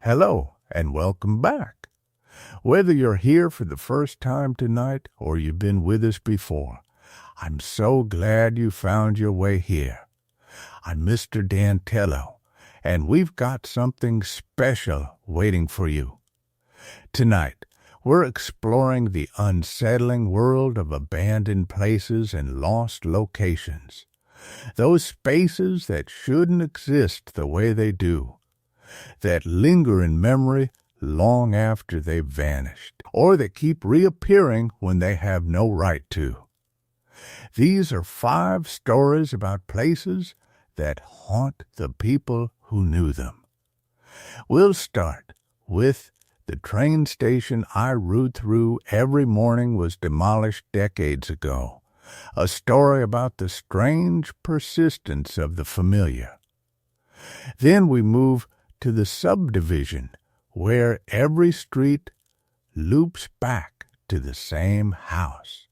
Hello, and welcome back. Whether you're here for the first time tonight or you've been with us before, I'm so glad you found your way here. I'm Mr. Dantello, and we've got something special waiting for you. Tonight, we're exploring the unsettling world of abandoned places and lost locations. Those spaces that shouldn't exist the way they do, that linger in memory long after they've vanished, or that keep reappearing when they have no right to. These are 5 stories about places that haunt the people who knew them. We'll start with the train station I rode through every morning was demolished decades ago, a story about the strange persistence of the familiar. Then we move to the Subdivision, where every street loops back to the same house,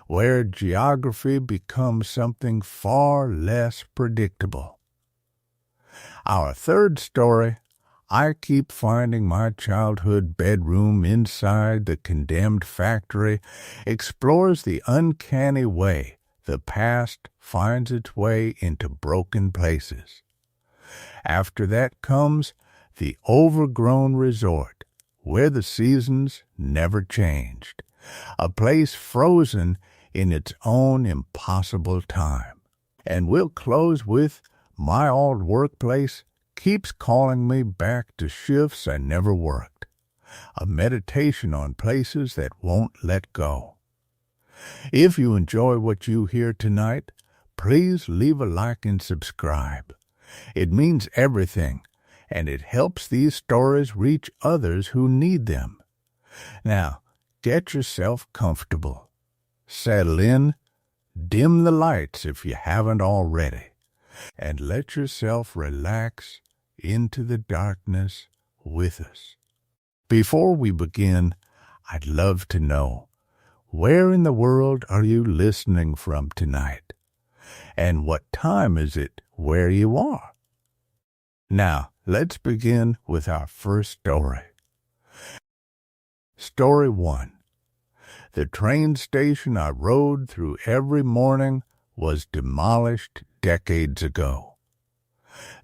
where geography becomes something far less predictable. Our third story, I keep finding my childhood bedroom inside the condemned factory, explores the uncanny way the past finds its way into broken places. After that comes the Overgrown resort, where the seasons never changed, a place frozen in its own impossible time. And we'll close with my old workplace keeps calling me back to shifts I never worked, a meditation on places that won't let go. If you enjoy what you hear tonight, please leave a like and subscribe. It means everything, and it helps these stories reach others who need them. Now, get yourself comfortable. Settle in, dim the lights if you haven't already, and let yourself relax into the darkness with us. Before we begin, I'd love to know, where in the world are you listening from tonight? And what time is it where you are? Now, let's begin with our first story. Story 1. The train station I rode through every morning was demolished decades ago.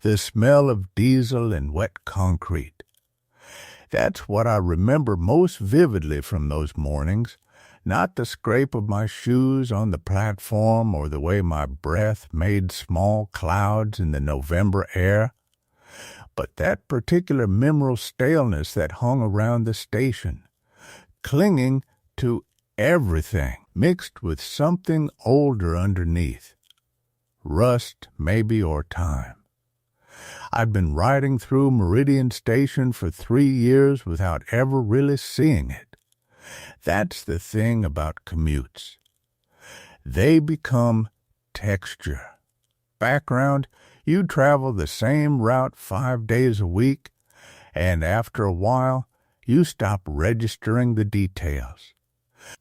The smell of diesel and wet concrete. That's what I remember most vividly from those mornings, not the scrape of my shoes on the platform or the way my breath made small clouds in the November air, but that particular mineral staleness that hung around the station, clinging to everything, mixed with something older underneath. Rust, maybe, or time. I'd been riding through Meridian Station for 3 years without ever really seeing it. That's the thing about commutes. They become texture. Background, you travel the same route 5 days a week, and after a while, you stop registering the details.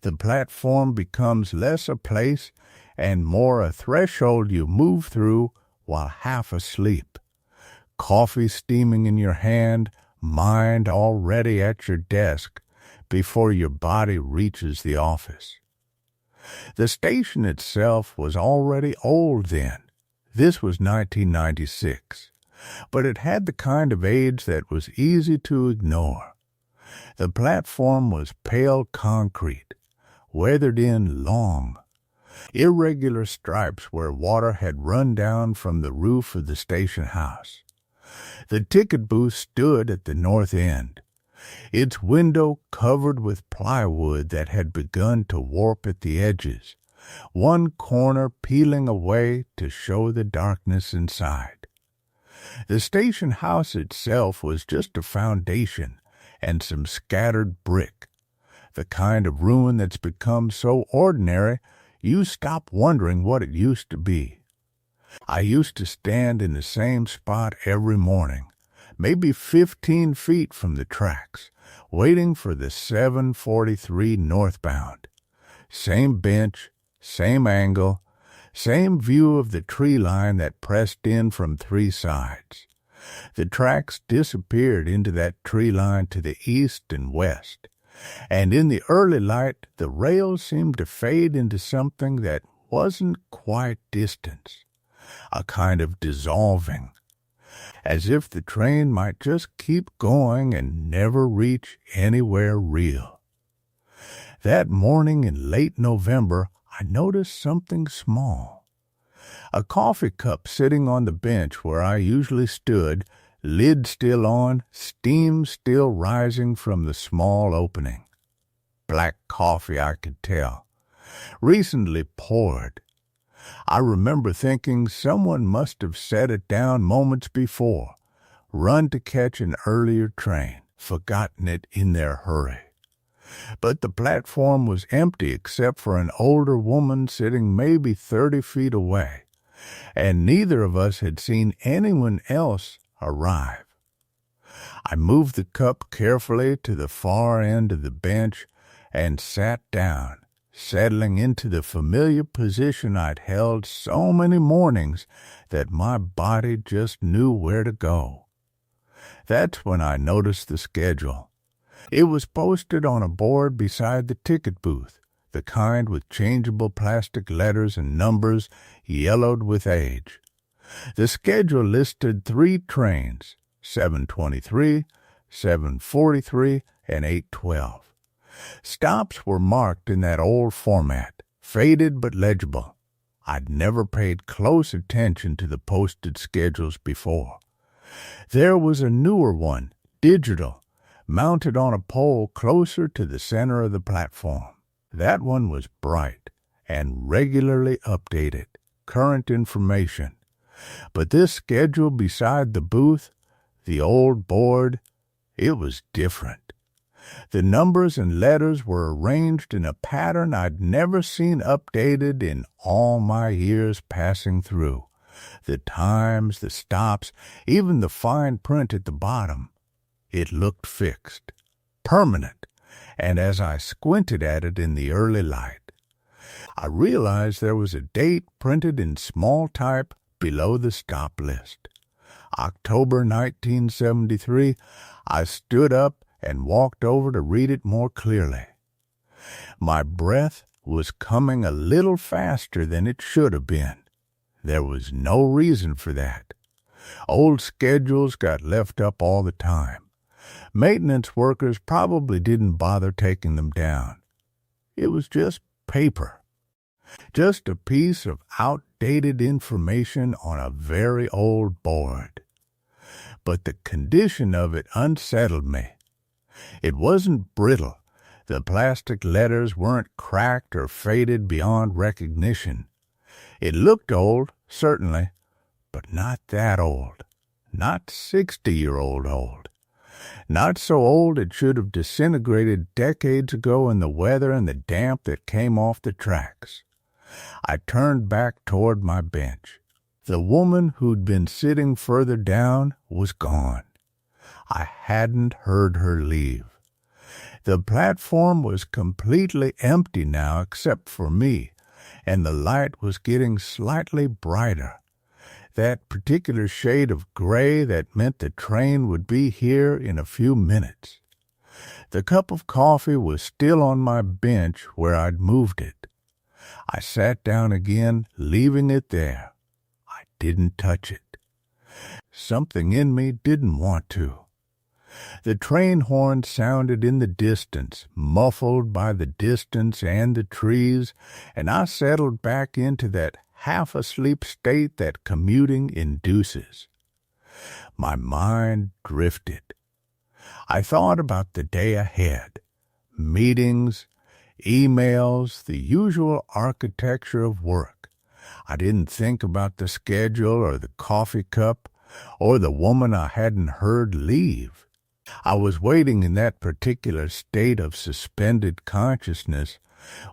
The platform becomes less a place and more a threshold you move through while half asleep. Coffee steaming in your hand, mind already at your desk before your body reaches the office. The station itself was already old then. This was 1996, but it had the kind of age that was easy to ignore. The platform was pale concrete, weathered in long, irregular stripes where water had run down from the roof of the station house. The ticket booth stood at the north end, its window covered with plywood that had begun to warp at the edges, one corner peeling away to show the darkness inside. The station house itself was just a foundation and some scattered brick, the kind of ruin that's become so ordinary you stop wondering what it used to be. I used to stand in the same spot every morning, maybe 15 feet from the tracks, waiting for the 743 northbound. Same bench, same angle, same view of the tree line that pressed in from 3 sides. The tracks disappeared into that tree line to the east and west, and in the early light the rails seemed to fade into something that wasn't quite distance, a kind of dissolving, as if the train might just keep going and never reach anywhere real. That morning in late November, I noticed something small. A coffee cup sitting on the bench where I usually stood, lid still on, steam still rising from the small opening. Black coffee, I could tell. Recently poured. I remember thinking someone must have set it down moments before, run to catch an earlier train, forgotten it in their hurry. But the platform was empty except for an older woman sitting maybe 30 feet away, and neither of us had seen anyone else arrive. I moved the cup carefully to the far end of the bench and sat down, settling into the familiar position I'd held so many mornings that my body just knew where to go. That's when I noticed the schedule. It was posted on a board beside the ticket booth, the kind with changeable plastic letters and numbers yellowed with age. The schedule listed 3 trains, 7:23, 7:43, and 8:12. Stops were marked in that old format, faded but legible. I'd never paid close attention to the posted schedules before. There was a newer one, digital, mounted on a pole closer to the center of the platform. That one was bright and regularly updated, current information. But this schedule beside the booth, the old board, it was different. The numbers and letters were arranged in a pattern I'd never seen updated in all my years passing through. The times, the stops, even the fine print at the bottom. It looked fixed, permanent, and as I squinted at it in the early light, I realized there was a date printed in small type below the stop list. October 1973. I stood up and walked over to read it more clearly. My breath was coming a little faster than it should have been. There was no reason for that. Old schedules got left up all the time. Maintenance workers probably didn't bother taking them down. It was just paper. Just a piece of outdated information on a very old board. But the condition of it unsettled me. It wasn't brittle. The plastic letters weren't cracked or faded beyond recognition. It looked old, certainly, but not that old. Not 60-year-old old. Not so old it should have disintegrated decades ago in the weather and the damp that came off the tracks. I turned back toward my bench. The woman who'd been sitting further down was gone. I hadn't heard her leave. The platform was completely empty now except for me, and the light was getting slightly brighter. That particular shade of gray that meant the train would be here in a few minutes. The cup of coffee was still on my bench where I'd moved it. I sat down again, leaving it there. I didn't touch it. Something in me didn't want to. The train horn sounded in the distance, muffled by the distance and the trees, and I settled back into that half-asleep state that commuting induces. My mind drifted. I thought about the day ahead, meetings, emails, the usual architecture of work. I didn't think about the schedule or the coffee cup or the woman I hadn't heard leave. I was waiting in that particular state of suspended consciousness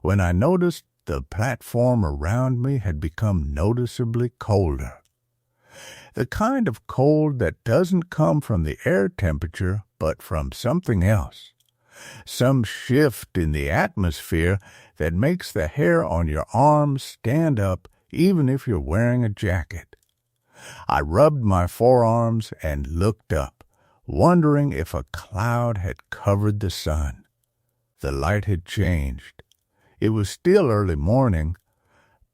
when I noticed the platform around me had become noticeably colder. The kind of cold that doesn't come from the air temperature, but from something else. Some shift in the atmosphere that makes the hair on your arms stand up even if you're wearing a jacket. I rubbed my forearms and looked up, wondering if a cloud had covered the sun. The light had changed. It was still early morning,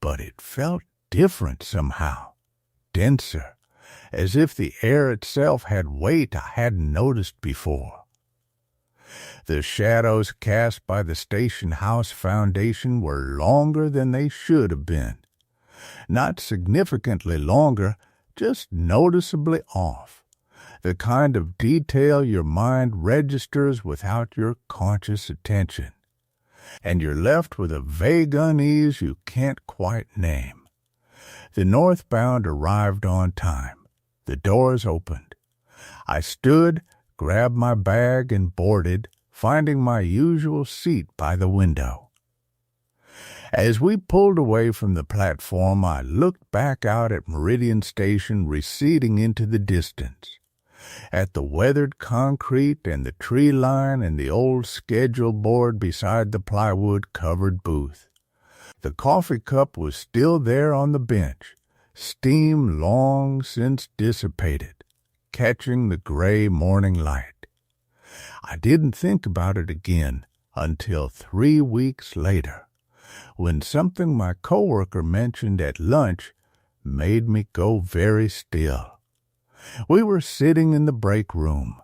but it felt different somehow, denser, as if the air itself had weight I hadn't noticed before. The shadows cast by the station house foundation were longer than they should have been. Not significantly longer, just noticeably off. The kind of detail your mind registers without your conscious attention. And you're left with a vague unease you can't quite name. The northbound arrived on time. The doors opened. I stood, grabbed my bag, and boarded, finding my usual seat by the window. As we pulled away from the platform, I looked back out at Meridian Station receding into the distance, at the weathered concrete and the tree line and the old schedule board beside the plywood-covered booth. The coffee cup was still there on the bench, steam long since dissipated, catching the gray morning light. I didn't think about it again until 3 weeks later, when something my coworker mentioned at lunch made me go very still. We were sitting in the break room,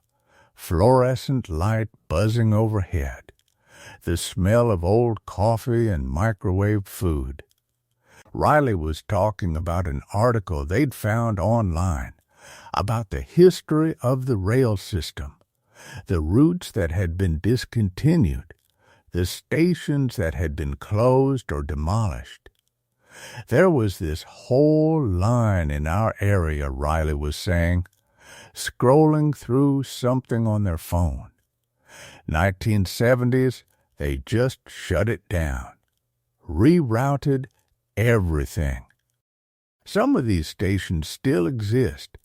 fluorescent light buzzing overhead, the smell of old coffee and microwave food. Riley was talking about an article they'd found online about the history of the rail system, the routes that had been discontinued, the stations that had been closed or demolished. There was this whole line in our area, Riley was saying, scrolling through something on their phone. 1970s, they just shut it down, rerouted everything. Some of these stations still exist,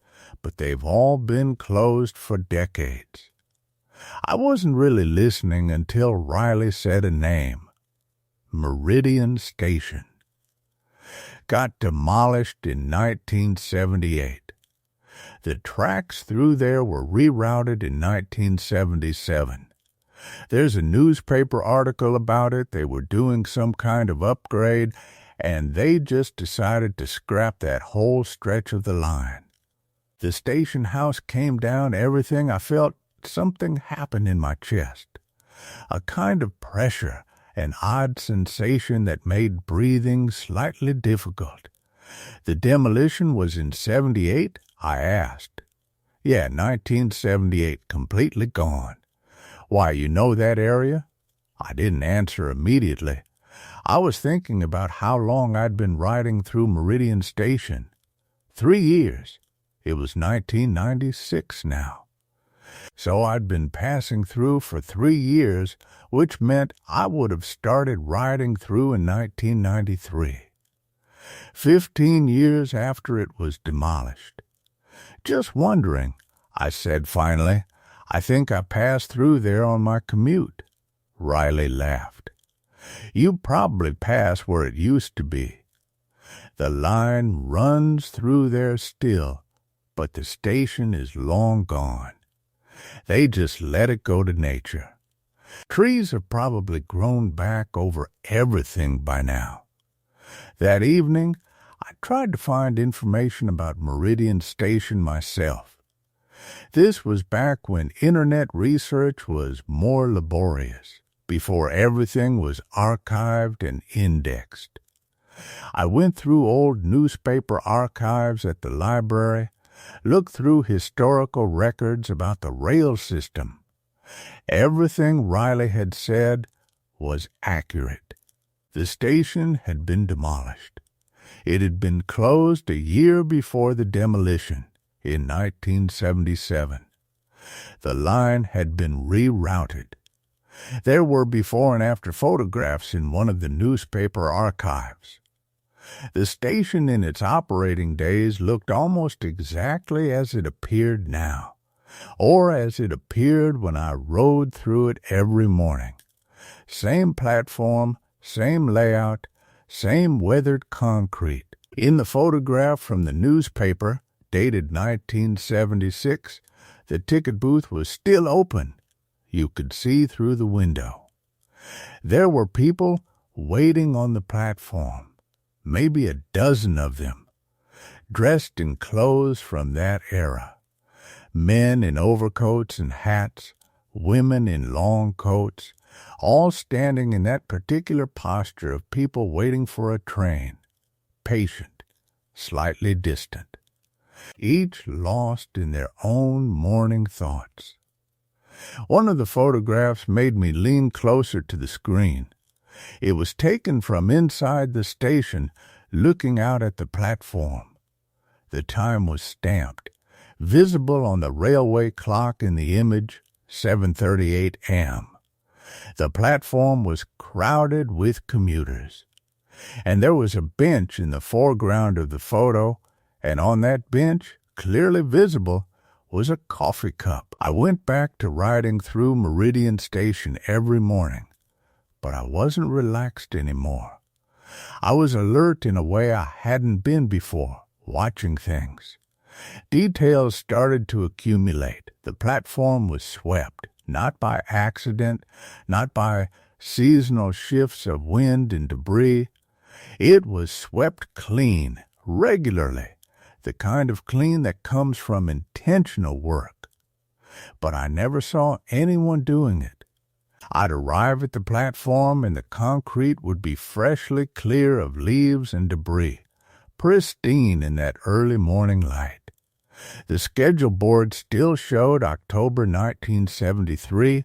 but they've all been closed for decades. I wasn't really listening until Riley said a name. Meridian Station. Got demolished in 1978. The tracks through there were rerouted in 1977. There's a newspaper article about it. They were doing some kind of upgrade, and they just decided to scrap that whole stretch of the line. The station house came down, everything. I felt something happen in my chest. A kind of pressure, an odd sensation that made breathing slightly difficult. The demolition was in 78? I asked. Yeah, 1978, completely gone. Why, you know that area? I didn't answer immediately. I was thinking about how long I'd been riding through Meridian Station. 3 years. It was 1996 now. So I'd been passing through for 3 years, which meant I would have started riding through in 1993. 15 years after it was demolished. Just wondering, I said finally. I think I passed through there on my commute. Riley laughed. You probably pass where it used to be. The line runs through there still, but the station is long gone. They just let it go to nature. Trees have probably grown back over everything by now. That evening, I tried to find information about Meridian Station myself. This was back when internet research was more laborious, before everything was archived and indexed. I went through old newspaper archives at the library, looked through historical records about the rail system. Everything Riley had said was accurate. The station had been demolished. It had been closed a year before the demolition, in 1977. The line had been rerouted. There were before and after photographs in one of the newspaper archives. The station in its operating days looked almost exactly as it appeared now, or as it appeared when I rode through it every morning. Same platform, same layout, same weathered concrete. In the photograph from the newspaper, dated 1976, the ticket booth was still open. You could see through the window. There were people waiting on the platform, maybe a dozen of them, dressed in clothes from that era. Men in overcoats and hats, women in long coats, all standing in that particular posture of people waiting for a train, patient, slightly distant, each lost in their own morning thoughts. One of the photographs made me lean closer to the screen. It was taken from inside the station, looking out at the platform. The time was stamped, visible on the railway clock in the image, 7:38 a.m. The platform was crowded with commuters, and there was a bench in the foreground of the photo, and on that bench, clearly visible, was a coffee cup. I went back to riding through Meridian Station every morning, but I wasn't relaxed anymore. I was alert in a way I hadn't been before, watching things. Details started to accumulate. The platform was swept, not by accident, not by seasonal shifts of wind and debris. It was swept clean, regularly, the kind of clean that comes from intentional work. But I never saw anyone doing it. I'd arrive at the platform and the concrete would be freshly clear of leaves and debris, pristine in that early morning light. The schedule board still showed October 1973.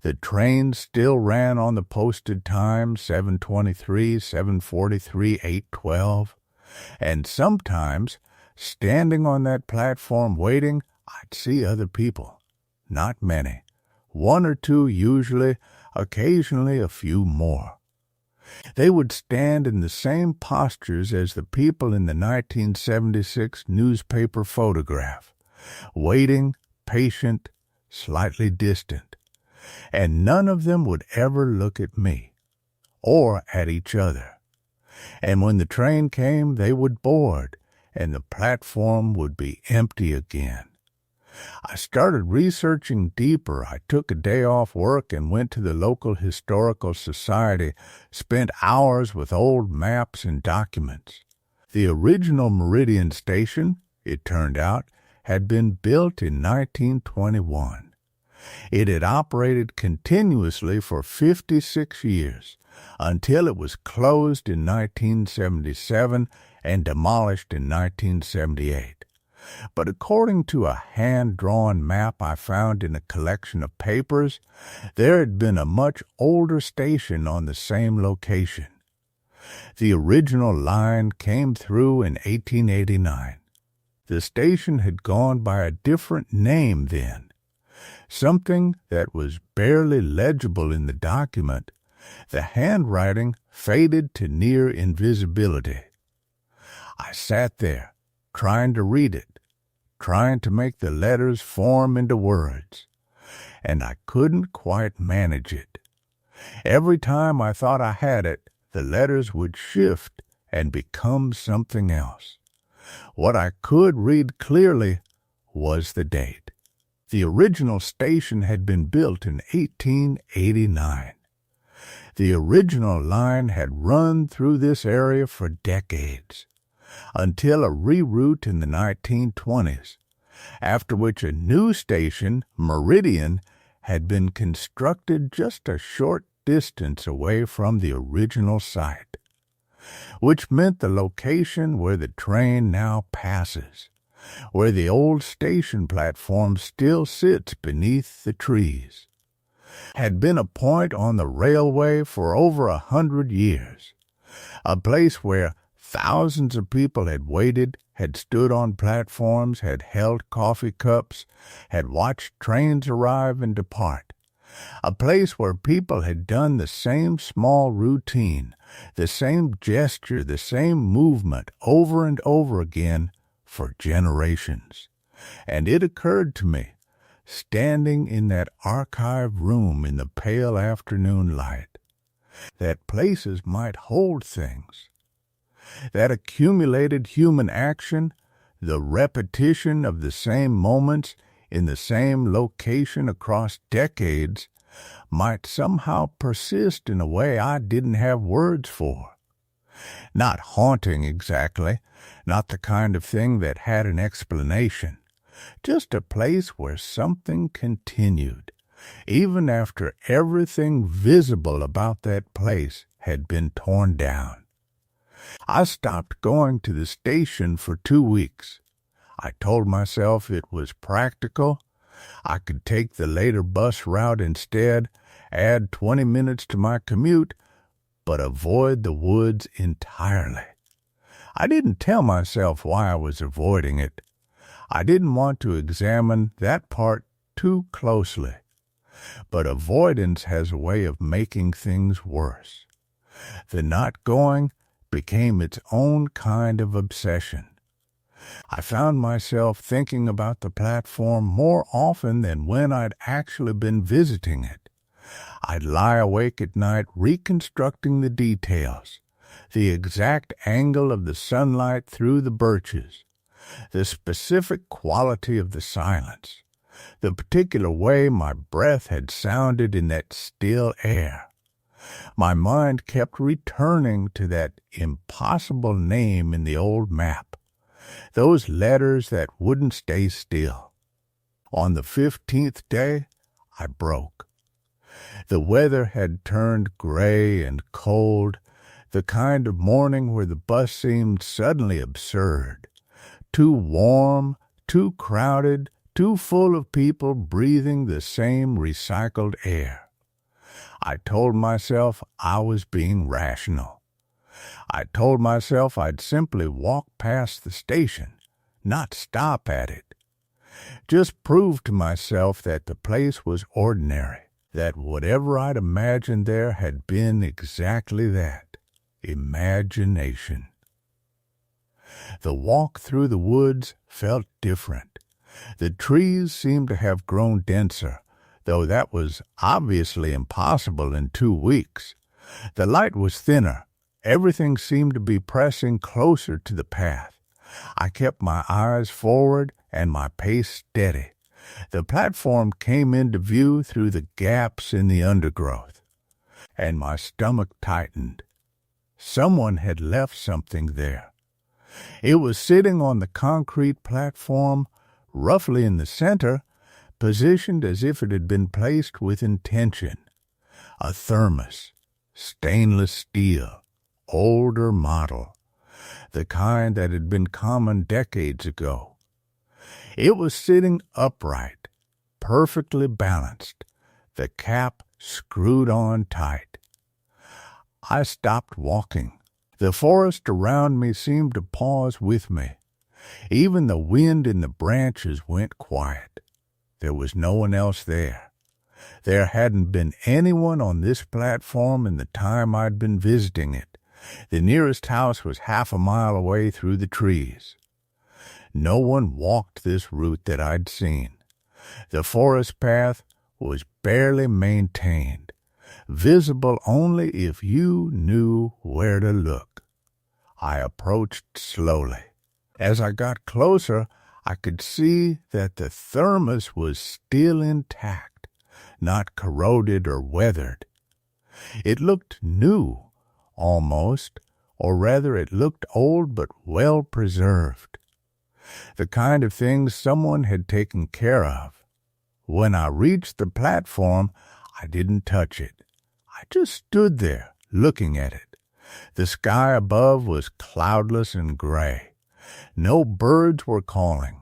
The trains still ran on the posted time, 7:23, 7:43, 8:12. And sometimes, standing on that platform waiting, I'd see other people. Not many. One or two usually, occasionally a few more. They would stand in the same postures as the people in the 1976 newspaper photograph, waiting, patient, slightly distant, and none of them would ever look at me, or at each other. And when the train came, they would board, and the platform would be empty again. I started researching deeper. I took a day off work and went to the local historical society, spent hours with old maps and documents. The original Meridian Station, it turned out, had been built in 1921. It had operated continuously for 56 years, until it was closed in 1977 and demolished in 1978. But according to a hand-drawn map I found in a collection of papers, there had been a much older station on the same location. The original line came through in 1889. The station had gone by a different name then, something that was barely legible in the document. The handwriting faded to near invisibility. I sat there, trying to read it, trying to make the letters form into words, and I couldn't quite manage it. Every time I thought I had it, the letters would shift and become something else. What I could read clearly was the date. The original station had been built in 1889. The original line had run through this area for decades, until a reroute in the 1920s, after which a new station, Meridian, had been constructed just a short distance away from the original site, which meant the location where the train now passes, where the old station platform still sits beneath the trees, had been a point on the railway for over 100 years, a place where thousands of people had waited, had stood on platforms, had held coffee cups, had watched trains arrive and depart. A place where people had done the same small routine, the same gesture, the same movement over and over again for generations. And it occurred to me, standing in that archive room in the pale afternoon light, that places might hold things, that accumulated human action, The repetition of the same moments in the same location across decades might somehow persist in a way I didn't have words for. Not haunting exactly, not the kind of thing that had an explanation, just a place where something continued, even after everything visible about that place had been torn down. I stopped going to the station for 2 weeks. I told myself it was practical. I could take the later bus route instead, add 20 minutes to my commute, but avoid the woods entirely. I didn't tell myself why I was avoiding it. I didn't want to examine that part too closely. But avoidance has a way of making things worse. The not going became its own kind of obsession. I found myself thinking about the platform more often than when I'd actually been visiting it. I'd lie awake at night reconstructing the details, the exact angle of the sunlight through the birches, the specific quality of the silence, the particular way my breath had sounded in that still air. My mind kept returning to that impossible name in the old map, those letters that wouldn't stay still. On the 15th day, I broke. The weather had turned gray and cold, the kind of morning where the bus seemed suddenly absurd, too warm, too crowded, too full of people breathing the same recycled air. I told myself I was being rational. I told myself I'd simply walk past the station, not stop at it. Just prove to myself that the place was ordinary, that whatever I'd imagined there had been exactly that, imagination. The walk through the woods felt different. The trees seemed to have grown denser, though that was obviously impossible in 2 weeks. The light was thinner. Everything seemed to be pressing closer to the path. I kept my eyes forward and my pace steady. The platform came into view through the gaps in the undergrowth, and my stomach tightened. Someone had left something there. It was sitting on the concrete platform, roughly in the center, positioned as if it had been placed with intention. A thermos, stainless steel, older model, the kind that had been common decades ago. It was sitting upright, perfectly balanced, the cap screwed on tight. I stopped walking. The forest around me seemed to pause with me. Even the wind in the branches went quiet. There was no one else there. There hadn't been anyone on this platform in the time I'd been visiting it. The nearest house was half a mile away through the trees. No one walked this route that I'd seen. The forest path was barely maintained, visible only if you knew where to look. I approached slowly. As I got closer, I could see that the thermos was still intact, not corroded or weathered. It looked new, almost, or rather it looked old but well preserved. The kind of thing someone had taken care of. When I reached the platform, I didn't touch it. I just stood there, looking at it. The sky above was cloudless and gray. No birds were calling.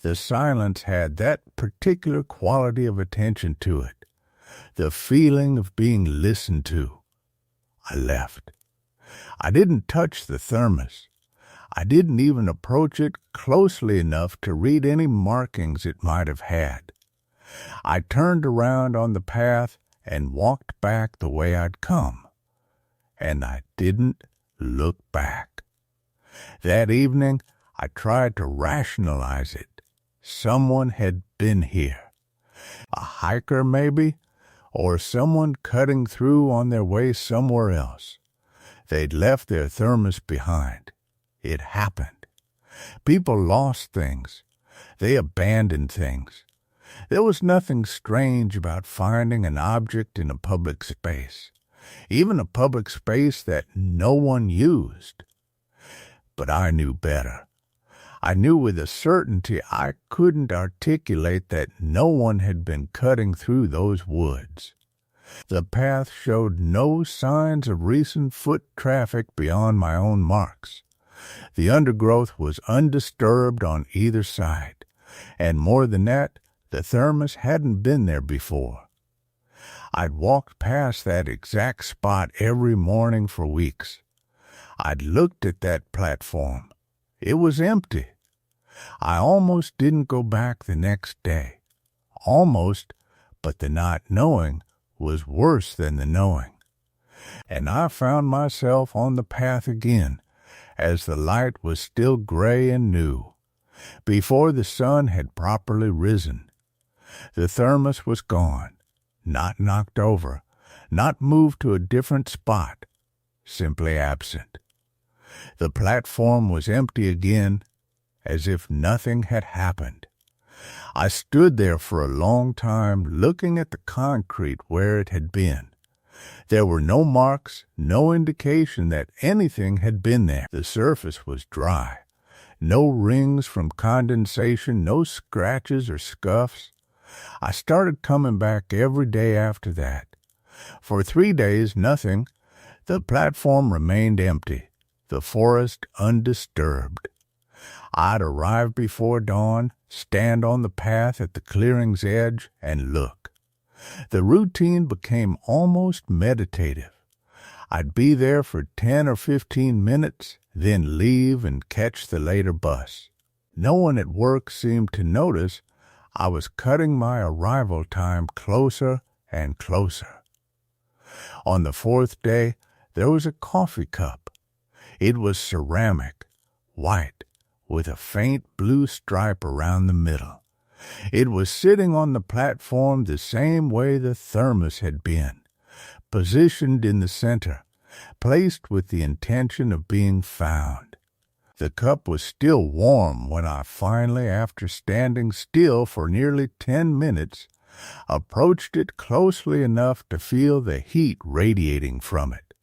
The silence had that particular quality of attention to it, the feeling of being listened to. I left. I didn't touch the thermos. I didn't even approach it closely enough to read any markings it might have had. I turned around on the path and walked back the way I'd come. And I didn't look back. That evening, I tried to rationalize it. Someone had been here. A hiker, maybe, or someone cutting through on their way somewhere else. They'd left their thermos behind. It happened. People lost things. They abandoned things. There was nothing strange about finding an object in a public space, even a public space that no one used. But I knew better. I knew with a certainty I couldn't articulate that no one had been cutting through those woods. The path showed no signs of recent foot traffic beyond my own marks. The undergrowth was undisturbed on either side, and more than that, the thermos hadn't been there before. I'd walked past that exact spot every morning for weeks. I'd looked at that platform. It was empty. I almost didn't go back the next day. Almost, but the not knowing was worse than the knowing. And I found myself on the path again, as the light was still gray and new, before the sun had properly risen. The thermos was gone, not knocked over, not moved to a different spot, simply absent. The platform was empty again, as if nothing had happened. I stood there for a long time looking at the concrete where it had been. There were no marks, no indication that anything had been there. The surface was dry. No rings from condensation, no scratches or scuffs. I started coming back every day after that. For 3 days, nothing. The platform remained empty, the forest undisturbed. I'd arrive before dawn, stand on the path at the clearing's edge, and look. The routine became almost meditative. I'd be there for 10 or 15 minutes, then leave and catch the later bus. No one at work seemed to notice I was cutting my arrival time closer and closer. On the 4th day, there was a coffee cup. It was ceramic, white, with a faint blue stripe around the middle. It was sitting on the platform the same way the thermos had been, positioned in the center, placed with the intention of being found. The cup was still warm when I finally, after standing still for nearly 10 minutes, approached it closely enough to feel the heat radiating from it.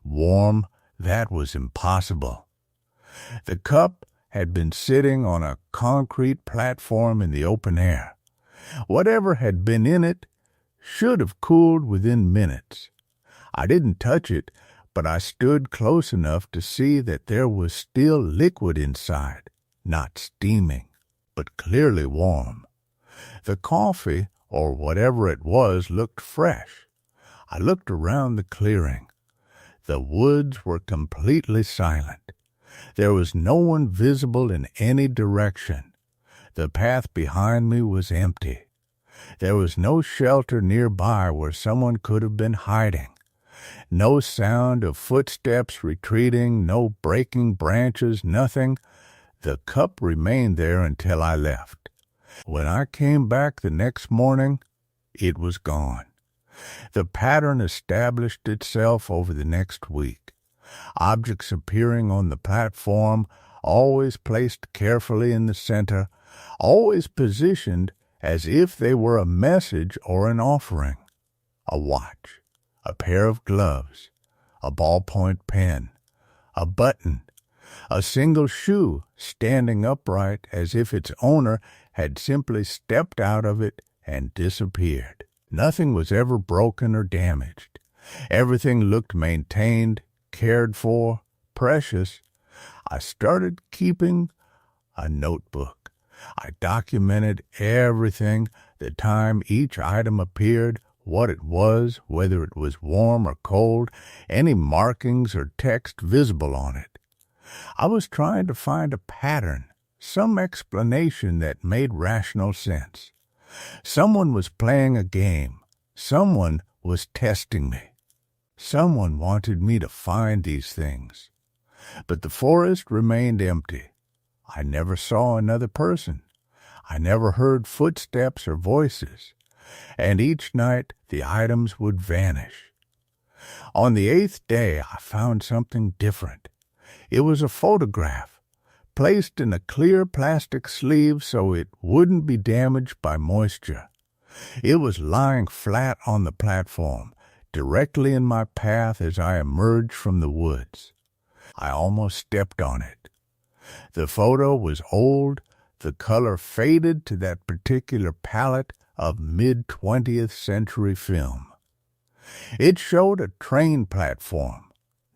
Warm, that was impossible. The cup had been sitting on a concrete platform in the open air. Whatever had been in it should have cooled within minutes. I didn't touch it, but I stood close enough to see that there was still liquid inside, not steaming, but clearly warm. The coffee, or whatever it was, looked fresh. I looked around the clearing. The woods were completely silent. There was no one visible in any direction. The path behind me was empty. There was no shelter nearby where someone could have been hiding. No sound of footsteps retreating, no breaking branches, nothing. The cup remained there until I left. When I came back the next morning, it was gone. The pattern established itself over the next week. Objects appearing on the platform, always placed carefully in the center, always positioned as if they were a message or an offering. A watch, a pair of gloves, a ballpoint pen, a button, a single shoe standing upright as if its owner had simply stepped out of it and disappeared. Nothing was ever broken or damaged. Everything looked maintained, cared for, precious. I started keeping a notebook. I documented everything, the time each item appeared, what it was, whether it was warm or cold, any markings or text visible on it. I was trying to find a pattern, some explanation that made rational sense. Someone was playing a game. Someone was testing me. Someone wanted me to find these things. But the forest remained empty. I never saw another person. I never heard footsteps or voices. And each night the items would vanish. On the 8th day I found something different. It was a photograph, placed in a clear plastic sleeve so it wouldn't be damaged by moisture. It was lying flat on the platform, directly in my path as I emerged from the woods. I almost stepped on it. The photo was old, the color faded to that particular palette of mid-20th century film. It showed a train platform,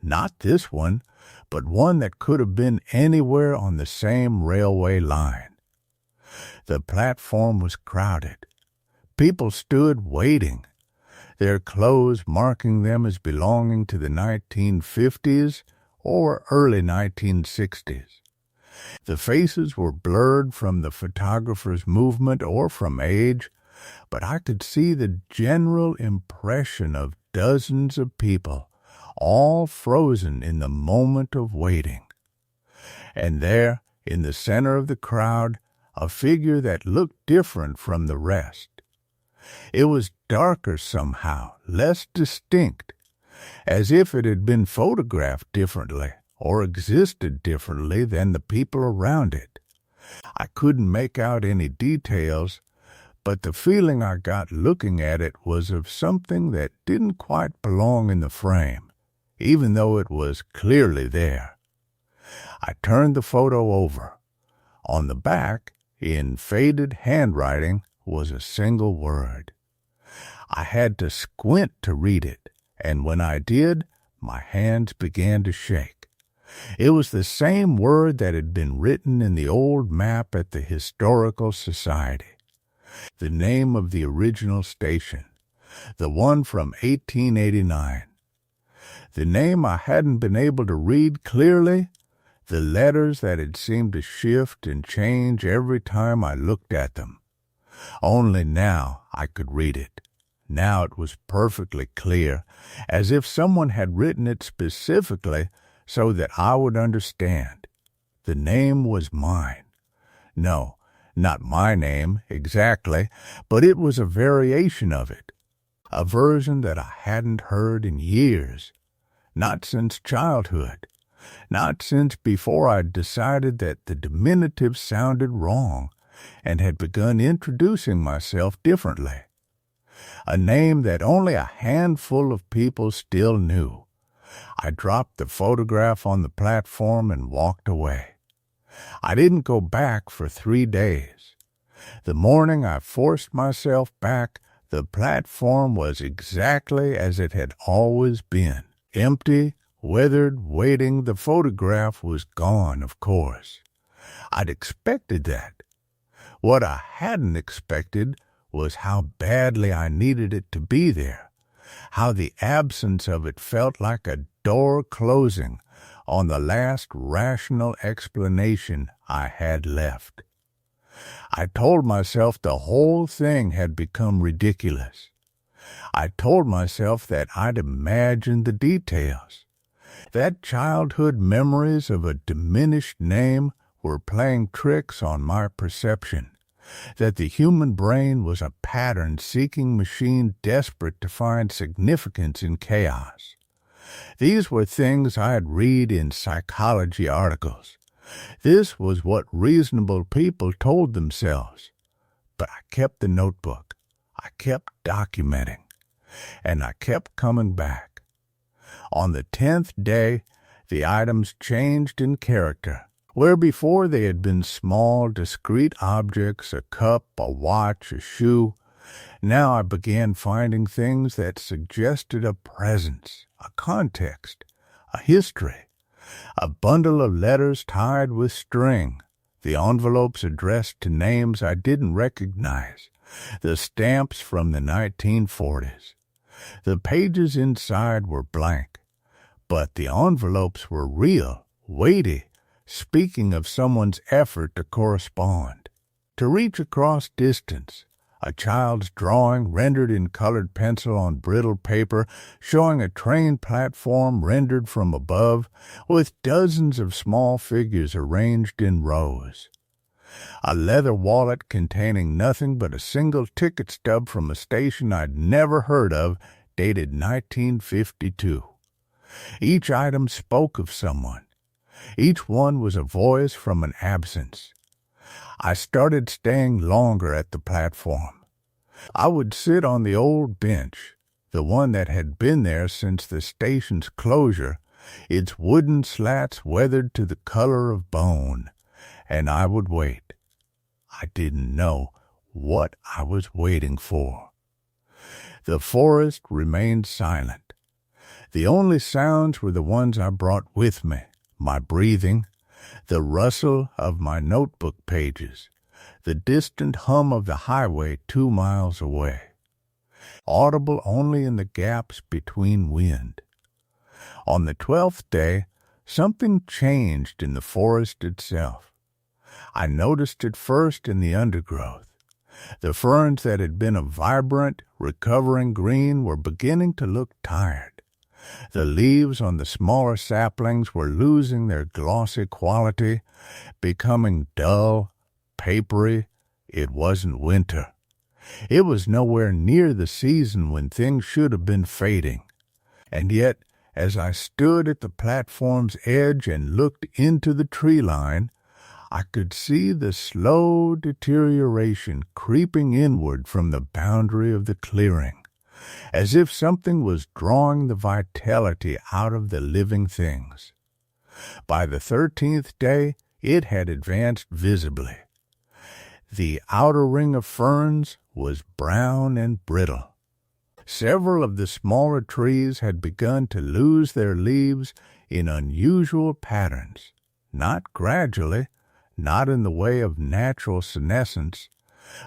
not this one, but one that could have been anywhere on the same railway line. The platform was crowded. People stood waiting, their clothes marking them as belonging to the 1950s or early 1960s. The faces were blurred from the photographer's movement or from age, but I could see the general impression of dozens of people, all frozen in the moment of waiting. And there, in the center of the crowd, a figure that looked different from the rest. It was darker somehow, less distinct, as if it had been photographed differently or existed differently than the people around it. I couldn't make out any details, but the feeling I got looking at it was of something that didn't quite belong in the frame, even though it was clearly there. I turned the photo over. On the back, in faded handwriting, was a single word. I had to squint to read it, and when I did, my hands began to shake. It was the same word that had been written in the old map at the Historical Society. The name of the original station, the one from 1889. The name I hadn't been able to read clearly, the letters that had seemed to shift and change every time I looked at them. Only now I could read it. Now it was perfectly clear, as if someone had written it specifically so that I would understand. The name was mine. No, not my name exactly, but it was a variation of it, a version that I hadn't heard in years, not since childhood, not since before I'd decided that the diminutive sounded wrong and had begun introducing myself differently. A name that only a handful of people still knew. I dropped the photograph on the platform and walked away. I didn't go back for 3 days. The morning I forced myself back, the platform was exactly as it had always been. Empty, weathered, waiting. The photograph was gone, of course. I'd expected that. What I hadn't expected was how badly I needed it to be there, how the absence of it felt like a door closing on the last rational explanation I had left. I told myself the whole thing had become ridiculous. I told myself that I'd imagined the details, that childhood memories of a diminished name were playing tricks on my perception, that the human brain was a pattern-seeking machine desperate to find significance in chaos. These were things I'd read in psychology articles. This was what reasonable people told themselves. But I kept the notebook. I kept documenting. And I kept coming back. On the 10th day, the items changed in character. Where before they had been small, discrete objects, a cup, a watch, a shoe, now I began finding things that suggested a presence, a context, a history, a bundle of letters tied with string, the envelopes addressed to names I didn't recognize, the stamps from the 1940s. The pages inside were blank, but the envelopes were real, weighty, speaking of someone's effort to correspond, to reach across distance, a child's drawing rendered in colored pencil on brittle paper, showing a train platform rendered from above, with dozens of small figures arranged in rows. A leather wallet containing nothing but a single ticket stub from a station I'd never heard of, dated 1952. Each item spoke of someone. Each one was a voice from an absence. I started staying longer at the platform. I would sit on the old bench, the one that had been there since the station's closure, its wooden slats weathered to the color of bone, and I would wait. I didn't know what I was waiting for. The forest remained silent. The only sounds were the ones I brought with me, my breathing, the rustle of my notebook pages, the distant hum of the highway 2 miles away, audible only in the gaps between wind. On the 12th day, something changed in the forest itself. I noticed it first in the undergrowth. The ferns that had been a vibrant, recovering green were beginning to look tired. The leaves on the smaller saplings were losing their glossy quality, becoming dull, papery. It wasn't winter. It was nowhere near the season when things should have been fading. And yet, as I stood at the platform's edge and looked into the tree line, I could see the slow deterioration creeping inward from the boundary of the clearing, as if something was drawing the vitality out of the living things. By the 13th day, it had advanced visibly. The outer ring of ferns was brown and brittle. Several of the smaller trees had begun to lose their leaves in unusual patterns, not gradually, not in the way of natural senescence,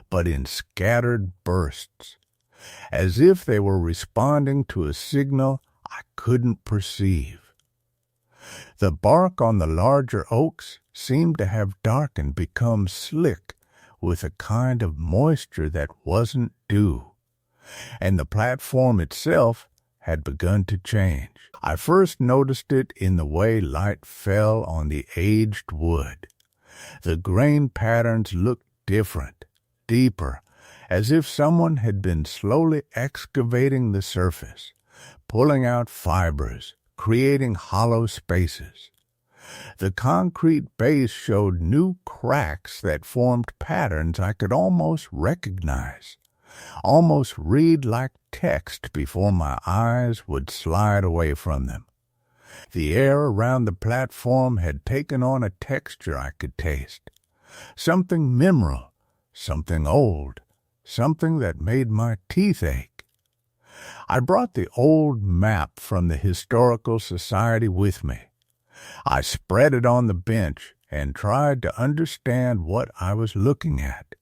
but in scattered bursts, as if they were responding to a signal I couldn't perceive. The bark on the larger oaks seemed to have darkened, become slick, with a kind of moisture that wasn't dew, and the platform itself had begun to change. I first noticed it in the way light fell on the aged wood. The grain patterns looked different, deeper, as if someone had been slowly excavating the surface, pulling out fibers, creating hollow spaces. The concrete base showed new cracks that formed patterns I could almost recognize, almost read like text before my eyes would slide away from them. The air around the platform had taken on a texture I could taste, something mineral, something old, something that made my teeth ache. I brought the old map from the Historical Society with me. I spread it on the bench and tried to understand what I was looking at.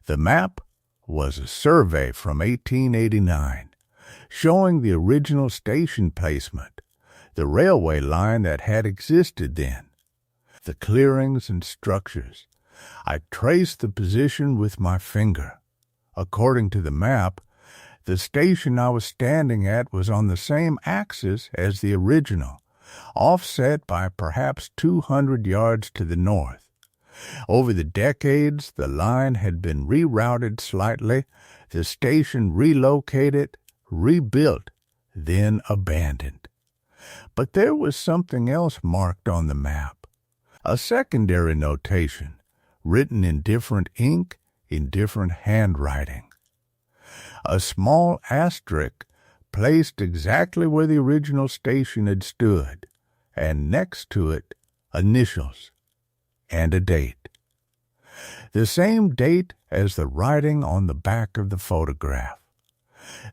The map was a survey from 1889, showing the original station placement, the railway line that had existed then, the clearings and structures. I traced the position with my finger. According to the map, the station I was standing at was on the same axis as the original, offset by perhaps 200 yards to the north. Over the decades, the line had been rerouted slightly, the station relocated, rebuilt, then abandoned. But there was something else marked on the map, a secondary notation, written in different ink, in different handwriting. A small asterisk placed exactly where the original station had stood, and next to it, initials and a date. The same date as the writing on the back of the photograph.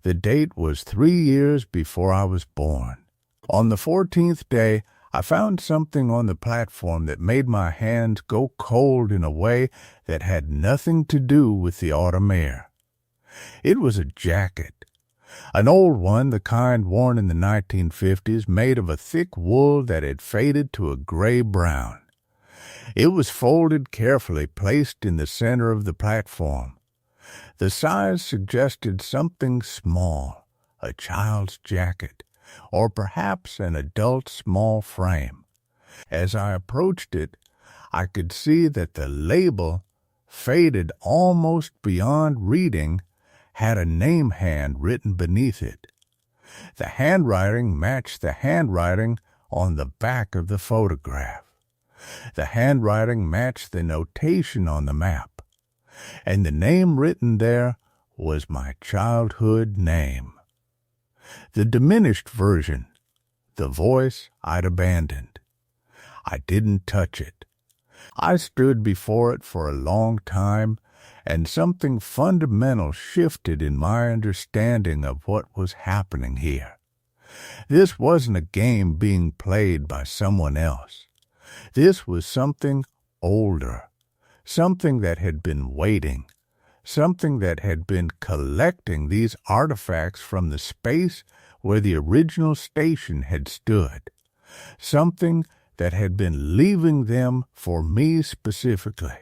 The date was 3 years before I was born. On the 14th day, I found something on the platform that made my hands go cold in a way that had nothing to do with the autumn air. It was a jacket, an old one, the kind worn in the 1950s, made of a thick wool that had faded to a gray-brown. It was folded carefully, placed in the center of the platform. The size suggested something small, a child's jacket, or perhaps an adult's small frame. As I approached it, I could see that the label, faded almost beyond reading, had a name hand written beneath it. The handwriting matched the handwriting on the back of the photograph. The handwriting matched the notation on the map, and the name written there was my childhood name. The diminished version, the voice I'd abandoned. I didn't touch it. I stood before it for a long time, and something fundamental shifted in my understanding of what was happening here. This wasn't a game being played by someone else. This was something older, something that had been waiting, something that had been collecting these artifacts from the space where the original station had stood, something that had been leaving them for me specifically,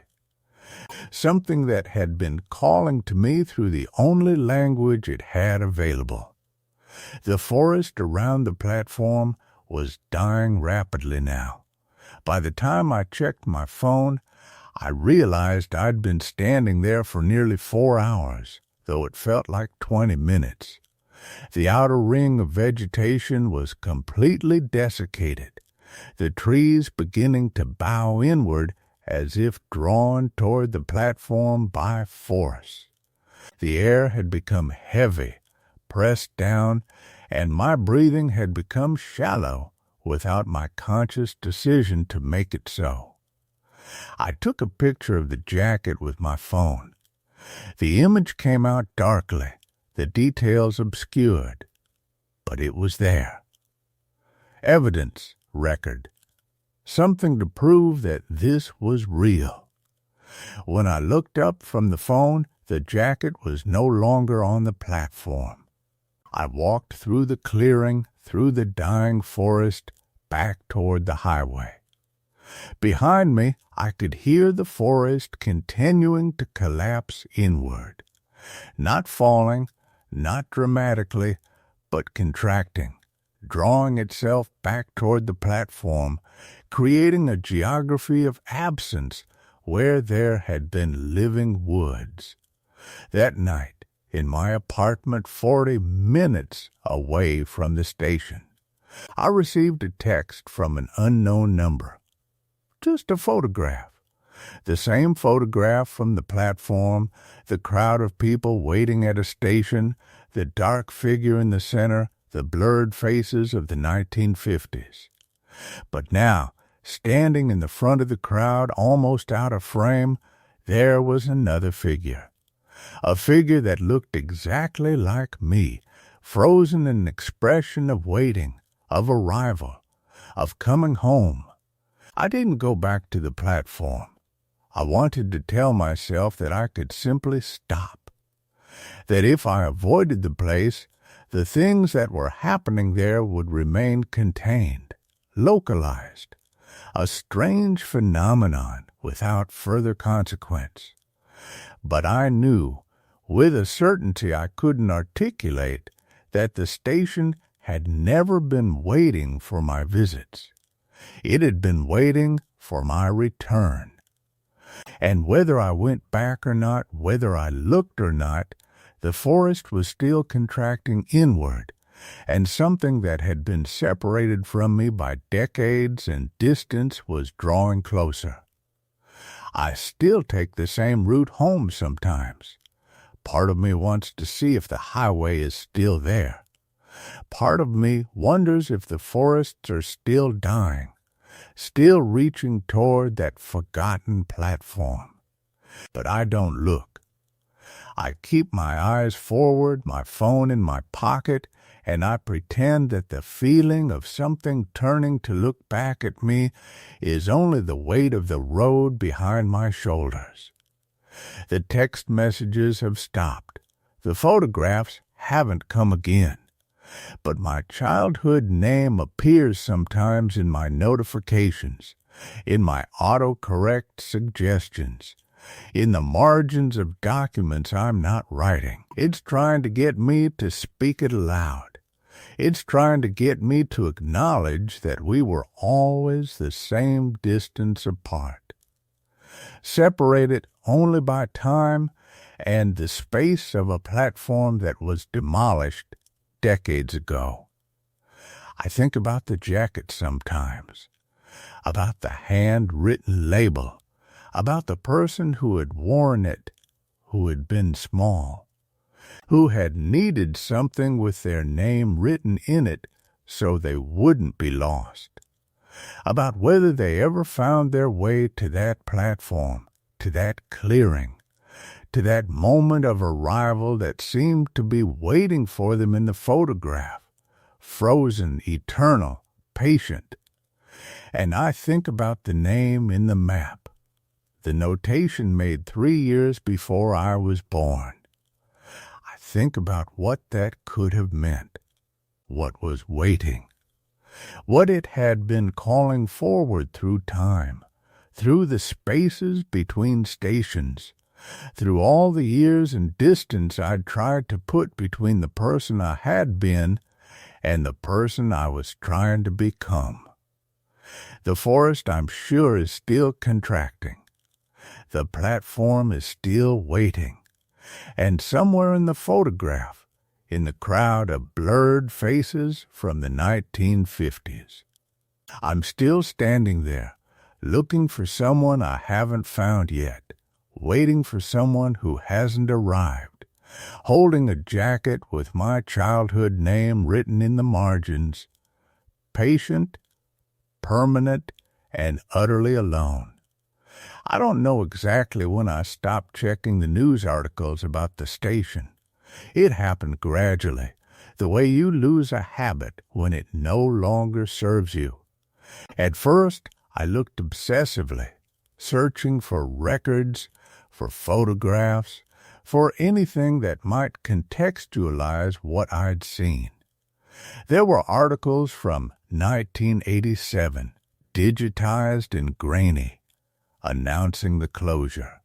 something that had been calling to me through the only language it had available. The forest around the platform was dying rapidly now. By the time I checked my phone, I realized I'd been standing there for nearly 4 hours, though it felt like 20 minutes. The outer ring of vegetation was completely desiccated, the trees beginning to bow inward as if drawn toward the platform by force. The air had become heavy, pressed down, and my breathing had become shallow without my conscious decision to make it so. I took a picture of the jacket with my phone. The image came out darkly, the details obscured, but it was there. Evidence, record. Something to prove that this was real. When I looked up from the phone, the jacket was no longer on the platform. I walked through the clearing, through the dying forest, back toward the highway. Behind me, I could hear the forest continuing to collapse inward, not falling, not dramatically, but contracting, drawing itself back toward the platform, creating a geography of absence where there had been living woods. That night, in my apartment 40 minutes away from the station, I received a text from an unknown number. Just a photograph. The same photograph from the platform, the crowd of people waiting at a station, the dark figure in the center, the blurred faces of the 1950s. But now, standing in the front of the crowd, almost out of frame, there was another figure. A figure that looked exactly like me, frozen in an expression of waiting, of arrival, of coming home. I didn't go back to the platform. I wanted to tell myself that I could simply stop. That if I avoided the place, the things that were happening there would remain contained, localized, a strange phenomenon without further consequence. But I knew, with a certainty I couldn't articulate, that the station had never been waiting for my visits. It had been waiting for my return. And whether I went back or not, whether I looked or not, the forest was still contracting inward, and something that had been separated from me by decades and distance was drawing closer. I still take the same route home sometimes. Part of me wants to see if the highway is still there. Part of me wonders if the forests are still dying, still reaching toward that forgotten platform. But I don't look. I keep my eyes forward, my phone in my pocket, and I pretend that the feeling of something turning to look back at me is only the weight of the road behind my shoulders. The text messages have stopped. The photographs haven't come again. But my childhood name appears sometimes in my notifications, in my autocorrect suggestions, in the margins of documents I'm not writing. It's trying to get me to speak it aloud. It's trying to get me to acknowledge that we were always the same distance apart, separated only by time and the space of a platform that was demolished decades ago. I think about the jacket sometimes, about the handwritten label, about the person who had worn it, who had been small, who had needed something with their name written in it so they wouldn't be lost, about whether they ever found their way to that platform, to that clearing, to that moment of arrival that seemed to be waiting for them in the photograph, frozen, eternal, patient. And I think about the name in the map, the notation made 3 years before I was born. I think about what that could have meant, what was waiting, what it had been calling forward through time, through the spaces between stations, through all the years and distance I'd tried to put between the person I had been and the person I was trying to become. The forest, I'm sure, is still contracting. The platform is still waiting. And somewhere in the photograph, in the crowd of blurred faces from the 1950s, I'm still standing there, looking for someone I haven't found yet, waiting for someone who hasn't arrived, holding a jacket with my childhood name written in the margins, patient, permanent, and utterly alone. I don't know exactly when I stopped checking the news articles about the station. It happened gradually, the way you lose a habit when it no longer serves you. At first, I looked obsessively, searching for records, for photographs, for anything that might contextualize what I'd seen. There were articles from 1987, digitized and grainy, announcing the closure.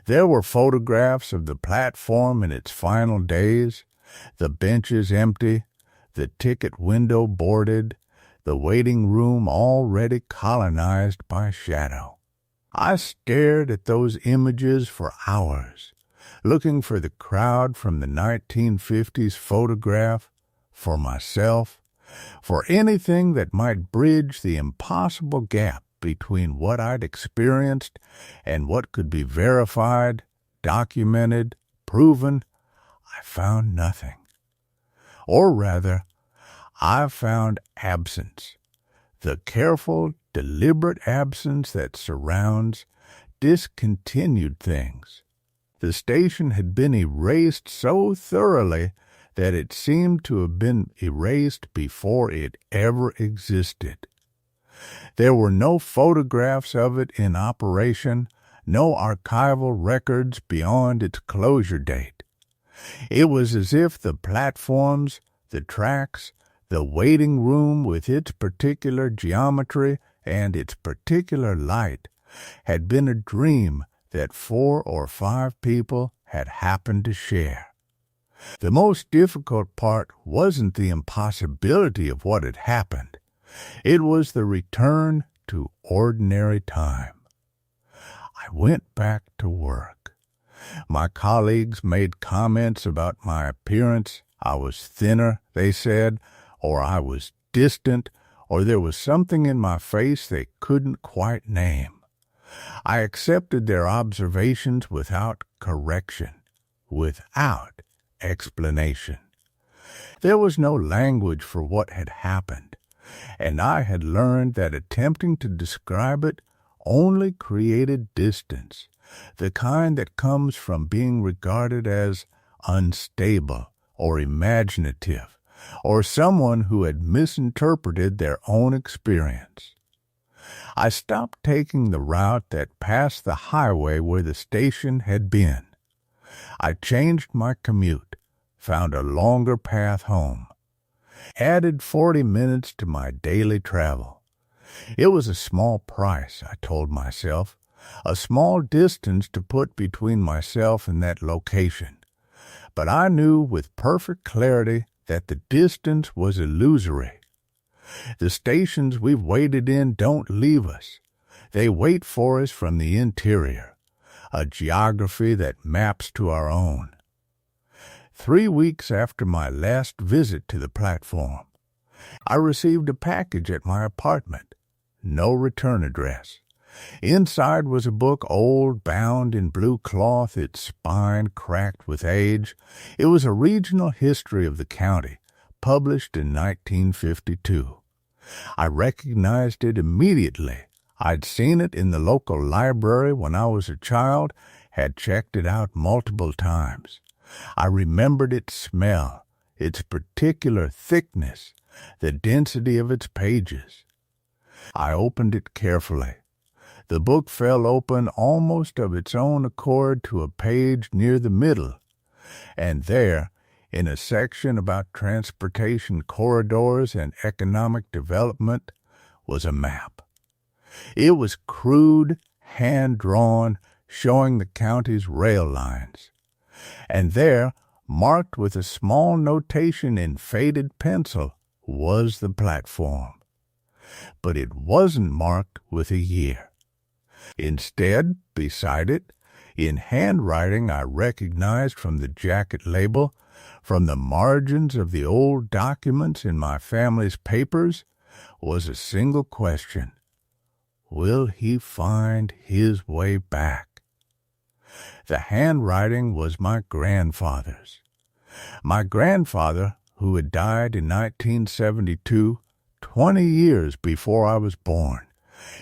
There were photographs of the platform in its final days, the benches empty, the ticket window boarded, the waiting room already colonized by shadow. I stared at those images for hours, looking for the crowd from the 1950s photograph, for myself, for anything that might bridge the impossible gap between what I'd experienced and what could be verified, documented, proven. I found nothing. Or rather, I found absence, the careful, deliberate absence that surrounds discontinued things. The station had been erased so thoroughly that it seemed to have been erased before it ever existed. There were no photographs of it in operation, no archival records beyond its closure date. It was as if the platforms, the tracks, the waiting room with its particular geometry and its particular light had been a dream that 4 or 5 people had happened to share. The most difficult part wasn't the impossibility of what had happened. It was the return to ordinary time. I went back to work. My colleagues made comments about my appearance. I was thinner, they said, or I was distant, or there was something in my face they couldn't quite name. I accepted their observations without correction, without explanation. There was no language for what had happened, and I had learned that attempting to describe it only created distance, the kind that comes from being regarded as unstable or imaginative, or someone who had misinterpreted their own experience. I stopped taking the route that passed the highway where the station had been. I changed my commute, found a longer path home, added 40 minutes to my daily travel. It was a small price, I told myself, a small distance to put between myself and that location. But I knew with perfect clarity that the distance was illusory. The stations we've waited in don't leave us. They wait for us from the interior, a geography that maps to our own. 3 weeks after my last visit to the platform, I received a package at my apartment. No return address. Inside was a book, old, bound in blue cloth, its spine cracked with age. It was a regional history of the county, published in 1952. I recognized it immediately. I'd seen it in the local library when I was a child, had checked it out multiple times. I remembered its smell, its particular thickness, the density of its pages. I opened it carefully. The book fell open almost of its own accord to a page near the middle, and there, in a section about transportation corridors and economic development, was a map. It was crude, hand-drawn, showing the county's rail lines. And there, marked with a small notation in faded pencil, was the platform. But it wasn't marked with a year. Instead, beside it, in handwriting I recognized from the jacket label, from the margins of the old documents in my family's papers, was a single question. Will he find his way back? The handwriting was my grandfather's. My grandfather, who had died in 1972, 20 years before I was born,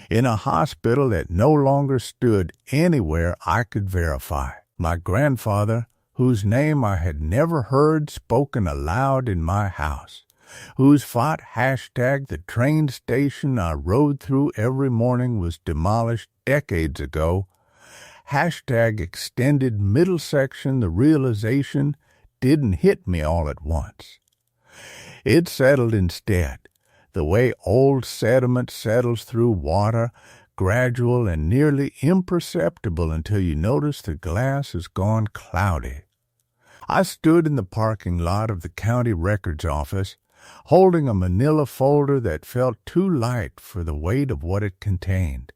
in a hospital that no longer stood anywhere I could verify. My grandfather, whose name I had never heard spoken aloud in my house, whose fought hashtag the train station I rode through every morning was demolished decades ago, hashtag extended middle section the realization didn't hit me all at once. It settled instead, the way old sediment settles through water, gradual and nearly imperceptible until you notice the glass has gone cloudy. I stood in the parking lot of the county records office, holding a manila folder that felt too light for the weight of what it contained.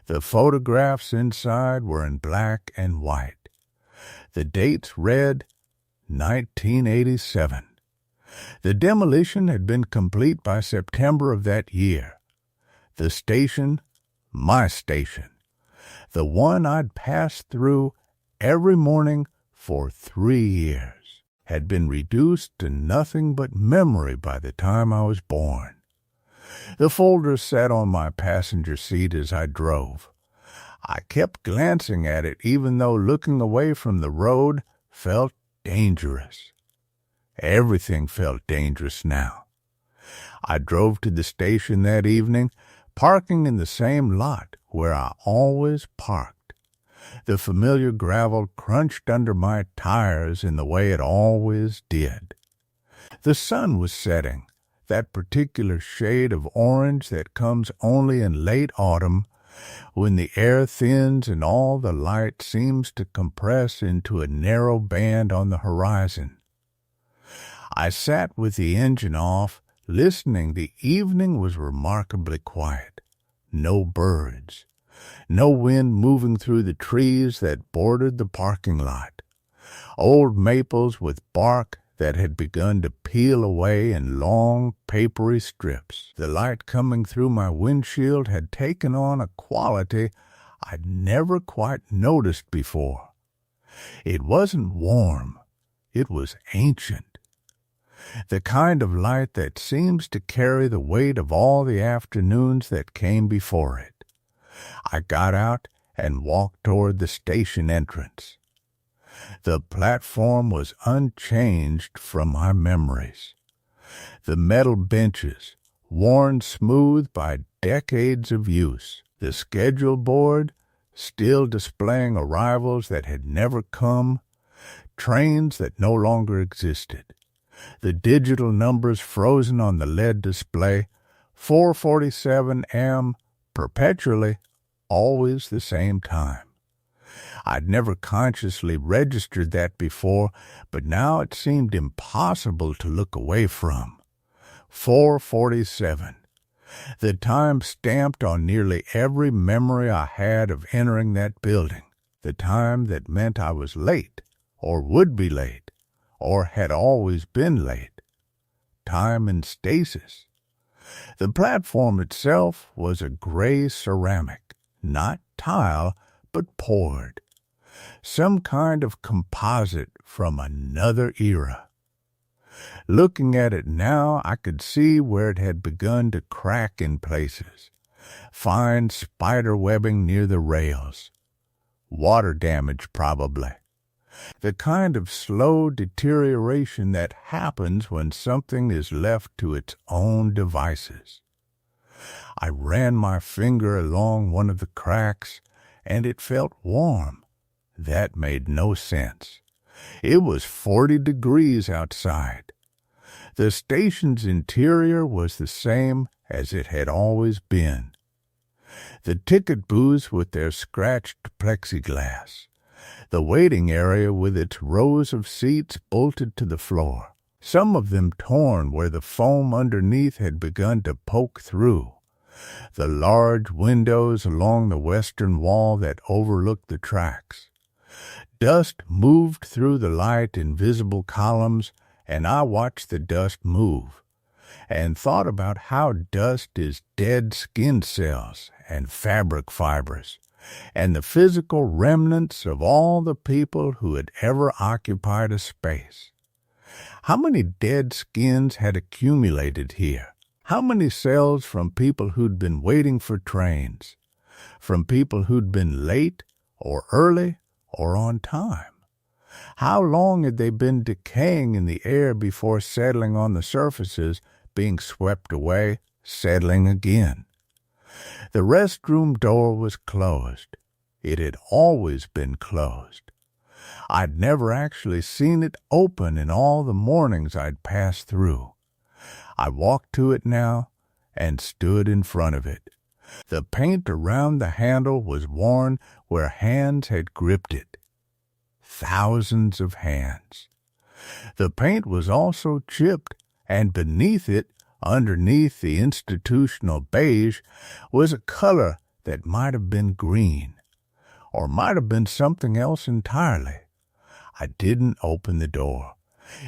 The photographs inside were in black and white. The dates read 1987. The demolition had been complete by September of that year. The station, my station, the one I'd passed through every morning for 3 years, had been reduced to nothing but memory by the time I was born. The folder sat on my passenger seat as I drove. I kept glancing at it even though looking away from the road felt dangerous. Everything felt dangerous now. I drove to the station that evening, parking in the same lot where I always parked. The familiar gravel crunched under my tires in the way it always did. The sun was setting, that particular shade of orange that comes only in late autumn, when the air thins and all the light seems to compress into a narrow band on the horizon. I sat with the engine off, listening. The evening was remarkably quiet. No birds. No wind moving through the trees that bordered the parking lot. Old maples with bark that had begun to peel away in long, papery strips. The light coming through my windshield had taken on a quality I'd never quite noticed before. It wasn't warm. It was ancient. The kind of light that seems to carry the weight of all the afternoons that came before it. I got out and walked toward the station entrance. The platform was unchanged from my memories. The metal benches, worn smooth by decades of use. The schedule board, still displaying arrivals that had never come. Trains that no longer existed. The digital numbers frozen on the lead display, 4:47 a.m., perpetually, always the same time. I'd never consciously registered that before, but now it seemed impossible to look away from. 4:47. The time stamped on nearly every memory I had of entering that building. The time that meant I was late, or would be late, or had always been late. time in stasis. The platform itself was a gray ceramic, not tile, but poured. Some kind of composite from another era. Looking at it now, I could see where it had begun to crack in places. Fine spider webbing near the rails. Water damage, probably. The kind of slow deterioration that happens when something is left to its own devices. I ran my finger along one of the cracks, and it felt warm. That made no sense. It was 40 degrees outside. The station's interior was the same as it had always been. The ticket booths with their scratched plexiglass. The waiting area with its rows of seats bolted to the floor, some of them torn where the foam underneath had begun to poke through. The large windows along the western wall that overlooked the tracks. Dust moved through the light in visible columns, and I watched the dust move, and thought about how dust is dead skin cells and fabric fibers, and the physical remnants of all the people who had ever occupied a space. How many dead skins had accumulated here? How many cells from people who'd been waiting for trains, from people who'd been late or early or on time? How long had they been decaying in the air before settling on the surfaces, being swept away, settling again? The restroom door was closed. It had always been closed. I'd never actually seen it open in all the mornings I'd passed through. I walked to it now and stood in front of it. The paint around the handle was worn where hands had gripped it. Thousands of hands. The paint was also chipped, and beneath it, underneath the institutional beige, was a color that might have been green, or might have been something else entirely. I didn't open the door.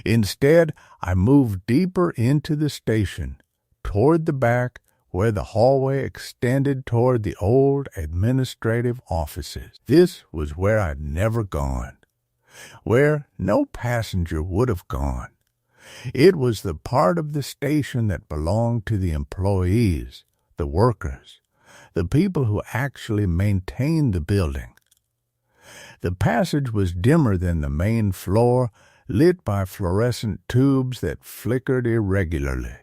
Instead, I moved deeper into the station, toward the back, where the hallway extended toward the old administrative offices. This was where I'd never gone, where no passenger would have gone. It was the part of the station that belonged to the employees, the workers, the people who actually maintained the building. The passage was dimmer than the main floor, lit by fluorescent tubes that flickered irregularly.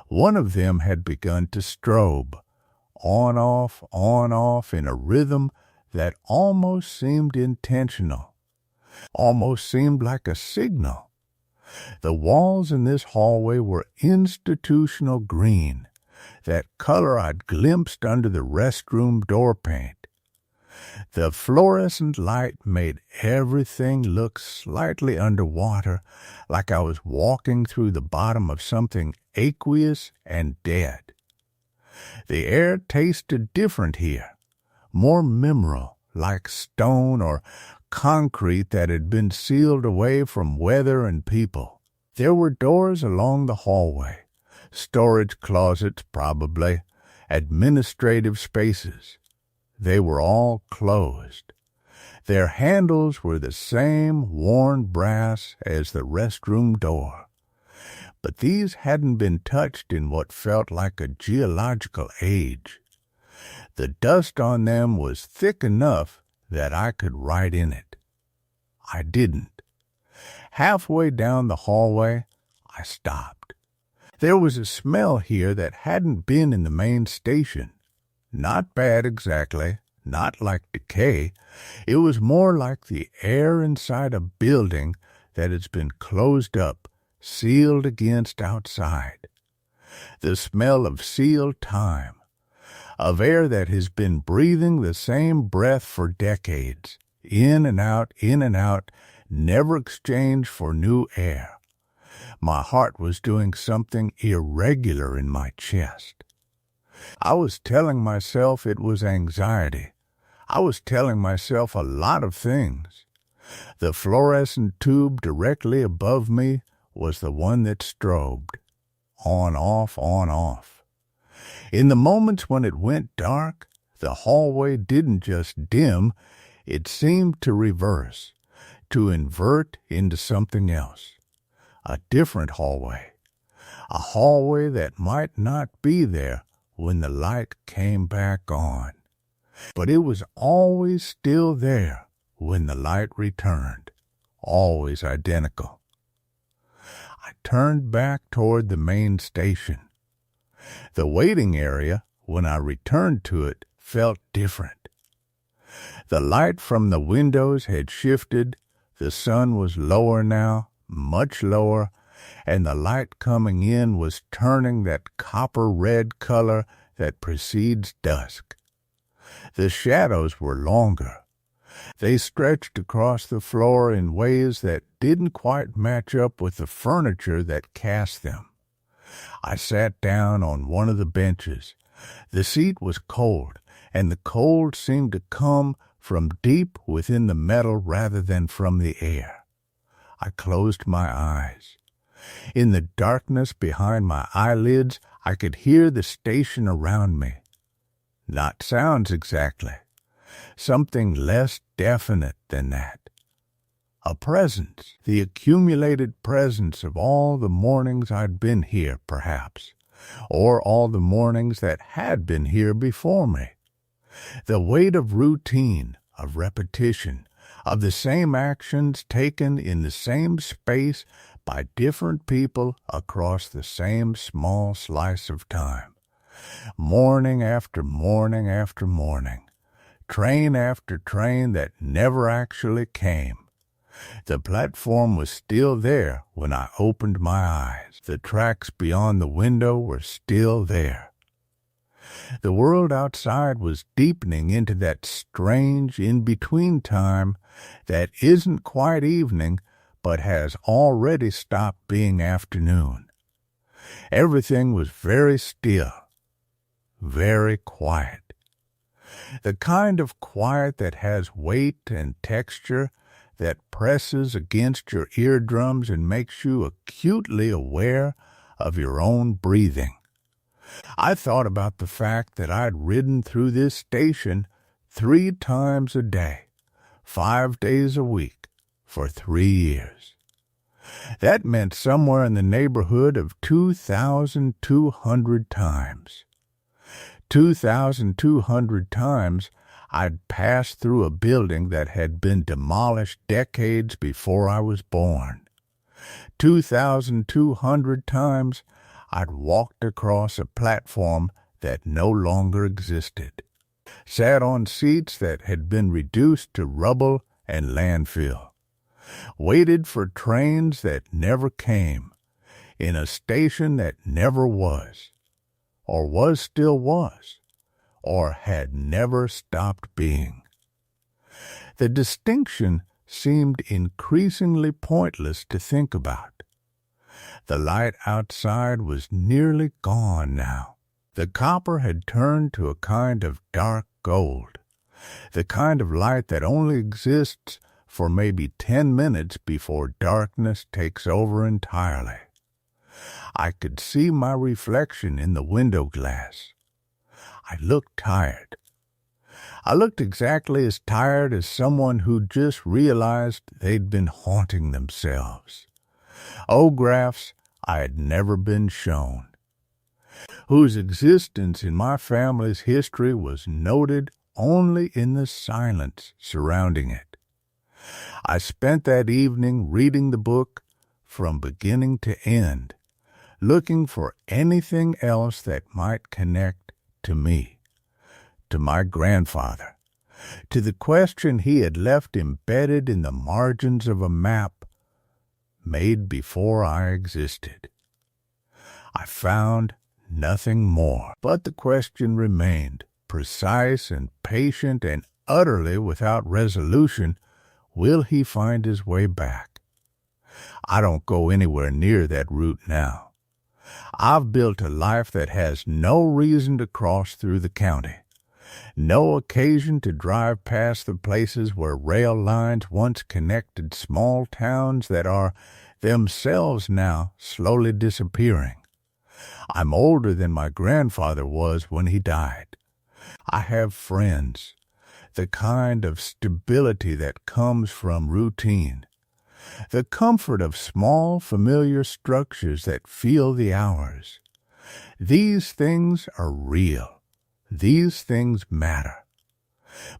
One of them had begun to strobe, on off, in a rhythm that almost seemed intentional, almost seemed like a signal. The walls in this hallway were institutional green, that color I'd glimpsed under the restroom door paint. The fluorescent light made everything look slightly underwater, like I was walking through the bottom of something aqueous and dead. The air tasted different here, more mineral, like stone or concrete that had been sealed away from weather and people. There were doors along the hallway, storage closets probably, administrative spaces. They were all closed. Their handles were the same worn brass as the restroom door. But these hadn't been touched in what felt like a geological age. The dust on them was thick enough that I could write in it. I didn't. Halfway down the hallway, I stopped. There was a smell here that hadn't been in the main station. Not bad exactly, not like decay. It was more like the air inside a building that has been closed up, sealed against outside. The smell of sealed time, of air that has been breathing the same breath for decades, in and out, never exchanged for new air. My heart was doing something irregular in my chest. I was telling myself it was anxiety. I was telling myself a lot of things. The fluorescent tube directly above me was the one that strobed. on, off, on, off. In the moments when it went dark, the hallway didn't just dim, it seemed to reverse, to invert into something else. A different hallway. A hallway that might not be there when the light came back on. But it was always still there when the light returned, always identical. I turned back toward the main station. The waiting area, when I returned to it, felt different. The light from the windows had shifted, the sun was lower now, much lower, and the light coming in was turning that copper-red color that precedes dusk. The shadows were longer. They stretched across the floor in ways that didn't quite match up with the furniture that cast them. I sat down on one of the benches. The seat was cold, and the cold seemed to come from deep within the metal rather than from the air. I closed my eyes. In the darkness behind my eyelids, I could hear the station around me. Not sounds exactly. Something less definite than that. A presence, the accumulated presence of all the mornings I'd been here, perhaps, or all the mornings that had been here before me. The weight of routine, of repetition, of the same actions taken in the same space by different people across the same small slice of time. Morning after morning after morning. Train after train that never actually came. The platform was still there when I opened my eyes. The tracks beyond the window were still there. The world outside was deepening into that strange in-between time that isn't quite evening but has already stopped being afternoon. Everything was very still, very quiet. The kind of quiet that has weight and texture, that presses against your eardrums and makes you acutely aware of your own breathing. I thought about the fact that I'd ridden through this station 3 times a day, 5 days a week, for 3 years. That meant somewhere in the neighborhood of 2,200 times. 2,200 times I'd passed through a building that had been demolished decades before I was born. 2,200 times I'd walked across a platform that no longer existed, sat on seats that had been reduced to rubble and landfill, waited for trains that never came, in a station that never was, or still was, or had never stopped being. The distinction seemed increasingly pointless to think about. The light outside was nearly gone now. The copper had turned to a kind of dark gold, the kind of light that only exists for maybe 10 minutes before darkness takes over entirely. I could see my reflection in the window glass. I looked tired. I looked exactly as tired as someone who'd just realized they'd been haunting themselves. Ographs I had never been shown, whose existence in my family's history was noted only in the silence surrounding it. I spent that evening reading the book from beginning to end, looking for anything else that might connect to me, to my grandfather, to the question he had left embedded in the margins of a map made before I existed. I found nothing more, but the question remained, precise and patient and utterly without resolution. Will he find his way back? I don't go anywhere near that route now. I've built a life that has no reason to cross through the county, no occasion to drive past the places where rail lines once connected small towns that are themselves now slowly disappearing. I'm older than my grandfather was when he died. I have friends, the kind of stability that comes from routine, the comfort of small, familiar structures that feel the hours. These things are real. These things matter.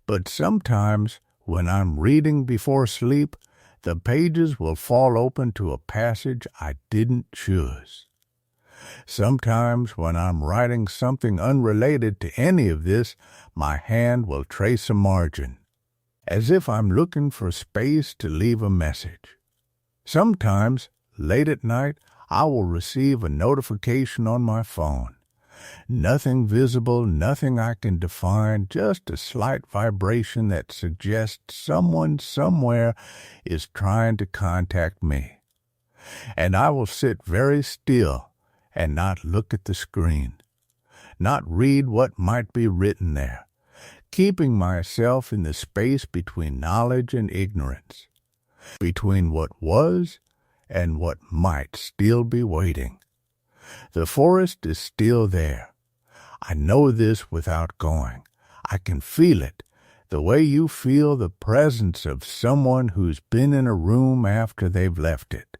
But sometimes, when I'm reading before sleep, the pages will fall open to a passage I didn't choose. Sometimes, when I'm writing something unrelated to any of this, my hand will trace a margin, as if I'm looking for space to leave a message. Sometimes, late at night, I will receive a notification on my phone. Nothing visible, nothing I can define, just a slight vibration that suggests someone somewhere is trying to contact me. And I will sit very still and not look at the screen, not read what might be written there, keeping myself in the space between knowledge and ignorance, between what was and what might still be waiting. The forest is still there. I know this without going. I can feel it, the way you feel the presence of someone who's been in a room after they've left it.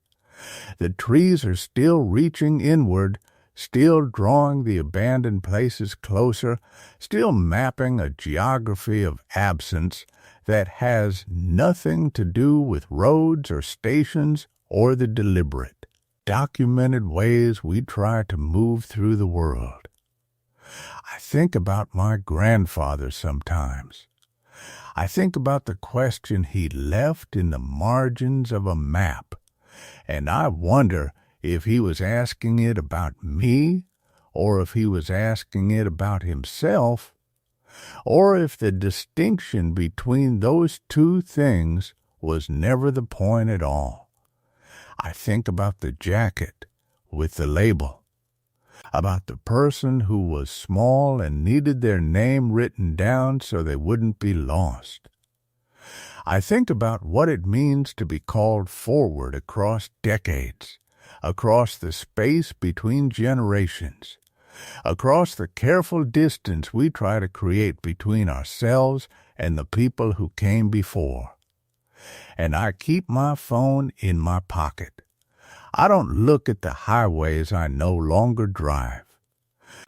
The trees are still reaching inward, still drawing the abandoned places closer, still mapping a geography of absence that has nothing to do with roads or stations or the deliberate, documented ways we try to move through the world. I think about my grandfather sometimes. I think about the question he left in the margins of a map, and I wonder if he was asking it about me, or if he was asking it about himself, or if the distinction between those two things was never the point at all. I think about the jacket with the label, about the person who was small and needed their name written down so they wouldn't be lost. I think about what it means to be called forward across decades, across the space between generations, across the careful distance we try to create between ourselves and the people who came before. And I keep my phone in my pocket. I don't look at the highways I no longer drive.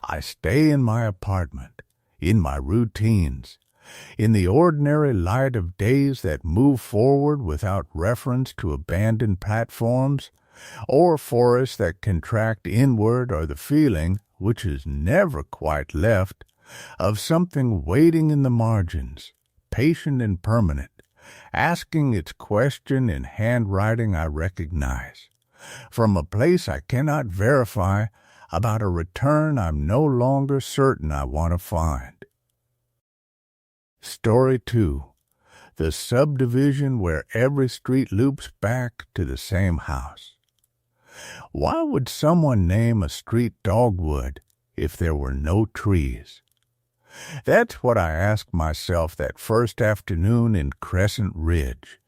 I stay in my apartment, in my routines, in the ordinary light of days that move forward without reference to abandoned platforms, or forests that contract inward, or the feeling, which is never quite left, of something waiting in the margins, patient and permanent, asking its question in handwriting I recognize, from a place I cannot verify, about a return I'm no longer certain I want to find. Story 2. The subdivision where every street loops back to the same house. Why would someone name a street Dogwood if there were no trees? That's what I asked myself that first afternoon in Crescent Ridge,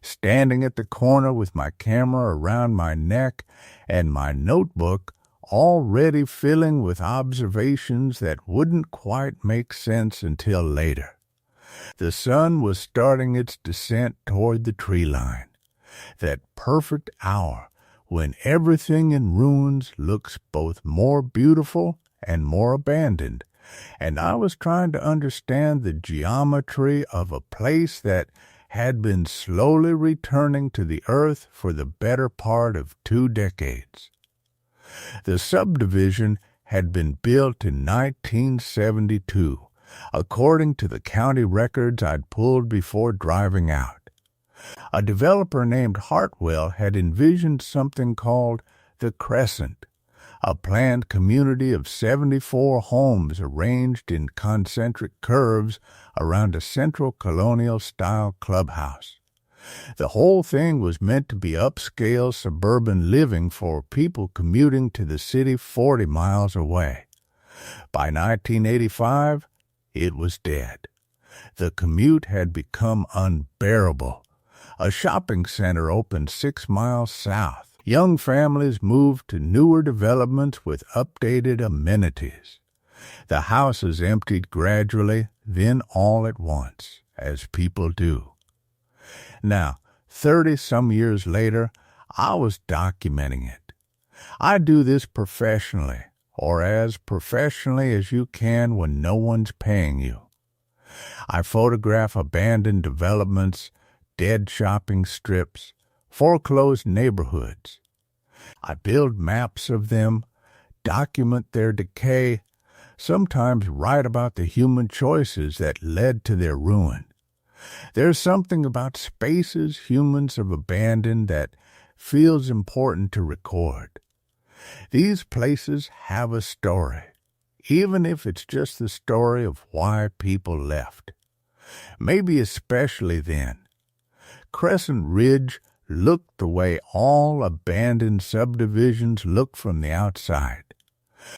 standing at the corner with my camera around my neck and my notebook already filling with observations that wouldn't quite make sense until later. The sun was starting its descent toward the tree line, that perfect hour when everything in ruins looks both more beautiful and more abandoned, and I was trying to understand the geometry of a place that had been slowly returning to the earth for the better part of 2 decades. The subdivision had been built in 1972, according to the county records I'd pulled before driving out. A developer named Hartwell had envisioned something called the Crescent, a planned community of 74 homes arranged in concentric curves around a central colonial-style clubhouse. The whole thing was meant to be upscale suburban living for people commuting to the city 40 miles away. By 1985, it was dead. The commute had become unbearable. A shopping center opened 6 miles south, Young families moved to newer developments with updated amenities. The houses emptied gradually, then all at once, as people do. Now, 30-some years later, I was documenting it. I do this professionally, or as professionally as you can when no one's paying you. I photograph abandoned developments, dead shopping strips, foreclosed neighborhoods. I build maps of them, document their decay, sometimes write about the human choices that led to their ruin. There's something about spaces humans have abandoned that feels important to record. These places have a story, even if it's just the story of why people left. Maybe especially then. Crescent Ridge looked the way all abandoned subdivisions look from the outside.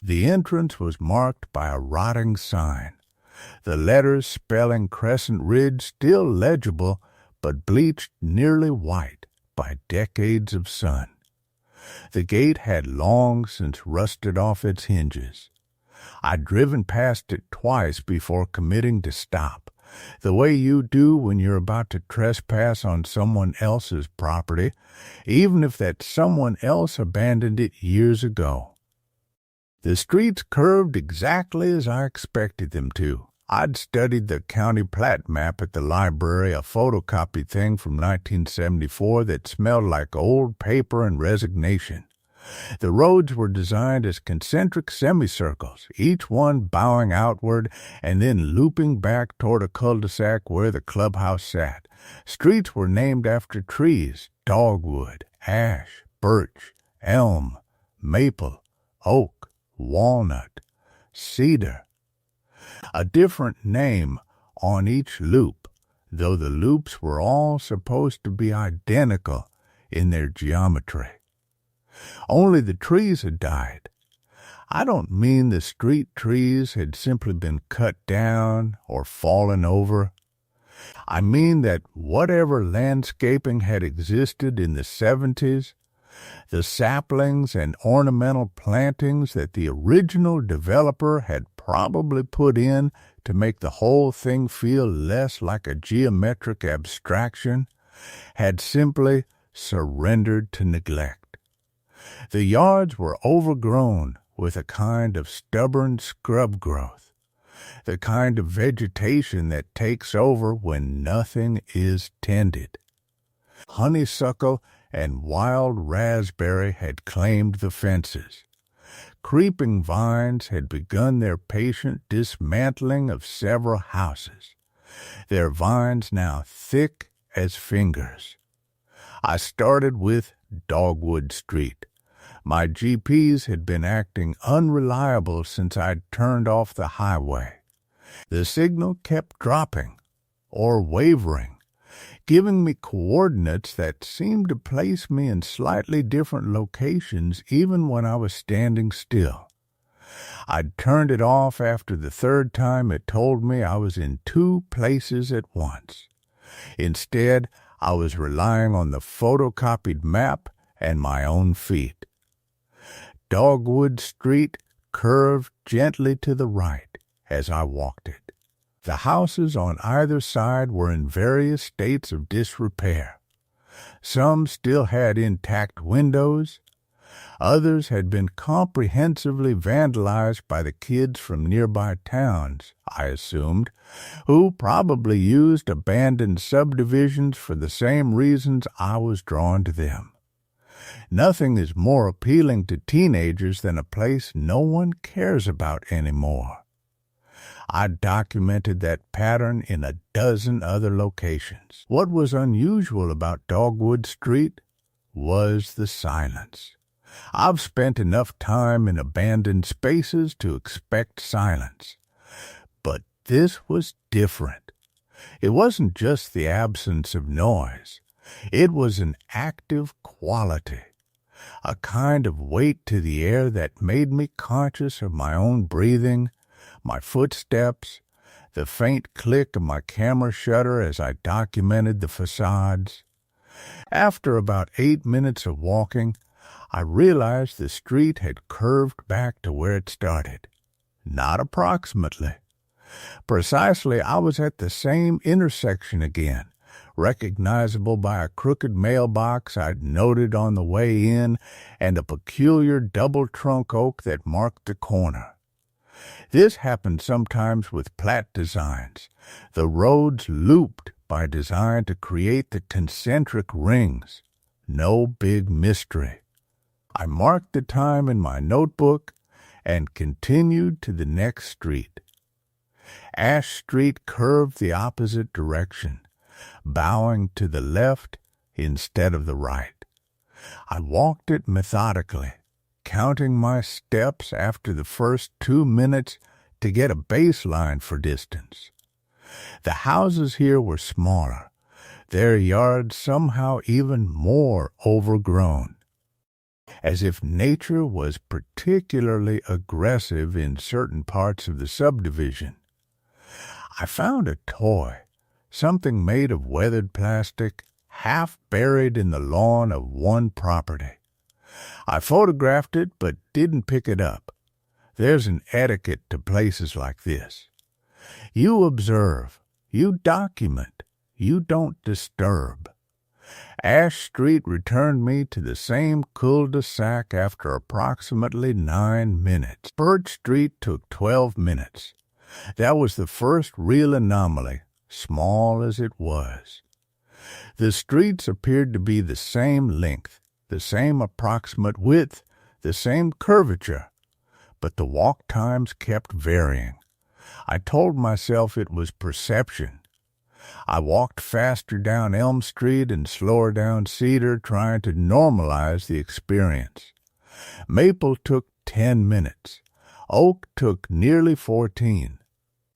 The entrance was marked by a rotting sign, the letters spelling Crescent Ridge still legible but bleached nearly white by decades of sun. The gate had long since rusted off its hinges. I'd driven past it twice before committing to stop, the way you do when you're about to trespass on someone else's property, even if that someone else abandoned it years ago. The streets curved exactly as I expected them to. I'd studied the county plat map at the library, a photocopied thing from 1974 that smelled like old paper and resignation. The roads were designed as concentric semicircles, each one bowing outward and then looping back toward a cul-de-sac where the clubhouse sat. Streets were named after trees: dogwood, ash, birch, elm, maple, oak, walnut, cedar. A different name on each loop, though the loops were all supposed to be identical in their geometry. Only the trees had died. I don't mean the street trees had simply been cut down or fallen over. I mean that whatever landscaping had existed in the 70s, the saplings and ornamental plantings that the original developer had probably put in to make the whole thing feel less like a geometric abstraction, had simply surrendered to neglect. The yards were overgrown with a kind of stubborn scrub growth, the kind of vegetation that takes over when nothing is tended. Honeysuckle and wild raspberry had claimed the fences. Creeping vines had begun their patient dismantling of several houses, their vines now thick as fingers. I started with Dogwood Street. My GPS had been acting unreliable since I'd turned off the highway. The signal kept dropping, or wavering, giving me coordinates that seemed to place me in slightly different locations even when I was standing still. I'd turned it off after the third time it told me I was in two places at once. Instead, I was relying on the photocopied map and my own feet. Dogwood Street curved gently to the right as I walked it. The houses on either side were in various states of disrepair. Some still had intact windows. Others had been comprehensively vandalized by the kids from nearby towns, I assumed, who probably used abandoned subdivisions for the same reasons I was drawn to them. Nothing is more appealing to teenagers than a place no one cares about anymore. I documented that pattern in a dozen other locations. What was unusual about Dogwood Street was the silence. I've spent enough time in abandoned spaces to expect silence. But this was different. It wasn't just the absence of noise. It was an active quality, a kind of weight to the air that made me conscious of my own breathing, my footsteps, the faint click of my camera shutter as I documented the facades. After about 8 minutes of walking, I realized the street had curved back to where it started. Not approximately. Precisely, I was at the same intersection again, recognizable by a crooked mailbox I'd noted on the way in and a peculiar double-trunk oak that marked the corner. This happened sometimes with plat designs. The roads looped by design to create the concentric rings. No big mystery. I marked the time in my notebook and continued to the next street. Ash Street curved the opposite direction, bowing to the left instead of the right. I walked it methodically, counting my steps after the first 2 minutes to get a baseline for distance. The houses here were smaller, their yards somehow even more overgrown, as if nature was particularly aggressive in certain parts of the subdivision. I found a toy, something made of weathered plastic, half buried in the lawn of one property. I photographed it but didn't pick it up. There's an etiquette to places like this. You observe, you document, you don't disturb. Ash Street returned me to the same cul-de-sac after approximately 9 minutes. Birch Street took 12 minutes. That was the first real anomaly, small as it was. The streets appeared to be the same length, the same approximate width, the same curvature, but the walk times kept varying. I told myself it was perception. I walked faster down Elm Street and slower down Cedar, trying to normalize the experience. Maple took 10 minutes. Oak took nearly 14.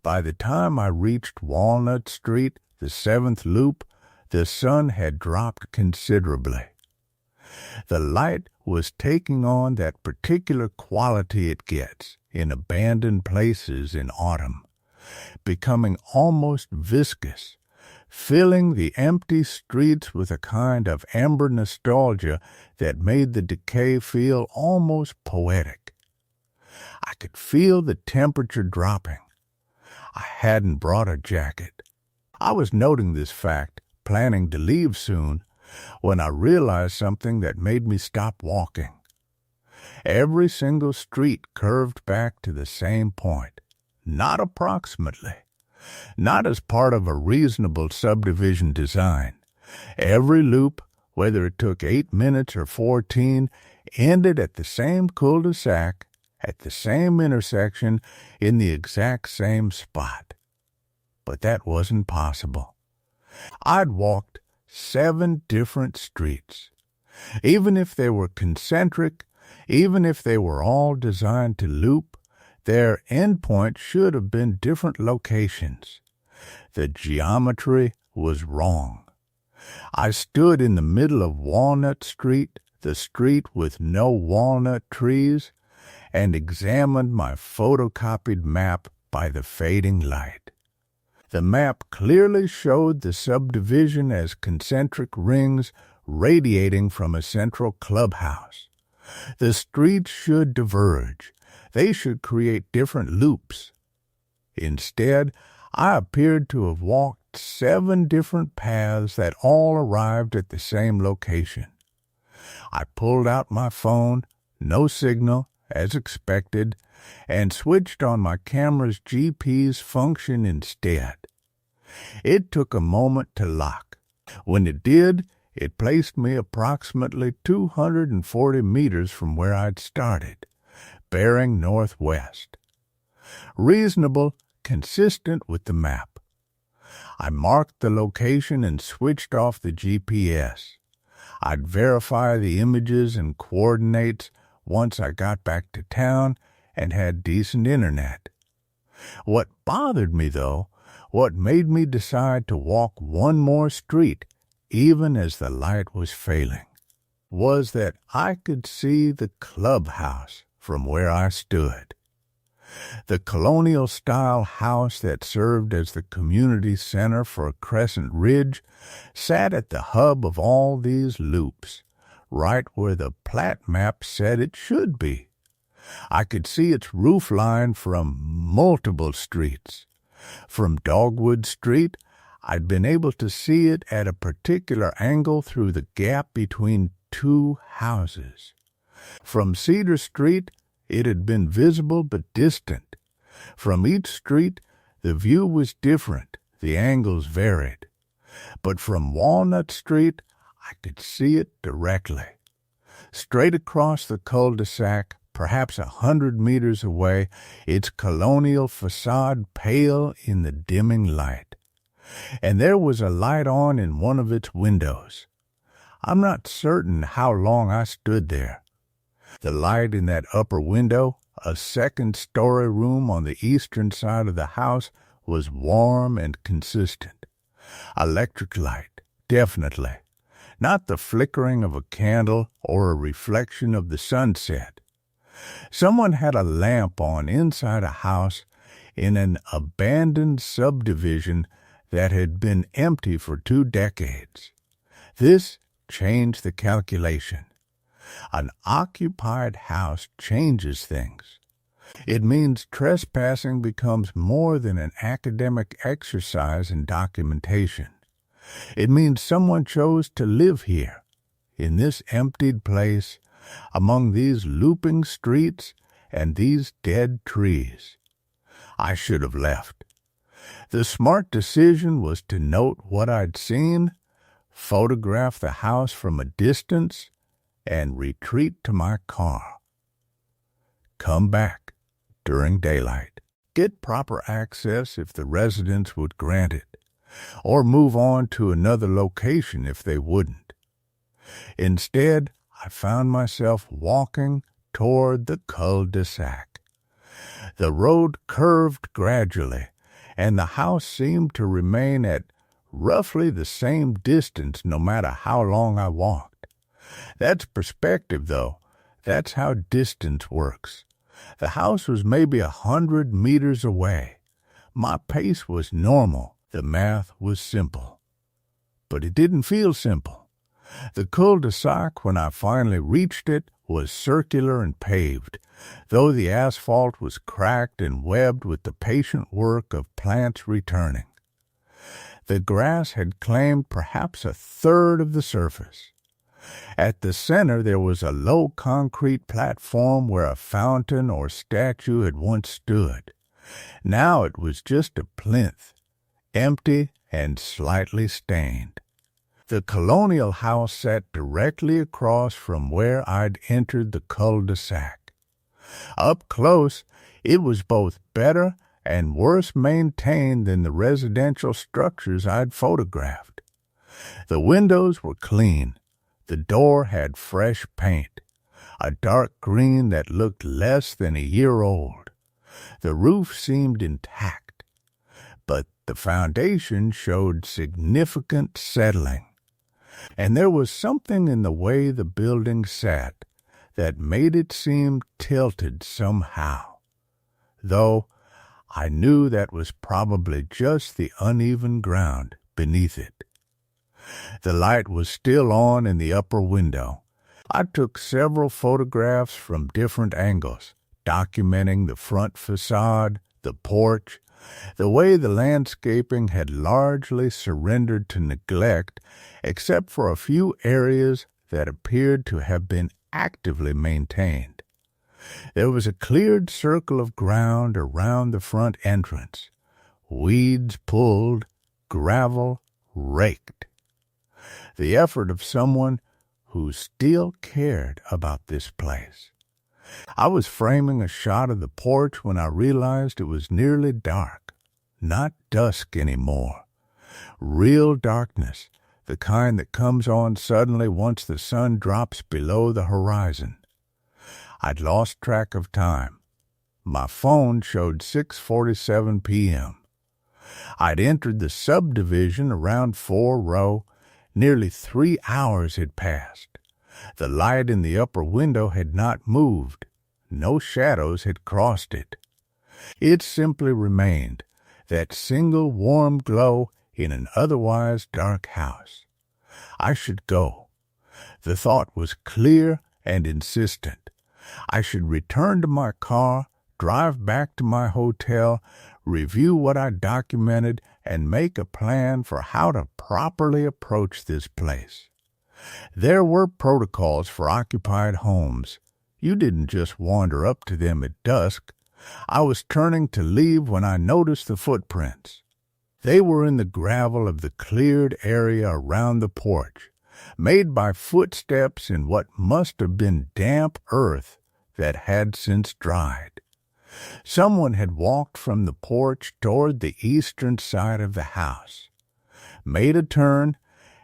By the time I reached Walnut Street, the 7th loop, the sun had dropped considerably. The light was taking on that particular quality it gets in abandoned places in autumn, becoming almost viscous, filling the empty streets with a kind of amber nostalgia that made the decay feel almost poetic. I could feel the temperature dropping. I hadn't brought a jacket. I was noting this fact, planning to leave soon, when I realized something that made me stop walking. Every single street curved back to the same point, not approximately, not as part of a reasonable subdivision design. Every loop, whether it took 8 minutes or 14, ended at the same cul-de-sac, at the same intersection, in the exact same spot. But that wasn't possible. I'd walked 7 different streets. Even if they were concentric, even if they were all designed to loop, their endpoint should have been different locations. The geometry was wrong. I stood in the middle of Walnut Street, the street with no walnut trees, and examined my photocopied map by the fading light. The map clearly showed the subdivision as concentric rings radiating from a central clubhouse. The streets should diverge. They should create different loops. Instead, I appeared to have walked 7 different paths that all arrived at the same location. I pulled out my phone, no signal, as expected, and switched on my camera's GPS function instead. It took a moment to lock. When it did, it placed me approximately 240 meters from where I'd started, bearing northwest. Reasonable, consistent with the map. I marked the location and switched off the GPS. I'd verify the images and coordinates once I got back to town and had decent internet. What bothered me, though, what made me decide to walk one more street, even as the light was failing, was that I could see the clubhouse from where I stood. The colonial-style house that served as the community center for Crescent Ridge sat at the hub of all these loops, right where the plat map said it should be. I could see its roof line from multiple streets. From Dogwood Street, I'd been able to see it at a particular angle through the gap between two houses. From Cedar Street, it had been visible but distant. From each street, the view was different, the angles varied. But from Walnut Street, I could see it directly. Straight across the cul-de-sac, perhaps 100 meters away, its colonial facade pale in the dimming light. And there was a light on in one of its windows. I'm not certain how long I stood there. The light in that upper window, a second-story room on the eastern side of the house, was warm and consistent. Electric light, definitely. Not the flickering of a candle or a reflection of the sunset. Someone had a lamp on inside a house in an abandoned subdivision that had been empty for 2 decades. This changed the calculation. An occupied house changes things. It means trespassing becomes more than an academic exercise in documentation. It means someone chose to live here, in this emptied place, among these looping streets and these dead trees. I should have left. The smart decision was to note what I'd seen, photograph the house from a distance, and retreat to my car. Come back during daylight. Get proper access if the residents would grant it, or move on to another location if they wouldn't. Instead, I found myself walking toward the cul-de-sac. The road curved gradually, and the house seemed to remain at roughly the same distance no matter how long I walked. That's perspective, though. That's how distance works. The house was maybe 100 meters away. My pace was normal. The math was simple. But it didn't feel simple. The cul-de-sac, when I finally reached it, was circular and paved, though the asphalt was cracked and webbed with the patient work of plants returning. The grass had claimed perhaps a third of the surface. At the center there was a low concrete platform where a fountain or statue had once stood. Now it was just a plinth, empty and slightly stained. The colonial house sat directly across from where I'd entered the cul-de-sac. Up close, it was both better and worse maintained than the residential structures I'd photographed. The windows were clean. The door had fresh paint, a dark green that looked less than a year old. The roof seemed intact, but the foundation showed significant settling. And there was something in the way the building sat that made it seem tilted somehow, though I knew that was probably just the uneven ground beneath it. The light was still on in the upper window. I took several photographs from different angles, documenting the front facade, the porch, the way the landscaping had largely surrendered to neglect, except for a few areas that appeared to have been actively maintained. There was a cleared circle of ground around the front entrance, weeds pulled, gravel raked. The effort of someone who still cared about this place. I was framing a shot of the porch when I realized it was nearly dark, not dusk anymore. Real darkness, the kind that comes on suddenly once the sun drops below the horizon. I'd lost track of time. My phone showed 6:47 p.m. I'd entered the subdivision around 4 Nearly 3 hours had passed. The light in the upper window had not moved. No shadows had crossed it. It simply remained, that single warm glow in an otherwise dark house. I should go. The thought was clear and insistent. I should return to my car, drive back to my hotel, review what I documented, and make a plan for how to properly approach this place. There were protocols for occupied homes. You didn't just wander up to them at dusk. I was turning to leave when I noticed the footprints. They were in the gravel of the cleared area around the porch, made by footsteps in what must have been damp earth that had since dried. Someone had walked from the porch toward the eastern side of the house, made a turn,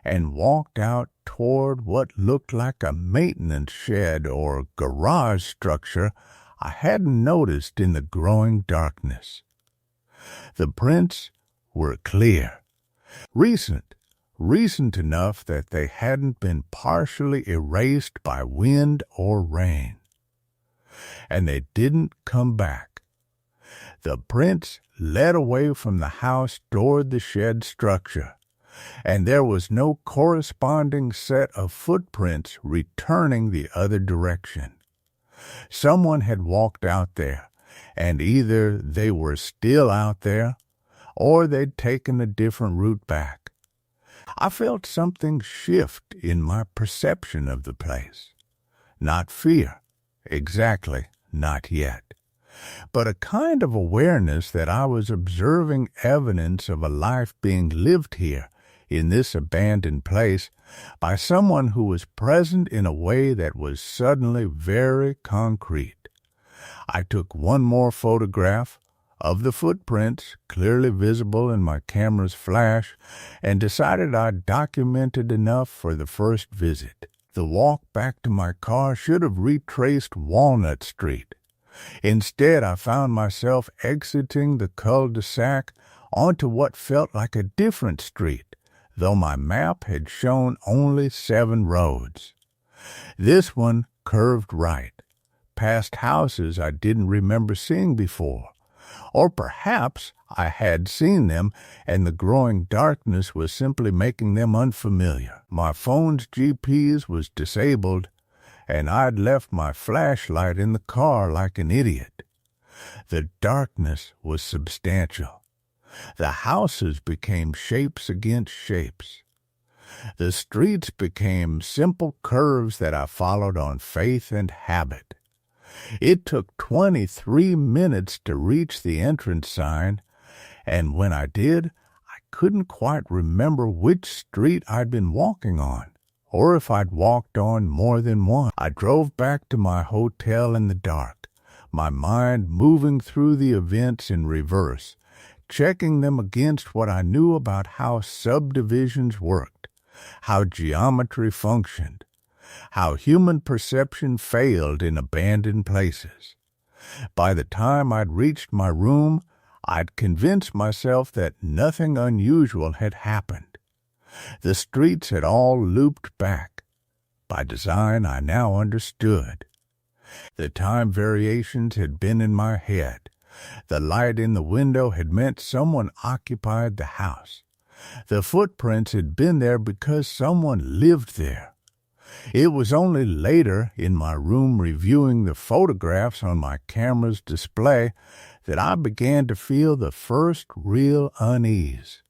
and walked out toward what looked like a maintenance shed or garage structure I hadn't noticed in the growing darkness. The prints were clear, recent enough that they hadn't been partially erased by wind or rain. And they didn't come back. The prints led away from the house toward the shed structure, and there was no corresponding set of footprints returning the other direction. Someone had walked out there, and either they were still out there, or they'd taken a different route back. I felt something shift in my perception of the place. Not fear, exactly, not yet, but a kind of awareness that I was observing evidence of a life being lived here in this abandoned place by someone who was present in a way that was suddenly very concrete. I took one more photograph of the footprints clearly visible in my camera's flash and decided I'd documented enough for the first visit. The walk back to my car should have retraced Walnut Street. Instead, I found myself exiting the cul-de-sac onto what felt like a different street, though my map had shown only 7 roads. This one curved right, past houses I didn't remember seeing before. Or perhaps I had seen them, and the growing darkness was simply making them unfamiliar. My phone's GPS was disabled, and I'd left my flashlight in the car like an idiot. The darkness was substantial. The houses became shapes against shapes. The streets became simple curves that I followed on faith and habit. It took 23 minutes to reach the entrance sign, and when I did, I couldn't quite remember which street I'd been walking on, or if I'd walked on more than one. I drove back to my hotel in the dark, my mind moving through the events in reverse, checking them against what I knew about how subdivisions worked, how geometry functioned, how human perception failed in abandoned places. By the time I'd reached my room, I'd convinced myself that nothing unusual had happened. The streets had all looped back. By design, I now understood. The time variations had been in my head. The light in the window had meant someone occupied the house. The footprints had been there because someone lived there. It was only later, in my room reviewing the photographs on my camera's display, that I began to feel the first real unease.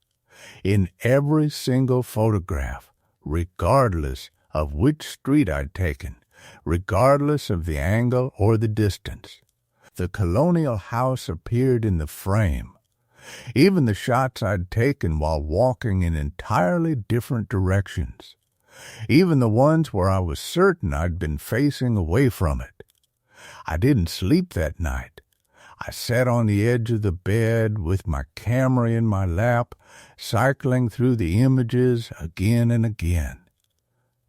In every single photograph, regardless of which street I'd taken, regardless of the angle or the distance, the colonial house appeared in the frame. Even the shots I'd taken while walking in entirely different directions. Even the ones where I was certain I'd been facing away from it. I didn't sleep that night. I sat on the edge of the bed with my camera in my lap, cycling through the images again and again.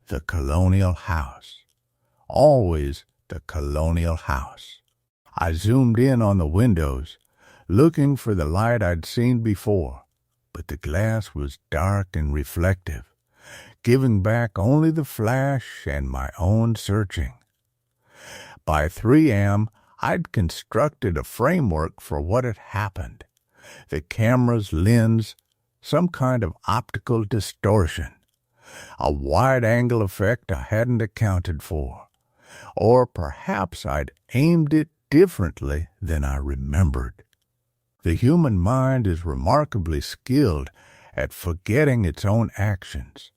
The colonial house. Always the colonial house. I zoomed in on the windows, looking for the light I'd seen before, but the glass was dark and reflective, giving back only the flash and my own searching. By 3 a.m., I'd constructed a framework for what had happened. The camera's lens, some kind of optical distortion. A wide-angle effect I hadn't accounted for. Or perhaps I'd aimed it differently than I remembered. The human mind is remarkably skilled at forgetting its own actions,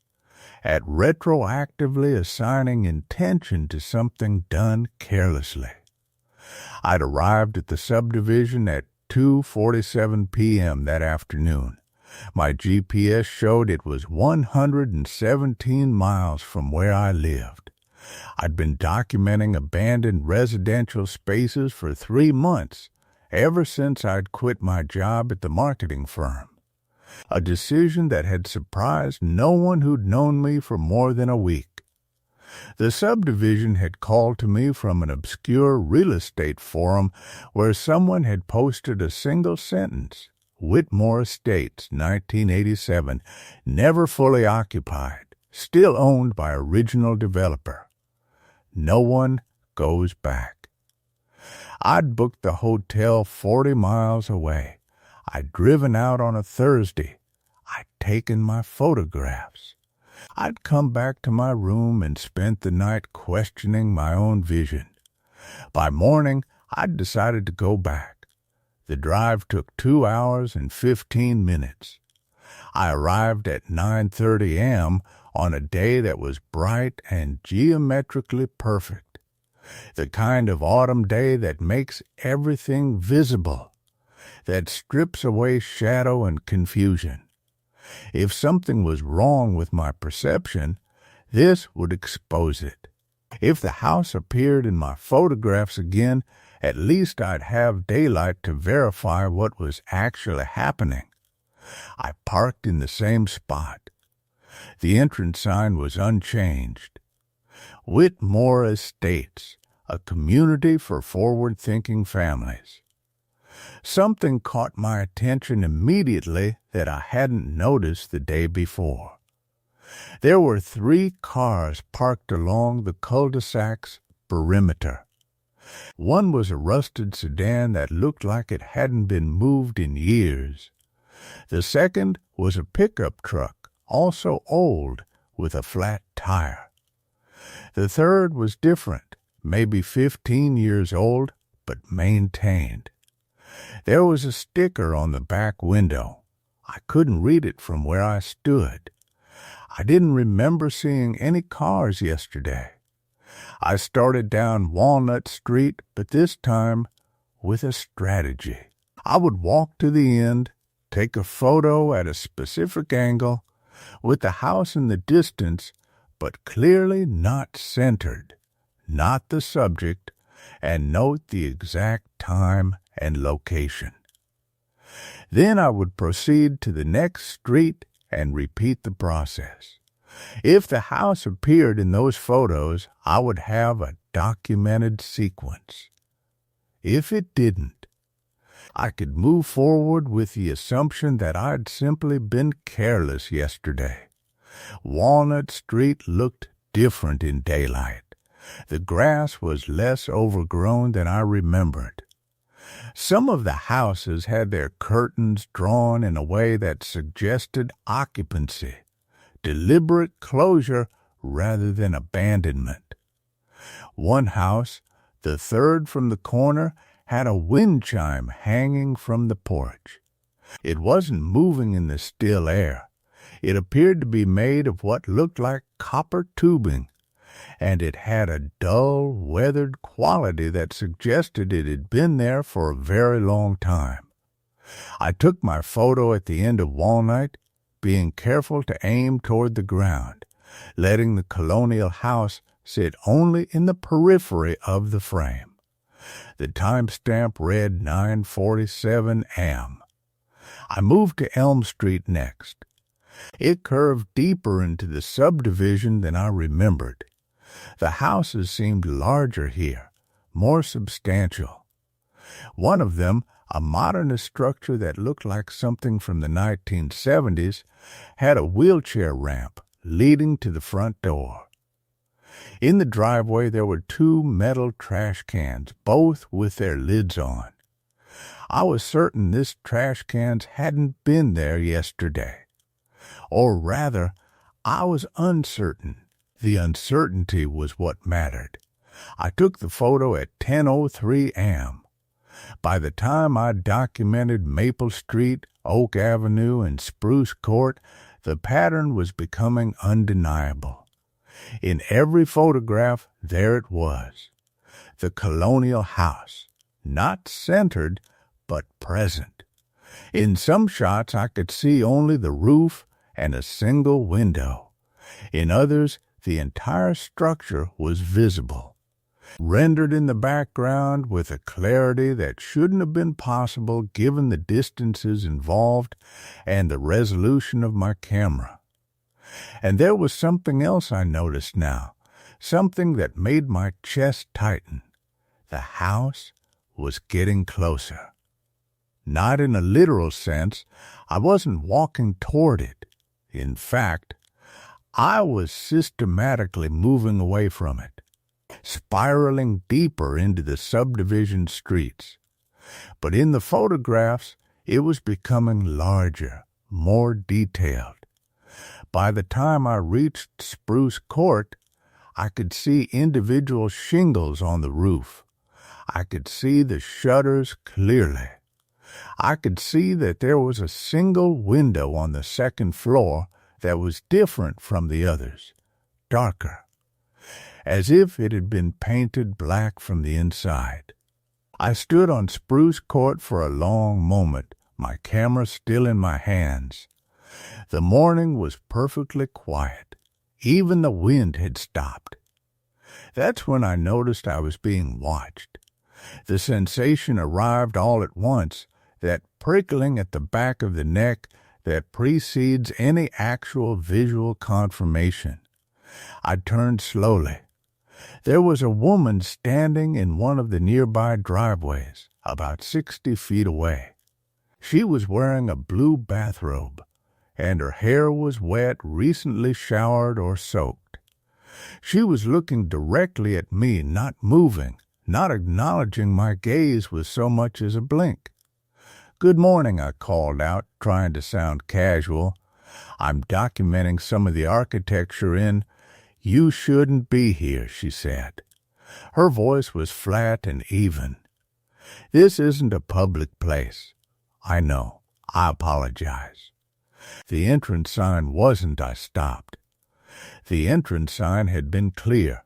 at retroactively assigning intention to something done carelessly. I'd arrived at the subdivision at 2:47 p.m. that afternoon. My GPS showed it was 117 miles from where I lived. I'd been documenting abandoned residential spaces for 3 months, ever since I'd quit my job at the marketing firm. A decision that had surprised no one who'd known me for more than a week. The subdivision had called to me from an obscure real estate forum where someone had posted a single sentence: Whitmore Estates, 1987, never fully occupied, still owned by original developer. No one goes back. I'd booked the hotel 40 miles away. I'd driven out on a Thursday. I'd taken my photographs. I'd come back to my room and spent the night questioning my own vision. By morning, I'd decided to go back. The drive took 2 hours and 15 minutes. I arrived at 9:30 a.m. on a day that was bright and geometrically perfect. The kind of autumn day that makes everything visible, that strips away shadow and confusion. If something was wrong with my perception, this would expose it. If the house appeared in my photographs again, at least I'd have daylight to verify what was actually happening. I parked in the same spot. The entrance sign was unchanged. Whitmore Estates, a community for forward-thinking families. Something caught my attention immediately that I hadn't noticed the day before. There were 3 cars parked along the cul-de-sac's perimeter. One was a rusted sedan that looked like it hadn't been moved in years. The second was a pickup truck, also old, with a flat tire. The third was different, maybe 15 years old, but maintained. There was a sticker on the back window. I couldn't read it from where I stood. I didn't remember seeing any cars yesterday. I started down Walnut Street, but this time with a strategy. I would walk to the end, take a photo at a specific angle, with the house in the distance, but clearly not centered, not the subject, and note the exact time and location. Then I would proceed to the next street and repeat the process. If the house appeared in those photos, I would have a documented sequence. If it didn't, I could move forward with the assumption that I'd simply been careless yesterday. Walnut Street looked different in daylight. The grass was less overgrown than I remembered. Some of the houses had their curtains drawn in a way that suggested occupancy, deliberate closure rather than abandonment. One house, the third from the corner, had a wind chime hanging from the porch. It wasn't moving in the still air. It appeared to be made of what looked like copper tubing, and it had a dull, weathered quality that suggested it had been there for a very long time. I took my photo at the end of Walnut, being careful to aim toward the ground, letting the colonial house sit only in the periphery of the frame. The timestamp read 9:47 a.m. I moved to Elm Street next. It curved deeper into the subdivision than I remembered. The houses seemed larger here, more substantial. One of them, a modernist structure that looked like something from the 1970s, had a wheelchair ramp leading to the front door. In the driveway there were 2 metal trash cans, both with their lids on. I was certain this trash cans hadn't been there yesterday. Or rather, I was uncertain. The uncertainty was what mattered. I took the photo at 10:03 a.m. By the time I documented Maple Street, Oak Avenue, and Spruce Court, the pattern was becoming undeniable. In every photograph, there it was. The colonial house, not centered, but present. In some shots, I could see only the roof and a single window. In others, the entire structure was visible, rendered in the background with a clarity that shouldn't have been possible given the distances involved and the resolution of my camera. And there was something else I noticed now, something that made my chest tighten. The house was getting closer. Not in a literal sense. I wasn't walking toward it. In fact, I was systematically moving away from it, spiraling deeper into the subdivision streets. But in the photographs, it was becoming larger, more detailed. By the time I reached Spruce Court, I could see individual shingles on the roof. I could see the shutters clearly. I could see that there was a single window on the second floor that was different from the others, darker, as if it had been painted black from the inside. I stood on Spruce Court for a long moment, my camera still in my hands. The morning was perfectly quiet. Even the wind had stopped. That's when I noticed I was being watched. The sensation arrived all at once, that prickling at the back of the neck that precedes any actual visual confirmation. I turned slowly. There was a woman standing in one of the nearby driveways, about 60 feet away. She was wearing a blue bathrobe, and her hair was wet, recently showered or soaked. She was looking directly at me, not moving, not acknowledging my gaze with so much as a blink. "Good morning," I called out, trying to sound casual. "I'm documenting some of the architecture in—" "You shouldn't be here," she said. Her voice was flat and even. "This isn't a public place." "I know. I apologize." The entrance sign wasn't. I stopped. The entrance sign had been clear.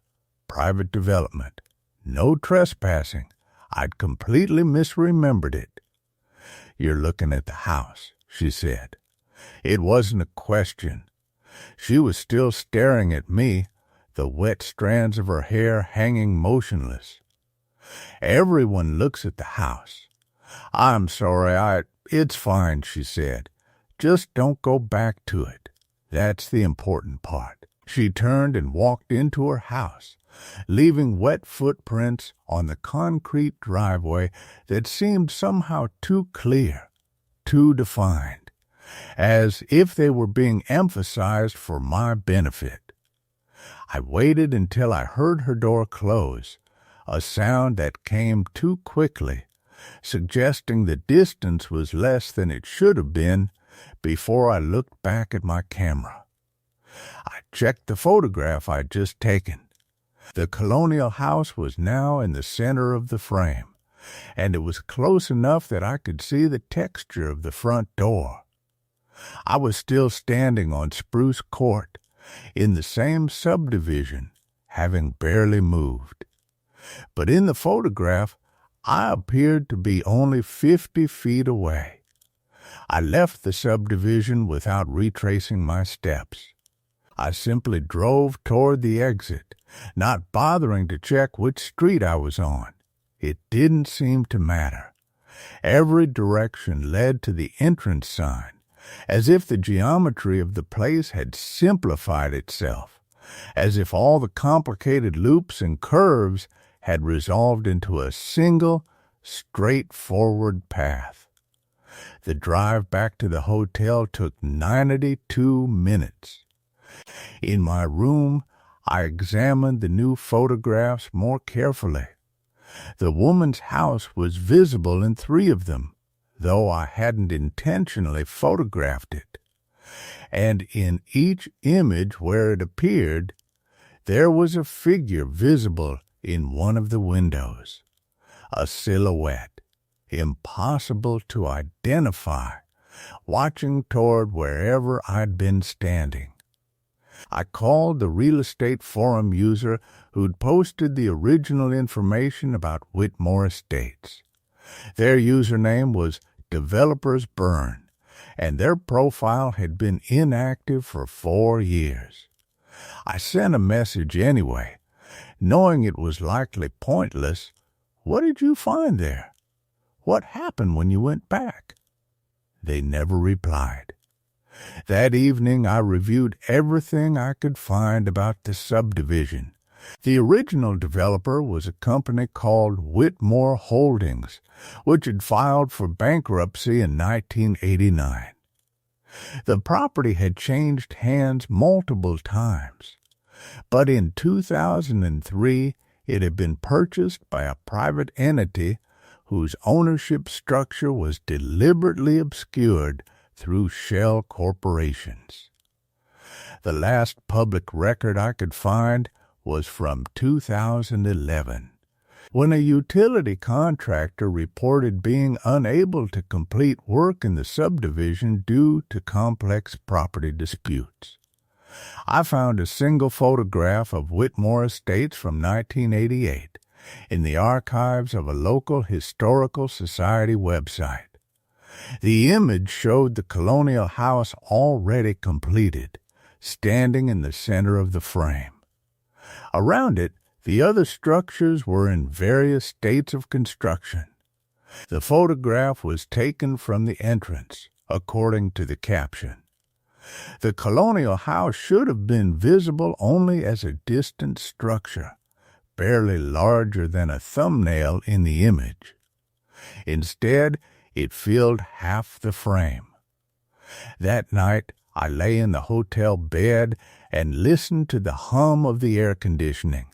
Private development. No trespassing. I'd completely misremembered it. "You're looking at the house," she said. It wasn't a question. She was still staring at me, the wet strands of her hair hanging motionless. "Everyone looks at the house." "I'm sorry, it's fine," she said. "Just don't go back to it. That's the important part." She turned and walked into her house, leaving wet footprints on the concrete driveway that seemed somehow too clear, too defined, as if they were being emphasized for my benefit. I waited until I heard her door close, a sound that came too quickly, suggesting the distance was less than it should have been, before I looked back at my camera. I checked the photograph I'd just taken. The colonial house was now in the center of the frame, and it was close enough that I could see the texture of the front door. I was still standing on Spruce Court, in the same subdivision, having barely moved. But in the photograph, I appeared to be only 50 feet away. I left the subdivision without retracing my steps. I simply drove toward the exit, not bothering to check which street I was on. It didn't seem to matter. Every direction led to the entrance sign, as if the geometry of the place had simplified itself, as if all the complicated loops and curves had resolved into a single, straightforward path. The drive back to the hotel took 92 minutes. In my room, I examined the new photographs more carefully. The woman's house was visible in 3 of them, though I hadn't intentionally photographed it. And in each image where it appeared, there was a figure visible in one of the windows, a silhouette, impossible to identify, watching toward wherever I'd been standing. I called the real estate forum user who'd posted the original information about Whitmore Estates. Their username was Developers Burn, and their profile had been inactive for 4 years. I sent a message anyway, knowing it was likely pointless. What did you find there? What happened when you went back? They never replied. That evening I reviewed everything I could find about the subdivision. The original developer was a company called Whitmore Holdings, which had filed for bankruptcy in 1989. The property had changed hands multiple times, but in 2003 it had been purchased by a private entity whose ownership structure was deliberately obscured through shell corporations. The last public record I could find was from 2011, when a utility contractor reported being unable to complete work in the subdivision due to complex property disputes. I found a single photograph of Whitmore Estates from 1988 in the archives of a local historical society website. The image showed the colonial house already completed, standing in the center of the frame. Around it, the other structures were in various states of construction. The photograph was taken from the entrance, according to the caption. The colonial house should have been visible only as a distant structure, barely larger than a thumbnail in the image. Instead, it filled half the frame. That night, I lay in the hotel bed and listened to the hum of the air conditioning,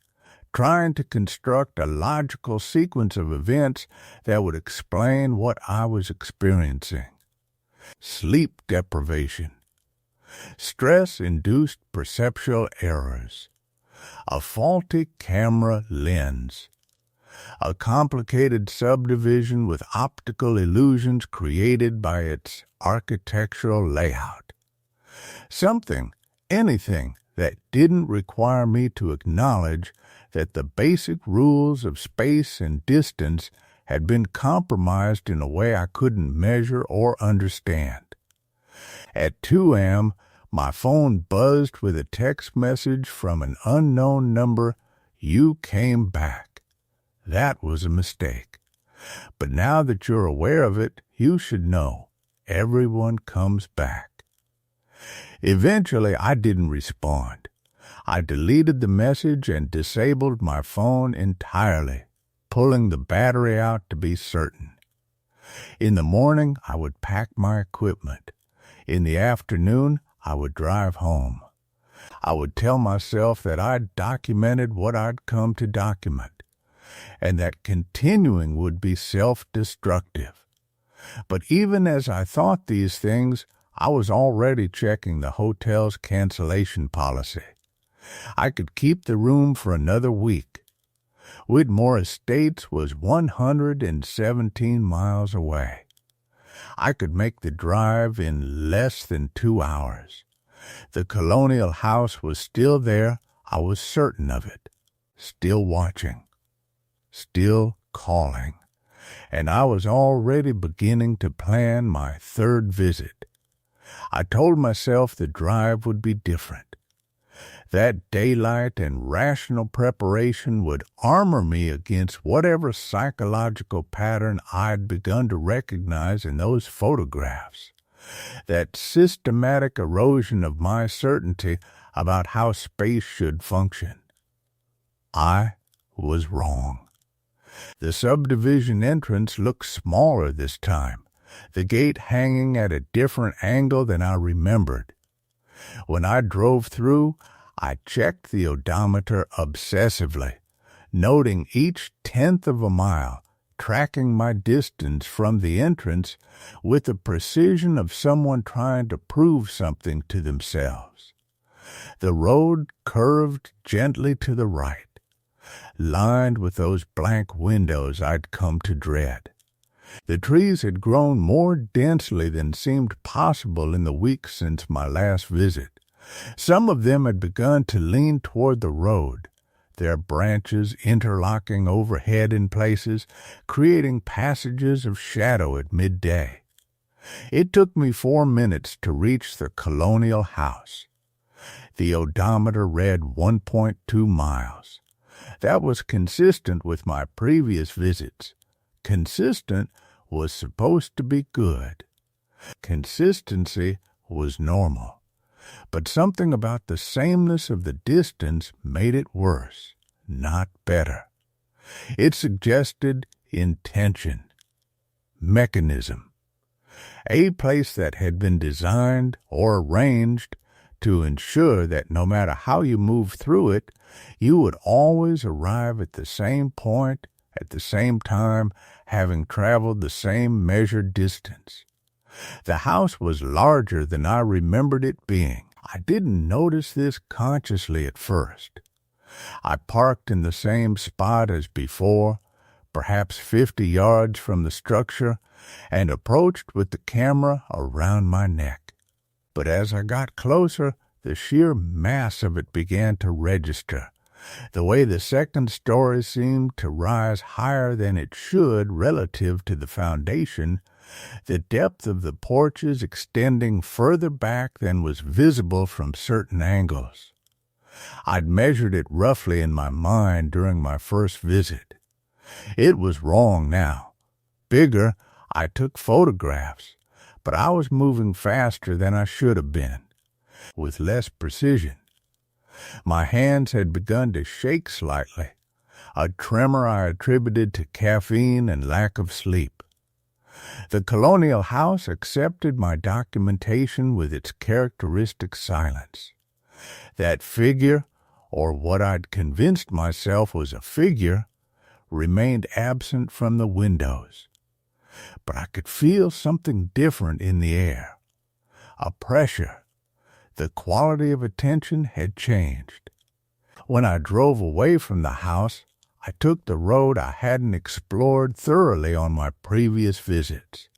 trying to construct a logical sequence of events that would explain what I was experiencing. Sleep deprivation, stress-induced perceptual errors, a faulty camera lens, a complicated subdivision with optical illusions created by its architectural layout. Something, anything, that didn't require me to acknowledge that the basic rules of space and distance had been compromised in a way I couldn't measure or understand. At 2 a.m., my phone buzzed with a text message from an unknown number. You came back. That was a mistake. But now that you're aware of it, you should know. Everyone comes back. Eventually, I didn't respond. I deleted the message and disabled my phone entirely, pulling the battery out to be certain. In the morning, I would pack my equipment. In the afternoon, I would drive home. I would tell myself that I'd documented what I'd come to document, and that continuing would be self-destructive. But even as I thought these things, I was already checking the hotel's cancellation policy. I could keep the room for another week. Whitmore Estates was 117 miles away. I could make the drive in less than 2 hours. The colonial house was still there. I was certain of it. Still watching. Still calling. And I was already beginning to plan my third visit. I told myself the drive would be different. That daylight and rational preparation would armor me against whatever psychological pattern I'd begun to recognize in those photographs. That systematic erosion of my certainty about how space should function. I was wrong. The subdivision entrance looked smaller this time, the gate hanging at a different angle than I remembered. When I drove through, I checked the odometer obsessively, noting each 1/10 of a mile, tracking my distance from the entrance with the precision of someone trying to prove something to themselves. The road curved gently to the right, lined with those blank windows I'd come to dread. The trees had grown more densely than seemed possible in the weeks since my last visit. Some of them had begun to lean toward the road, their branches interlocking overhead in places, creating passages of shadow at midday. It took me 4 minutes to reach the colonial house. The odometer read 1.2 miles. That was consistent with my previous visits. Consistent was supposed to be good. Consistency was normal. But something about the sameness of the distance made it worse, not better. It suggested intention, mechanism, a place that had been designed or arranged to ensure that no matter how you moved through it, you would always arrive at the same point at the same time, having traveled the same measured distance. The house was larger than I remembered it being. I didn't notice this consciously at first. I parked in the same spot as before, perhaps 50 yards from the structure, and approached with the camera around my neck. But as I got closer, the sheer mass of it began to register. The way the second story seemed to rise higher than it should relative to the foundation, the depth of the porches extending further back than was visible from certain angles. I'd measured it roughly in my mind during my first visit. It was wrong now. Bigger, I took photographs, but I was moving faster than I should have been, with less precision. My hands had begun to shake slightly, a tremor I attributed to caffeine and lack of sleep. The colonial house accepted my documentation with its characteristic silence. That figure, or what I'd convinced myself was a figure, remained absent from the windows. But I could feel something different in the air, a pressure. The quality of attention had changed. When I drove away from the house, I took the road I hadn't explored thoroughly on my previous visits.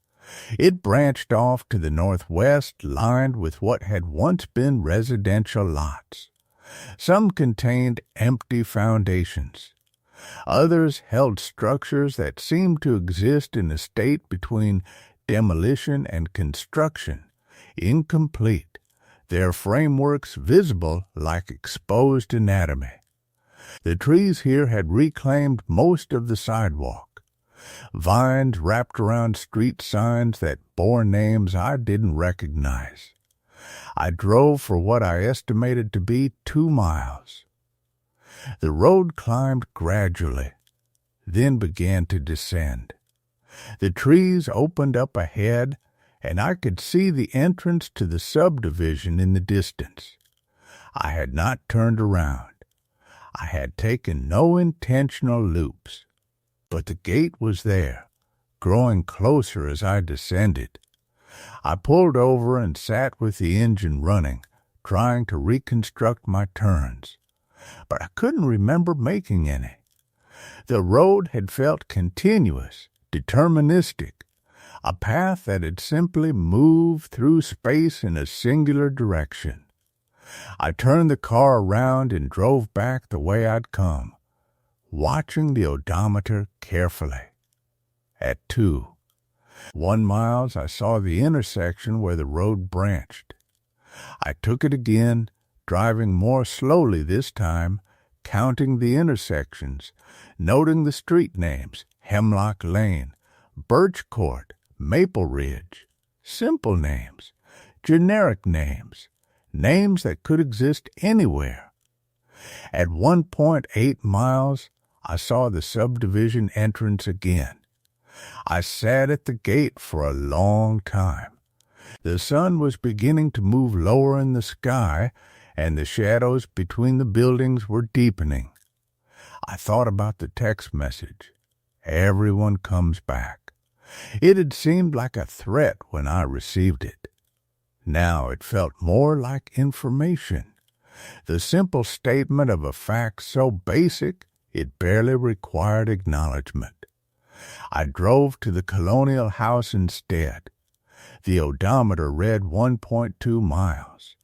It branched off to the northwest, lined with what had once been residential lots. Some contained empty foundations. Others held structures that seemed to exist in a state between demolition and construction, incomplete, their frameworks visible like exposed anatomy. The trees here had reclaimed most of the sidewalk. Vines wrapped around street signs that bore names I didn't recognize. I drove for what I estimated to be 2 miles. The road climbed gradually, then began to descend. The trees opened up ahead, and I could see the entrance to the subdivision in the distance. I had not turned around. I had taken no intentional loops. But the gate was there, growing closer as I descended. I pulled over and sat with the engine running, trying to reconstruct my turns. But I couldn't remember making any. The road had felt continuous, deterministic, a path that had simply moved through space in a singular direction. I turned the car around and drove back the way I'd come, watching the odometer carefully. At 1 mile, I saw the intersection where the road branched. I took it again, driving more slowly this time, counting the intersections, noting the street names, Hemlock Lane, Birch Court, Maple Ridge, simple names, generic names, names that could exist anywhere. At 1.8 miles, I saw the subdivision entrance again. I sat at the gate for a long time. The sun was beginning to move lower in the sky, and the shadows between the buildings were deepening. I thought about the text message. everyone comes back. It had seemed like a threat when I received it. Now it felt more like information, the simple statement of a fact so basic it barely required acknowledgement. I drove to the colonial house instead. The odometer read 1.2 miles.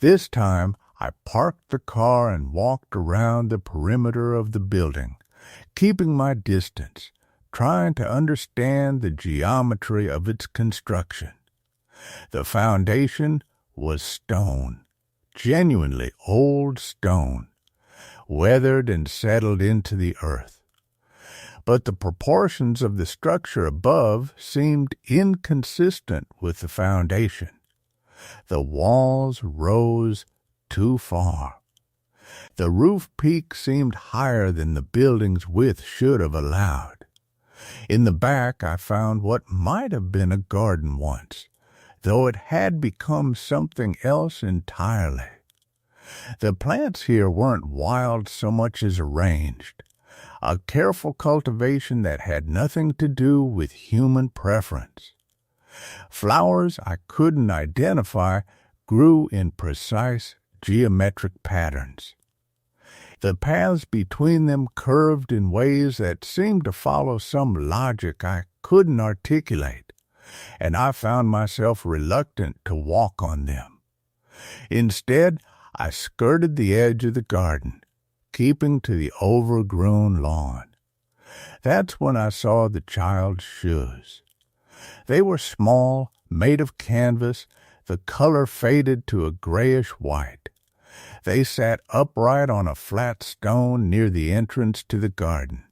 This time I parked the car and walked around the perimeter of the building, keeping my distance, trying to understand the geometry of its construction. The foundation was stone, genuinely old stone, weathered and settled into the earth. But the proportions of the structure above seemed inconsistent with the foundation. The walls rose too far. The roof peak seemed higher than the building's width should have allowed. In the back I found what might have been a garden once, though it had become something else entirely. The plants here weren't wild so much as arranged, a careful cultivation that had nothing to do with human preference. Flowers I couldn't identify grew in precise geometric patterns. The paths between them curved in ways that seemed to follow some logic I couldn't articulate, and I found myself reluctant to walk on them. Instead, I skirted the edge of the garden, keeping to the overgrown lawn. That's when I saw the child's shoes. They were small, made of canvas, the color faded to a grayish white. They sat upright on a flat stone near the entrance to the garden,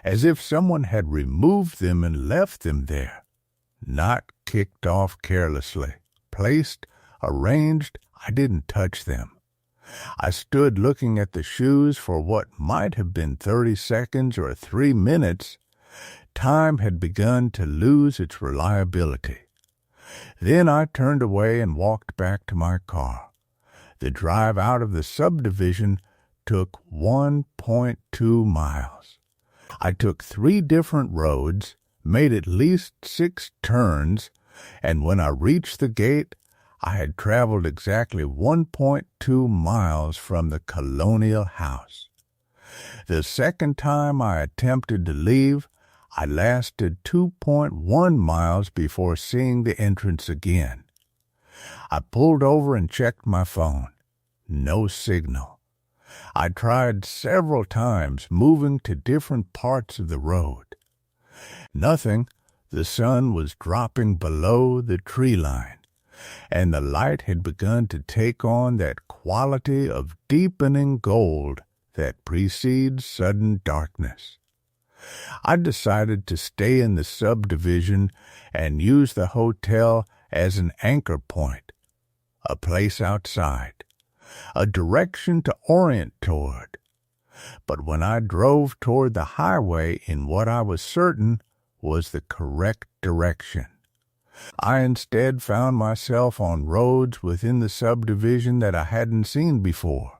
as if someone had removed them and left them there. Not kicked off carelessly, placed, arranged, I didn't touch them. I stood looking at the shoes for what might have been 30 seconds or 3 minutes. Time had begun to lose its reliability. Then I turned away and walked back to my car. The drive out of the subdivision took 1.2 miles. I took 3 different roads, made at least 6 turns, and when I reached the gate, I had traveled exactly 1.2 miles from the colonial house. The second time I attempted to leave, I lasted 2.1 miles before seeing the entrance again. I pulled over and checked my phone. No signal. I tried several times, moving to different parts of the road. Nothing. The sun was dropping below the tree line, and the light had begun to take on that quality of deepening gold that precedes sudden darkness. I decided to stay in the subdivision and use the hotel as an anchor point, a place outside, a direction to orient toward. But when I drove toward the highway in what I was certain was the correct direction, I instead found myself on roads within the subdivision that I hadn't seen before.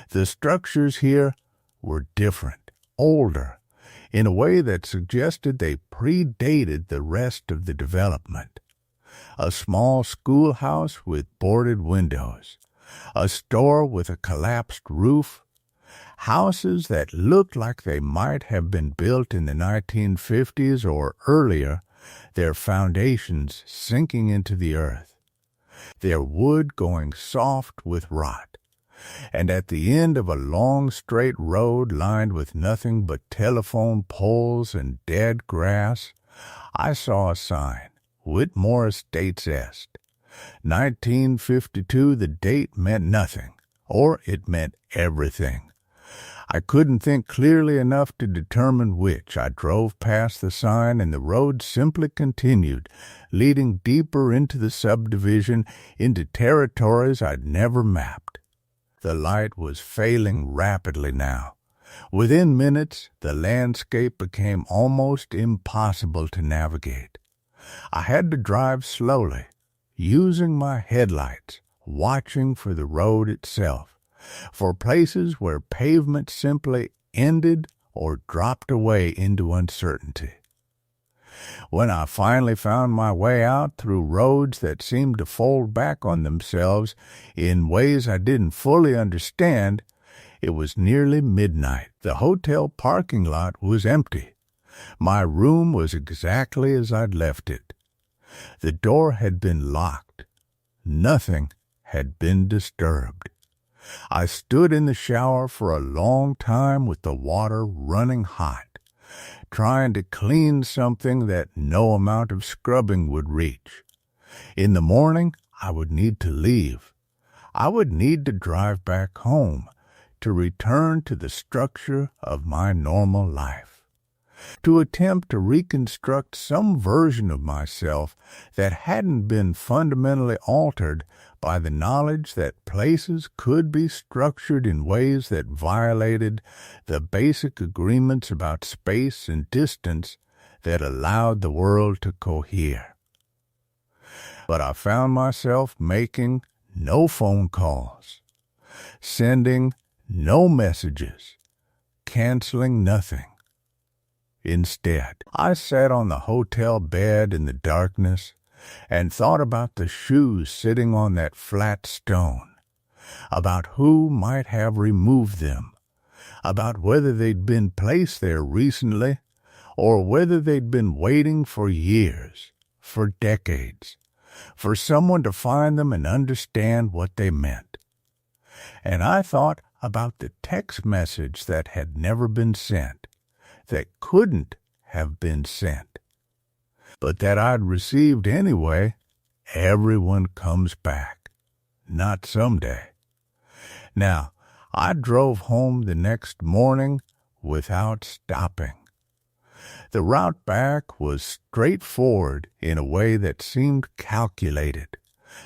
The structures here were different, older, in a way that suggested they predated the rest of the development. A small schoolhouse with boarded windows, a store with a collapsed roof, houses that looked like they might have been built in the 1950s or earlier, their foundations sinking into the earth, their wood going soft with rot. And at the end of a long straight road lined with nothing but telephone poles and dead grass, I saw a sign, Whitmore Estates Est. 1952, the date meant nothing, or it meant everything. I couldn't think clearly enough to determine which. I drove past the sign, and the road simply continued, leading deeper into the subdivision, into territories I'd never mapped. The light was failing rapidly now. Within minutes, the landscape became almost impossible to navigate. I had to drive slowly, using my headlights, watching for the road itself, for places where pavement simply ended or dropped away into uncertainty. When I finally found my way out through roads that seemed to fold back on themselves in ways I didn't fully understand, it was nearly midnight. The hotel parking lot was empty. My room was exactly as I'd left it. The door had been locked. Nothing had been disturbed. I stood in the shower for a long time with the water running hot, trying to clean something that no amount of scrubbing would reach. In the morning, I would need to leave. I would need to drive back home, to return to the structure of my normal life, to attempt to reconstruct some version of myself that hadn't been fundamentally altered by the knowledge that places could be structured in ways that violated the basic agreements about space and distance that allowed the world to cohere. But I found myself making no phone calls, sending no messages, canceling nothing. Instead, I sat on the hotel bed in the darkness and thought about the shoes sitting on that flat stone, about who might have removed them, about whether they'd been placed there recently or whether they'd been waiting for years, for decades, for someone to find them and understand what they meant. And I thought about the text message that had never been sent, that couldn't have been sent, but that I'd received anyway. Everyone comes back. Not someday. Now, I drove home the next morning without stopping. The route back was straightforward in a way that seemed calculated.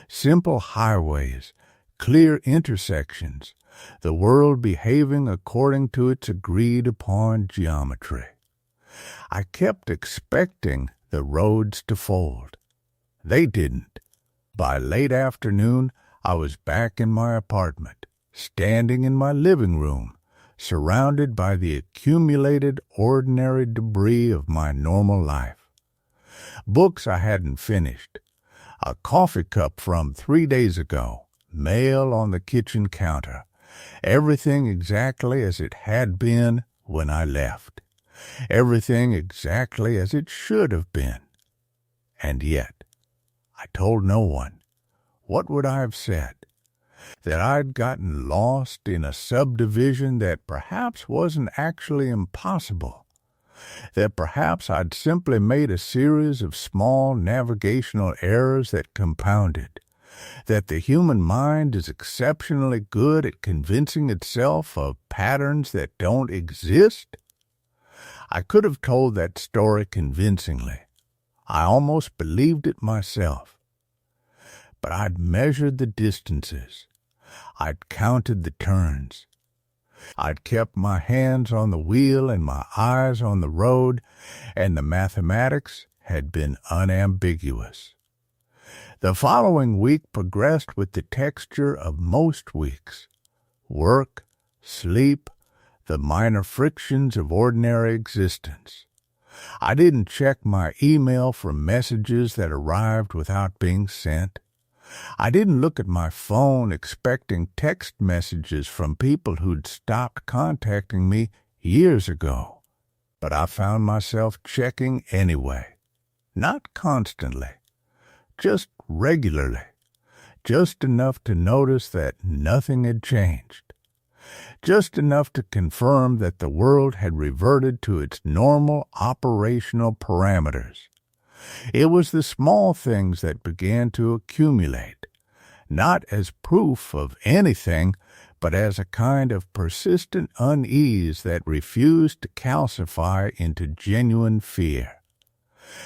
Simple highways, clear intersections, the world behaving according to its agreed-upon geometry. I kept expecting the roads to fold. They didn't. By late afternoon, I was back in my apartment, standing in my living room, surrounded by the accumulated ordinary debris of my normal life. Books I hadn't finished, a coffee cup from 3 days ago, mail on the kitchen counter, everything exactly as it had been when I left. Everything exactly as it should have been. And yet, I told no one. What would I have said? That I'd gotten lost in a subdivision that perhaps wasn't actually impossible. That perhaps I'd simply made a series of small navigational errors that compounded. That the human mind is exceptionally good at convincing itself of patterns that don't exist? I could have told that story convincingly. I almost believed it myself. But I'd measured the distances. I'd counted the turns. I'd kept my hands on the wheel and my eyes on the road, and the mathematics had been unambiguous. The following week progressed with the texture of most weeks. Work, sleep, the minor frictions of ordinary existence. I didn't check my email for messages that arrived without being sent. I didn't look at my phone expecting text messages from people who'd stopped contacting me years ago. But I found myself checking anyway. Not constantly. Just regularly. Just enough to notice that nothing had changed. Just enough to confirm that the world had reverted to its normal operational parameters. It was the small things that began to accumulate, not as proof of anything, but as a kind of persistent unease that refused to calcify into genuine fear.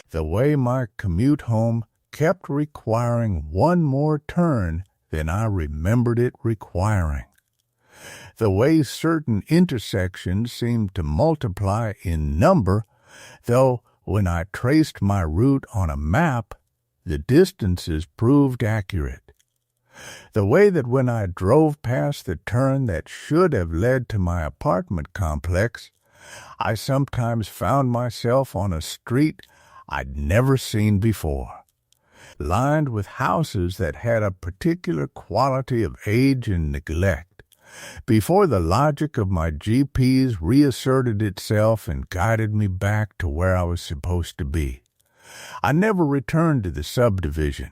The way my commute home kept requiring one more turn than I remembered it requiring. The way certain intersections seemed to multiply in number, though when I traced my route on a map, the distances proved accurate. The way that when I drove past the turn that should have led to my apartment complex, I sometimes found myself on a street I'd never seen before, lined with houses that had a particular quality of age and neglect, before the logic of my GPS reasserted itself and guided me back to where I was supposed to be. I never returned to the subdivision.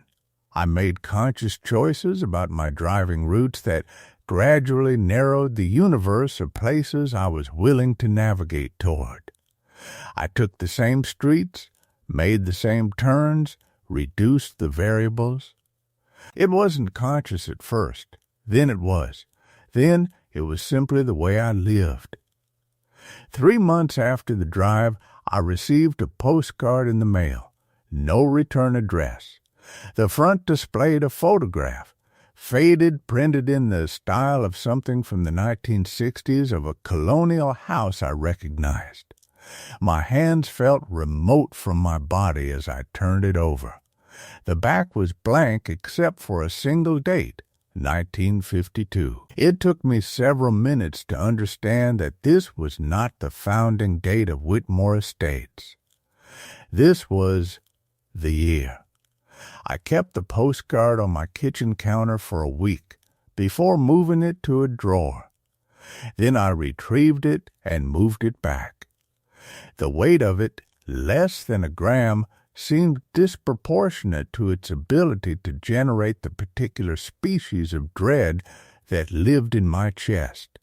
I made conscious choices about my driving routes that gradually narrowed the universe of places I was willing to navigate toward. I took the same streets, made the same turns, reduced the variables. It wasn't conscious at first. Then it was. Then it was simply the way I lived. 3 months after the drive, I received a postcard in the mail. No return address. The front displayed a photograph, faded, printed in the style of something from the 1960s of a colonial house I recognized. My hands felt remote from my body as I turned it over. The back was blank except for a single date, 1952. It took me several minutes to understand that this was not the founding date of Whitmore Estates. This was the year. I kept the postcard on my kitchen counter for a week before moving it to a drawer. Then I retrieved it and moved it back. The weight of it, less than a gram, seemed disproportionate to its ability to generate the particular species of dread that lived in my chest.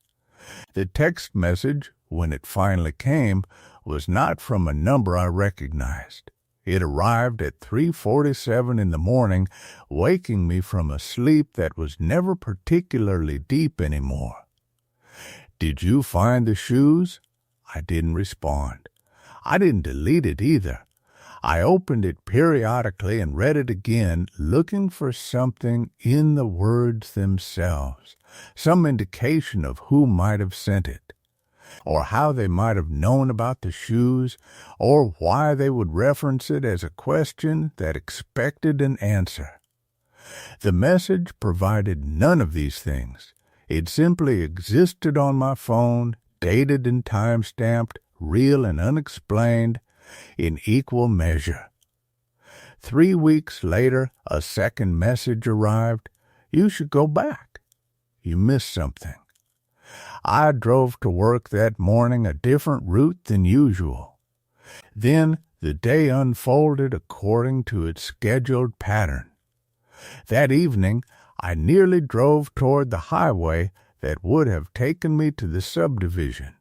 The text message, when it finally came, was not from a number I recognized. It arrived at 3:47 in the morning, waking me from a sleep that was never particularly deep anymore. "Did you find the shoes?" I didn't respond. I didn't delete it either. I opened it periodically and read it again, looking for something in the words themselves, some indication of who might have sent it, or how they might have known about the shoes, or why they would reference it as a question that expected an answer. The message provided none of these things. It simply existed on my phone, dated and time-stamped, real and unexplained, in equal measure. 3 weeks later, a second message arrived. "You should go back. You missed something." I drove to work that morning a different route than usual. Then the day unfolded according to its scheduled pattern. That evening, I nearly drove toward the highway that would have taken me to the subdivision.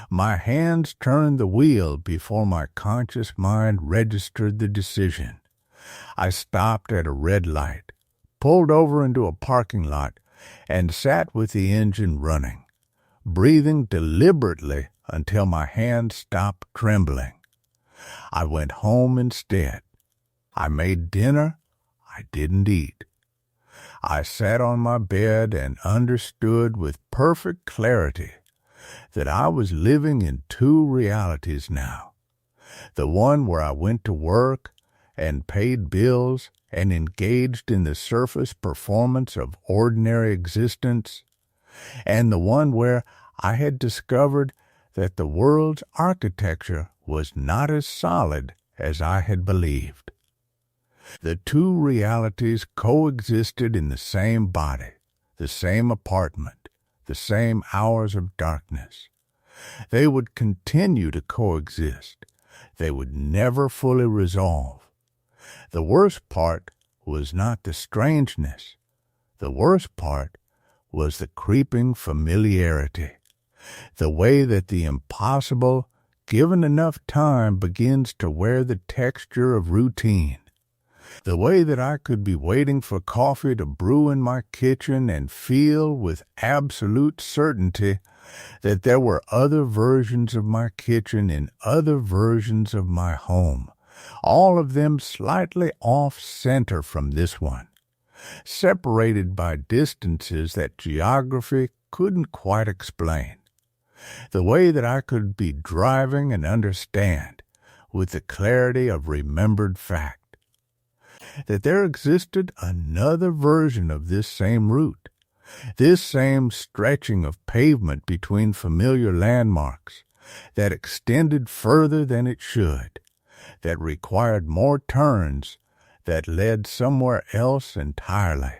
My hands turned the wheel before my conscious mind registered the decision. I stopped at a red light, pulled over into a parking lot, and sat with the engine running, breathing deliberately until my hands stopped trembling. I went home instead. I made dinner. I didn't eat. I sat on my bed and understood with perfect clarity that I was living in 2 realities now. The one where I went to work and paid bills and engaged in the surface performance of ordinary existence, and the one where I had discovered that the world's architecture was not as solid as I had believed. The 2 realities coexisted in the same body, the same apartment, the same hours of darkness. They would continue to coexist. They would never fully resolve. The worst part was not the strangeness. The worst part was the creeping familiarity, the way that the impossible, given enough time, begins to wear the texture of routine. The way that I could be waiting for coffee to brew in my kitchen and feel with absolute certainty that there were other versions of my kitchen in other versions of my home, all of them slightly off-center from this one, separated by distances that geography couldn't quite explain. The way that I could be driving and understand, with the clarity of remembered fact, that there existed another version of this same route, this same stretching of pavement between familiar landmarks, that extended further than it should, that required more turns, that led somewhere else entirely.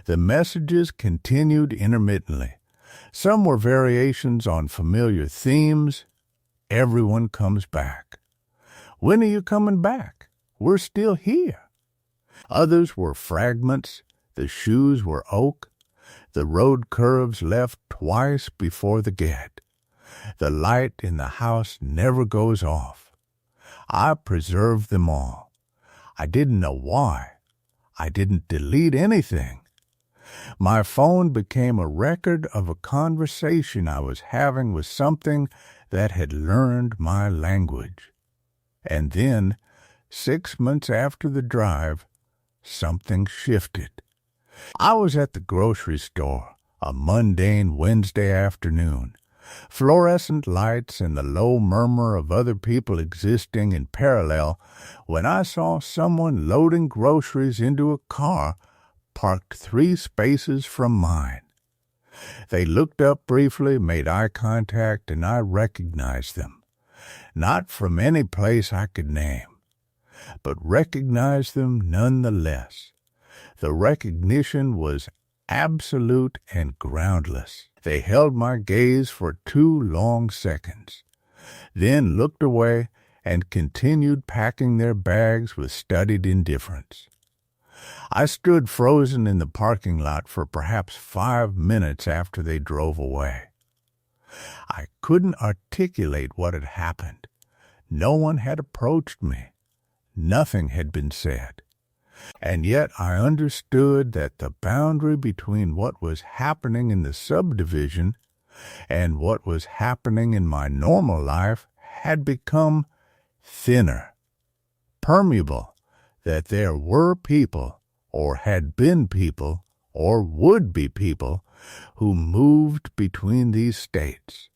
The messages continued intermittently. Some were variations on familiar themes. Everyone comes back. When are you coming back? We're still here. Others were fragments. The shoes were oak. The road curves left twice before the get. The light in the house never goes off. I preserved them all. I didn't know why. I didn't delete anything. My phone became a record of a conversation I was having with something that had learned my language. And then, 6 months after the drive, something shifted. I was at the grocery store, a mundane Wednesday afternoon. Fluorescent lights and the low murmur of other people existing in parallel when I saw someone loading groceries into a car parked 3 spaces from mine. They looked up briefly, made eye contact, and I recognized them. Not from any place I could name, but recognized them nonetheless. The recognition was absolute and groundless. They held my gaze for 2 long seconds, then looked away and continued packing their bags with studied indifference. I stood frozen in the parking lot for perhaps 5 minutes after they drove away. I couldn't articulate what had happened. No one had approached me. Nothing had been said. And yet I understood that the boundary between what was happening in the subdivision and what was happening in my normal life had become thinner, permeable, that there were people, or had been people, or would be people, who moved between these states,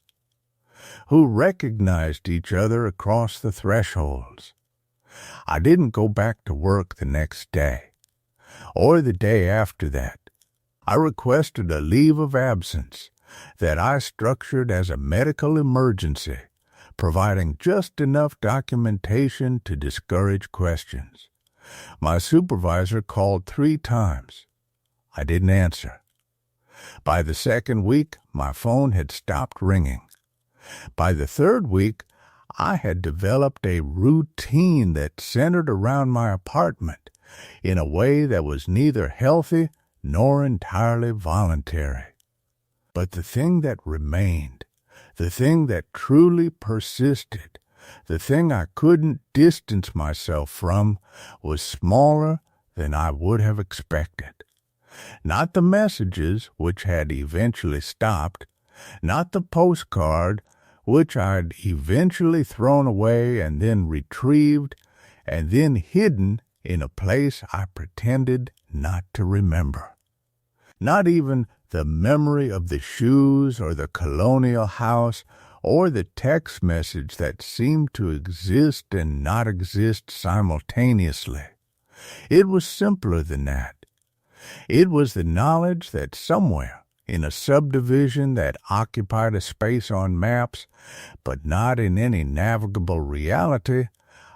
who recognized each other across the thresholds. I didn't go back to work the next day, or the day after that. I requested a leave of absence that I structured as a medical emergency, providing just enough documentation to discourage questions. My supervisor called 3 times. I didn't answer. By the 2nd week, my phone had stopped ringing. By the 3rd week, I had developed a routine that centered around my apartment in a way that was neither healthy nor entirely voluntary. But the thing that remained, the thing that truly persisted, the thing I couldn't distance myself from, was smaller than I would have expected. Not the messages, which had eventually stopped, not the postcard, which I'd eventually thrown away and then retrieved and then hidden in a place I pretended not to remember. Not even the memory of the shoes or the colonial house or the text message that seemed to exist and not exist simultaneously. It was simpler than that. It was the knowledge that somewhere, in a subdivision that occupied a space on maps, but not in any navigable reality,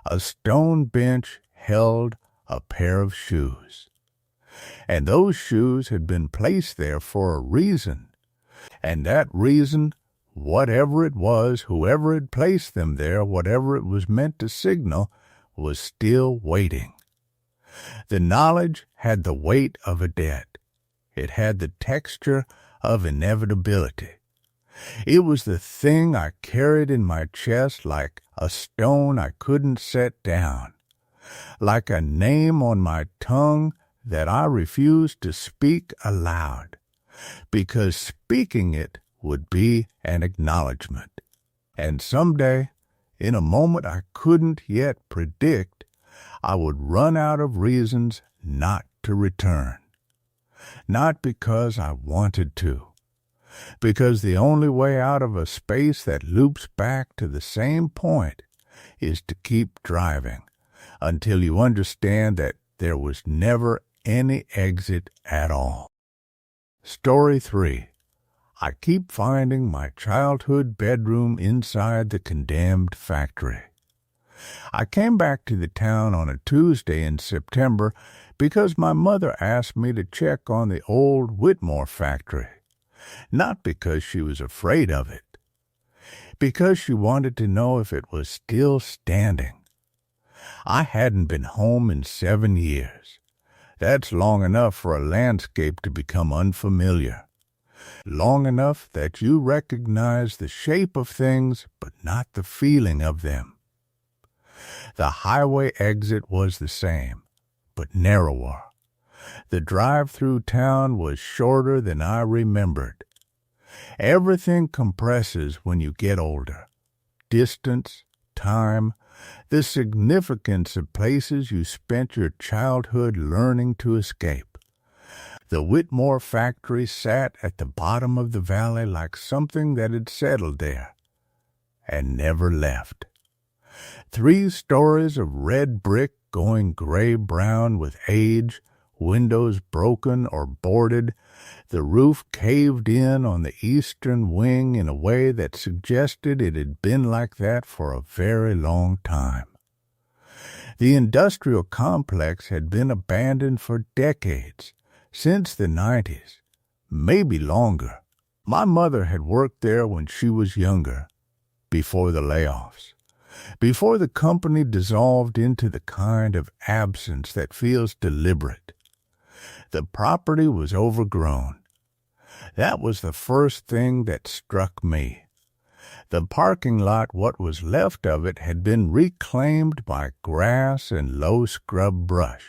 a stone bench held a pair of shoes. And those shoes had been placed there for a reason. And that reason, whatever it was, whoever had placed them there, whatever it was meant to signal, was still waiting. The knowledge had the weight of a debt. It had the texture of inevitability. It was the thing I carried in my chest like a stone I couldn't set down, like a name on my tongue that I refused to speak aloud, because speaking it would be an acknowledgement. And someday, in a moment I couldn't yet predict, I would run out of reasons not to return. Not because I wanted to, because the only way out of a space that loops back to the same point is to keep driving until you understand that there was never any exit at all. Story 3. I keep finding my childhood bedroom inside the condemned factory. I came back to the town on a Tuesday in September because my mother asked me to check on the old Whitmore factory, not because she was afraid of it, because she wanted to know if it was still standing. I hadn't been home in 7 years. That's long enough for a landscape to become unfamiliar. Long enough that you recognize the shape of things, but not the feeling of them. The highway exit was the same, but narrower. The drive through town was shorter than I remembered. Everything compresses when you get older. Distance, time, the significance of places you spent your childhood learning to escape. The Whitmore factory sat at the bottom of the valley like something that had settled there and never left. 3 stories of red brick going gray-brown with age, windows broken or boarded, the roof caved in on the eastern wing in a way that suggested it had been like that for a very long time. The industrial complex had been abandoned for decades, since the 90s, maybe longer. My mother had worked there when she was younger, before the layoffs, before the company dissolved into the kind of absence that feels deliberate. The property was overgrown. That was the first thing that struck me. The parking lot, what was left of it, had been reclaimed by grass and low scrub brush.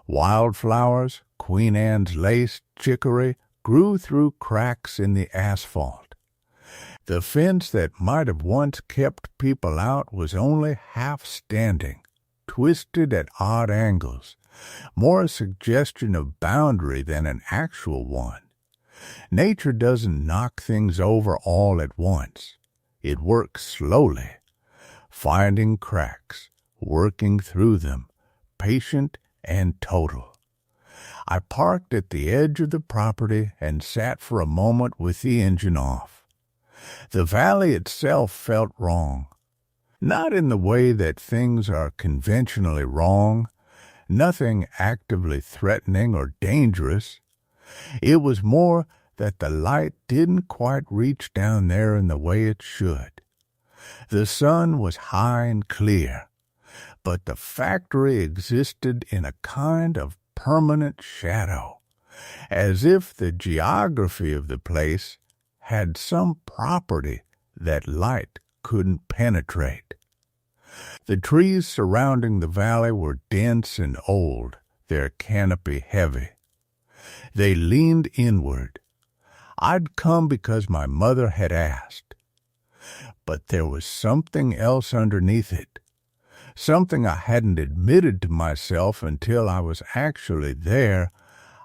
Wildflowers, Queen Anne's lace, chicory, grew through cracks in the asphalt. The fence that might have once kept people out was only half standing, twisted at odd angles, more a suggestion of boundary than an actual one. Nature doesn't knock things over all at once. It works slowly, finding cracks, working through them, patient and total. I parked at the edge of the property and sat for a moment with the engine off. The valley itself felt wrong. Not in the way that things are conventionally wrong, nothing actively threatening or dangerous. It was more that the light didn't quite reach down there in the way it should. The sun was high and clear, but the factory existed in a kind of permanent shadow, as if the geography of the place had some property that light couldn't penetrate. The trees surrounding the valley were dense and old, their canopy heavy. They leaned inward. I'd come because my mother had asked. But there was something else underneath it, something I hadn't admitted to myself until I was actually there.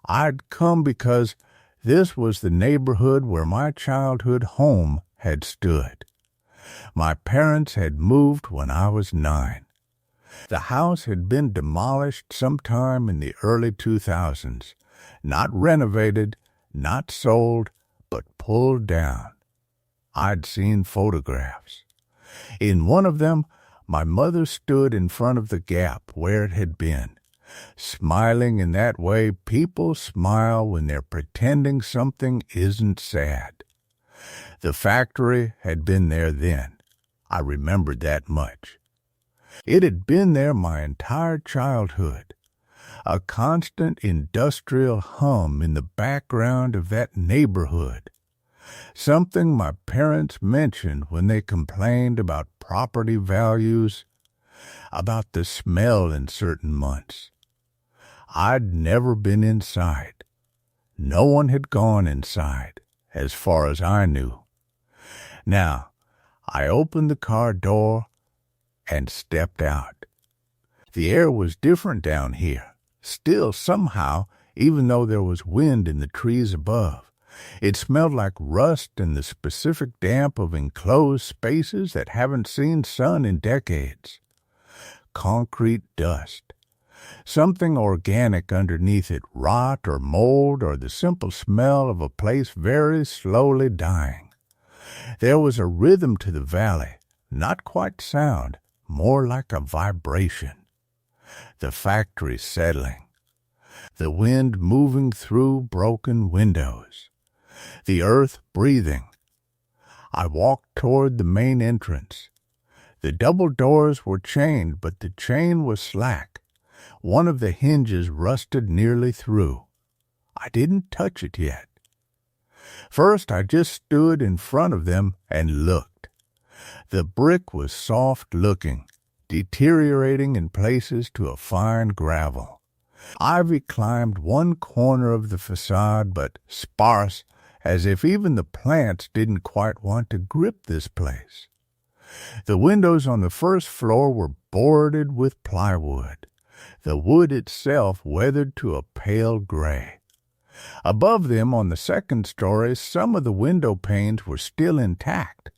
I'd come because this was the neighborhood where my childhood home had stood. My parents had moved when I was 9. The house had been demolished sometime in the early 2000s, not renovated, not sold, but pulled down. I'd seen photographs. In one of them, my mother stood in front of the gap where it had been, smiling in that way people smile when they're pretending something isn't sad. The factory had been there then. I remembered that much. It had been there my entire childhood, a constant industrial hum in the background of that neighborhood, something my parents mentioned when they complained about property values, about the smell in certain months. I'd never been inside. No one had gone inside, as far as I knew. Now, I opened the car door and stepped out. The air was different down here, still somehow, even though there was wind in the trees above. It smelled like rust and the specific damp of enclosed spaces that haven't seen sun in decades. Concrete dust. Something organic underneath it, rot or mold or the simple smell of a place very slowly dying. There was a rhythm to the valley, not quite sound, more like a vibration. The factory settling. The wind moving through broken windows. The earth breathing. I walked toward the main entrance. The double doors were chained, but the chain was slack. One of the hinges rusted nearly through. I didn't touch it yet. First, I just stood in front of them and looked. The brick was soft-looking, deteriorating in places to a fine gravel. Ivy climbed one corner of the facade, but sparse, as if even the plants didn't quite want to grip this place. The windows on the first floor were boarded with plywood, the wood itself weathered to a pale gray. Above them, on the second story, some of the window panes were still intact,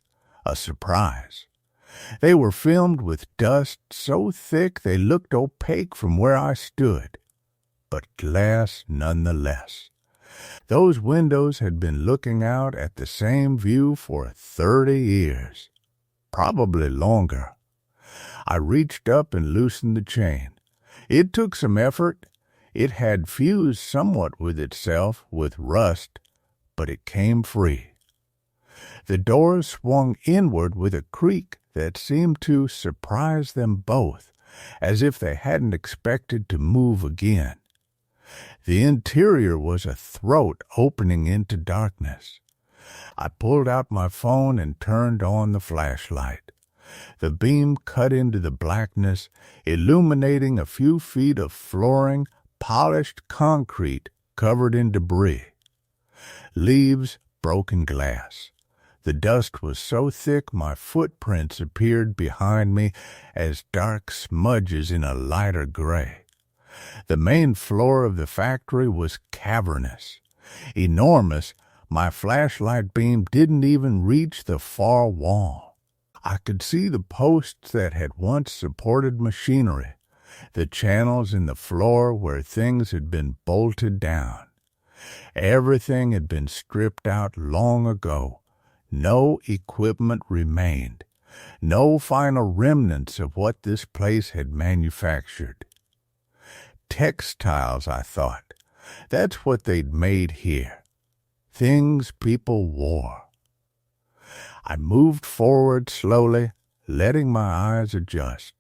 a surprise. They were filmed with dust so thick they looked opaque from where I stood, but glass nonetheless. Those windows had been looking out at the same view for 30 years, probably longer. I reached up and loosened the chain. It took some effort. It had fused somewhat with itself, with rust, but it came free. The doors swung inward with a creak that seemed to surprise them both, as if they hadn't expected to move again. The interior was a throat opening into darkness. I pulled out my phone and turned on the flashlight. The beam cut into the blackness, illuminating a few feet of flooring, polished concrete covered in debris. Leaves, broken glass. The dust was so thick my footprints appeared behind me as dark smudges in a lighter gray. The main floor of the factory was cavernous, enormous. My flashlight beam didn't even reach the far wall. I could see the posts that had once supported machinery, the channels in the floor where things had been bolted down. Everything had been stripped out long ago. No equipment remained. No final remnants of what this place had manufactured. Textiles, I thought. That's what they'd made here. Things people wore. I moved forward slowly, letting my eyes adjust.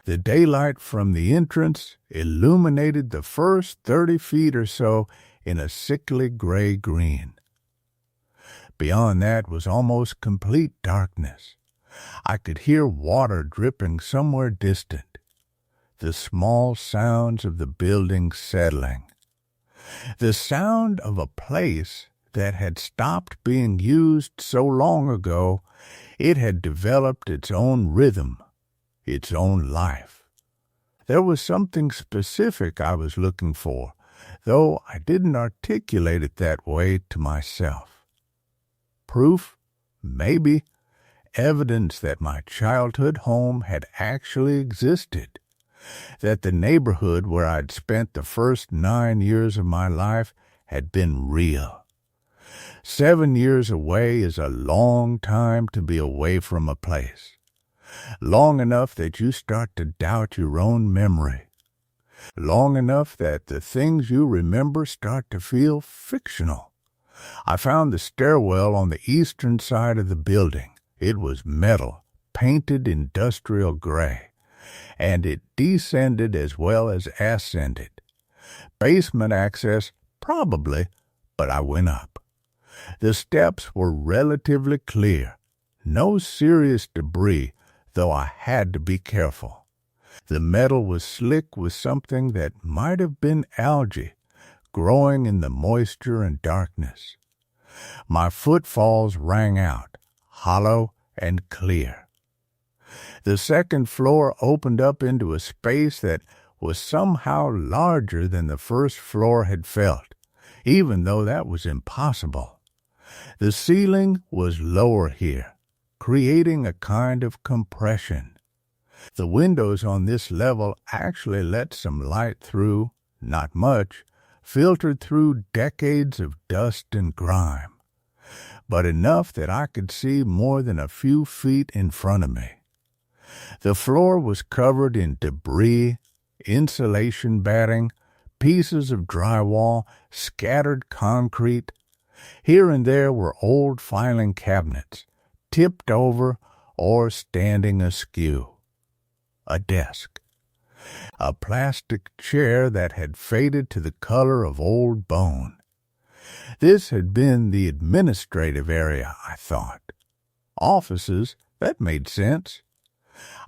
The daylight from the entrance illuminated the first 30 feet or so in a sickly gray-green. Beyond that was almost complete darkness. I could hear water dripping somewhere distant. The small sounds of the building settling. The sound of a place that had stopped being used so long ago, it had developed its own rhythm, its own life. There was something specific I was looking for, though I didn't articulate it that way to myself. Proof? Maybe. Evidence that my childhood home had actually existed. That the neighborhood where I'd spent the first 9 years of my life had been real. 7 years away is a long time to be away from a place. Long enough that you start to doubt your own memory. Long enough that the things you remember start to feel fictional. I found the stairwell on the eastern side of the building. It was metal, painted industrial gray. And it descended as well as ascended. Basement access, probably, but I went up. The steps were relatively clear. No serious debris, though I had to be careful. The metal was slick with something that might have been algae, growing in the moisture and darkness. My footfalls rang out, hollow and clear. The second floor opened up into a space that was somehow larger than the first floor had felt, even though that was impossible. The ceiling was lower here, creating a kind of compression. The windows on this level actually let some light through, not much, filtered through decades of dust and grime, but enough that I could see more than a few feet in front of me. The floor was covered in debris, insulation batting, pieces of drywall, scattered concrete. Here and there were old filing cabinets, tipped over or standing askew. A desk. A plastic chair that had faded to the color of old bone. This had been the administrative area, I thought. Offices, that made sense.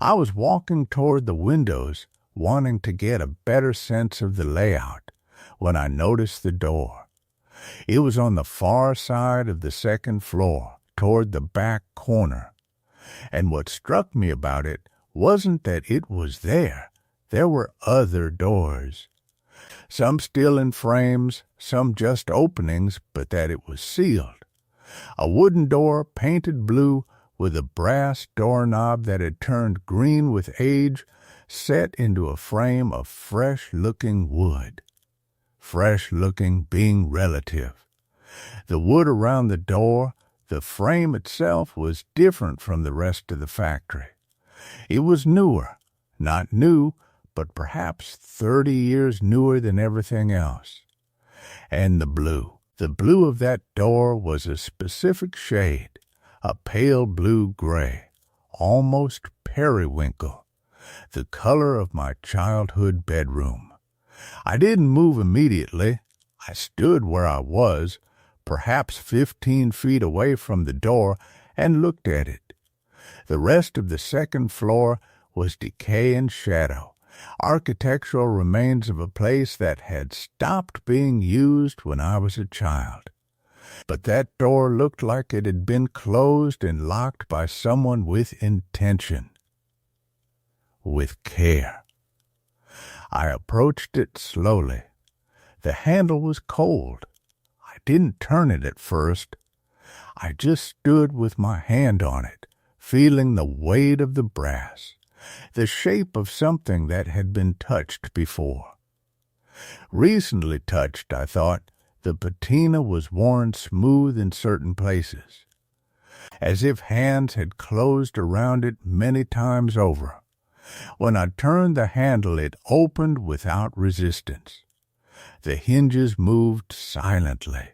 I was walking toward the windows, wanting to get a better sense of the layout, when I noticed the door. It was on the far side of the second floor, toward the back corner. And what struck me about it wasn't that it was there. There were other doors. Some still in frames, some just openings, but that it was sealed. A wooden door painted blue with a brass doorknob that had turned green with age, set into a frame of fresh-looking wood. Fresh-looking being relative. The wood around the door, the frame itself, was different from the rest of the factory. It was newer, not new, but perhaps 30 years newer than everything else. And the blue of that door was a specific shade, a pale blue-gray, almost periwinkle, the color of my childhood bedroom. I didn't move immediately. I stood where I was, perhaps 15 feet away from the door, and looked at it. The rest of the second floor was decay and shadow, architectural remains of a place that had stopped being used when I was a child. But that door looked like it had been closed and locked by someone with intention, with care. I approached it slowly. The handle was cold. I didn't turn it at first. I just stood with my hand on it, feeling the weight of the brass, the shape of something that had been touched before. Recently touched, I thought. The patina was worn smooth in certain places, as if hands had closed around it many times over. When I turned the handle, it opened without resistance. The hinges moved silently.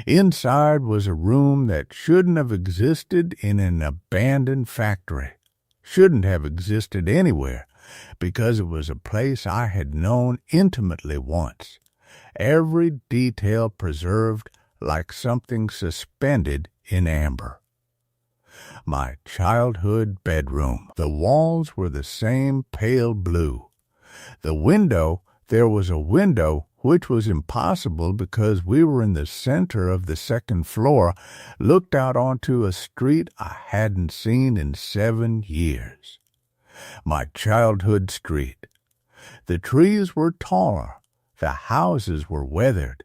Inside was a room that shouldn't have existed in an abandoned factory, shouldn't have existed anywhere, because it was a place I had known intimately once, every detail preserved like something suspended in amber. My childhood bedroom. The walls were the same pale blue. There was a window, which was impossible because we were in the center of the second floor, looked out onto a street I hadn't seen in 7 years. My childhood street. The trees were taller. The houses were weathered.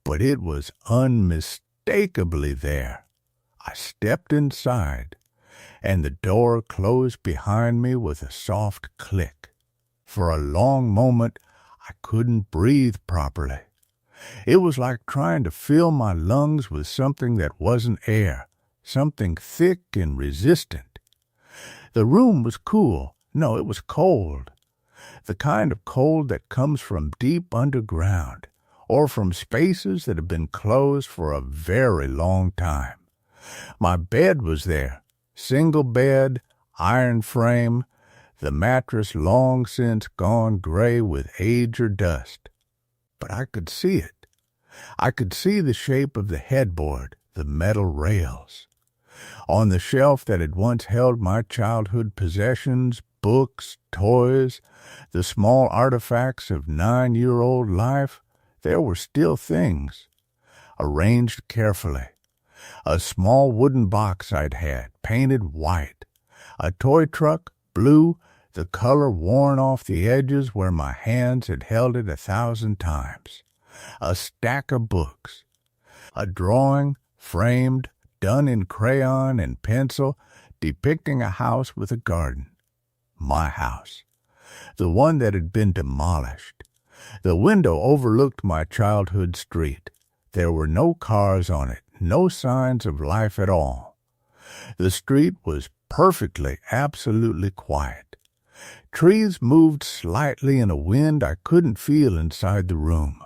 But it was unmistakably there. I stepped inside, and the door closed behind me with a soft click. For a long moment, I couldn't breathe properly. It was like trying to fill my lungs with something that wasn't air, something thick and resistant. The room was cool. No, it was cold. The kind of cold that comes from deep underground, or from spaces that have been closed for a very long time. My bed was there, single bed, iron frame, the mattress long since gone gray with age or dust. But I could see it. I could see the shape of the headboard, the metal rails. On the shelf that had once held my childhood possessions, books, toys, the small artifacts of 9-year-old life, there were still things, arranged carefully. A small wooden box I'd had, painted white. A toy truck, blue, the color worn off the edges where my hands had held it 1,000 times. A stack of books. A drawing, framed, done in crayon and pencil, depicting a house with a garden. my house, the one that had been demolished. The window overlooked my childhood street. There were no cars on it, no signs of life at all. The street was perfectly, absolutely quiet. Trees moved slightly in a wind I couldn't feel inside the room.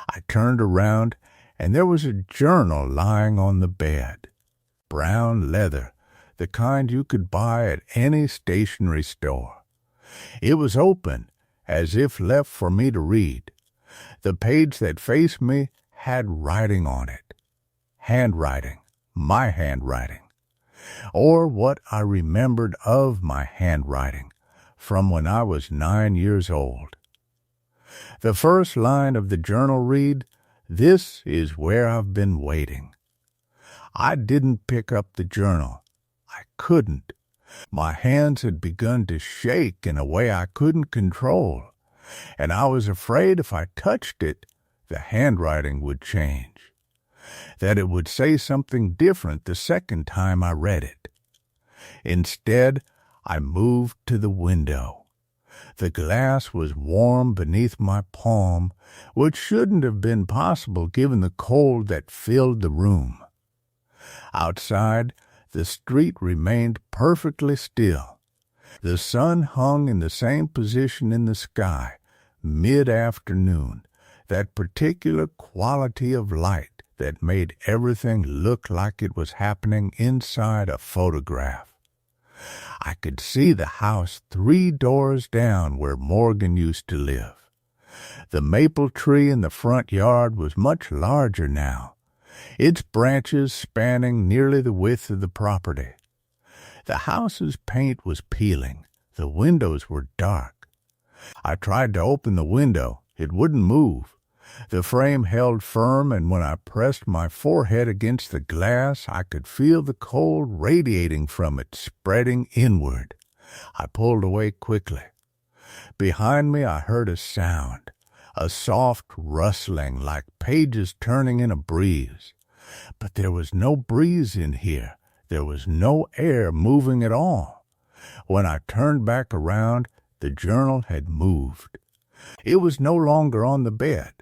I turned around, and there was a journal lying on the bed. Brown leather, the kind you could buy at any stationery store. It was open, as if left for me to read. The page that faced me had writing on it. Handwriting, my handwriting. Or what I remembered of my handwriting from when I was 9 years old. The first line of the journal read, "This is where I've been waiting." I didn't pick up the journal. I couldn't. My hands had begun to shake in a way I couldn't control, and I was afraid if I touched it, the handwriting would change, that it would say something different the second time I read it. Instead, I moved to the window. The glass was warm beneath my palm, which shouldn't have been possible given the cold that filled the room. Outside, the street remained perfectly still. The sun hung in the same position in the sky, mid-afternoon, that particular quality of light that made everything look like it was happening inside a photograph. I could see the house 3 doors down where Morgan used to live. The maple tree in the front yard was much larger now, its branches spanning nearly the width of the property. The house's paint was peeling. The windows were dark. I tried to open the window. It wouldn't move. The frame held firm, and when I pressed my forehead against the glass, I could feel the cold radiating from it, spreading inward. I pulled away quickly. Behind me I heard a sound, a soft rustling like pages turning in a breeze. But there was no breeze in here. There was no air moving at all. When I turned back around, the journal had moved. It was no longer on the bed.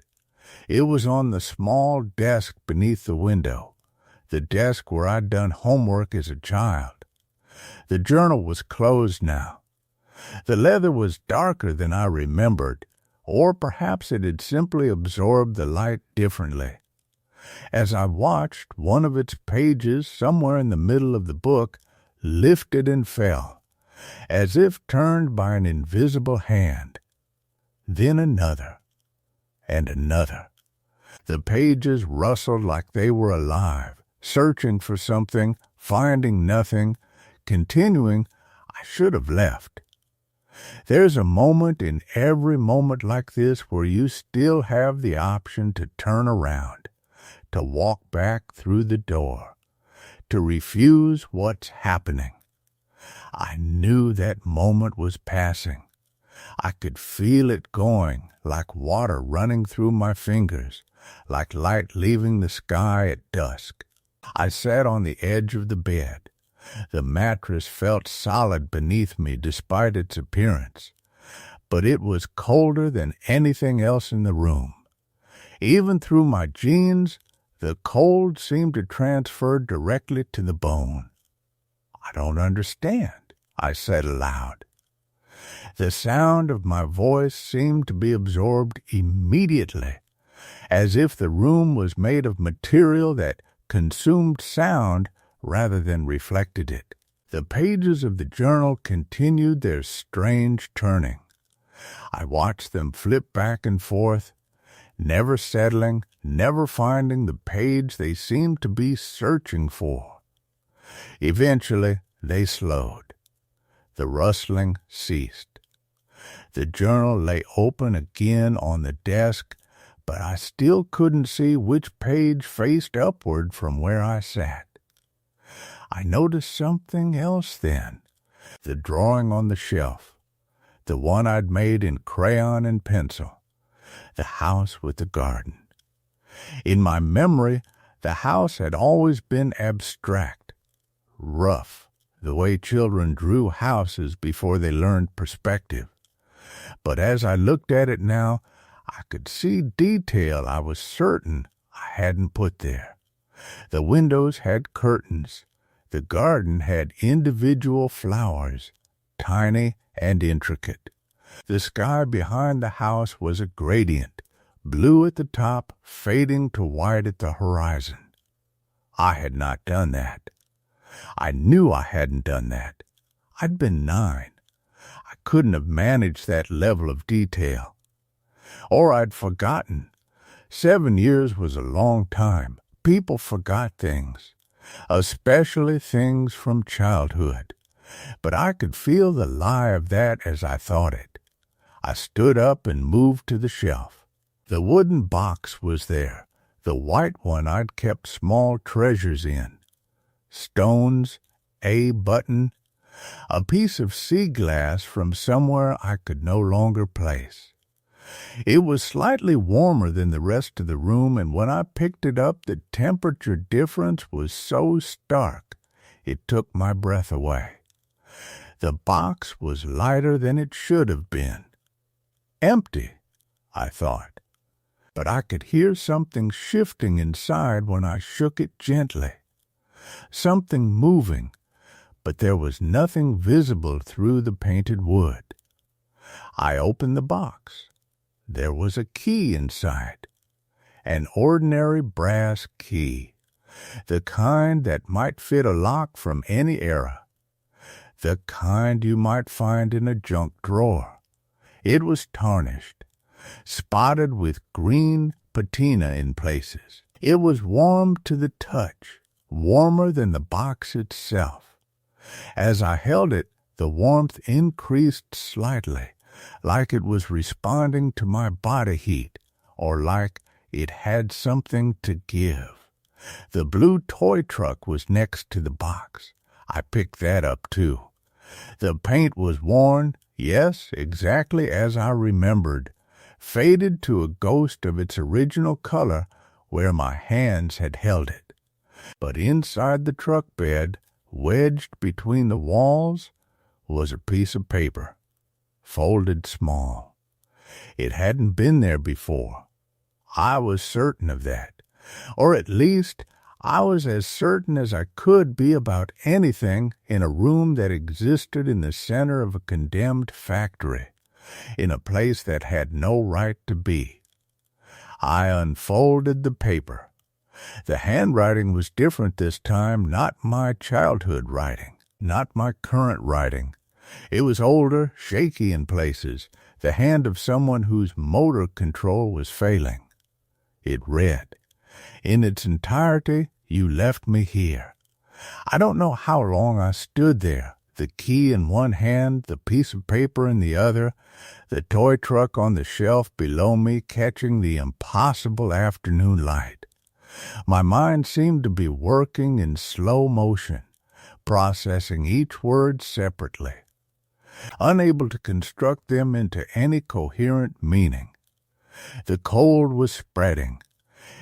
It was on the small desk beneath the window, the desk where I'd done homework as a child. The journal was closed now. The leather was darker than I remembered, or perhaps it had simply absorbed the light differently. As I watched, one of its pages, somewhere in the middle of the book, lifted and fell, as if turned by an invisible hand. Then another, and another. The pages rustled like they were alive, searching for something, finding nothing, continuing, "I should have left." There's a moment in every moment like this where you still have the option to turn around, to walk back through the door, to refuse what's happening. I knew that moment was passing. I could feel it going, like water running through my fingers, like light leaving the sky at dusk. I sat on the edge of the bed. The mattress felt solid beneath me despite its appearance, but it was colder than anything else in the room. Even through my jeans, the cold seemed to transfer directly to the bone. "I don't understand," I said aloud. The sound of my voice seemed to be absorbed immediately, as if the room was made of material that consumed sound rather than reflected it. The pages of the journal continued their strange turning. I watched them flip back and forth, never settling, never finding the page they seemed to be searching for. Eventually, they slowed. The rustling ceased. The journal lay open again on the desk, but I still couldn't see which page faced upward from where I sat. I noticed something else then, the drawing on the shelf, the one I'd made in crayon and pencil, the house with the garden. In my memory, the house had always been abstract, rough, the way children drew houses before they learned perspective. But as I looked at it now, I could see detail I was certain I hadn't put there. The windows had curtains. The garden had individual flowers, tiny and intricate. The sky behind the house was a gradient, blue at the top, fading to white at the horizon. I had not done that. I knew I hadn't done that. I'd been 9. I couldn't have managed that level of detail. Or I'd forgotten. 7 years was a long time. People forgot things, especially things from childhood. But I could feel the lie of that as I thought it. I stood up and moved to the shelf. The wooden box was there, the white one I'd kept small treasures in. Stones, a button, a piece of sea glass from somewhere I could no longer place. It was slightly warmer than the rest of the room, and when I picked it up, the temperature difference was so stark it took my breath away. The box was lighter than it should have been. Empty, I thought. But I could hear something shifting inside when I shook it gently. Something moving, but there was nothing visible through the painted wood. I opened the box. There was a key inside. An ordinary brass key, the kind that might fit a lock from any era, the kind you might find in a junk drawer. It was tarnished, spotted with green patina in places. It was warm to the touch, warmer than the box itself. As I held it, the warmth increased slightly, like it was responding to my body heat, or like it had something to give. The blue toy truck was next to the box. I picked that up, too. The paint was worn, yes, exactly as I remembered, faded to a ghost of its original color where my hands had held it. But inside the truck bed, wedged between the walls, was a piece of paper, folded small. It hadn't been there before. I was certain of that, or at least I was as certain as I could be about anything in a room that existed in the center of a condemned factory, in a place that had no right to be. I unfolded the paper. The handwriting was different this time, not my childhood writing, not my current writing. It was older, shaky in places, the hand of someone whose motor control was failing. It read, "In its entirety, you left me here." I don't know how long I stood there, the key in one hand, the piece of paper in the other, the toy truck on the shelf below me catching the impossible afternoon light. My mind seemed to be working in slow motion, processing each word separately, unable to construct them into any coherent meaning. The cold was spreading.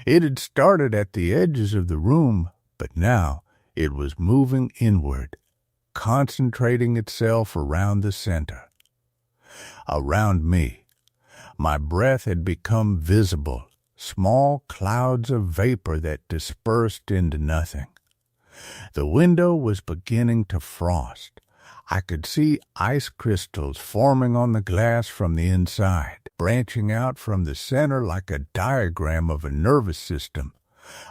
It had started at the edges of the room, but now it was moving inward, concentrating itself around the center. Around me, my breath had become visible, small clouds of vapor that dispersed into nothing. The window was beginning to frost. I could see ice crystals forming on the glass from the inside, branching out from the center like a diagram of a nervous system,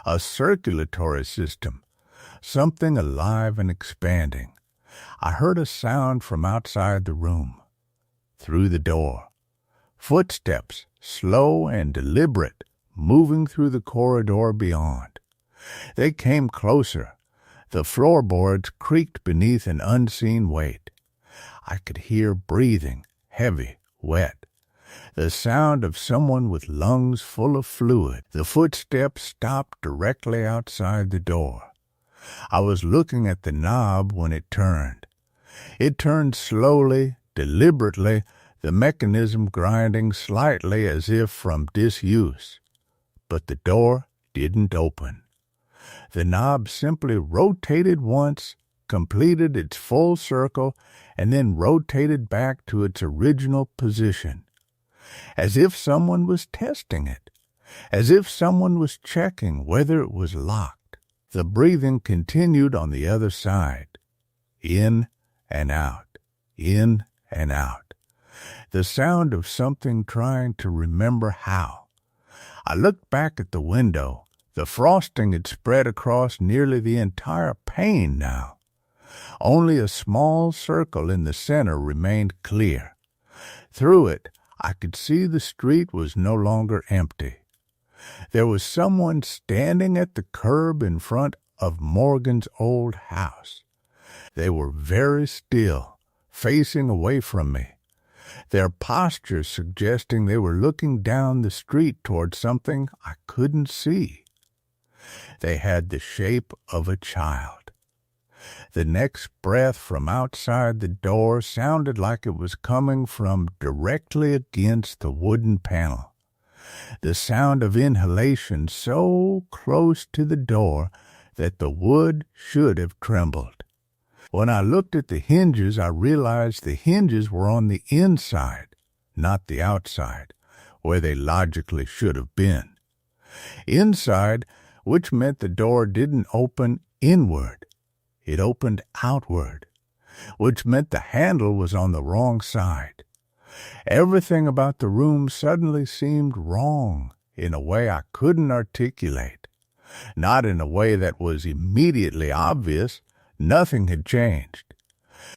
a circulatory system, something alive and expanding. I heard a sound from outside the room, through the door. Footsteps, slow and deliberate, moving through the corridor beyond. They came closer. The floorboards creaked beneath an unseen weight. I could hear breathing, heavy, wet. The sound of someone with lungs full of fluid. The footsteps stopped directly outside the door. I was looking at the knob when it turned. It turned slowly, deliberately, the mechanism grinding slightly as if from disuse. But the door didn't open. The knob simply rotated once, completed its full circle, and then rotated back to its original position, as if someone was testing it, as if someone was checking whether it was locked. The breathing continued on the other side, in and out, in and out. The sound of something trying to remember how. I looked back at the window. The frosting had spread across nearly the entire pane now. Only a small circle in the center remained clear. Through it, I could see the street was no longer empty. There was someone standing at the curb in front of Morgan's old house. They were very still, facing away from me, their posture suggesting they were looking down the street toward something I couldn't see. They had the shape of a child. The next breath from outside the door sounded like it was coming from directly against the wooden panel. The sound of inhalation so close to the door that the wood should have trembled. When I looked at the hinges, I realized the hinges were on the inside, not the outside, where they logically should have been. Inside, which meant the door didn't open inward. It opened outward, which meant the handle was on the wrong side. Everything about the room suddenly seemed wrong in a way I couldn't articulate. Not in a way that was immediately obvious. Nothing had changed.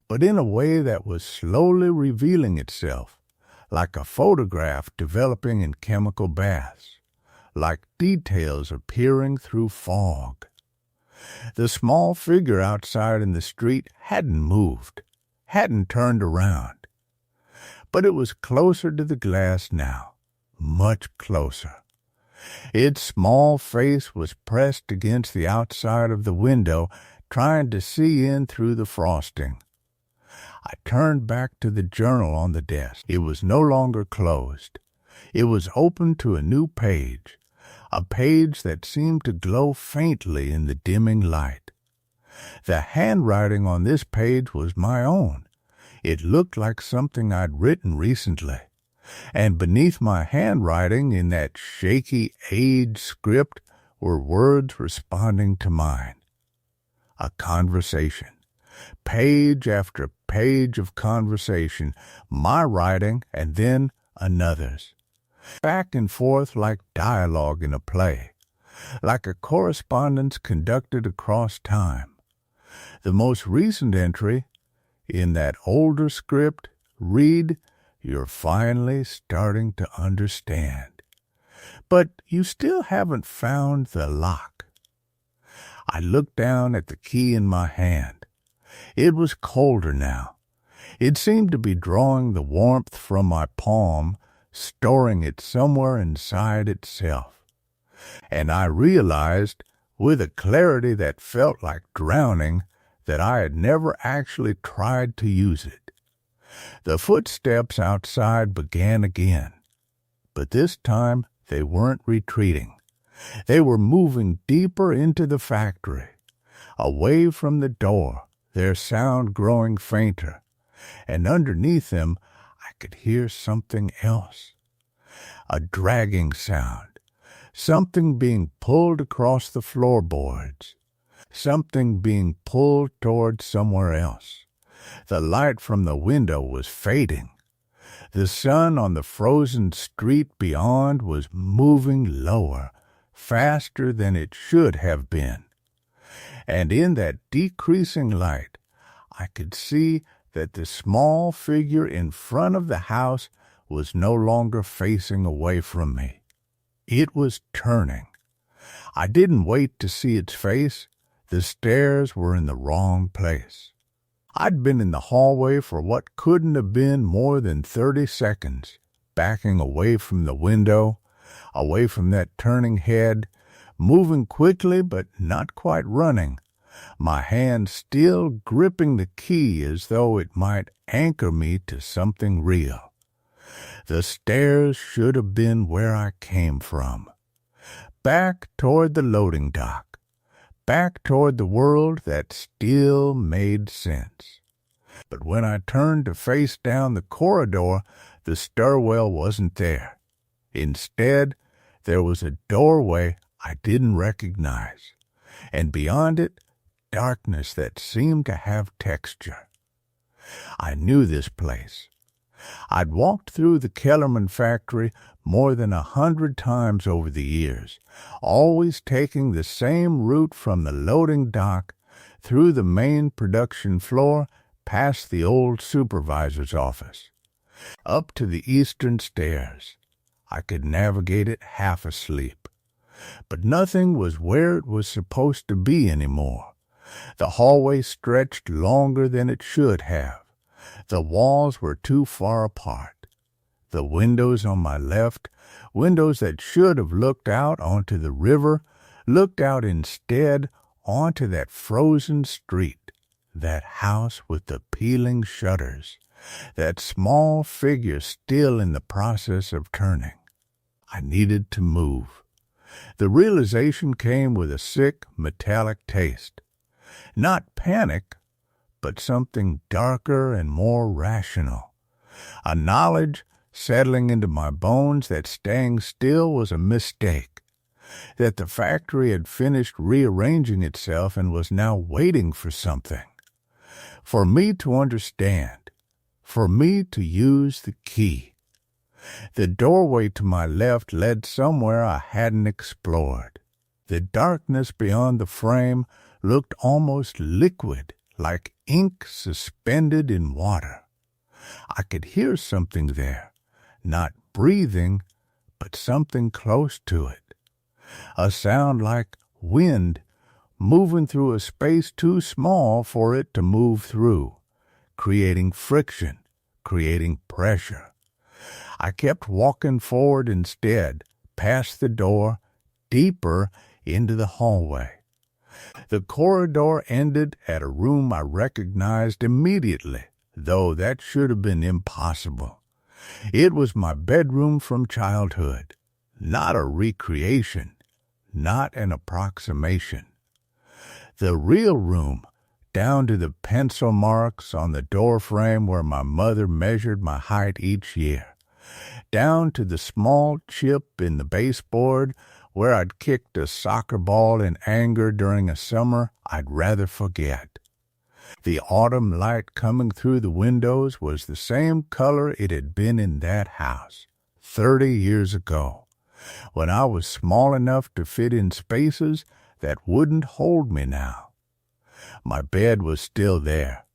But in a way that was slowly revealing itself, like a photograph developing in chemical baths, like details appearing through fog. The small figure outside in the street hadn't moved, hadn't turned around. But it was closer to the glass now, much closer. Its small face was pressed against the outside of the window, trying to see in through the frosting. I turned back to the journal on the desk. It was no longer closed. It was open to a new page, a page that seemed to glow faintly in the dimming light. The handwriting on this page was my own. It looked like something I'd written recently, and beneath my handwriting in that shaky age script were words responding to mine. A conversation, page after page of conversation, my writing and then another's. Back and forth like dialogue in a play, like a correspondence conducted across time. The most recent entry, in that older script, read, "You're finally starting to understand. But you still haven't found the lock." I looked down at the key in my hand. It was colder now. It seemed to be drawing the warmth from my palm, storing it somewhere inside itself. And I realized, with a clarity that felt like drowning, that I had never actually tried to use it. The footsteps outside began again, but this time they weren't retreating. They were moving deeper into the factory, away from the door, their sound growing fainter, and underneath them I could hear something else. A dragging sound, something being pulled across the floorboards, something being pulled toward somewhere else. The light from the window was fading. The sun on the frozen street beyond was moving lower, faster than it should have been. And in that decreasing light, I could see that the small figure in front of the house was no longer facing away from me. It was turning. I didn't wait to see its face. The stairs were in the wrong place. I'd been in the hallway for what couldn't have been more than 30 seconds, backing away from the window, away from that turning head, moving quickly but not quite running, my hand still gripping the key as though it might anchor me to something real. The stairs should have been where I came from, back toward the loading dock, back toward the world that still made sense. But when I turned to face down the corridor, the stairwell wasn't there. Instead, there was a doorway I didn't recognize, and beyond it, darkness that seemed to have texture. I knew this place. I'd walked through the Kellerman factory more than 100 times over the years, always taking the same route from the loading dock through the main production floor past the old supervisor's office, up to the eastern stairs. I could navigate it half asleep. But nothing was where it was supposed to be anymore. The hallway stretched longer than it should have. The walls were too far apart. The windows on my left, windows that should have looked out onto the river, looked out instead onto that frozen street, that house with the peeling shutters, that small figure still in the process of turning. I needed to move. The realization came with a sick, metallic taste. Not panic, but something darker and more rational. A knowledge settling into my bones that staying still was a mistake, that the factory had finished rearranging itself and was now waiting for something, for me to understand, for me to use the key. The doorway to my left led somewhere I hadn't explored. The darkness beyond the frame looked almost liquid, like ink suspended in water. I could hear something there, not breathing, but something close to it. A sound like wind moving through a space too small for it to move through, creating friction, creating pressure. I kept walking forward instead, past the door, deeper into the hallway. The corridor ended at a room I recognized immediately, though that should have been impossible. It was my bedroom from childhood, not a recreation, not an approximation. The real room, down to the pencil marks on the doorframe where my mother measured my height each year, down to the small chip in the baseboard where I'd kicked a soccer ball in anger during a summer I'd rather forget. The autumn light coming through the windows was the same color it had been in that house 30 years ago, when I was small enough to fit in spaces that wouldn't hold me now. My bed was still there.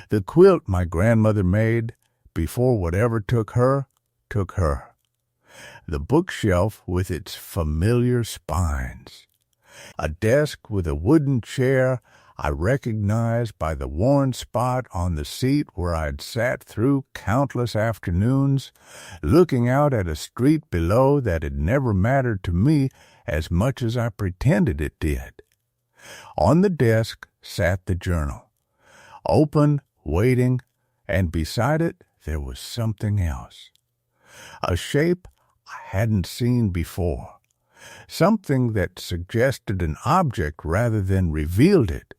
The quilt my grandmother made before whatever took her. The bookshelf with its familiar spines. A desk with a wooden chair I recognized by the worn spot on the seat where I'd sat through countless afternoons, looking out at a street below that had never mattered to me as much as I pretended it did. On the desk sat the journal, open, waiting, and beside it there was something else. A shape I hadn't seen before, something that suggested an object rather than revealed it,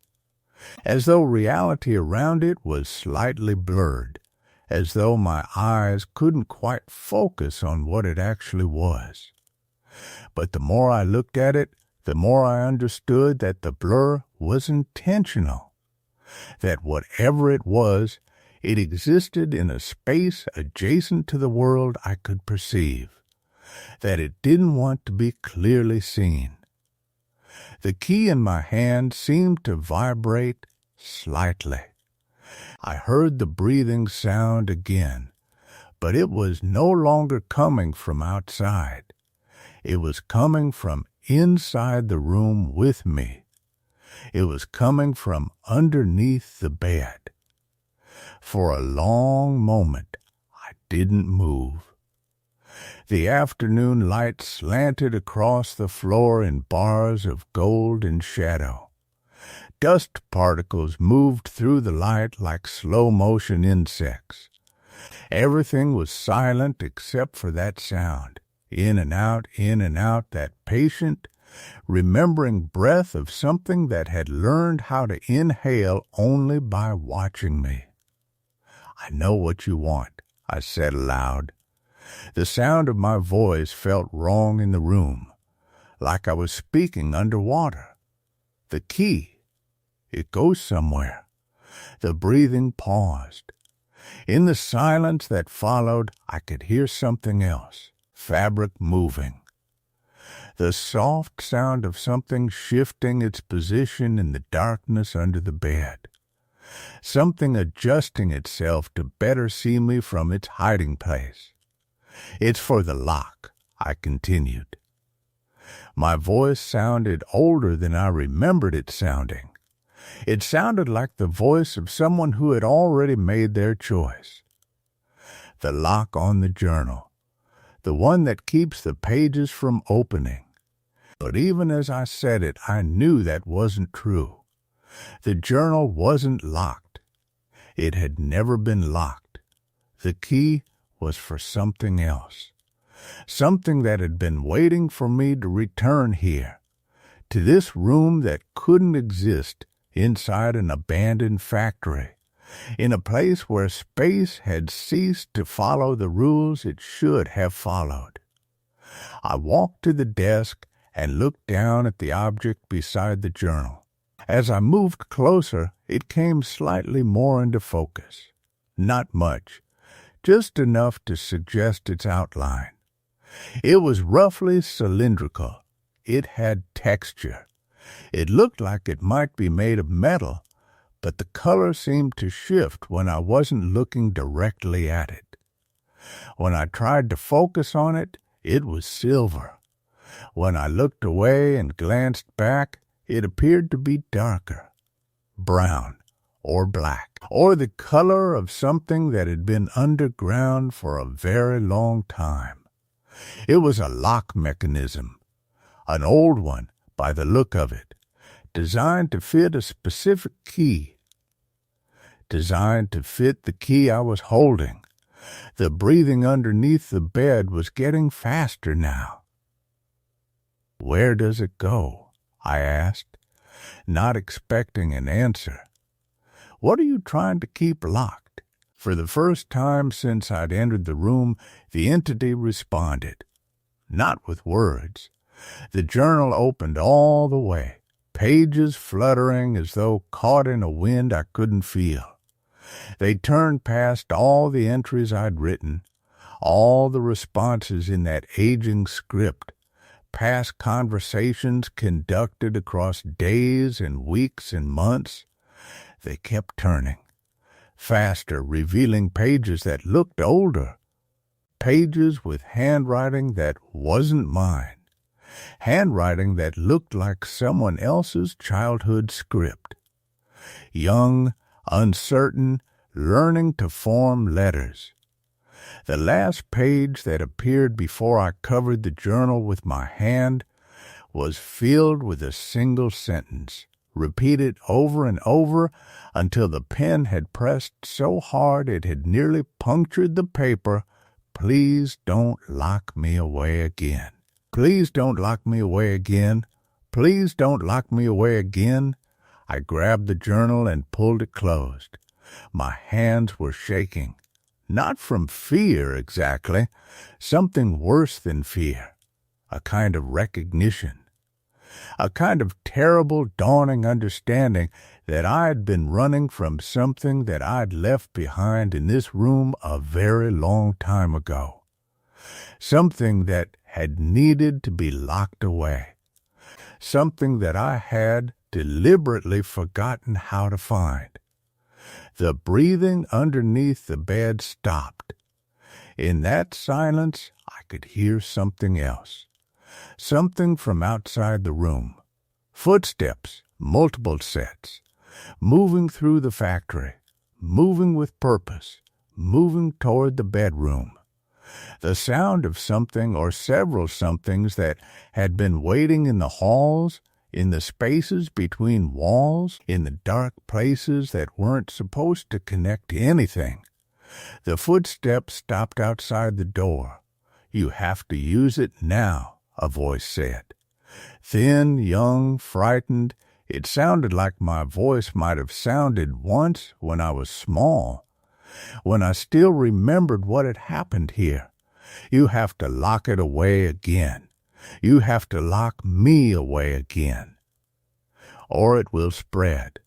as though reality around it was slightly blurred, as though my eyes couldn't quite focus on what it actually was. But the more I looked at it, the more I understood that the blur was intentional, that whatever it was, it existed in a space adjacent to the world I could perceive, that it didn't want to be clearly seen. The key in my hand seemed to vibrate slightly. I heard the breathing sound again, but it was no longer coming from outside. It was coming from inside the room with me. It was coming from underneath the bed. For a long moment, I didn't move. The afternoon light slanted across the floor in bars of gold and shadow. Dust particles moved through the light like slow-motion insects. Everything was silent except for that sound, in and out, that patient, remembering breath of something that had learned how to inhale only by watching me. "I know what you want," I said aloud. The sound of my voice felt wrong in the room, like I was speaking underwater. "The key. It goes somewhere." The breathing paused. In the silence that followed, I could hear something else, fabric moving. The soft sound of something shifting its position in the darkness under the bed. Something adjusting itself to better see me from its hiding place. "It's for the lock," I continued. My voice sounded older than I remembered it sounding. It sounded like the voice of someone who had already made their choice. "The lock on the journal. The one that keeps the pages from opening." But even as I said it, I knew that wasn't true. The journal wasn't locked. It had never been locked. The key was for something else. Something that had been waiting for me to return here, to this room that couldn't exist inside an abandoned factory, in a place where space had ceased to follow the rules it should have followed. I walked to the desk and looked down at the object beside the journal. As I moved closer, it came slightly more into focus. Not much, just enough to suggest its outline. It was roughly cylindrical. It had texture. It looked like it might be made of metal, but the color seemed to shift when I wasn't looking directly at it. When I tried to focus on it, it was silver. When I looked away and glanced back, it appeared to be darker, brown or black, or the color of something that had been underground for a very long time. It was a lock mechanism, an old one by the look of it, designed to fit a specific key, designed to fit the key I was holding. The breathing underneath the bed was getting faster now. "Where does it go?" I asked, not expecting an answer. "What are you trying to keep locked?" For the first time since I'd entered the room, the entity responded. Not with words. The journal opened all the way, pages fluttering as though caught in a wind I couldn't feel. They turned past all the entries I'd written, all the responses in that aging script, past conversations conducted across days and weeks and months. They kept turning, faster, revealing pages that looked older, pages with handwriting that wasn't mine, handwriting that looked like someone else's childhood script. Young, uncertain, learning to form letters. The last page that appeared before I covered the journal with my hand was filled with a single sentence, repeated over and over until the pen had pressed so hard it had nearly punctured the paper. "Please don't lock me away again. Please don't lock me away again. Please don't lock me away again." I grabbed the journal and pulled it closed. My hands were shaking. Not from fear exactly, something worse than fear, a kind of recognition, a kind of terrible dawning understanding that I'd been running from something that I'd left behind in this room a very long time ago, something that had needed to be locked away, something that I had deliberately forgotten how to find. The breathing underneath the bed stopped. In that silence, I could hear something else, something from outside the room. Footsteps, multiple sets, moving through the factory, moving with purpose, moving toward the bedroom. The sound of something or several somethings that had been waiting in the halls, in the spaces between walls, in the dark places that weren't supposed to connect to anything. The footsteps stopped outside the door. "You have to use it now," a voice said. Thin, young, frightened, it sounded like my voice might have sounded once when I was small, when I still remembered what had happened here. You have to lock it away again. You have to lock me away again. Or it will spread.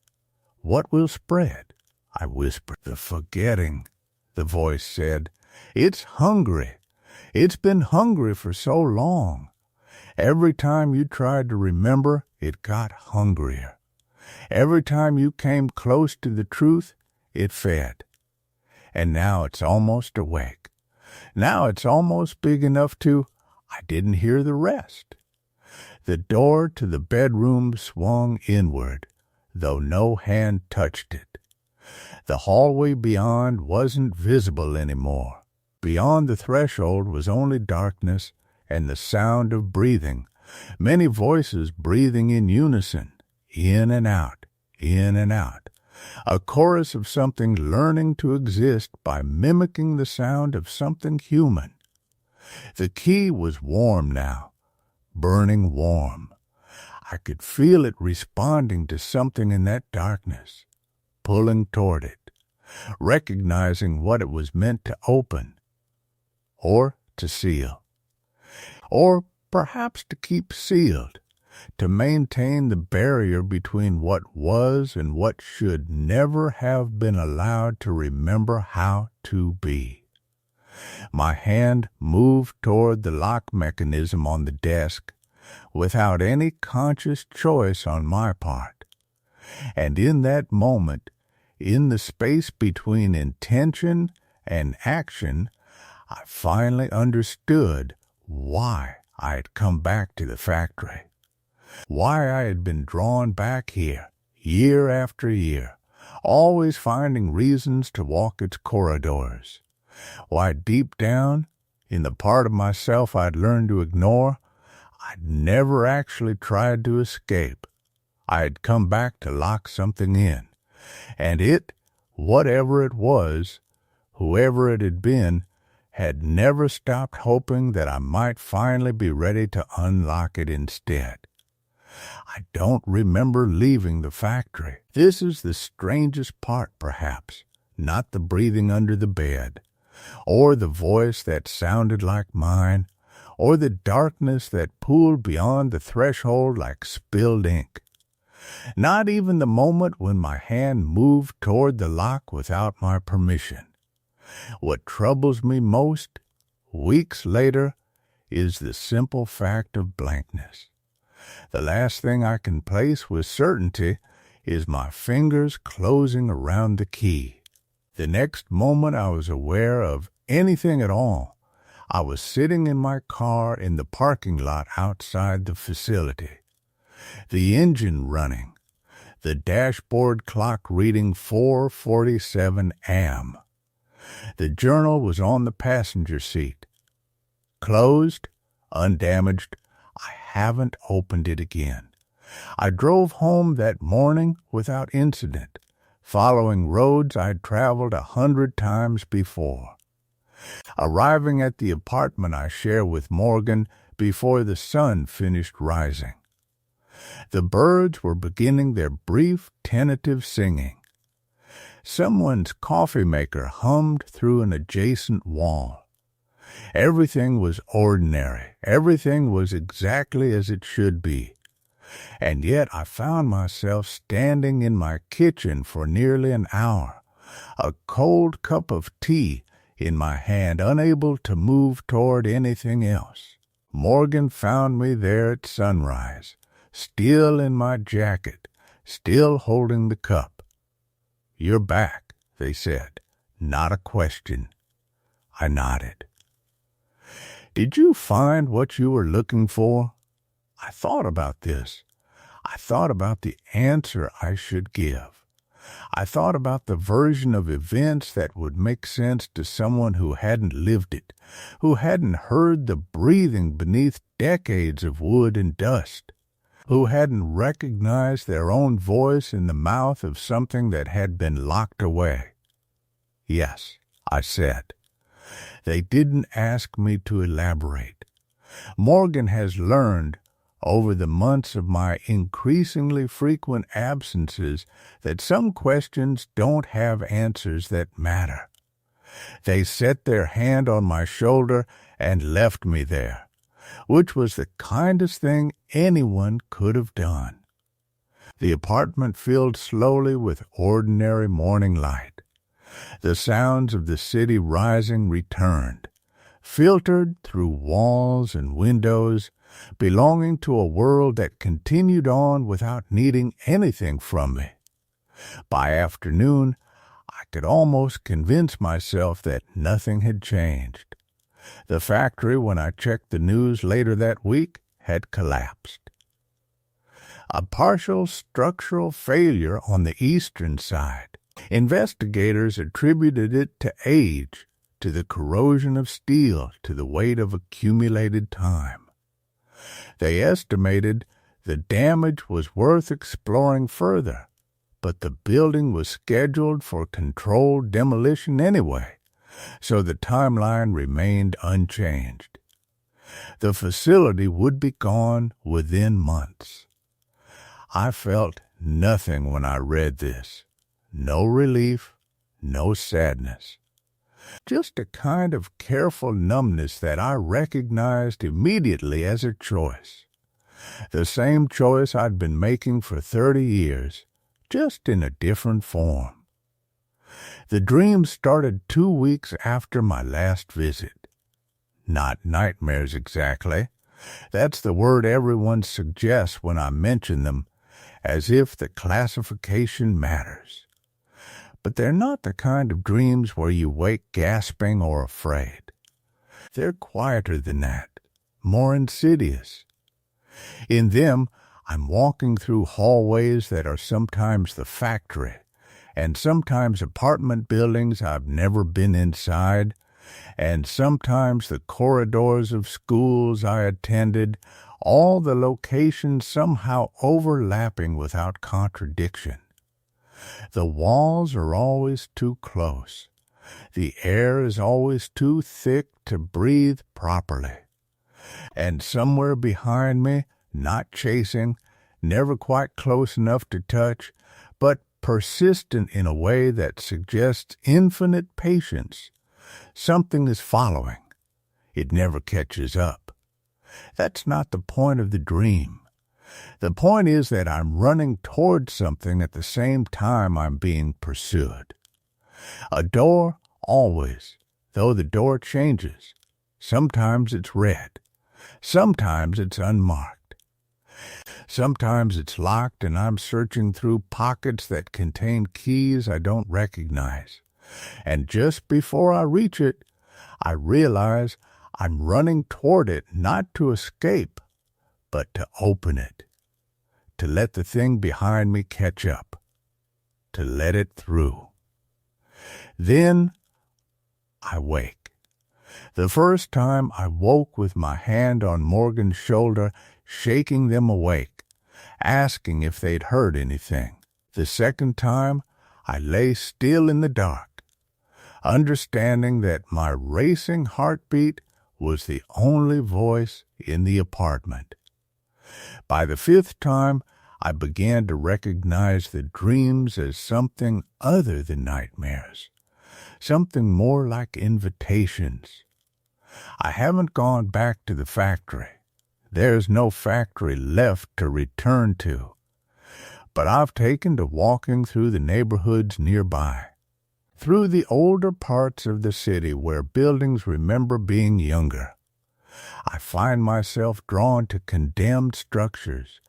What will spread? I whispered. The forgetting, the voice said. It's hungry. It's been hungry for so long. Every time you tried to remember, it got hungrier. Every time you came close to the truth, it fed. And now it's almost awake. Now it's almost big enough to... I didn't hear the rest. The door to the bedroom swung inward, though no hand touched it. The hallway beyond wasn't visible anymore. Beyond the threshold was only darkness and the sound of breathing, many voices breathing in unison, in and out, in and out, a chorus of something learning to exist by mimicking the sound of something human. The key was warm now, burning warm. I could feel it responding to something in that darkness, pulling toward it, recognizing what it was meant to open, or to seal, or perhaps to keep sealed, to maintain the barrier between what was and what should never have been allowed to remember how to be. My hand moved toward the lock mechanism on the desk without any conscious choice on my part. And in that moment, in the space between intention and action, I finally understood why I had come back to the factory, why I had been drawn back here year after year, always finding reasons to walk its corridors. Why deep down, in the part of myself I'd learned to ignore, I'd never actually tried to escape. I had come back to lock something in, and it, whatever it was, whoever it had been, had never stopped hoping that I might finally be ready to unlock it instead. I don't remember leaving the factory. This is the strangest part, perhaps, not the breathing under the bed, or the voice that sounded like mine, or the darkness that pooled beyond the threshold like spilled ink. Not even the moment when my hand moved toward the lock without my permission. What troubles me most, weeks later, is the simple fact of blankness. The last thing I can place with certainty is my fingers closing around the key. The next moment I was aware of anything at all, I was sitting in my car in the parking lot outside the facility. The engine running, the dashboard clock reading 4:47 a.m. The journal was on the passenger seat. Closed, undamaged, I haven't opened it again. I drove home that morning without incident, following roads I'd traveled 100 times before. Arriving at the apartment I share with Morgan before the sun finished rising. The birds were beginning their brief, tentative singing. Someone's coffee maker hummed through an adjacent wall. Everything was ordinary. Everything was exactly as it should be. And yet I found myself standing in my kitchen for nearly an hour, a cold cup of tea in my hand, unable to move toward anything else. Morgan found me there at sunrise, still in my jacket, still holding the cup. "You're back," they said. Not a question. I nodded. "Did you find what you were looking for?" I thought about this. I thought about the answer I should give. I thought about the version of events that would make sense to someone who hadn't lived it, who hadn't heard the breathing beneath decades of wood and dust, who hadn't recognized their own voice in the mouth of something that had been locked away. "Yes," I said. They didn't ask me to elaborate. Morgan has learned, over the months of my increasingly frequent absences that some questions don't have answers that matter. They set their hand on my shoulder and left me there, which was the kindest thing anyone could have done. The apartment filled slowly with ordinary morning light. The sounds of the city rising returned, filtered through walls and windows, belonging to a world that continued on without needing anything from me. By afternoon, I could almost convince myself that nothing had changed. The factory, when I checked the news later that week, had collapsed. A partial structural failure on the eastern side. Investigators attributed it to age, to the corrosion of steel, to the weight of accumulated time. They estimated the damage was worth exploring further, but the building was scheduled for controlled demolition anyway, so the timeline remained unchanged. The facility would be gone within months. I felt nothing when I read this. No relief, no sadness. Just a kind of careful numbness that I recognized immediately as a choice. The same choice I'd been making for 30 years, just in a different form. The dream started 2 weeks after my last visit. Not nightmares exactly. That's the word everyone suggests when I mention them, as if the classification matters. But they're not the kind of dreams where you wake gasping or afraid. They're quieter than that, more insidious. In them, I'm walking through hallways that are sometimes the factory, and sometimes apartment buildings I've never been inside, and sometimes the corridors of schools I attended, all the locations somehow overlapping without contradiction. The walls are always too close. The air is always too thick to breathe properly. And somewhere behind me, not chasing, never quite close enough to touch, but persistent in a way that suggests infinite patience, something is following. It never catches up. That's not the point of the dream. The point is that I'm running towards something at the same time I'm being pursued. A door, always, though the door changes. Sometimes it's red. Sometimes it's unmarked. Sometimes it's locked and I'm searching through pockets that contain keys I don't recognize. And just before I reach it, I realize I'm running toward it not to escape, but to open it, to let the thing behind me catch up, to let it through. Then I wake. The first time I woke with my hand on Morgan's shoulder, shaking them awake, asking if they'd heard anything. The second time I lay still in the dark, understanding that my racing heartbeat was the only voice in the apartment. By the fifth time, I began to recognize the dreams as something other than nightmares, something more like invitations. I haven't gone back to the factory. There's no factory left to return to. But I've taken to walking through the neighborhoods nearby, through the older parts of the city where buildings remember being younger. I find myself drawn to condemned structures,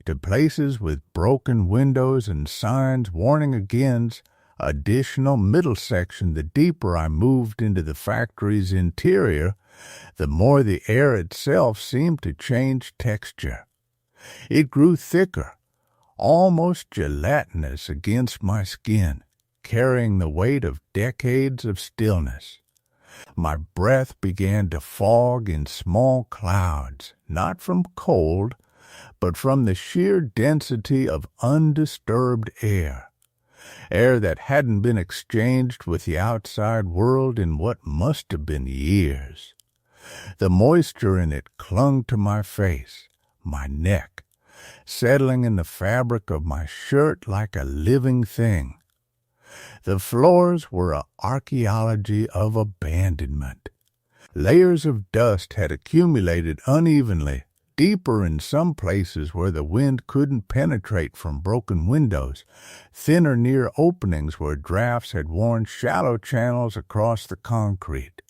to places with broken windows and signs warning against additional middle section. The deeper I moved into the factory's interior, the more the air itself seemed to change texture. It grew thicker, almost gelatinous against my skin, carrying the weight of decades of stillness. My breath began to fog in small clouds, not from cold, but from the sheer density of undisturbed air that hadn't been exchanged with the outside world in what must have been years. The moisture in it clung to my face, my neck, settling in the fabric of my shirt like a living thing. The floors were an archaeology of abandonment. Layers of dust had accumulated unevenly, deeper in some places where the wind couldn't penetrate from broken windows, thinner near openings where drafts had worn shallow channels across the concrete.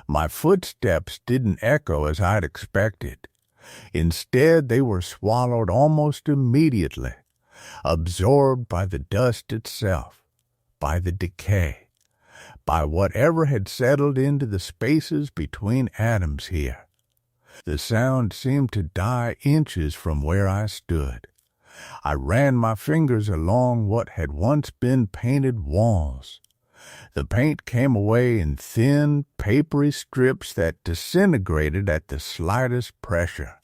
My footsteps didn't echo as I'd expected. Instead, they were swallowed almost immediately, absorbed by the dust itself, by the decay, by whatever had settled into the spaces between atoms here. The sound seemed to die inches from where I stood. I ran my fingers along what had once been painted walls. The paint came away in thin, papery strips that disintegrated at the slightest pressure.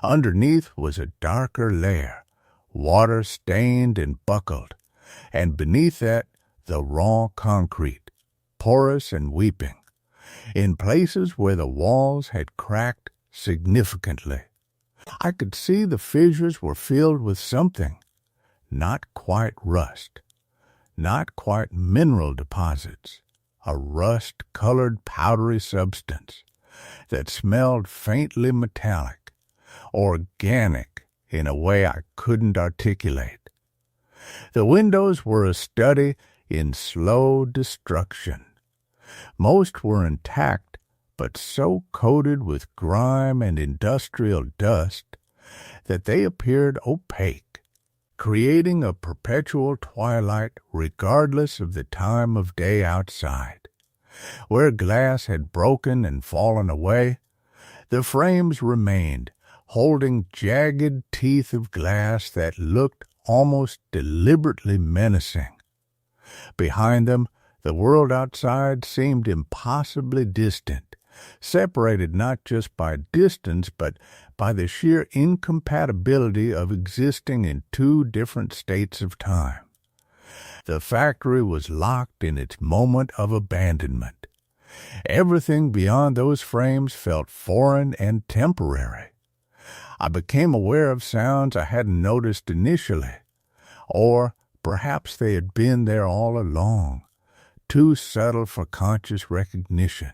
Underneath was a darker layer, water-stained and buckled, and beneath that the raw concrete, porous and weeping, in places where the walls had cracked significantly. I could see the fissures were filled with something, not quite rust, not quite mineral deposits, a rust-colored powdery substance that smelled faintly metallic, organic in a way I couldn't articulate. The windows were a study in slow destruction. Most were intact, but so coated with grime and industrial dust that they appeared opaque, creating a perpetual twilight regardless of the time of day outside. Where glass had broken and fallen away, the frames remained, holding jagged teeth of glass that looked almost deliberately menacing. Behind them, the world outside seemed impossibly distant, separated not just by distance, but by the sheer incompatibility of existing in two different states of time. The factory was locked in its moment of abandonment. Everything beyond those frames felt foreign and temporary. I became aware of sounds I hadn't noticed initially, or perhaps they had been there all along, too subtle for conscious recognition.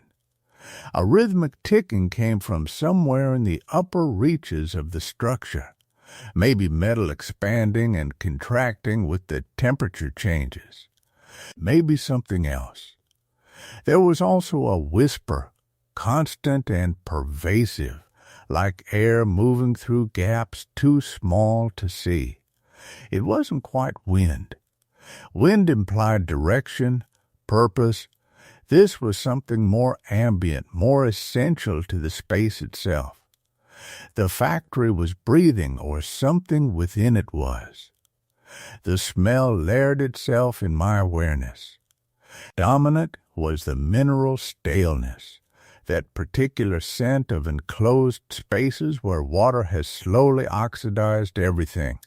A rhythmic ticking came from somewhere in the upper reaches of the structure, maybe metal expanding and contracting with the temperature changes, maybe something else. There was also a whisper, constant and pervasive, like air moving through gaps too small to see. It wasn't quite wind. Wind implied direction, purpose. This was something more ambient, more essential to the space itself. The factory was breathing, or something within it was. The smell layered itself in my awareness. Dominant was the mineral staleness, that particular scent of enclosed spaces where water has slowly oxidized everything.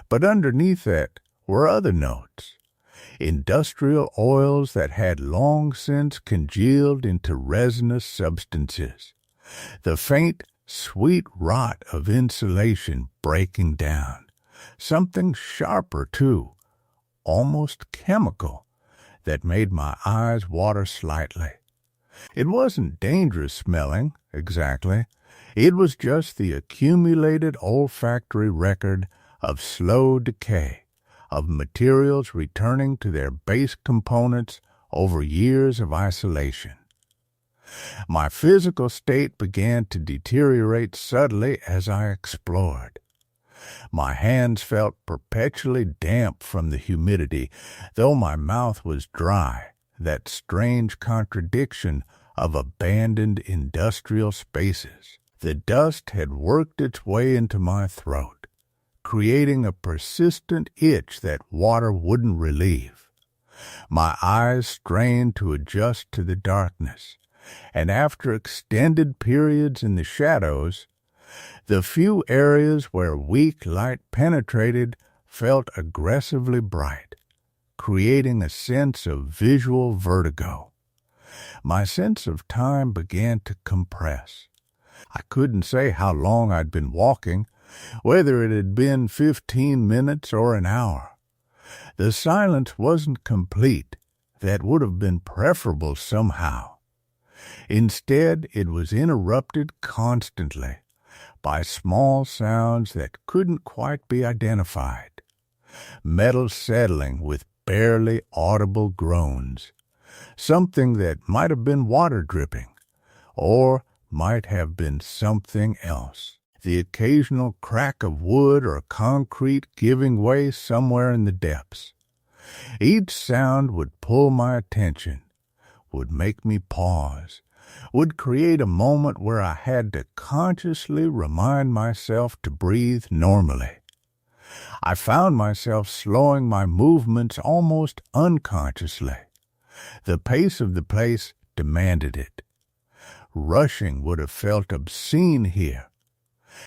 But underneath that were other notes, industrial oils that had long since congealed into resinous substances, the faint, sweet rot of insulation breaking down, something sharper too, almost chemical, that made my eyes water slightly. It wasn't dangerous smelling, exactly. It was just the accumulated olfactory record of slow decay, of materials returning to their base components over years of isolation. My physical state began to deteriorate subtly as I explored. My hands felt perpetually damp from the humidity, though my mouth was dry, that strange contradiction of abandoned industrial spaces. The dust had worked its way into my throat, creating a persistent itch that water wouldn't relieve. My eyes strained to adjust to the darkness, and after extended periods in the shadows, the few areas where weak light penetrated felt aggressively bright, creating a sense of visual vertigo. My sense of time began to compress. I couldn't say how long I'd been walking, whether it had been 15 minutes or an hour. The silence wasn't complete. That would have been preferable somehow. Instead, it was interrupted constantly by small sounds that couldn't quite be identified. Metal settling with barely audible groans. Something that might have been water dripping, or might have been something else. The occasional crack of wood or concrete giving way somewhere in the depths. Each sound would pull my attention, would make me pause, would create a moment where I had to consciously remind myself to breathe normally. I found myself slowing my movements almost unconsciously. The pace of the place demanded it. Rushing would have felt obscene here,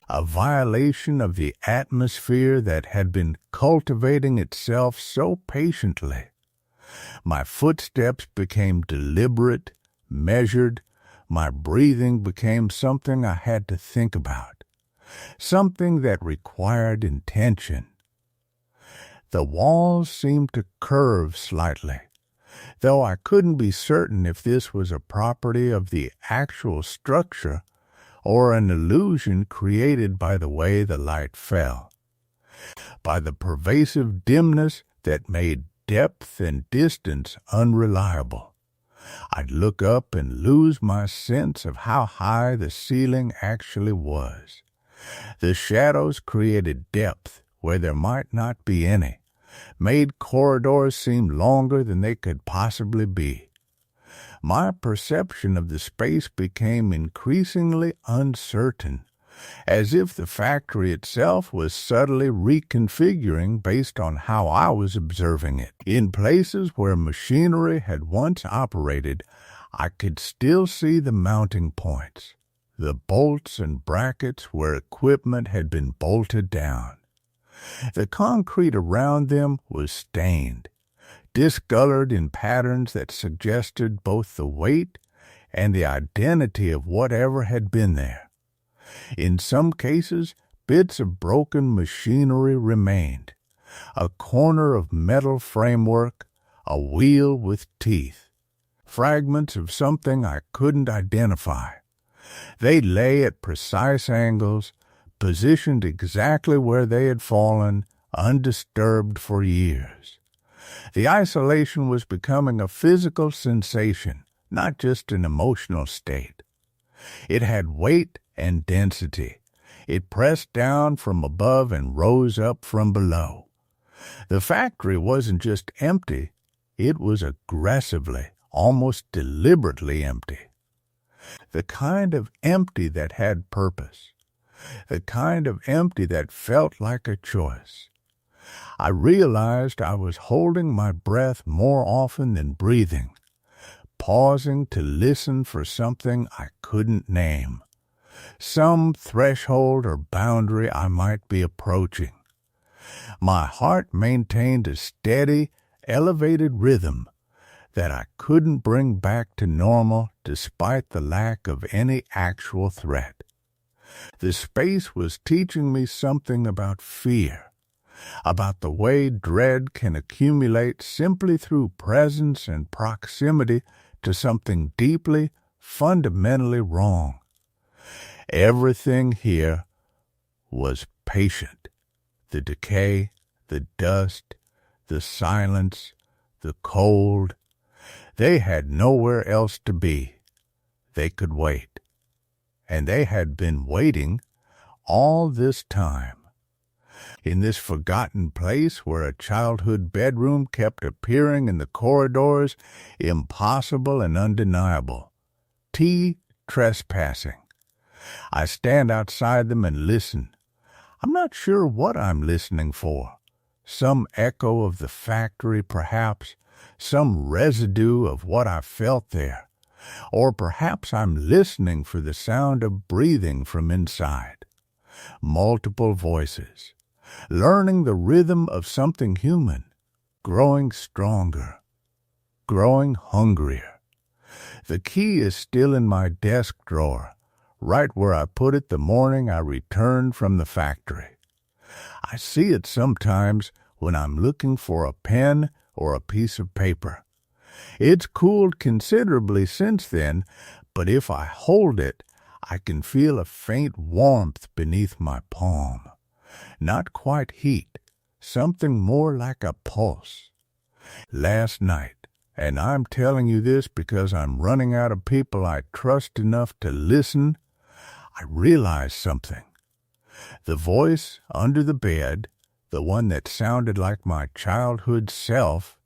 a violation of the atmosphere that had been cultivating itself so patiently. My footsteps became deliberate, measured. My breathing became something I had to think about, something that required intention. The walls seemed to curve slightly, though I couldn't be certain if this was a property of the actual structure or an illusion created by the way the light fell, by the pervasive dimness that made depth and distance unreliable. I'd look up and lose my sense of how high the ceiling actually was. The shadows created depth where there might not be any, made corridors seem longer than they could possibly be. My perception of the space became increasingly uncertain, as if the factory itself was subtly reconfiguring based on how I was observing it. In places where machinery had once operated, I could still see the mounting points, the bolts and brackets where equipment had been bolted down. The concrete around them was stained, discolored in patterns that suggested both the weight and the identity of whatever had been there. In some cases, bits of broken machinery remained, a corner of metal framework, a wheel with teeth, fragments of something I couldn't identify. They lay at precise angles, positioned exactly where they had fallen, undisturbed for years. The isolation was becoming a physical sensation, not just an emotional state. It had weight and density. It pressed down from above and rose up from below. The factory wasn't just empty, it was aggressively, almost deliberately empty. The kind of empty that had purpose. The kind of empty that felt like a choice. I realized I was holding my breath more often than breathing, pausing to listen for something I couldn't name, some threshold or boundary I might be approaching. My heart maintained a steady, elevated rhythm that I couldn't bring back to normal despite the lack of any actual threat. The space was teaching me something about fear, about the way dread can accumulate simply through presence and proximity to something deeply, fundamentally wrong. Everything here was patient. The decay, the dust, the silence, the cold. They had nowhere else to be. They could wait. And they had been waiting all this time. In this forgotten place where a childhood bedroom kept appearing in the corridors, impossible and undeniable. Trespassing. I stand outside them and listen. I'm not sure what I'm listening for. Some echo of the factory, perhaps, some residue of what I felt there. Or perhaps I'm listening for the sound of breathing from inside. Multiple voices. Learning the rhythm of something human. Growing stronger. Growing hungrier. The key is still in my desk drawer, right where I put it the morning I returned from the factory. I see it sometimes when I'm looking for a pen or a piece of paper. It's cooled considerably since then, but if I hold it, I can feel a faint warmth beneath my palm. Not quite heat, something more like a pulse. Last night, and I'm telling you this because I'm running out of people I trust enough to listen, I realized something. The voice under the bed, the one that sounded like my childhood self,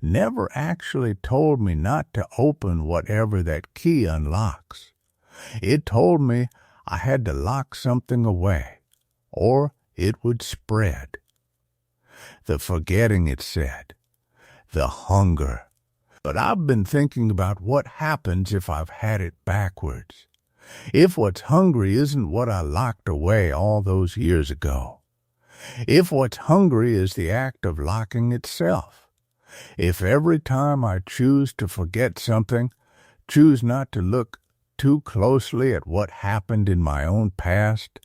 never actually told me not to open whatever that key unlocks. It told me I had to lock something away, or it would spread. The forgetting, it said. The hunger. But I've been thinking about what happens if I've had it backwards. If what's hungry isn't what I locked away all those years ago. If what's hungry is the act of locking itself. If every time I choose to forget something, choose not to look too closely at what happened in my own past,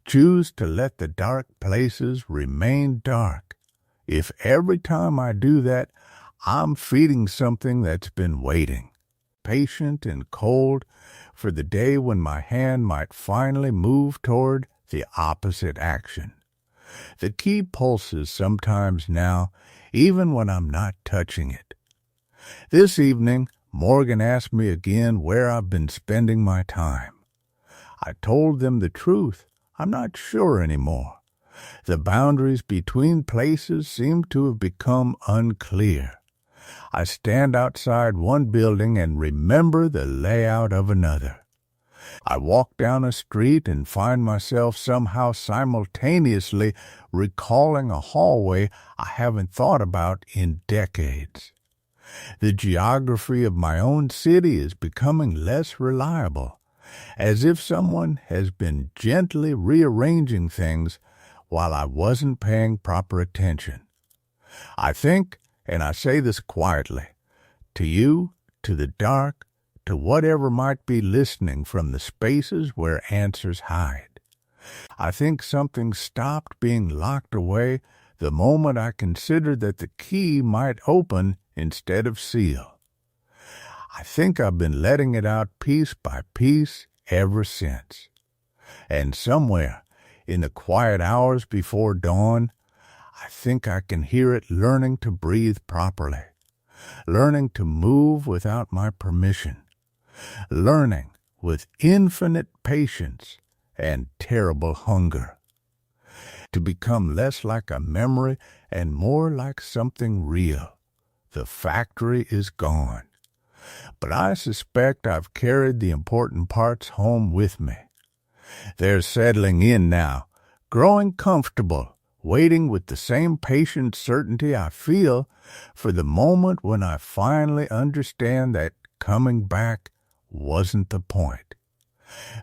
choose to let the dark places remain dark, if every time I do that, I'm feeding something that's been waiting, patient and cold, for the day when my hand might finally move toward the opposite action. The key pulses sometimes now, even when I'm not touching it. This evening, Morgan asked me again where I've been spending my time. I told them the truth. I'm not sure anymore. The boundaries between places seem to have become unclear. I stand outside one building and remember the layout of another. I walk down a street and find myself somehow simultaneously recalling a hallway I haven't thought about in decades. The geography of my own city is becoming less reliable, as if someone has been gently rearranging things while I wasn't paying proper attention. I think, and I say this quietly, to you, to the dark, to whatever might be listening from the spaces where answers hide. I think something stopped being locked away the moment I considered that the key might open instead of seal. I think I've been letting it out piece by piece ever since. And somewhere, in the quiet hours before dawn, I think I can hear it learning to breathe properly, learning to move without my permission, learning with infinite patience and terrible hunger, to become less like a memory and more like something real. The factory is gone, but I suspect I've carried the important parts home with me. They're settling in now, growing comfortable, waiting with the same patient certainty I feel for the moment when I finally understand that coming back wasn't the point.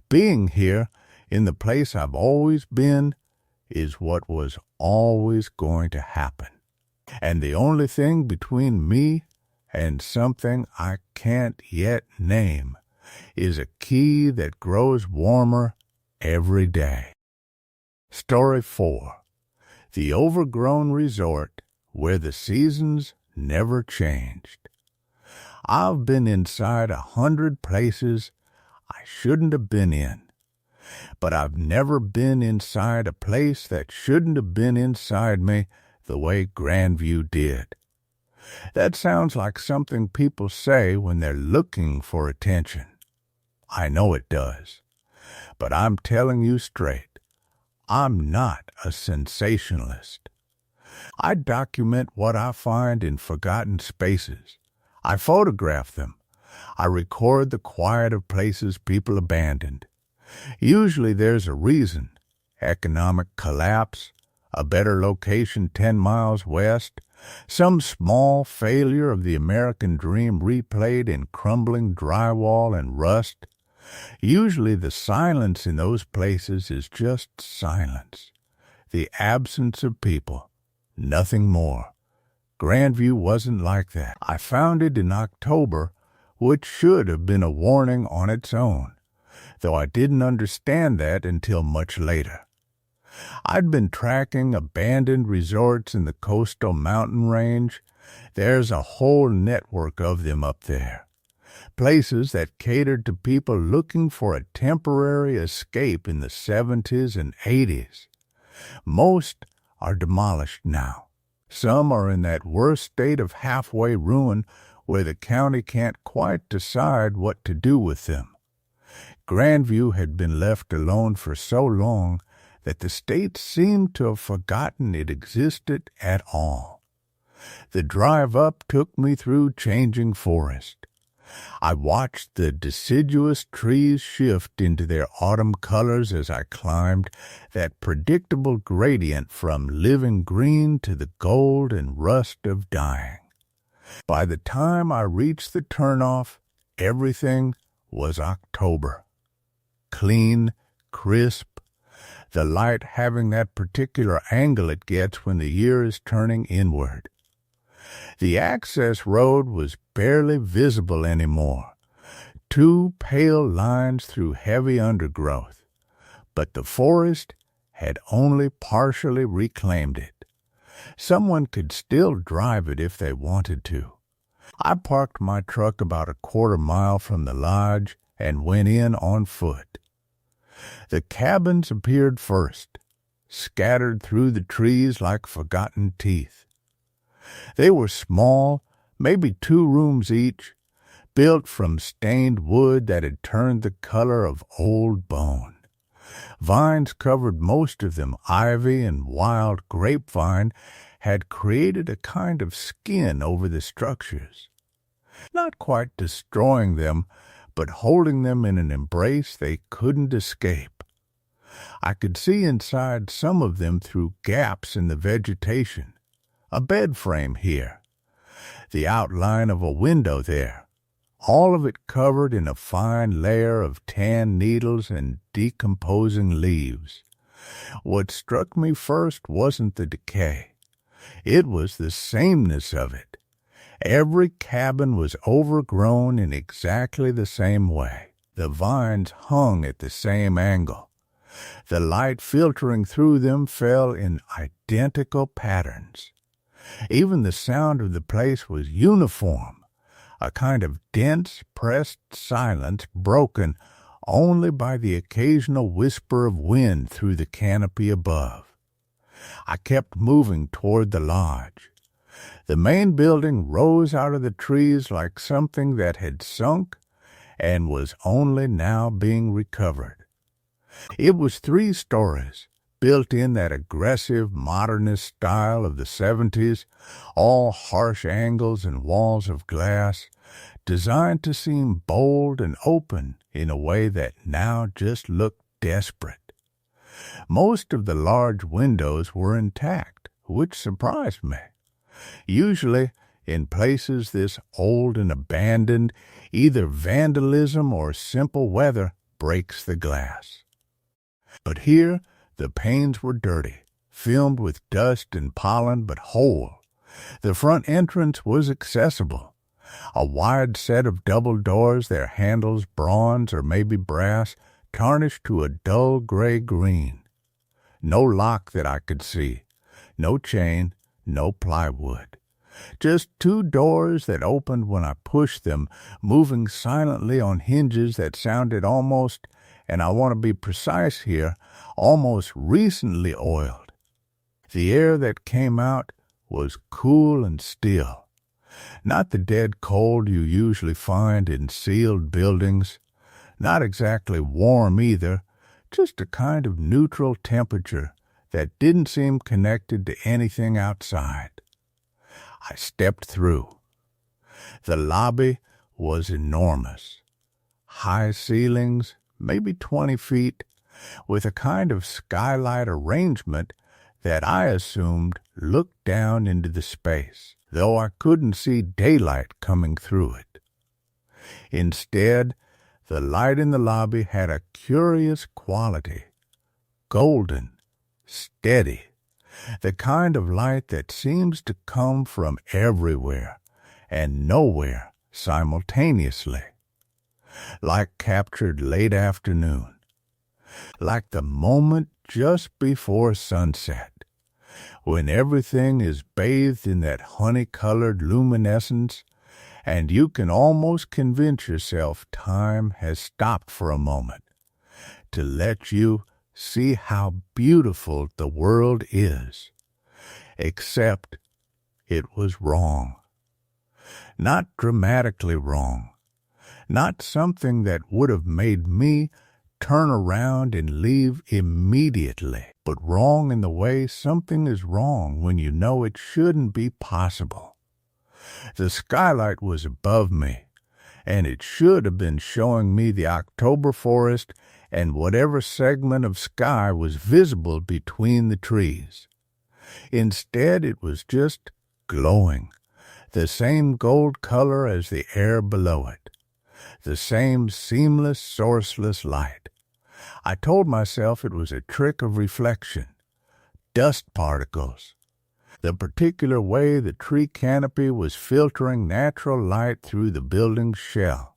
Being here, in the place I've always been, is what was always going to happen. And the only thing between me and something I can't yet name is a key that grows warmer every day. Story 4. The Overgrown Resort Where the Seasons Never Changed. I've been inside 100 places I shouldn't have been in, but I've never been inside a place that shouldn't have been inside me the way Grandview did. That sounds like something people say when they're looking for attention. I know it does. But I'm telling you straight, I'm not a sensationalist. I document what I find in forgotten spaces. I photograph them. I record the quiet of places people abandoned. Usually there's a reason: economic collapse, a better location 10 miles west, some small failure of the American dream replayed in crumbling drywall and rust. Usually the silence in those places is just silence, the absence of people, nothing more. Grandview wasn't like that. I found it in October, which should have been a warning on its own. though I didn't understand that until much later. I'd been tracking abandoned resorts in the coastal mountain range. There's a whole network of them up there. Places that catered to people looking for a temporary escape in the 70s and 80s. Most are demolished now. Some are in that worst state of halfway ruin where the county can't quite decide what to do with them. Grandview had been left alone for so long that the state seemed to have forgotten it existed at all. The drive up took me through changing forest. I watched the deciduous trees shift into their autumn colors as I climbed, that predictable gradient from living green to the gold and rust of dying. By the time I reached the turnoff, everything was October. Clean, crisp, the light having that particular angle it gets when the year is turning inward. The access road was barely visible anymore, 2 pale lines through heavy undergrowth, but the forest had only partially reclaimed it. Someone could still drive it if they wanted to. I parked my truck about a quarter-mile from the lodge and went in on foot. The cabins appeared first, scattered through the trees like forgotten teeth. They were small, maybe 2 rooms each, built from stained wood that had turned the color of old bone. Vines covered most of them. Ivy and wild grapevine had created a kind of skin over the structures, not quite destroying them, but holding them in an embrace they couldn't escape. I could see inside some of them through gaps in the vegetation. A bed frame here, the outline of a window there, all of it covered in a fine layer of tan needles and decomposing leaves. What struck me first wasn't the decay. It was the sameness of it. Every cabin was overgrown in exactly the same way. The vines hung at the same angle. The light filtering through them fell in identical patterns. Even the sound of the place was uniform, a kind of dense, pressed silence broken only by the occasional whisper of wind through the canopy above. I kept moving toward the lodge. The main building rose out of the trees like something that had sunk and was only now being recovered. It was 3 stories, built in that aggressive modernist style of the 70s, all harsh angles and walls of glass, designed to seem bold and open in a way that now just looked desperate. Most of the large windows were intact, which surprised me. Usually, in places this old and abandoned, either vandalism or simple weather breaks the glass. But here, the panes were dirty, filmed with dust and pollen, but whole. The front entrance was accessible. A wide set of double doors, their handles bronze or maybe brass, tarnished to a dull gray-green. No lock that I could see, no chain, no plywood. Just 2 doors that opened when I pushed them, moving silently on hinges that sounded almost, and I want to be precise here, almost recently oiled. The air that came out was cool and still. Not the dead cold you usually find in sealed buildings. Not exactly warm either, just a kind of neutral temperature that didn't seem connected to anything outside. I stepped through. The lobby was enormous. High ceilings, maybe 20 feet, with a kind of skylight arrangement that I assumed looked down into the space, though I couldn't see daylight coming through it. Instead, the light in the lobby had a curious quality, golden, steady, the kind of light that seems to come from everywhere and nowhere simultaneously. like captured late afternoon, like the moment just before sunset, when everything is bathed in that honey-colored luminescence, and you can almost convince yourself time has stopped for a moment to let you see how beautiful the world is. Except it was wrong. Not dramatically wrong. Not something that would have made me turn around and leave immediately, but wrong in the way something is wrong when you know it shouldn't be possible. The skylight was above me, and it should have been showing me the October forest and whatever segment of sky was visible between the trees. Instead, it was just glowing, the same gold color as the air below it, the same seamless, sourceless light. I told myself it was a trick of reflection, dust particles, the particular way the tree canopy was filtering natural light through the building's shell.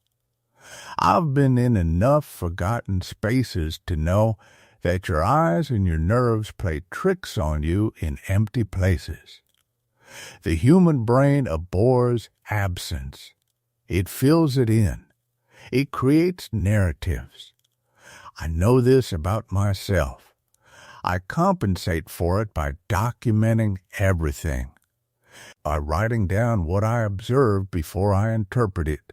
I've been in enough forgotten spaces to know that your eyes and your nerves play tricks on you in empty places. The human brain abhors absence. It fills it in. It creates narratives. I know this about myself. I compensate for it by documenting everything, by writing down what I observe before I interpret it.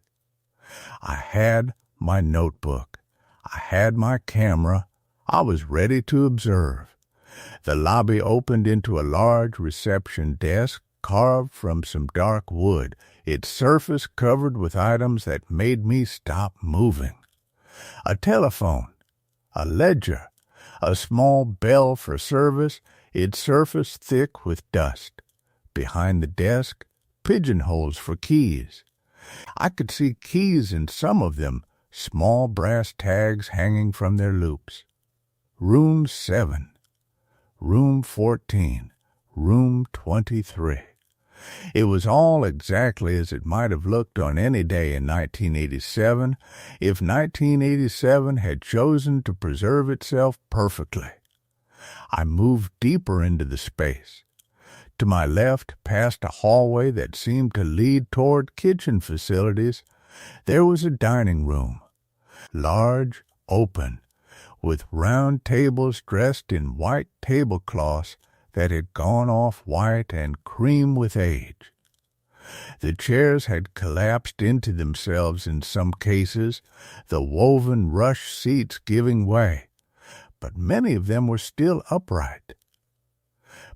I had my notebook. I had my camera. I was ready to observe. The lobby opened into a large reception desk carved from some dark wood, its surface covered with items that made me stop moving. A telephone, a ledger, a small bell for service, its surface thick with dust. Behind the desk, pigeonholes for keys. I could see keys in some of them, small brass tags hanging from their loops. Room 7, Room 14, Room 23. It was all exactly as it might have looked on any day in 1987 if 1987 had chosen to preserve itself perfectly. I moved deeper into the space. To my left, past a hallway that seemed to lead toward kitchen facilities, there was a dining room, large, open, with round tables dressed in white tablecloths that had gone off white and cream with age. The chairs had collapsed into themselves in some cases, the woven rush seats giving way, but many of them were still upright.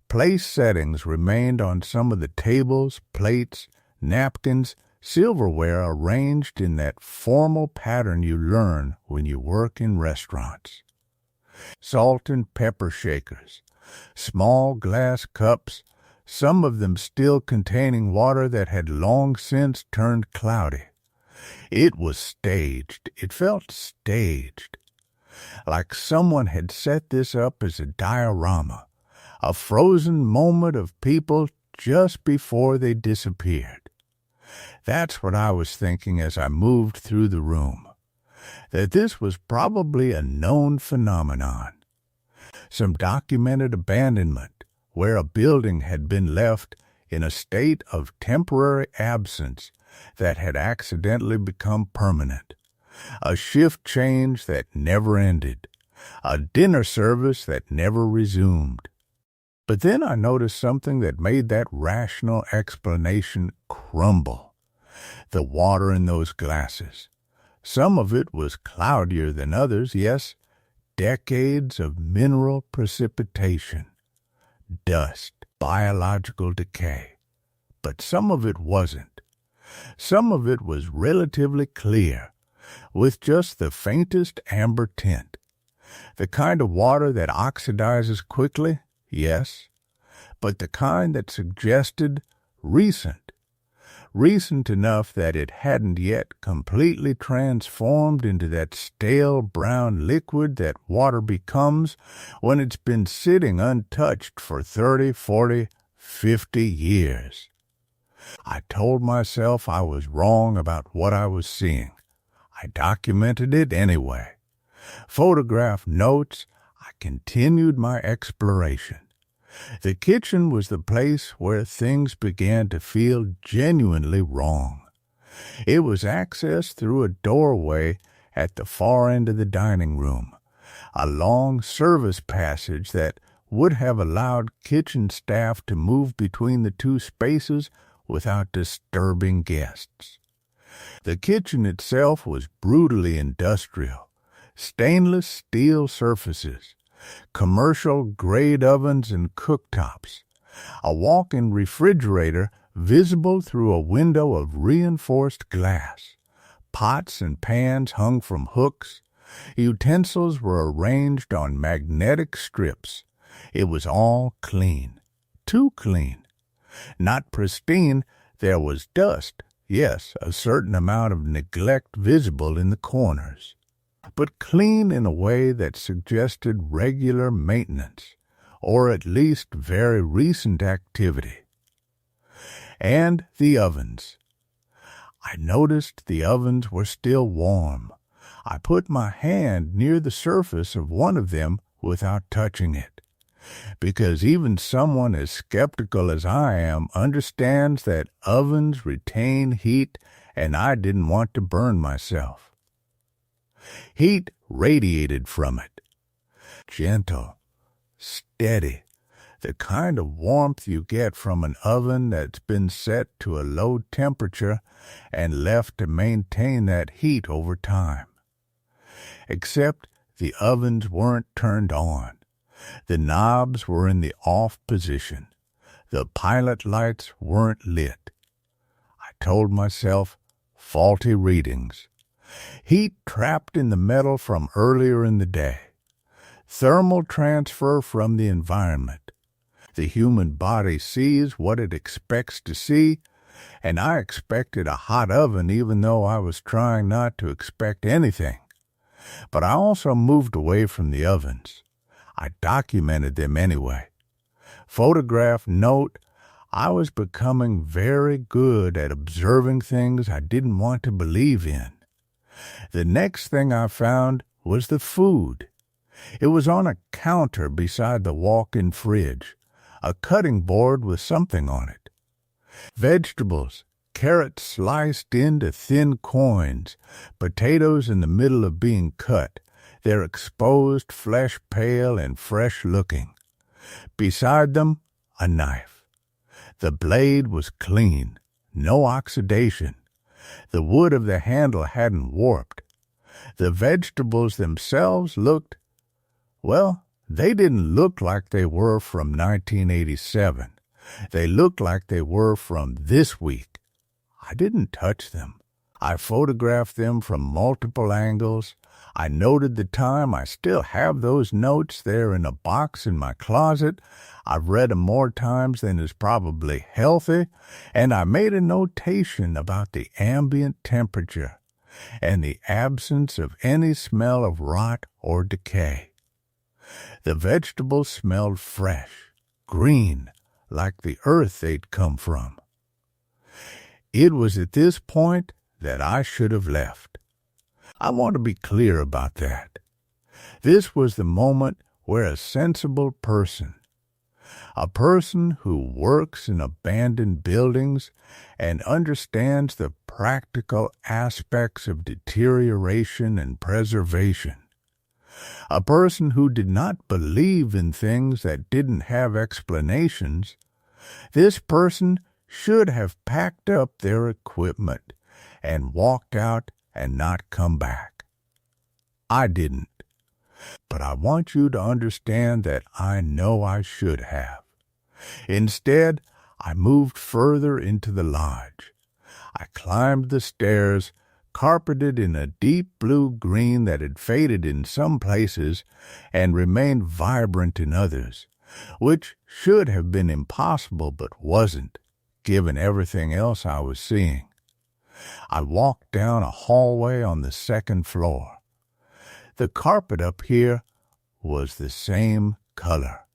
Place settings remained on some of the tables, plates, napkins, silverware arranged in that formal pattern you learn when you work in restaurants. Salt and pepper shakers, small glass cups, some of them still containing water that had long since turned cloudy. It was staged. It felt staged, like someone had set this up as a diorama, a frozen moment of people just before they disappeared. That's what I was thinking as I moved through the room, that this was probably a known phenomenon, some documented abandonment where a building had been left in a state of temporary absence that had accidentally become permanent, a shift change that never ended, a dinner service that never resumed. But then I noticed something that made that rational explanation crumble. The water in those glasses. Some of it was cloudier than others, yes, decades of mineral precipitation, dust, biological decay. But some of it wasn't. Some of it was relatively clear, with just the faintest amber tint. The kind of water that oxidizes quickly, yes, but the kind that suggested recent enough that it hadn't yet completely transformed into that stale brown liquid that water becomes when it's been sitting untouched for 30, 40, 50 years. I told myself I was wrong about what I was seeing. I documented it anyway. Photographed notes, I continued my exploration. The kitchen was the place where things began to feel genuinely wrong. It was accessed through a doorway at the far end of the dining room, a long service passage that would have allowed kitchen staff to move between the two spaces without disturbing guests. The kitchen itself was brutally industrial. Stainless steel surfaces, commercial-grade ovens and cooktops, a walk-in refrigerator visible through a window of reinforced glass, pots and pans hung from hooks, utensils were arranged on magnetic strips. It was all clean, too clean. Not pristine, there was dust, yes, a certain amount of neglect visible in the corners, but clean in a way that suggested regular maintenance, or at least very recent activity. And the ovens. I noticed the ovens were still warm. I put my hand near the surface of one of them without touching it, because even someone as skeptical as I am understands that ovens retain heat, and I didn't want to burn myself. Heat radiated from it. Gentle, steady, the kind of warmth you get from an oven that's been set to a low temperature and left to maintain that heat over time. Except the ovens weren't turned on. The knobs were in the off position. The pilot lights weren't lit. I told myself, faulty readings. Heat trapped in the metal from earlier in the day. Thermal transfer from the environment. The human body sees what it expects to see, and I expected a hot oven even though I was trying not to expect anything. But I also moved away from the ovens. I documented them anyway. Photograph note, I was becoming very good at observing things I didn't want to believe in. The next thing I found was the food. It was on a counter beside the walk-in fridge, a cutting board with something on it. Vegetables, carrots sliced into thin coins, potatoes in the middle of being cut, their exposed flesh pale and fresh-looking. Beside them, a knife. The blade was clean, no oxidation. The wood of the handle hadn't warped. The vegetables themselves looked, well, they didn't look like they were from 1987. They looked like they were from this week. I didn't touch them. I photographed them from multiple angles. I noted the time. I still have those notes there in a box in my closet. I've read them more times than is probably healthy, and I made a notation about the ambient temperature and the absence of any smell of rot or decay. The vegetables smelled fresh, green, like the earth they'd come from. It was at this point that I should have left. I want to be clear about that. This was the moment where a sensible person, a person who works in abandoned buildings and understands the practical aspects of deterioration and preservation, a person who did not believe in things that didn't have explanations, this person should have packed up their equipment and walked out and not come back. I didn't. But I want you to understand that I know I should have. Instead, I moved further into the lodge. I climbed the stairs, carpeted in a deep blue-green that had faded in some places and remained vibrant in others, which should have been impossible but wasn't, given everything else I was seeing. I walked down a hallway on the second floor. The carpet up here was the same color.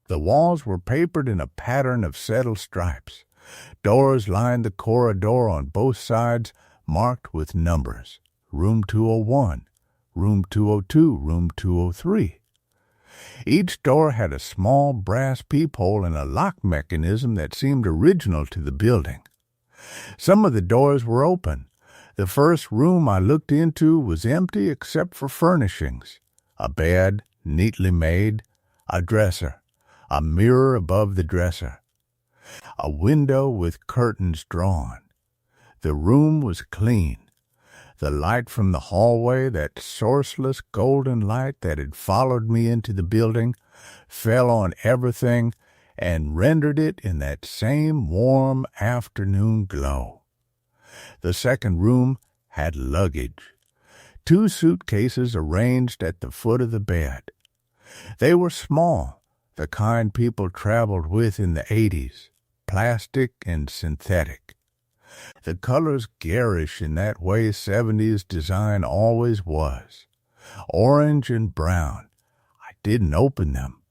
The walls were papered in a pattern of settled stripes. Doors lined the corridor on both sides, marked with numbers, room 201, room 202, room 203. Each door had a small brass peephole and a lock mechanism that seemed original to the building. Some of the doors were open. The first room I looked into was empty except for furnishings: a bed, neatly made, a dresser, a mirror above the dresser, a window with curtains drawn. The room was clean. The light from the hallway, that sourceless golden light that had followed me into the building, fell on everything and rendered it in that same warm afternoon glow. The second room had luggage. 2 suitcases arranged at the foot of the bed. They were small, the kind people traveled with in the 80s, plastic and synthetic. The colors garish in that way 70s design always was. Orange and brown. I didn't open them.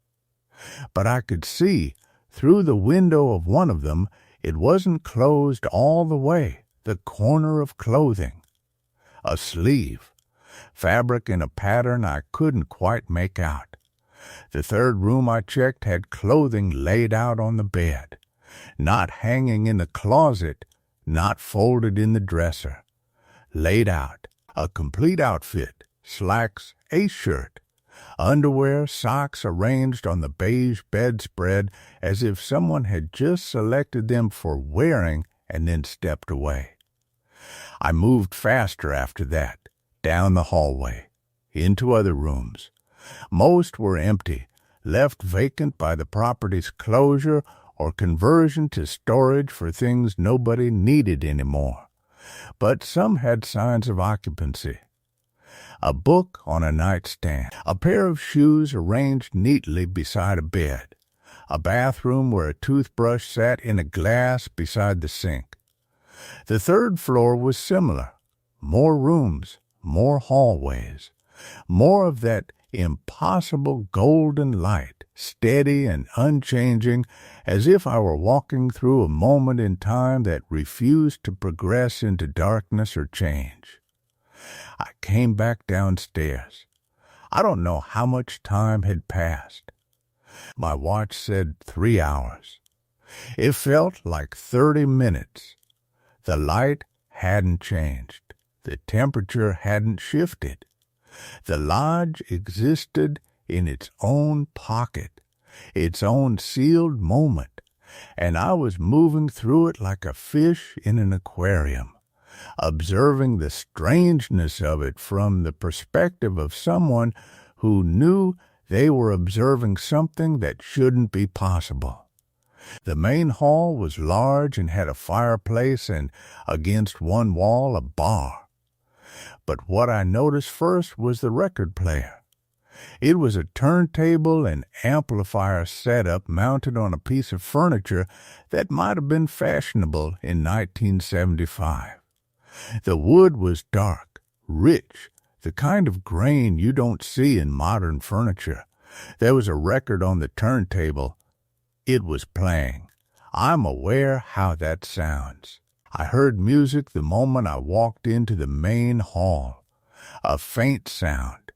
But I could see, through the window of one of them, it wasn't closed all the way, the corner of clothing. A sleeve. Fabric in a pattern I couldn't quite make out. The third room I checked had clothing laid out on the bed, not hanging in the closet, not folded in the dresser. Laid out. A complete outfit. Slacks, a shirt. Underwear, socks arranged on the beige bedspread as if someone had just selected them for wearing and then stepped away. I moved faster after that, down the hallway, into other rooms. Most were empty, left vacant by the property's closure or conversion to storage for things nobody needed anymore. But some had signs of occupancy. A book on a nightstand, a pair of shoes arranged neatly beside a bed, a bathroom where a toothbrush sat in a glass beside the sink. The third floor was similar. More rooms, more hallways, more of that impossible golden light, steady and unchanging, as if I were walking through a moment in time that refused to progress into darkness or change. I came back downstairs. I don't know how much time had passed. My watch said 3 hours. It felt like 30 minutes. The light hadn't changed. The temperature hadn't shifted. The lodge existed in its own pocket, its own sealed moment, and I was moving through it like a fish in an aquarium, observing the strangeness of it from the perspective of someone who knew they were observing something that shouldn't be possible. The main hall was large and had a fireplace and, against one wall, a bar. But what I noticed first was the record player. It was a turntable and amplifier setup mounted on a piece of furniture that might have been fashionable in 1975. The wood was dark, rich, the kind of grain you don't see in modern furniture. There was a record on the turntable. It was playing. I'm aware how that sounds. I heard music the moment I walked into the main hall. A faint sound.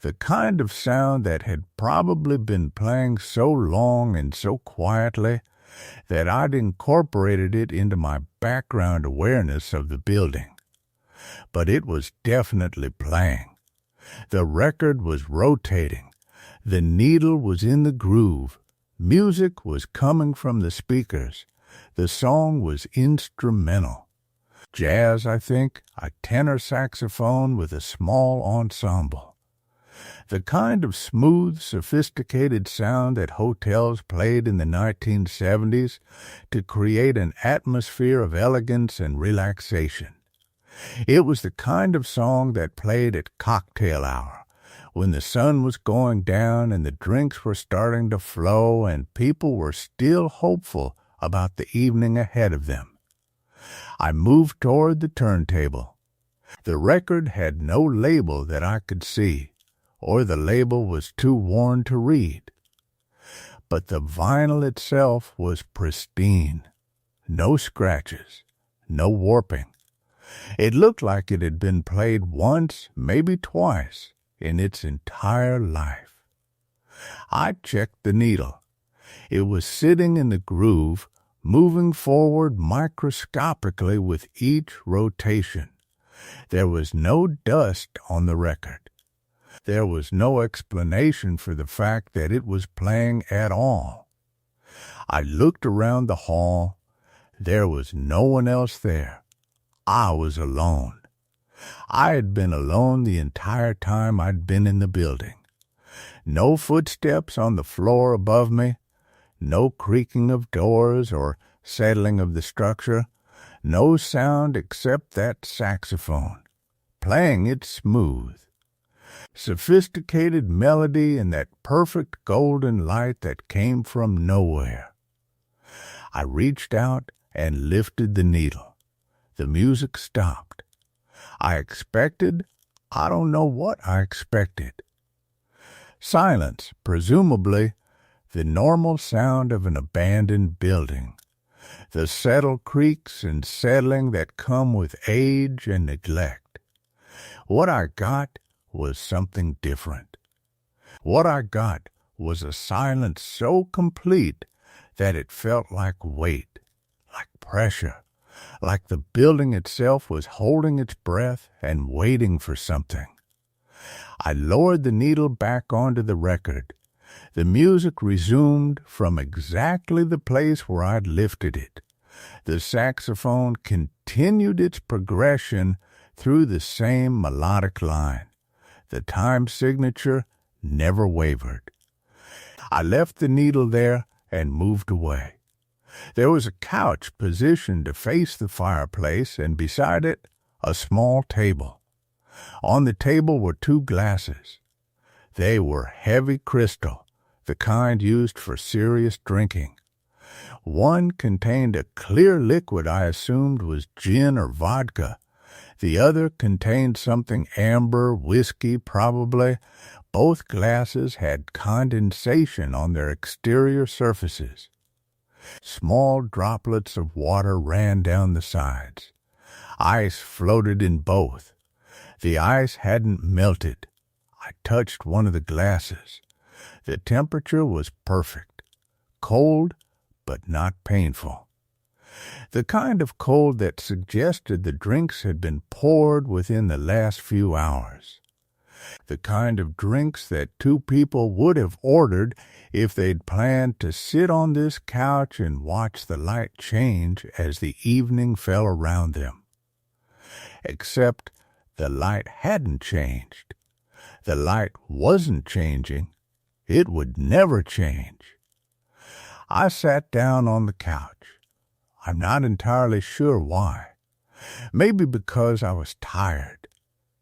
The kind of sound that had probably been playing so long and so quietly that I'd incorporated it into my background awareness of the building. But it was definitely playing. The record was rotating. The needle was in the groove. Music was coming from the speakers. The song was instrumental. Jazz, I think, a tenor saxophone with a small ensemble. The kind of smooth, sophisticated sound that hotels played in the 1970s to create an atmosphere of elegance and relaxation. It was the kind of song that played at cocktail hour, when the sun was going down and the drinks were starting to flow and people were still hopeful about the evening ahead of them. I moved toward the turntable. The record had no label that I could see, or the label was too worn to read. But the vinyl itself was pristine. No scratches, no warping. It looked like it had been played once, maybe twice, in its entire life. I checked the needle. It was sitting in the groove, moving forward microscopically with each rotation. There was no dust on the record. There was no explanation for the fact that it was playing at all. I looked around the hall. There was no one else there. I was alone. I had been alone the entire time I'd been in the building. No footsteps on the floor above me, no creaking of doors or settling of the structure, no sound except that saxophone, playing it smooth. Sophisticated melody and that perfect golden light that came from nowhere. I reached out and lifted the needle. The music stopped. I don't know what I expected. Silence, presumably the normal sound of an abandoned building, the settled creaks and settling that come with age and neglect. What I got was something different. What I got was a silence so complete that it felt like weight, like pressure, like the building itself was holding its breath and waiting for something. I lowered the needle back onto the record. The music resumed from exactly the place where I'd lifted it. The saxophone continued its progression through the same melodic line. The time signature never wavered. I left the needle there and moved away. There was a couch positioned to face the fireplace, and beside it, a small table. On the table were 2 glasses. They were heavy crystal, the kind used for serious drinking. One contained a clear liquid I assumed was gin or vodka. The other contained something amber, whiskey probably. Both glasses had condensation on their exterior surfaces. Small droplets of water ran down the sides. Ice floated in both. The ice hadn't melted. I touched one of the glasses. The temperature was perfect. Cold, but not painful. The kind of cold that suggested the drinks had been poured within the last few hours. The kind of drinks that 2 people would have ordered if they'd planned to sit on this couch and watch the light change as the evening fell around them. Except the light hadn't changed. The light wasn't changing. It would never change. I sat down on the couch. I'm not entirely sure why. Maybe because I was tired.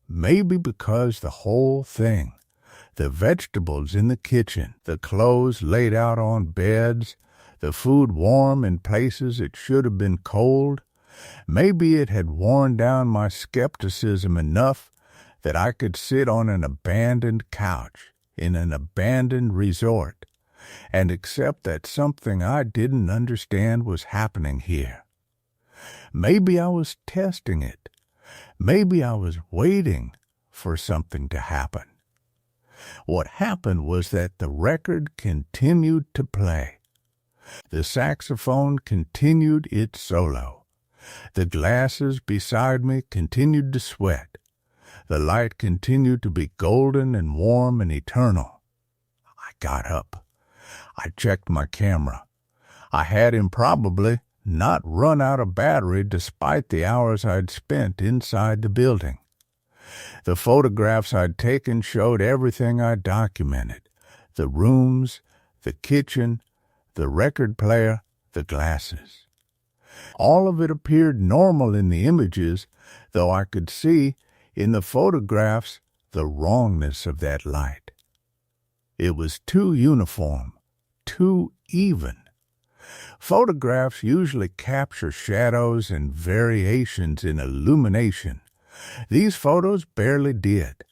Maybe because the whole thing, the vegetables in the kitchen, the clothes laid out on beds, the food warm in places it should have been cold, maybe it had worn down my skepticism enough that I could sit on an abandoned couch in an abandoned resort and accept that something I didn't understand was happening here. Maybe I was testing it. Maybe I was waiting for something to happen. What happened was that the record continued to play. The saxophone continued its solo. The glasses beside me continued to sweat. The light continued to be golden and warm and eternal. I got up. I checked my camera. I had improbably not run out of battery despite the hours I'd spent inside the building. The photographs I'd taken showed everything I documented: the rooms, the kitchen, the record player, the glasses. All of it appeared normal in the images, though I could see in the photographs the wrongness of that light. It was too uniform, too even. Photographs usually capture shadows and variations in illumination. These photos barely did.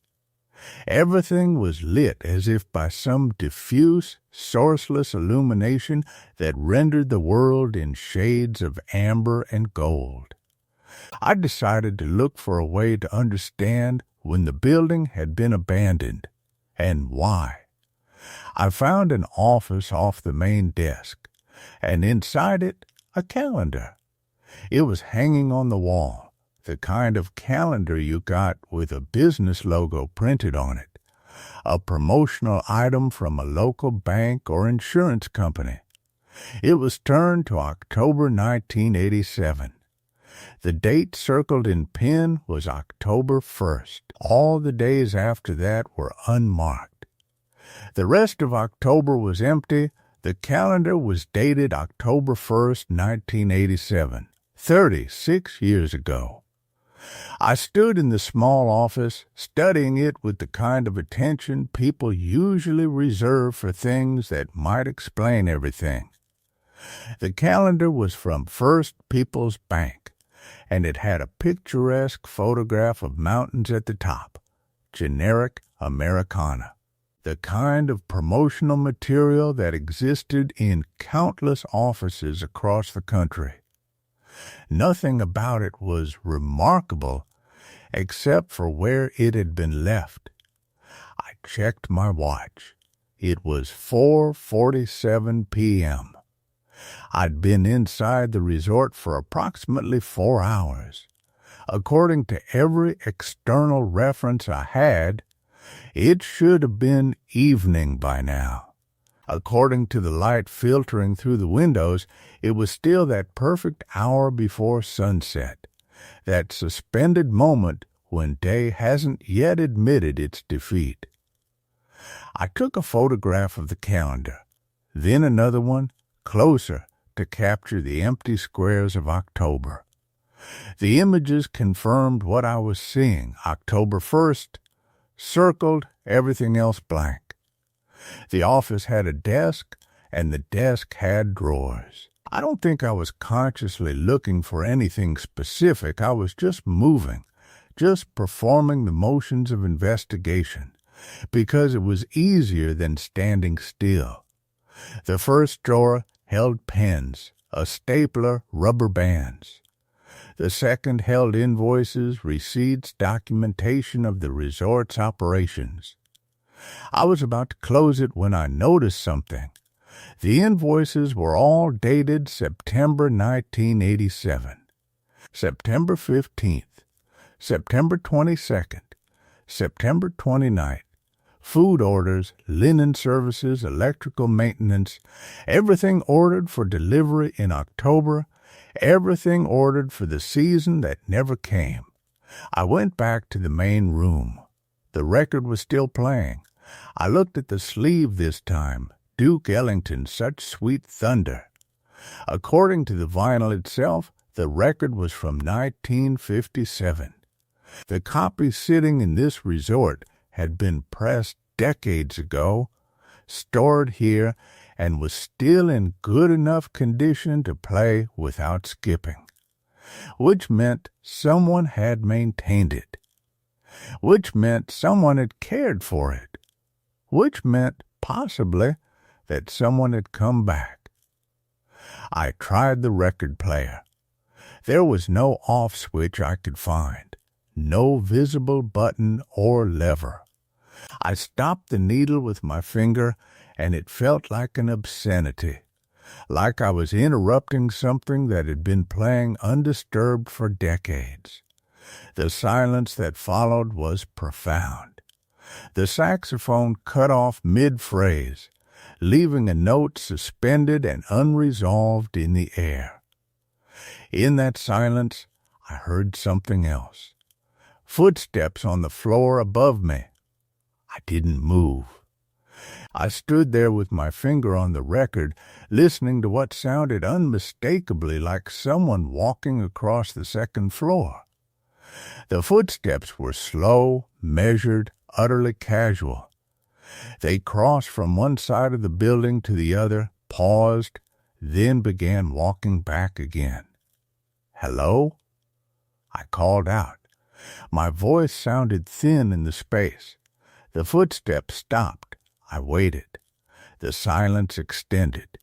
Everything was lit as if by some diffuse, sourceless illumination that rendered the world in shades of amber and gold. I decided to look for a way to understand when the building had been abandoned and why. I found an office off the main desk, and inside it, a calendar. It was hanging on the wall, the kind of calendar you got with a business logo printed on it, a promotional item from a local bank or insurance company. It was turned to October 1987. The date circled in pen was October 1st. All the days after that were unmarked. The rest of October was empty. The calendar was dated October 1st, 1987, 36 years ago. I stood in the small office, studying it with the kind of attention people usually reserve for things that might explain everything. The calendar was from First People's Bank, and it had a picturesque photograph of mountains at the top, generic Americana, the kind of promotional material that existed in countless offices across the country. Nothing about it was remarkable except for where it had been left. I checked my watch. It was 4:47 p.m. I'd been inside the resort for approximately 4 hours. According to every external reference I had, it should have been evening by now. According to the light filtering through the windows, it was still that perfect hour before sunset, that suspended moment when day hasn't yet admitted its defeat. I took a photograph of the calendar, then another one, closer, to capture the empty squares of October. The images confirmed what I was seeing. October 1st, circled, everything else blank. The office had a desk, and the desk had drawers. I don't think I was consciously looking for anything specific. I was just moving, just performing the motions of investigation, because it was easier than standing still. The first drawer held pens, a stapler, rubber bands. The second held invoices, receipts, documentation of the resort's operations. I was about to close it when I noticed something. The invoices were all dated September 1987. September 15th, September 22nd, September 29th. Food orders, linen services, electrical maintenance, everything ordered for delivery in October, everything ordered for the season that never came. I went back to the main room. The record was still playing. I looked at the sleeve this time. Duke Ellington, Such Sweet Thunder. According to the vinyl itself, the record was from 1957. The copy sitting in this resort had been pressed decades ago, stored here, and was still in good enough condition to play without skipping, which meant someone had maintained it, which meant someone had cared for it, which meant, possibly, that someone had come back. I tried the record player. There was no off switch I could find, no visible button or lever. I stopped the needle with my finger, and it felt like an obscenity, like I was interrupting something that had been playing undisturbed for decades. The silence that followed was profound. The saxophone cut off mid-phrase, leaving a note suspended and unresolved in the air. In that silence, I heard something else. Footsteps on the floor above me. I didn't move. I stood there with my finger on the record, listening to what sounded unmistakably like someone walking across the second floor. The footsteps were slow, measured, utterly casual. They crossed from one side of the building to the other, paused, then began walking back again. "Hello?" I called out. My voice sounded thin in the space. The footsteps stopped. I waited. The silence extended.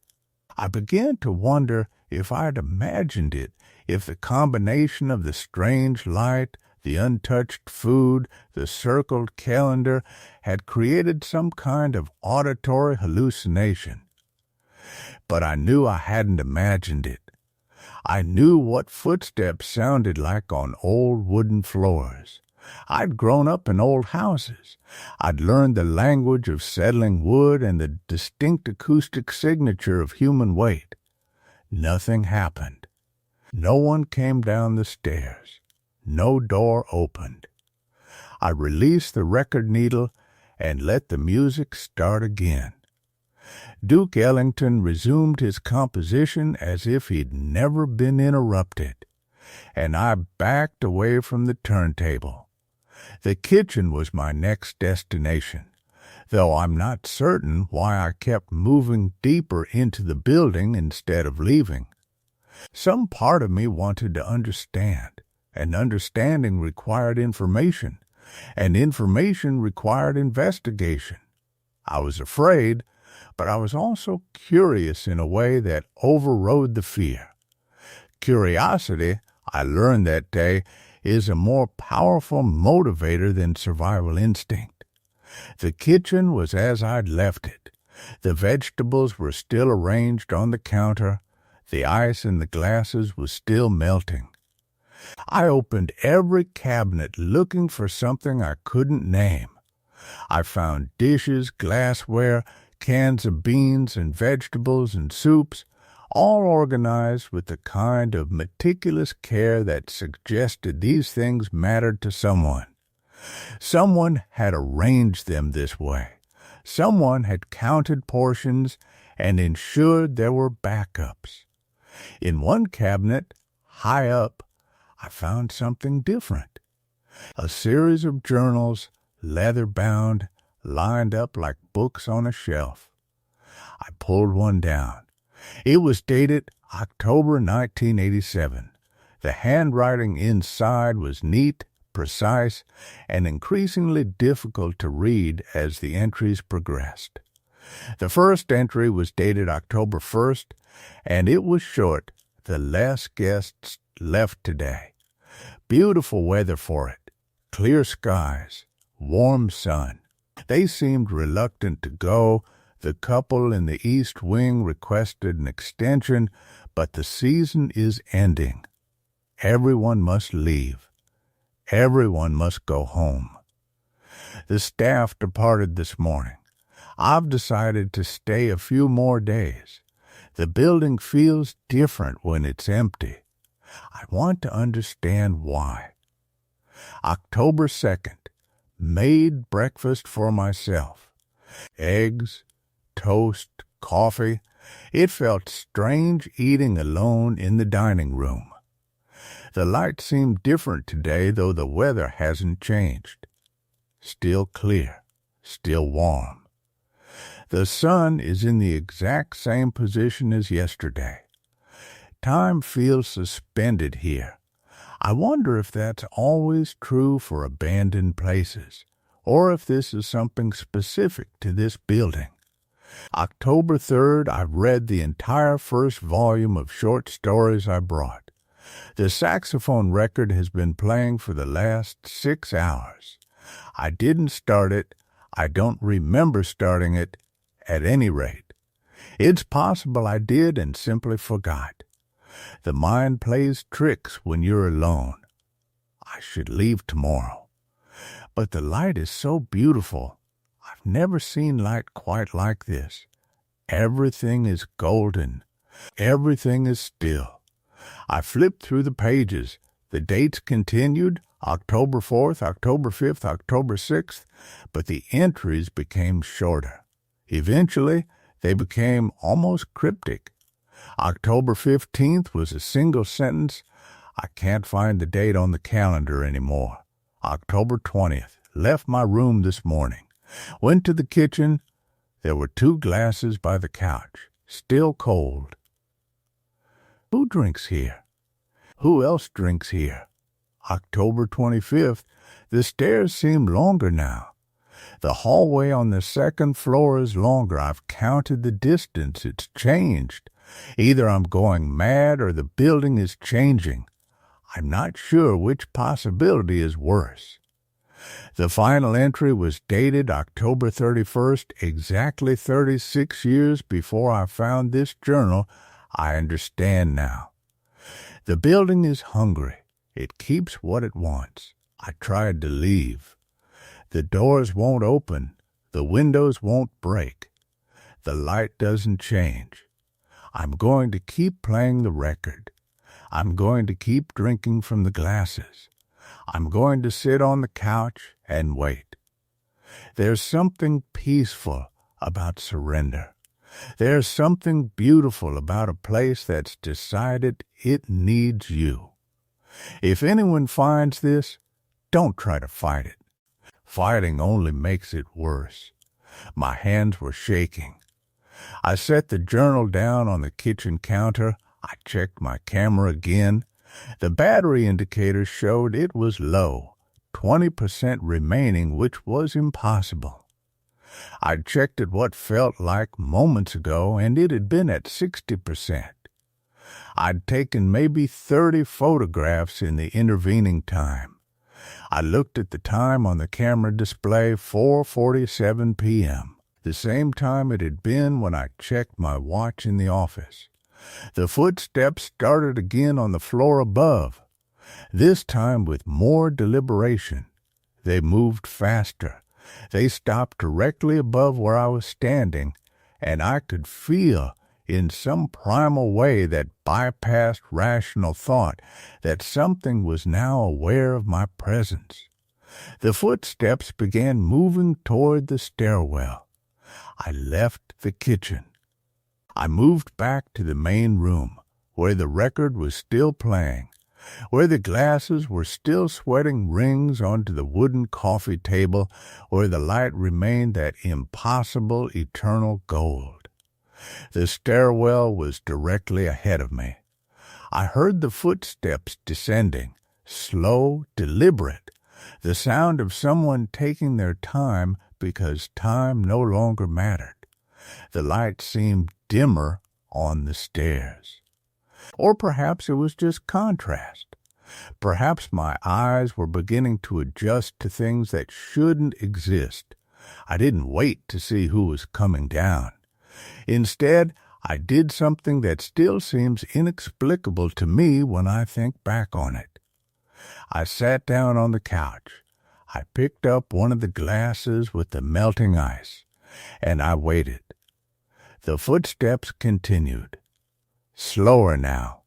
I began to wonder if I'd imagined it, If the combination of the strange light, the untouched food, the circled calendar had created some kind of auditory hallucination. But I knew I hadn't imagined it. I knew what footsteps sounded like on old wooden floors. I'd grown up in old houses. I'd learned the language of settling wood and the distinct acoustic signature of human weight. Nothing happened. No one came down the stairs. No door opened. I released the record needle and let the music start again. Duke Ellington resumed his composition as if he'd never been interrupted, and I backed away from the turntable. The kitchen was my next destination, though I'm not certain why I kept moving deeper into the building instead of leaving. Some part of me wanted to understand, and understanding required information, and information required investigation. I was afraid, but I was also curious in a way that overrode the fear. Curiosity, I learned that day, is a more powerful motivator than survival instinct. The kitchen was as I'd left it. The vegetables were still arranged on the counter. The ice in the glasses was still melting. I opened every cabinet looking for something I couldn't name. I found dishes, glassware, cans of beans and vegetables and soups, all organized with the kind of meticulous care that suggested these things mattered to someone. Someone had arranged them this way. Someone had counted portions and ensured there were backups. In one cabinet, high up, I found something different. A series of journals, leather-bound, lined up like books on a shelf. I pulled one down. It was dated October 1987. The handwriting inside was neat, precise, and increasingly difficult to read as the entries progressed. The first entry was dated October 1st, and it was short, "The last guests left today. Beautiful weather for it. Clear skies. Warm sun. They seemed reluctant to go. The couple in the east wing requested an extension, but the season is ending. Everyone must leave. Everyone must go home. The staff departed this morning. I've decided to stay a few more days. The building feels different when it's empty. I want to understand why. October 2nd. Made breakfast for myself. Eggs, toast, coffee. It felt strange eating alone in the dining room. The light seemed different today, though the weather hasn't changed. Still clear, still warm. The sun is in the exact same position as yesterday. Time feels suspended here. I wonder if that's always true for abandoned places, or if this is something specific to this building. October 3rd, I've read the entire first volume of short stories I brought. The saxophone record has been playing for the last 6 hours. I didn't start it. I don't remember starting it, at any rate. It's possible I did and simply forgot. The mind plays tricks when you're alone. I should leave tomorrow. But the light is so beautiful. I've never seen light quite like this. Everything is golden. Everything is still. I flipped through the pages. The dates continued, October 4th, October 5th, October 6th, but the entries became shorter. Eventually, they became almost cryptic. October 15th was a single sentence. I can't find the date on the calendar anymore. October 20th. Left my room this morning. Went to the kitchen. There were 2 glasses by the couch. Still cold. Who drinks here? Who else drinks here? October 25th. The stairs seem longer now. The hallway on the 2nd floor is longer. I've counted the distance. It's changed. Either I'm going mad or the building is changing. I'm not sure which possibility is worse. The final entry was dated October 31st, exactly 36 years before I found this journal. I understand now. The building is hungry. It keeps what it wants. I tried to leave. The doors won't open. The windows won't break. The light doesn't change. I'm going to keep playing the record. I'm going to keep drinking from the glasses. I'm going to sit on the couch and wait. There's something peaceful about surrender. There's something beautiful about a place that's decided it needs you. If anyone finds this, don't try to fight it. Fighting only makes it worse. My hands were shaking. I set the journal down on the kitchen counter. I checked my camera again. The battery indicator showed it was low, 20% remaining, which was impossible. I'd checked it what felt like moments ago, and it had been at 60%. I'd taken maybe 30 photographs in the intervening time. I looked at the time on the camera display, 4:47 p.m., the same time it had been when I checked my watch in the office. The footsteps started again on the floor above, this time with more deliberation. They moved faster. They stopped directly above where I was standing, and I could feel in some primal way that bypassed rational thought that something was now aware of my presence. The footsteps began moving toward the stairwell. I left the kitchen. I moved back to the main room, where the record was still playing, where the glasses were still sweating rings onto the wooden coffee table, where the light remained that impossible eternal gold. The stairwell was directly ahead of me. I heard the footsteps descending, slow, deliberate, the sound of someone taking their time because time no longer mattered. The light seemed dimmer on the stairs. Or perhaps it was just contrast. Perhaps my eyes were beginning to adjust to things that shouldn't exist. I didn't wait to see who was coming down. Instead, I did something that still seems inexplicable to me when I think back on it. I sat down on the couch. I picked up one of the glasses with the melting ice, and I waited. The footsteps continued, slower now,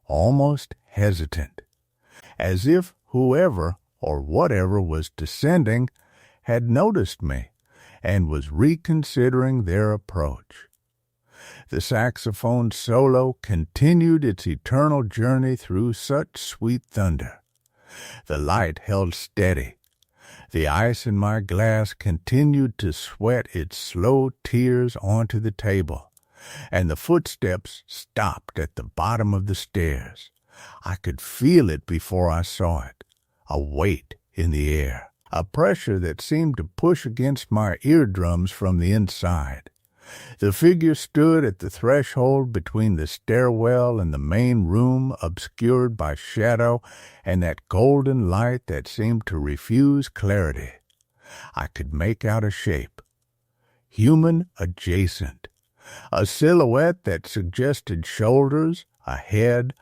almost hesitant, as if whoever or whatever was descending had noticed me and was reconsidering their approach. The saxophone solo continued its eternal journey through such sweet thunder. The light held steady. The ice in my glass continued to sweat its slow tears onto the table, and the footsteps stopped at the bottom of the stairs. I could feel it before I saw it, a weight in the air, a pressure that seemed to push against my eardrums from the inside. The figure stood at the threshold between the stairwell and the main room, obscured by shadow and that golden light that seemed to refuse clarity. I could make out a shape, human adjacent, a silhouette that suggested shoulders, a head,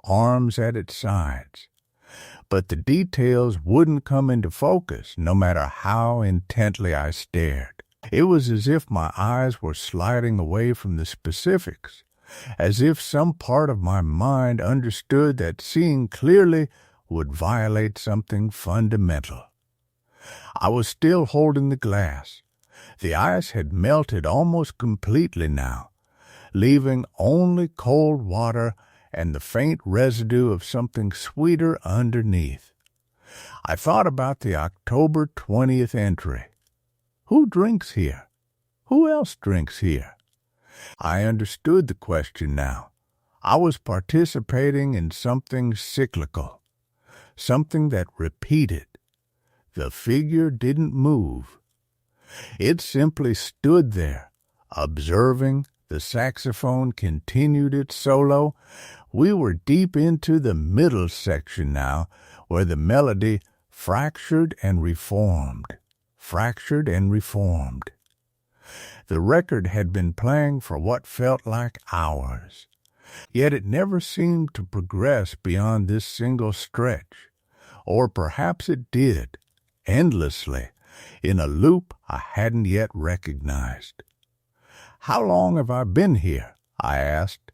arms at its sides. But the details wouldn't come into focus, no matter how intently I stared. It was as if my eyes were sliding away from the specifics, as if some part of my mind understood that seeing clearly would violate something fundamental. I was still holding the glass. The ice had melted almost completely now, leaving only cold water and the faint residue of something sweeter underneath. I thought about the October 20th entry. Who drinks here? Who else drinks here? I understood the question now. I was participating in something cyclical, something that repeated. The figure didn't move. It simply stood there, observing The saxophone continued its solo. We were deep into the middle section now, where the melody fractured and reformed, fractured and reformed. The record had been playing for what felt like hours, yet it never seemed to progress beyond this single stretch. Or perhaps it did, endlessly, in a loop I hadn't yet recognized. "How long have I been here?" I asked.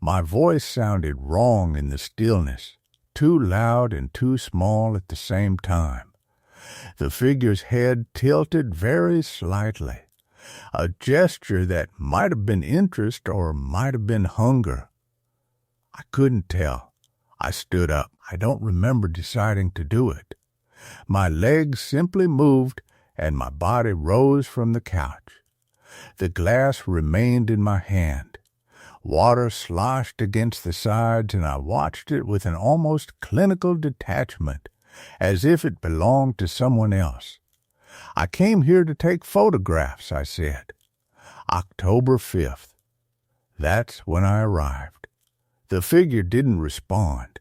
My voice sounded wrong in the stillness, too loud and too small at the same time. The figure's head tilted very slightly, a gesture that might have been interest or might have been hunger. I couldn't tell. I stood up. I don't remember deciding to do it. My legs simply moved, and my body rose from the couch. The glass remained in my hand. Water sloshed against the sides, and I watched it with an almost clinical detachment, as if it belonged to someone else. "I came here to take photographs," I said. "October 5th. That's when I arrived. The figure didn't respond,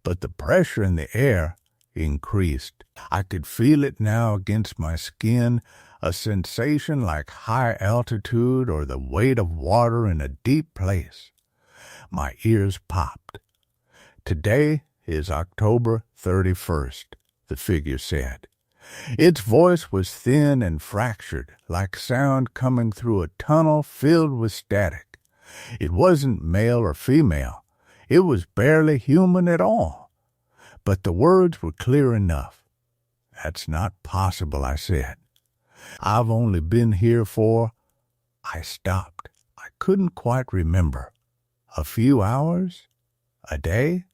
but the pressure in the air increased. I could feel it now against my skin, a sensation like high altitude or the weight of water in a deep place. My ears popped. "Today is October 31st, the figure said. Its voice was thin and fractured, like sound coming through a tunnel filled with static. It wasn't male or female. It was barely human at all. But the words were clear enough. "That's not possible," I said. "I've only been here for—" I stopped. I couldn't quite remember. A few hours? A day?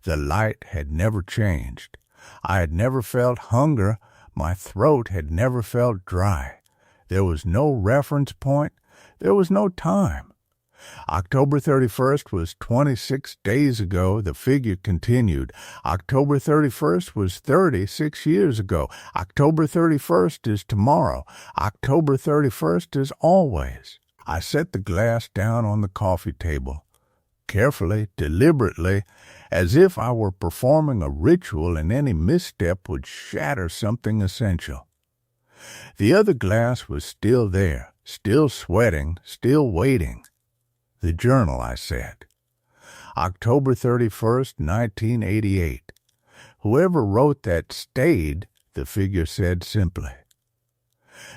The light had never changed. I had never felt hunger. My throat had never felt dry. There was no reference point. There was no time. October 31st was 26 days ago, the figure continued. October 31st was 36 years ago. October 31st is tomorrow. October 31st is always. I set the glass down on the coffee table, carefully, deliberately, as if I were performing a ritual and any misstep would shatter something essential. The other glass was still there, still sweating, still waiting. "The journal," I said. "October 31st, 1988. Whoever wrote that stayed," the figure said simply.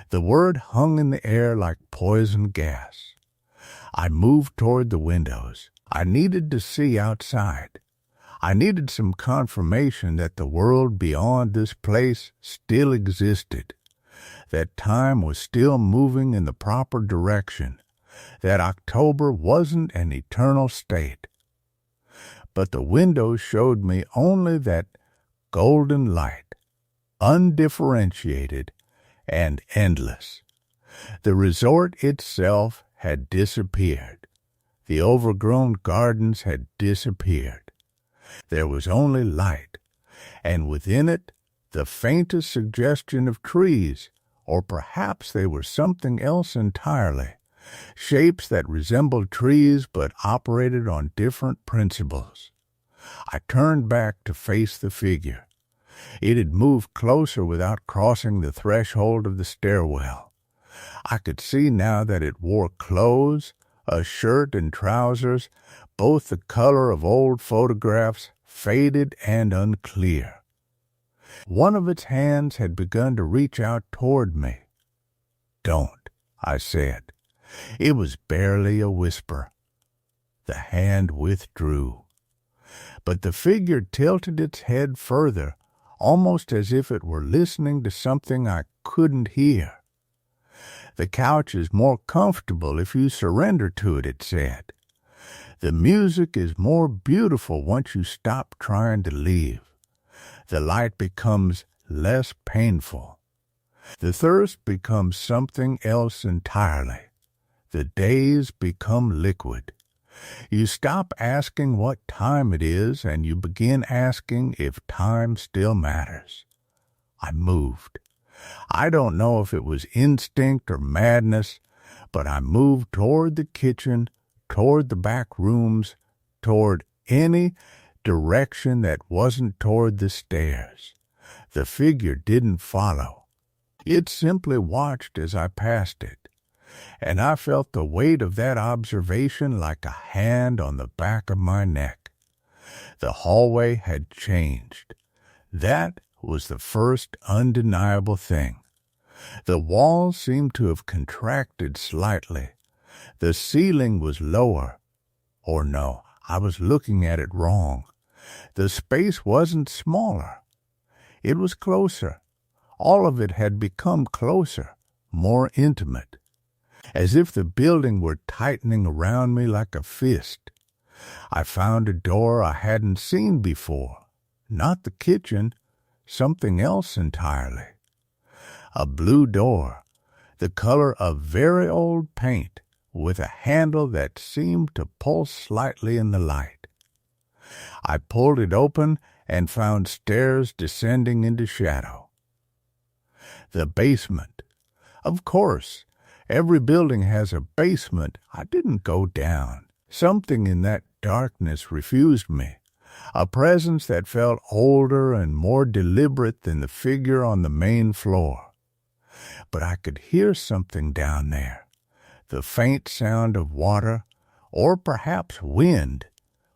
The word hung in the air like poison gas. I moved toward the windows. I needed to see outside. I needed some confirmation that the world beyond this place still existed, that time was still moving in the proper direction, that October wasn't an eternal state. But the windows showed me only that golden light, undifferentiated and endless. The resort itself had disappeared. The overgrown gardens had disappeared. There was only light, and within it the faintest suggestion of trees, or perhaps they were something else entirely. Shapes that resembled trees but operated on different principles. I turned back to face the figure. It had moved closer without crossing the threshold of the stairwell. I could see now that it wore clothes, a shirt and trousers, both the color of old photographs, faded and unclear. One of its hands had begun to reach out toward me. "Don't," I said. It was barely a whisper. The hand withdrew. But the figure tilted its head further, almost as if it were listening to something I couldn't hear. "The couch is more comfortable if you surrender to it," it said. "The music is more beautiful once you stop trying to leave. The light becomes less painful. The thirst becomes something else entirely. The days become liquid. You stop asking what time it is, and you begin asking if time still matters." I moved. I don't know if it was instinct or madness, But I moved toward the kitchen, toward the back rooms, toward any direction that wasn't toward the stairs. The figure didn't follow. It simply watched as I passed it, and I felt the weight of that observation like a hand on the back of my neck. The hallway had changed. That was the first undeniable thing. The walls seemed to have contracted slightly. The ceiling was lower. Or no, I was looking at it wrong. The space wasn't smaller. It was closer. All of it had become closer, more intimate, as if the building were tightening around me like a fist. I found a door I hadn't seen before. Not the kitchen, something else entirely. A blue door, the color of very old paint, with a handle that seemed to pulse slightly in the light. I pulled it open and found stairs descending into shadow. The basement. Of course, every building has a basement. I didn't go down. Something in that darkness refused me, a presence that felt older and more deliberate than the figure on the main floor. But I could hear something down there, the faint sound of water, or perhaps wind,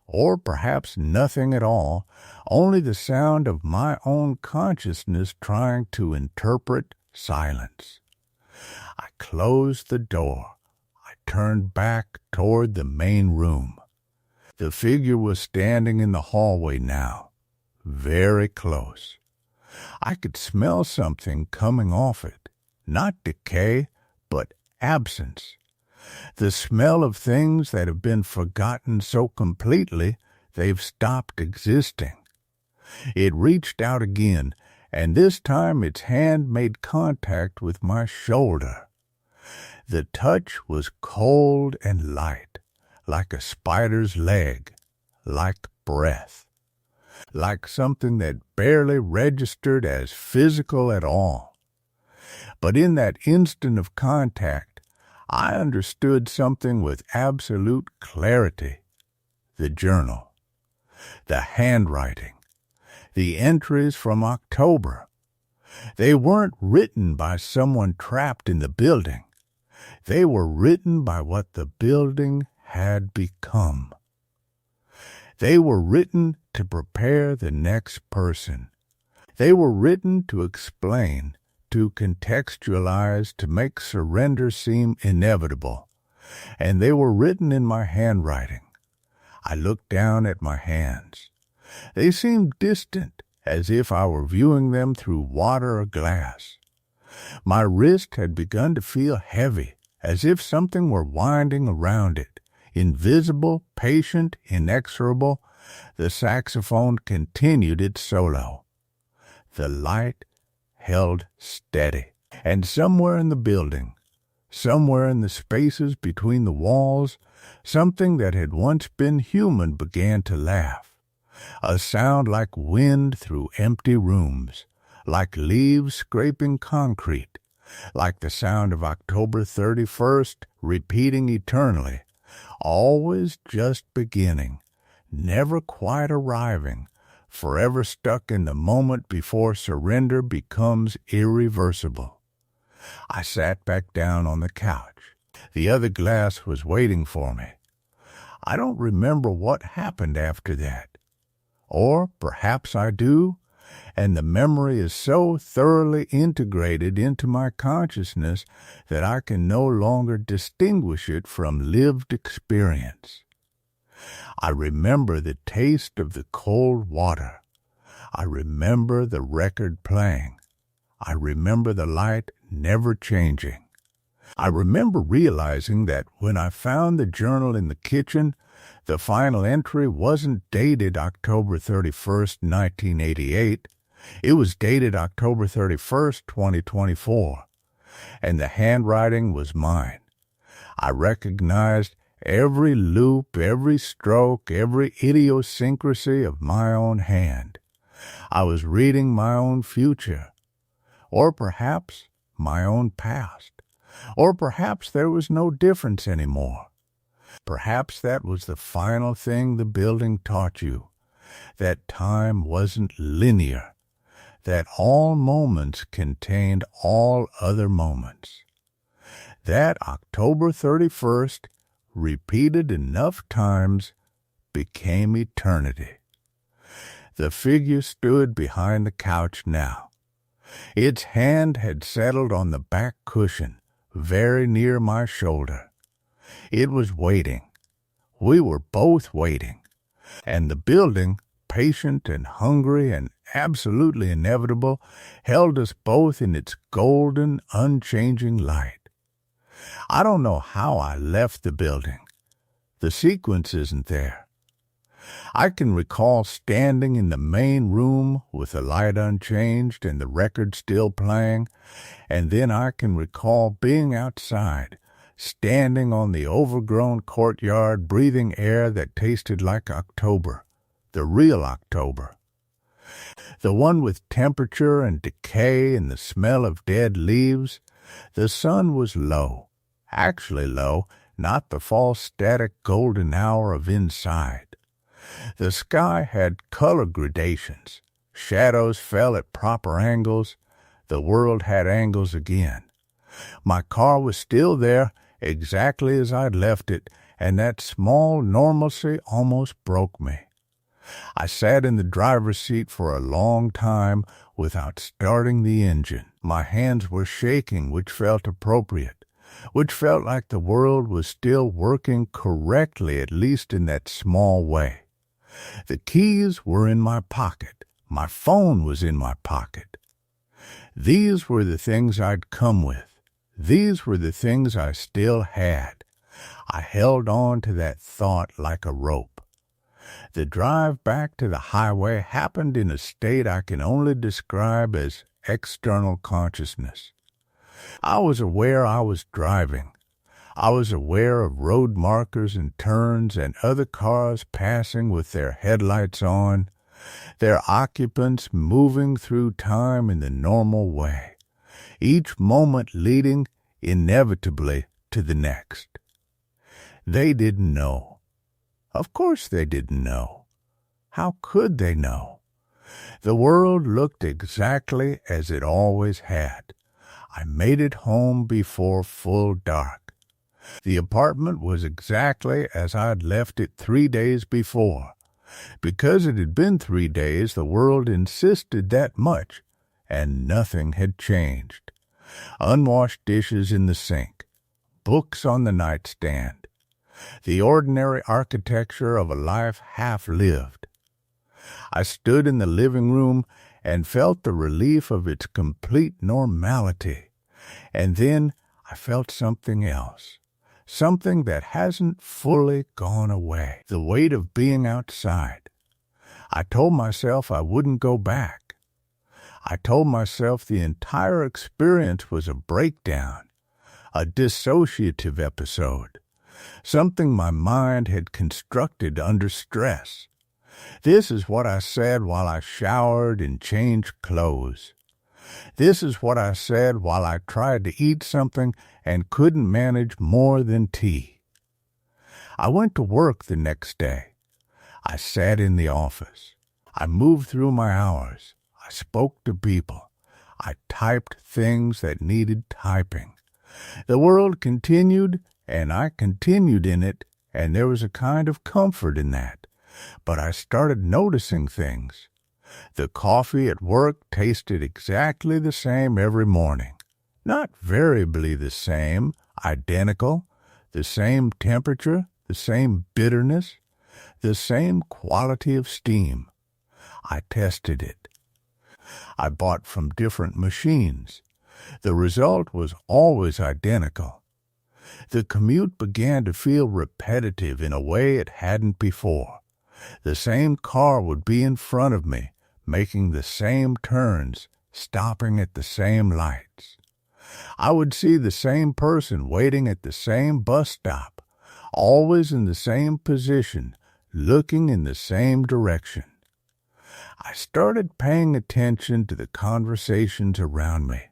or perhaps nothing at all, only the sound of my own consciousness trying to interpret silence. I closed the door. I turned back toward the main room. The figure was standing in the hallway now, very close. I could smell something coming off it, not decay, but absence. The smell of things that have been forgotten so completely they've stopped existing. It reached out again, and this time its hand made contact with my shoulder. The touch was cold and light, like a spider's leg, like breath, like something that barely registered as physical at all. But in that instant of contact, I understood something with absolute clarity. The journal, the handwriting, the entries from October. They weren't written by someone trapped in the building. They were written by what the building had become. They were written to prepare the next person. They were written to explain, to contextualize, to make surrender seem inevitable. And they were written in my handwriting. I looked down at my hands. They seemed distant, as if I were viewing them through water or glass. My wrist had begun to feel heavy, as if something were winding around it. Invisible, patient, inexorable, the saxophone continued its solo. The light held steady, and somewhere in the building, somewhere in the spaces between the walls, something that had once been human began to laugh. A sound like wind through empty rooms, like leaves scraping concrete, like the sound of October 31st repeating eternally, always just beginning, never quite arriving, forever stuck in the moment before surrender becomes irreversible. I sat back down on the couch. The other glass was waiting for me. I don't remember what happened after that. Or perhaps I do, and the memory is so thoroughly integrated into my consciousness that I can no longer distinguish it from lived experience. I remember the taste of the cold water. I remember the record playing. I remember the light never changing. I remember realizing that when I found the journal in the kitchen, the final entry wasn't dated October 31st, 1988. It was dated October 31st, 2024, and the handwriting was mine. I recognized every loop, every stroke, every idiosyncrasy of my own hand. I was reading my own future, or perhaps my own past, Or perhaps there was no difference anymore. Perhaps that was the final thing the building taught you, that time wasn't linear, that all moments contained all other moments. That October 31st, repeated enough times, became eternity. The figure stood behind the couch now. Its hand had settled on the back cushion, very near my shoulder. It was waiting. We were both waiting. And the building, patient and hungry and absolutely inevitable, held us both in its golden, unchanging light. I don't know how I left the building. The sequence isn't there. I can recall standing in the main room with the light unchanged and the record still playing, and then I can recall being outside, standing on the overgrown courtyard, breathing air that tasted like October, the real October. The one with temperature and decay and the smell of dead leaves. The sun was low, actually low, not the false static golden hour of inside. The sky had color gradations. Shadows fell at proper angles. The world had angles again. My car was still there, exactly as I'd left it, and that small normalcy almost broke me. I sat in the driver's seat for a long time without starting the engine. My hands were shaking, which felt appropriate, which felt like the world was still working correctly, at least in that small way. The keys were in my pocket. My phone was in my pocket. These were the things I'd come with. These were the things I still had. I held on to that thought like a rope. The drive back to the highway happened in a state I can only describe as external consciousness. I was aware I was driving. I was aware of road markers and turns and other cars passing with their headlights on, their occupants moving through time in the normal way, each moment leading inevitably to the next. They didn't know. Of course they didn't know. How could they know? The world looked exactly as it always had. I made it home before full dark. The apartment was exactly as I'd left it 3 days before. Because it had been 3 days, the world insisted that much, and nothing had changed. Unwashed dishes in the sink, books on the nightstand, the ordinary architecture of a life half-lived. I stood in the living room and felt the relief of its complete normality, and then I felt something else. Something that hasn't fully gone away. The weight of being outside. I told myself I wouldn't go back. I told myself the entire experience was a breakdown, a dissociative episode, something my mind had constructed under stress. This is what I said while I showered and changed clothes. This is what I said while I tried to eat something and couldn't manage more than tea. I went to work the next day. I sat in the office. I moved through my hours. I spoke to people. I typed things that needed typing. The world continued, and I continued in it, and there was a kind of comfort in that. But I started noticing things. The coffee at work tasted exactly the same every morning. Not variably the same, identical, the same temperature, the same bitterness, the same quality of steam. I tested it. I bought from different machines. The result was always identical. The commute began to feel repetitive in a way it hadn't before. The same car would be in front of me, making the same turns, stopping at the same lights. I would see the same person waiting at the same bus stop, always in the same position, looking in the same direction. I started paying attention to the conversations around me.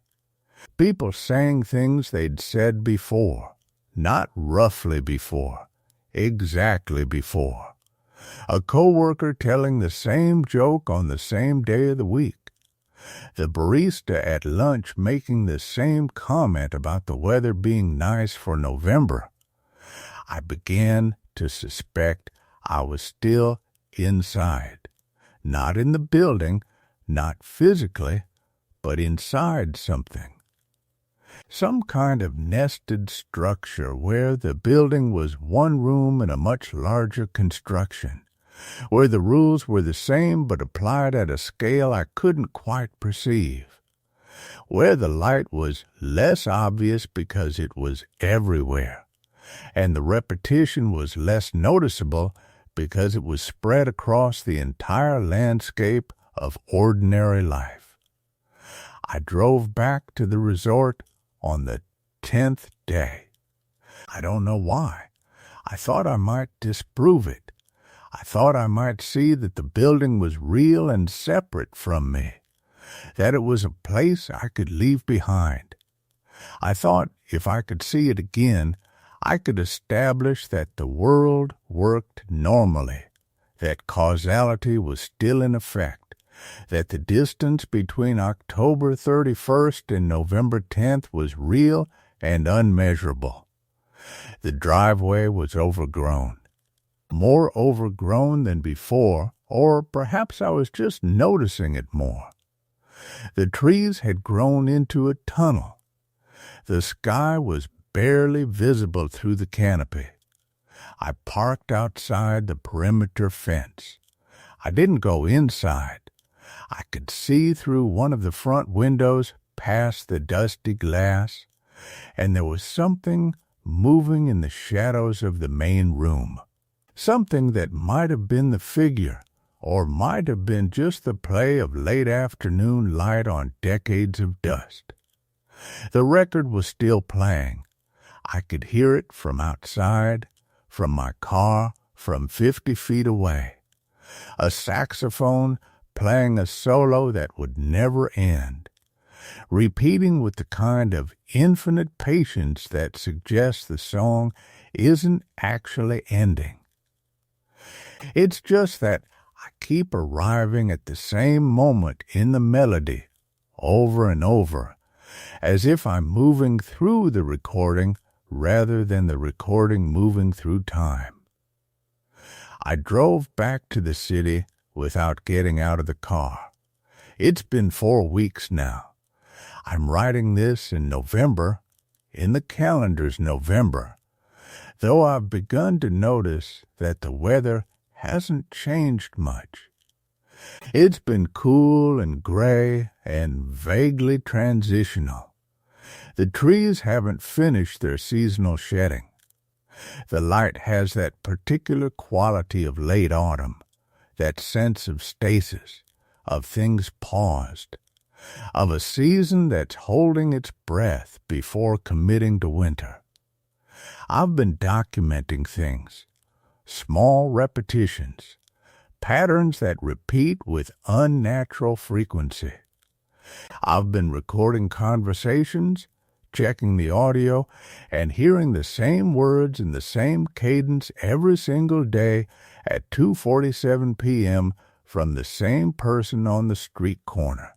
People saying things they'd said before, not roughly before, exactly before. A coworker telling the same joke on the same day of the week. The barista at lunch making the same comment about the weather being nice for November. I began to suspect I was still inside. Not in the building, not physically, but inside something. Some kind of nested structure where the building was one room in a much larger construction, where the rules were the same but applied at a scale I couldn't quite perceive, where the light was less obvious because it was everywhere, and the repetition was less noticeable because it was spread across the entire landscape of ordinary life. I drove back to the resort on the 10th day. I don't know why. I thought I might disprove it. I thought I might see that the building was real and separate from me, that it was a place I could leave behind. I thought if I could see it again, I could establish that the world worked normally, that causality was still in effect, that the distance between October 31st and November 10th was real and unmeasurable. The driveway was overgrown. More overgrown than before, or perhaps I was just noticing it more. The trees had grown into a tunnel. The sky was barely visible through the canopy. I parked outside the perimeter fence. I didn't go inside. I could see through one of the front windows past the dusty glass, and there was something moving in the shadows of the main room. Something that might have been the figure, or might have been just the play of late afternoon light on decades of dust. The record was still playing. I could hear it from outside, from my car, from 50 feet away. A saxophone playing a solo that would never end, repeating with the kind of infinite patience that suggests the song isn't actually ending. It's just that I keep arriving at the same moment in the melody, over and over, as if I'm moving through the recording rather than the recording moving through time. I drove back to the city without getting out of the car. It's been 4 weeks now. I'm writing this in November, in the calendar's November, though I've begun to notice that the weather hasn't changed much. It's been cool and gray and vaguely transitional. The trees haven't finished their seasonal shedding. The light has that particular quality of late autumn, that sense of stasis, of things paused, of a season that's holding its breath before committing to winter. I've been documenting things, small repetitions, patterns that repeat with unnatural frequency. I've been recording conversations, checking the audio, and hearing the same words in the same cadence every single day at 2:47 p.m. from the same person on the street corner.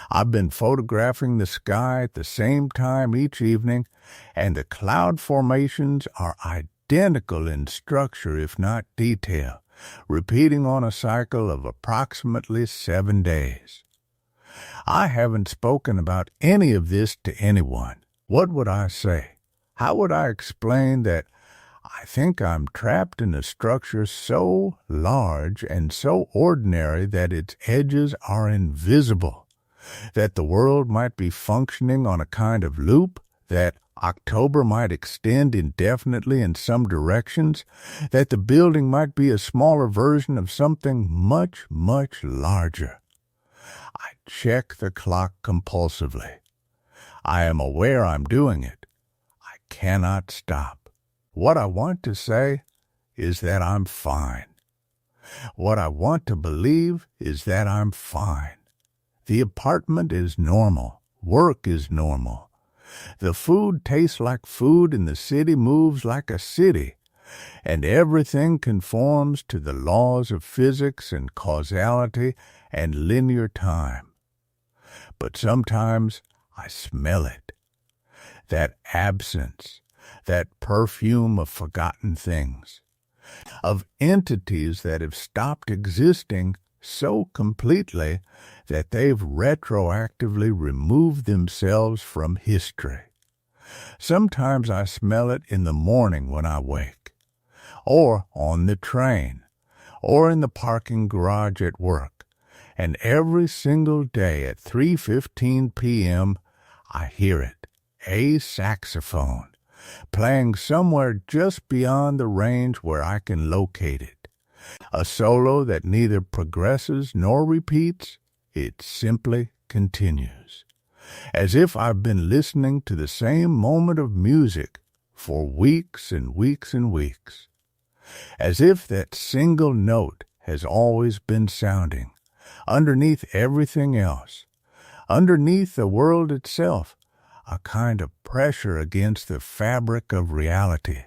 I've been photographing the sky at the same time each evening, and the cloud formations are identical in structure if not detail, repeating on a cycle of approximately 7 days. I haven't spoken about any of this to anyone. What would I say? How would I explain that I think I'm trapped in a structure so large and so ordinary that its edges are invisible, that the world might be functioning on a kind of loop, that October might extend indefinitely in some directions, that the building might be a smaller version of something much, much larger? I check the clock compulsively. I am aware I'm doing it. I cannot stop. What I want to say is that I'm fine. What I want to believe is that I'm fine. The apartment is normal, Work is normal. The food tastes like food and the city moves like a city. And everything conforms to the laws of physics and causality and linear time. But sometimes I smell it. That absence, that perfume of forgotten things, of entities that have stopped existing so completely that they've retroactively removed themselves from history. Sometimes I smell it in the morning when I wake, or on the train, or in the parking garage at work, and every single day at 3:15 p.m. I hear it, a saxophone, playing somewhere just beyond the range where I can locate it. A solo that neither progresses nor repeats, it simply continues. As if I've been listening to the same moment of music for weeks and weeks and weeks. As if that single note has always been sounding, underneath everything else, underneath the world itself, a kind of pressure against the fabric of reality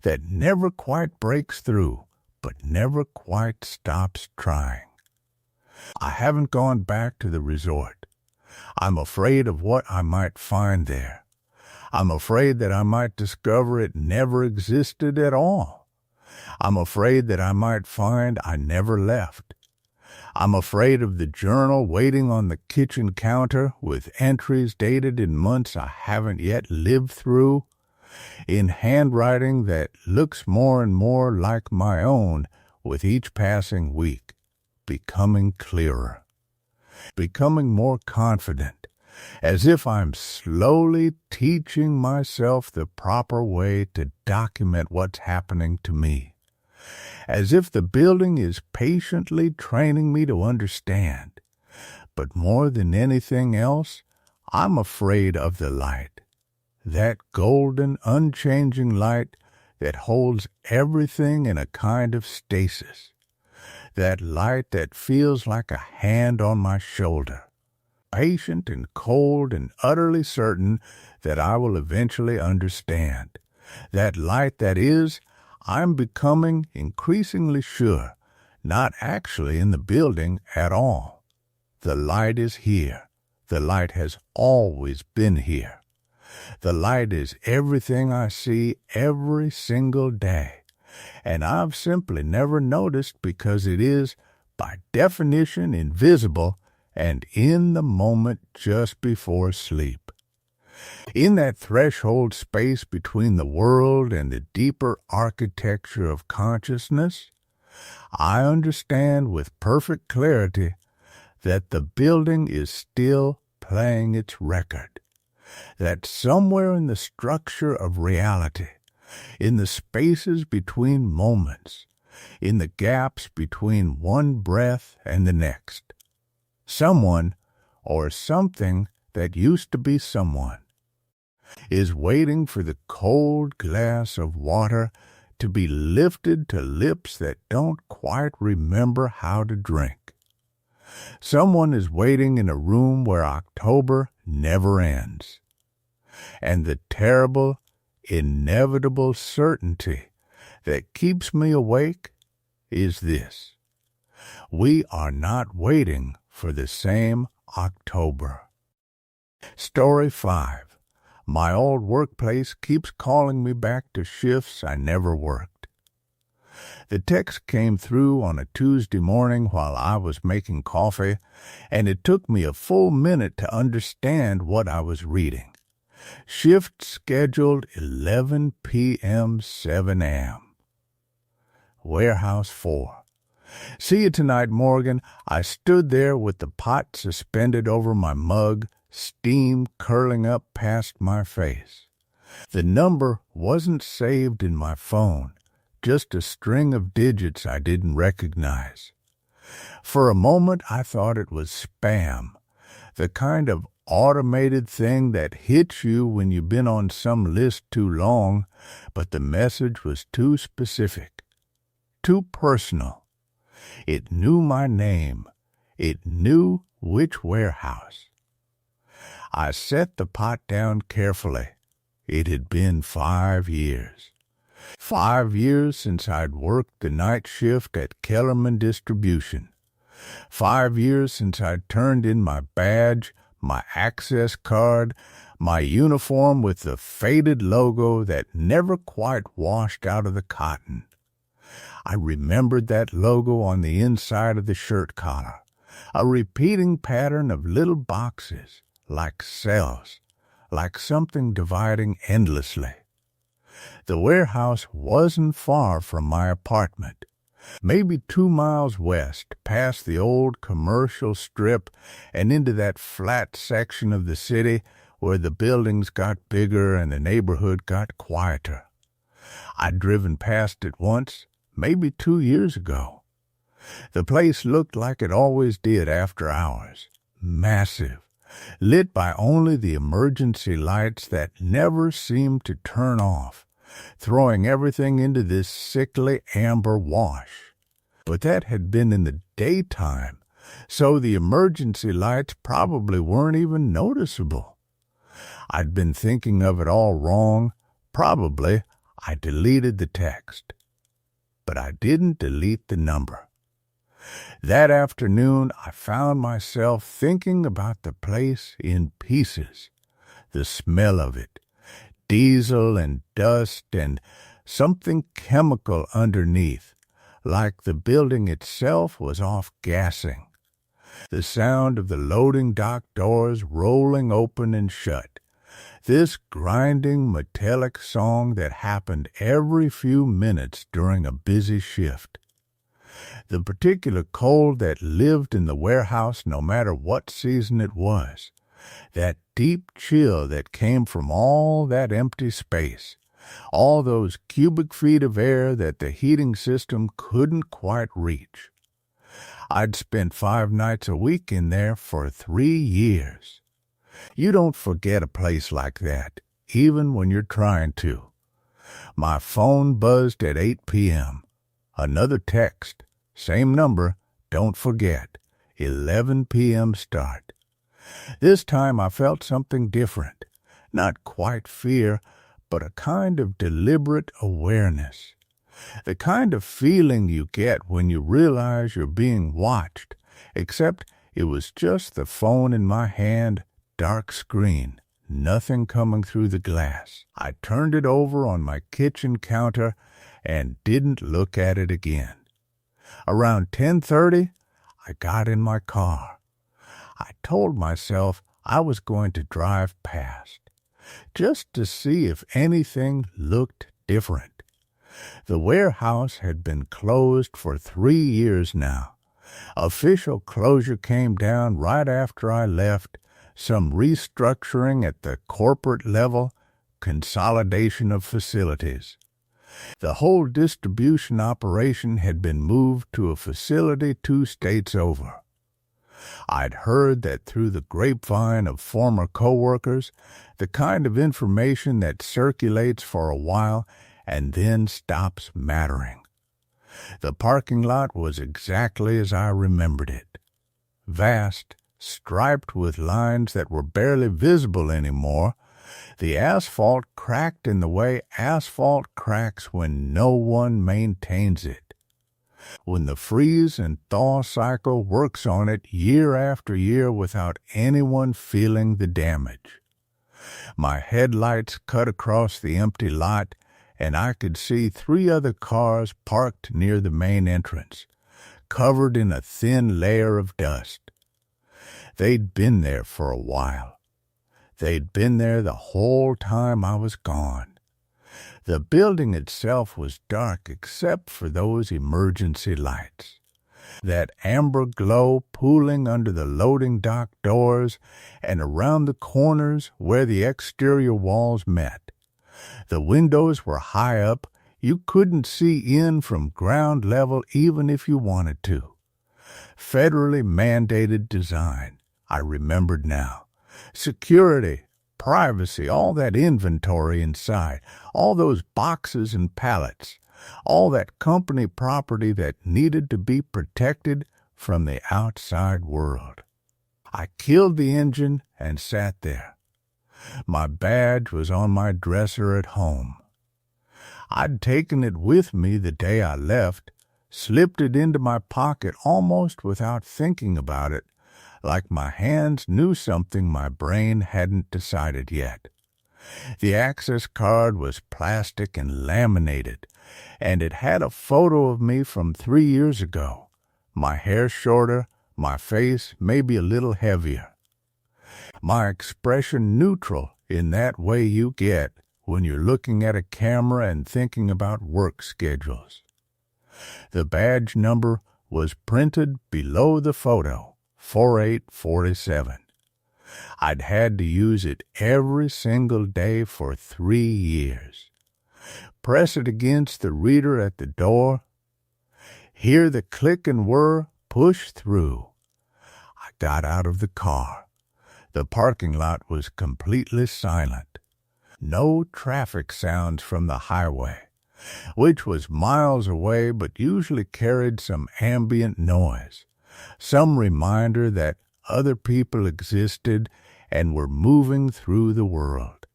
that never quite breaks through, but never quite stops trying. I haven't gone back to the resort. I'm afraid of what I might find there. I'm afraid that I might discover it never existed at all. I'm afraid that I might find I never left. I'm afraid of the journal waiting on the kitchen counter with entries dated in months I haven't yet lived through, in handwriting that looks more and more like my own with each passing week, becoming clearer, becoming more confident, as if I'm slowly teaching myself the proper way to document what's happening to me. As if the building is patiently training me to understand. But more than anything else, I'm afraid of the light. That golden, unchanging light that holds everything in a kind of stasis. That light that feels like a hand on my shoulder. Patient and cold and utterly certain that I will eventually understand. That light that is, I'm becoming increasingly sure, not actually in the building at all. The light is here. The light has always been here. The light is everything I see every single day, and I've simply never noticed because it is, by definition, invisible and in the moment just before sleep. In that threshold space between the world and the deeper architecture of consciousness, I understand with perfect clarity that the building is still playing its record, that somewhere in the structure of reality, in the spaces between moments, in the gaps between one breath and the next, someone or something that used to be someone is waiting for the cold glass of water to be lifted to lips that don't quite remember how to drink. Someone is waiting in a room where October never ends. And the terrible, inevitable certainty that keeps me awake is this. We are not waiting for the same October. Story 5. My old workplace keeps calling me back to shifts I never worked. The text came through on a Tuesday morning while I was making coffee, and it took me a full minute to understand what I was reading. Shift scheduled 11 p.m., 7 a.m. Warehouse 4. See you tonight, Morgan. I stood there with the pot suspended over my mug, steam curling up past my face. The number wasn't saved in my phone, just a string of digits I didn't recognize. For a moment I thought it was spam, the kind of automated thing that hits you when you've been on some list too long, but the message was too specific, too personal. It knew my name. It knew which warehouse. I set the pot down carefully. It had been 5 years. 5 years since I'd worked the night shift at Kellerman Distribution. 5 years since I'd turned in my badge, my access card, my uniform with the faded logo that never quite washed out of the cotton. I remembered that logo on the inside of the shirt collar, a repeating pattern of little boxes, like cells, like something dividing endlessly. The warehouse wasn't far from my apartment, maybe 2 miles west, past the old commercial strip and into that flat section of the city where the buildings got bigger and the neighborhood got quieter. I'd driven past it once, maybe 2 years ago. The place looked like it always did after hours, massive, lit by only the emergency lights that never seemed to turn off, throwing everything into this sickly amber wash. But that had been in the daytime, so the emergency lights probably weren't even noticeable. I'd been thinking of it all wrong. Probably I deleted the text. But I didn't delete the number. That afternoon, I found myself thinking about the place in pieces, the smell of it, diesel and dust and something chemical underneath, like the building itself was off gassing. The sound of the loading dock doors rolling open and shut, this grinding metallic song that happened every few minutes during a busy shift. The particular cold that lived in the warehouse no matter what season it was, that deep chill that came from all that empty space, all those cubic feet of air that the heating system couldn't quite reach. I'd spent 5 nights a week in there for 3 years. You don't forget a place like that, even when you're trying to. My phone buzzed at 8 p.m. Another text. Same number, don't forget, 11 p.m. start. This time I felt something different, not quite fear, but a kind of deliberate awareness. The kind of feeling you get when you realize you're being watched, except it was just the phone in my hand, dark screen, nothing coming through the glass. I turned it over on my kitchen counter and didn't look at it again. Around 10:30, I got in my car. I told myself I was going to drive past, just to see if anything looked different. The warehouse had been closed for 3 years now. Official closure came down right after I left, some restructuring at the corporate level, consolidation of facilities. The whole distribution operation had been moved to a facility 2 states over. I'd heard that through the grapevine of former coworkers, the kind of information that circulates for a while and then stops mattering. The parking lot was exactly as I remembered it. Vast, striped with lines that were barely visible anymore, the asphalt cracked in the way asphalt cracks when no one maintains it. When the freeze and thaw cycle works on it year after year without anyone feeling the damage. My headlights cut across the empty lot, and I could see 3 other cars parked near the main entrance, covered in a thin layer of dust. They'd been there for a while. They'd been there the whole time I was gone. The building itself was dark except for those emergency lights. That amber glow pooling under the loading dock doors and around the corners where the exterior walls met. The windows were high up. You couldn't see in from ground level even if you wanted to. Federally mandated design, I remembered now. Security, privacy, all that inventory inside, all those boxes and pallets, all that company property that needed to be protected from the outside world. I killed the engine and sat there. My badge was on my dresser at home. I'd taken it with me the day I left, slipped it into my pocket almost without thinking about it, like my hands knew something my brain hadn't decided yet. The access card was plastic and laminated, and it had a photo of me from 3 years ago. My hair shorter, my face maybe a little heavier. My expression neutral in that way you get when you're looking at a camera and thinking about work schedules. The badge number was printed below the photo, 4847. I'd had to use it every single day for 3 years. Press it against the reader at the door. Hear the click and whir push through. I got out of the car. The parking lot was completely silent. No traffic sounds from the highway, which was miles away but usually carried some ambient noise, some reminder that other people existed and were moving through the world.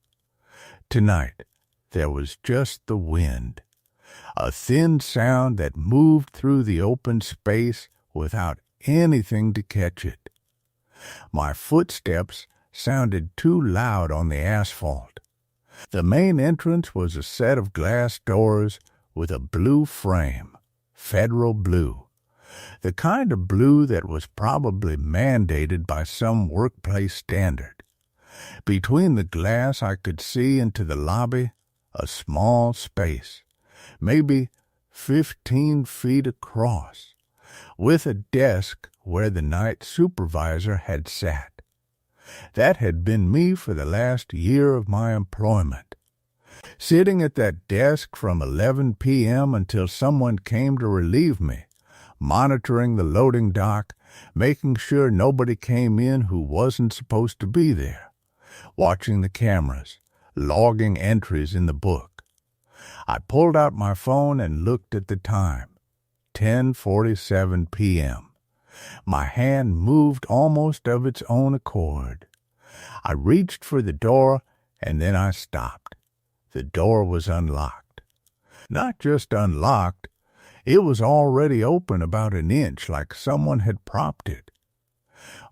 Tonight, there was just the wind, a thin sound that moved through the open space without anything to catch it. My footsteps sounded too loud on the asphalt. The main entrance was a set of glass doors with a blue frame, federal blue, the kind of blue that was probably mandated by some workplace standard. Between the glass I could see into the lobby, a small space, maybe 15 feet across, with a desk where the night supervisor had sat. That had been me for the last year of my employment. Sitting at that desk from 11 p.m. until someone came to relieve me, monitoring the loading dock, making sure nobody came in who wasn't supposed to be there, watching the cameras, logging entries in the book. I pulled out my phone and looked at the time, 10:47 p.m. My hand moved almost of its own accord. I reached for the door, and then I stopped. The door was unlocked. Not just unlocked, it was already open about an inch, like someone had propped it.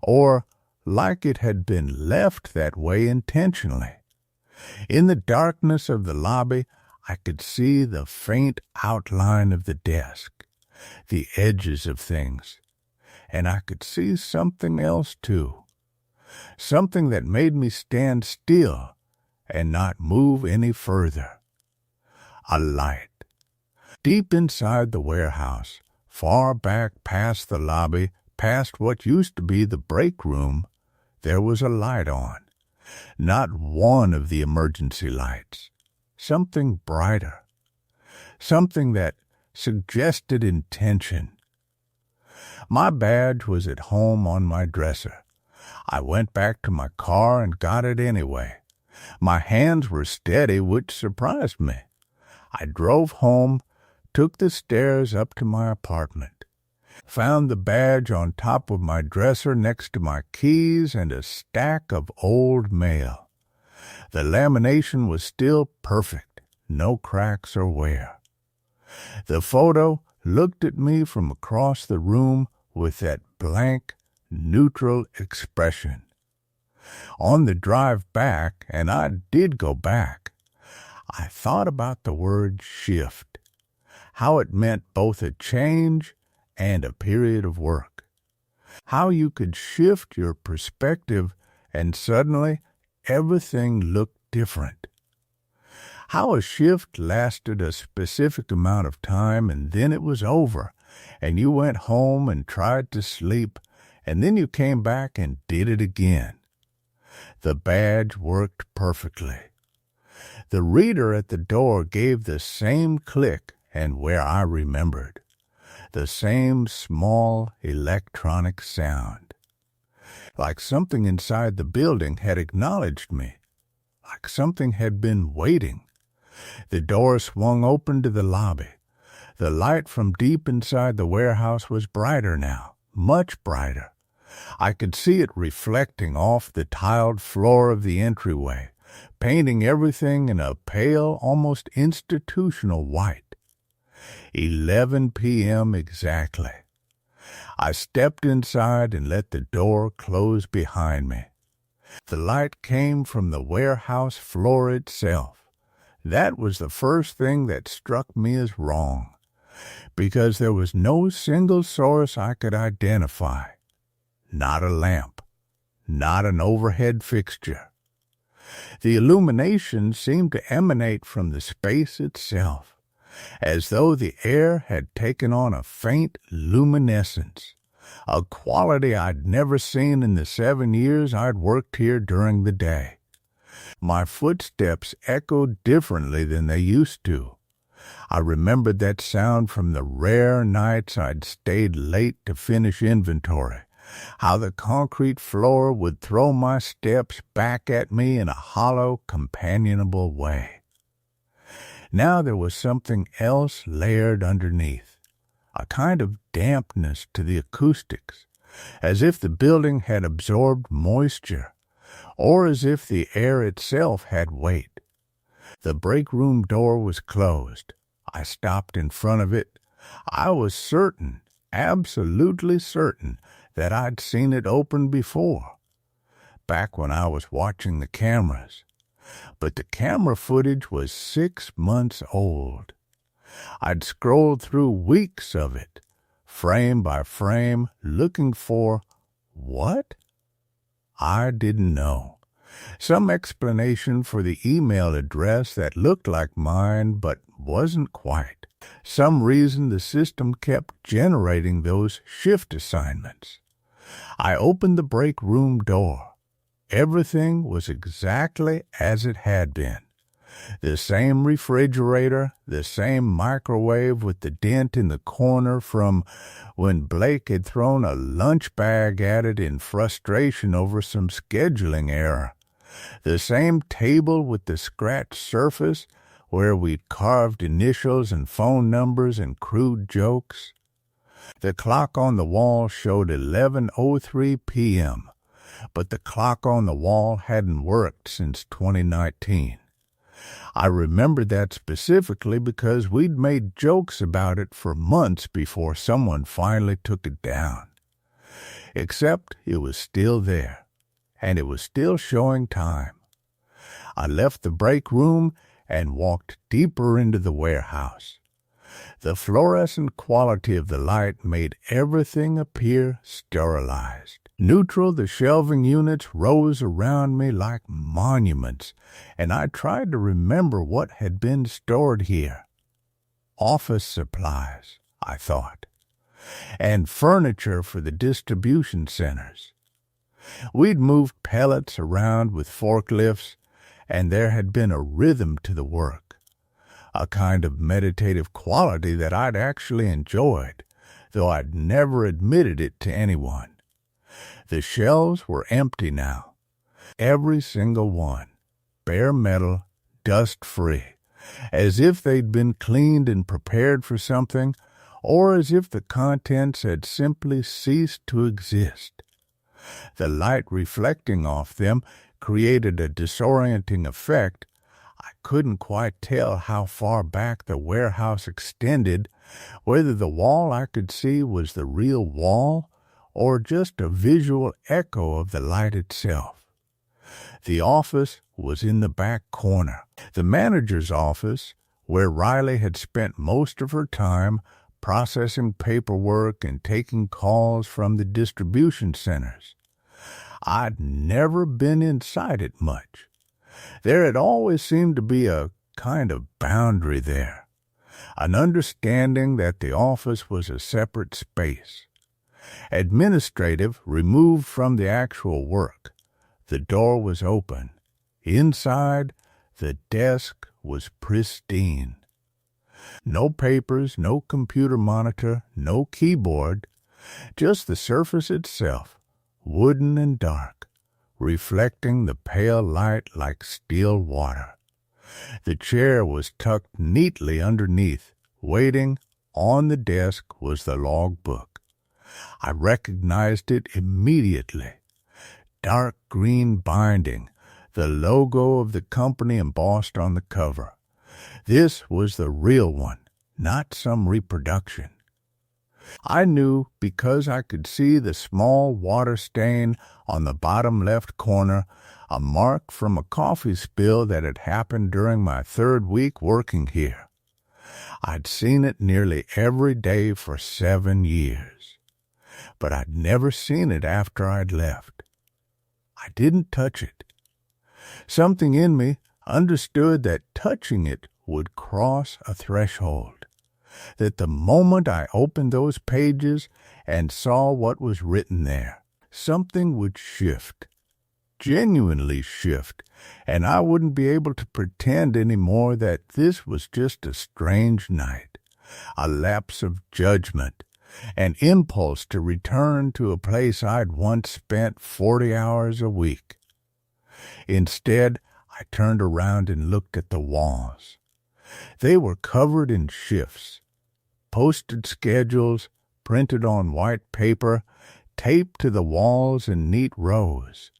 Or like it had been left that way intentionally. In the darkness of the lobby, I could see the faint outline of the desk, the edges of things. And I could see something else, too. Something that made me stand still and not move any further. A light. Deep inside the warehouse, far back past the lobby, past what used to be the break room, there was a light on. Not one of the emergency lights. Something brighter. Something that suggested intention. My badge was at home on my dresser. I went back to my car and got it anyway. My hands were steady, which surprised me. I drove home, took the stairs up to my apartment, found the badge on top of my dresser next to my keys and a stack of old mail. The lamination was still perfect, no cracks or wear. The photo looked at me from across the room with that blank, neutral expression. On the drive back, and I did go back, I thought about the word shift, how it meant both a change and a period of work, how you could shift your perspective and suddenly everything looked different, how a shift lasted a specific amount of time and then it was over, and you went home and tried to sleep, and then you came back and did it again. The badge worked perfectly. The reader at the door gave the same click, and where I remembered, the same small electronic sound. Like something inside the building had acknowledged me, like something had been waiting. The door swung open to the lobby. The light from deep inside the warehouse was brighter now, much brighter. I could see it reflecting off the tiled floor of the entryway, painting everything in a pale, almost institutional white. 11 p.m. exactly. I stepped inside and let the door close behind me. The light came from the warehouse floor itself. That was the first thing that struck me as wrong, because there was no single source I could identify. Not a lamp, not an overhead fixture. The illumination seemed to emanate from the space itself, as though the air had taken on a faint luminescence, a quality I'd never seen in the 7 years I'd worked here during the day. My footsteps echoed differently than they used to. I remembered that sound from the rare nights I'd stayed late to finish inventory, how the concrete floor would throw my steps back at me in a hollow, companionable way. Now there was something else layered underneath, a kind of dampness to the acoustics, as if the building had absorbed moisture, or as if the air itself had weight. The break room door was closed. I stopped in front of it. I was certain, absolutely certain, that I'd seen it open before, back when I was watching the cameras. But the camera footage was 6 months old. I'd scrolled through weeks of it, frame by frame, looking for what? I didn't know. Some explanation for the email address that looked like mine but wasn't quite. Some reason the system kept generating those shift assignments. I opened the break room door. Everything was exactly as it had been. The same refrigerator, the same microwave with the dent in the corner from when Blake had thrown a lunch bag at it in frustration over some scheduling error. The same table with the scratched surface where we'd carved initials and phone numbers and crude jokes. The clock on the wall showed 11:03 p.m., but the clock on the wall hadn't worked since 2019. I remembered that specifically because we'd made jokes about it for months before someone finally took it down. Except it was still there, and it was still showing time. I left the break room and walked deeper into the warehouse. The fluorescent quality of the light made everything appear sterilized. Neutral, the shelving units rose around me like monuments, and I tried to remember what had been stored here. Office supplies, I thought, and furniture for the distribution centers. We'd moved pellets around with forklifts, and there had been a rhythm to the work, a kind of meditative quality that I'd actually enjoyed, though I'd never admitted it to anyone. The shelves were empty now, every single one, bare metal, dust-free, as if they'd been cleaned and prepared for something, or as if the contents had simply ceased to exist. The light reflecting off them created a disorienting effect. I couldn't quite tell how far back the warehouse extended, whether the wall I could see was the real wall or just a visual echo of the light itself. The office was in the back corner. The manager's office, where Riley had spent most of her time processing paperwork and taking calls from the distribution centers. I'd never been inside it much. There had always seemed to be a kind of boundary there, an understanding that the office was a separate space. Administrative, removed from the actual work. The door was open. Inside, the desk was pristine. No papers, no computer monitor, no keyboard, just the surface itself, wooden and dark, reflecting the pale light like still water. The chair was tucked neatly underneath. Waiting on the desk was the logbook. I recognized it immediately. Dark green binding, the logo of the company embossed on the cover. This was the real one, not some reproduction. I knew because I could see the small water stain on the bottom left corner, a mark from a coffee spill that had happened during my 3rd week working here. I'd seen it nearly every day for 7 years, but I'd never seen it after I'd left. I didn't touch it. Something in me understood that touching it would cross a threshold, that the moment I opened those pages and saw what was written there, something would shift, genuinely shift, and I wouldn't be able to pretend anymore that this was just a strange night, a lapse of judgment, an impulse to return to a place I'd once spent 40 hours a week. Instead, I turned around and looked at the walls. They were covered in shifts, posted schedules printed on white paper, taped to the walls in neat rows.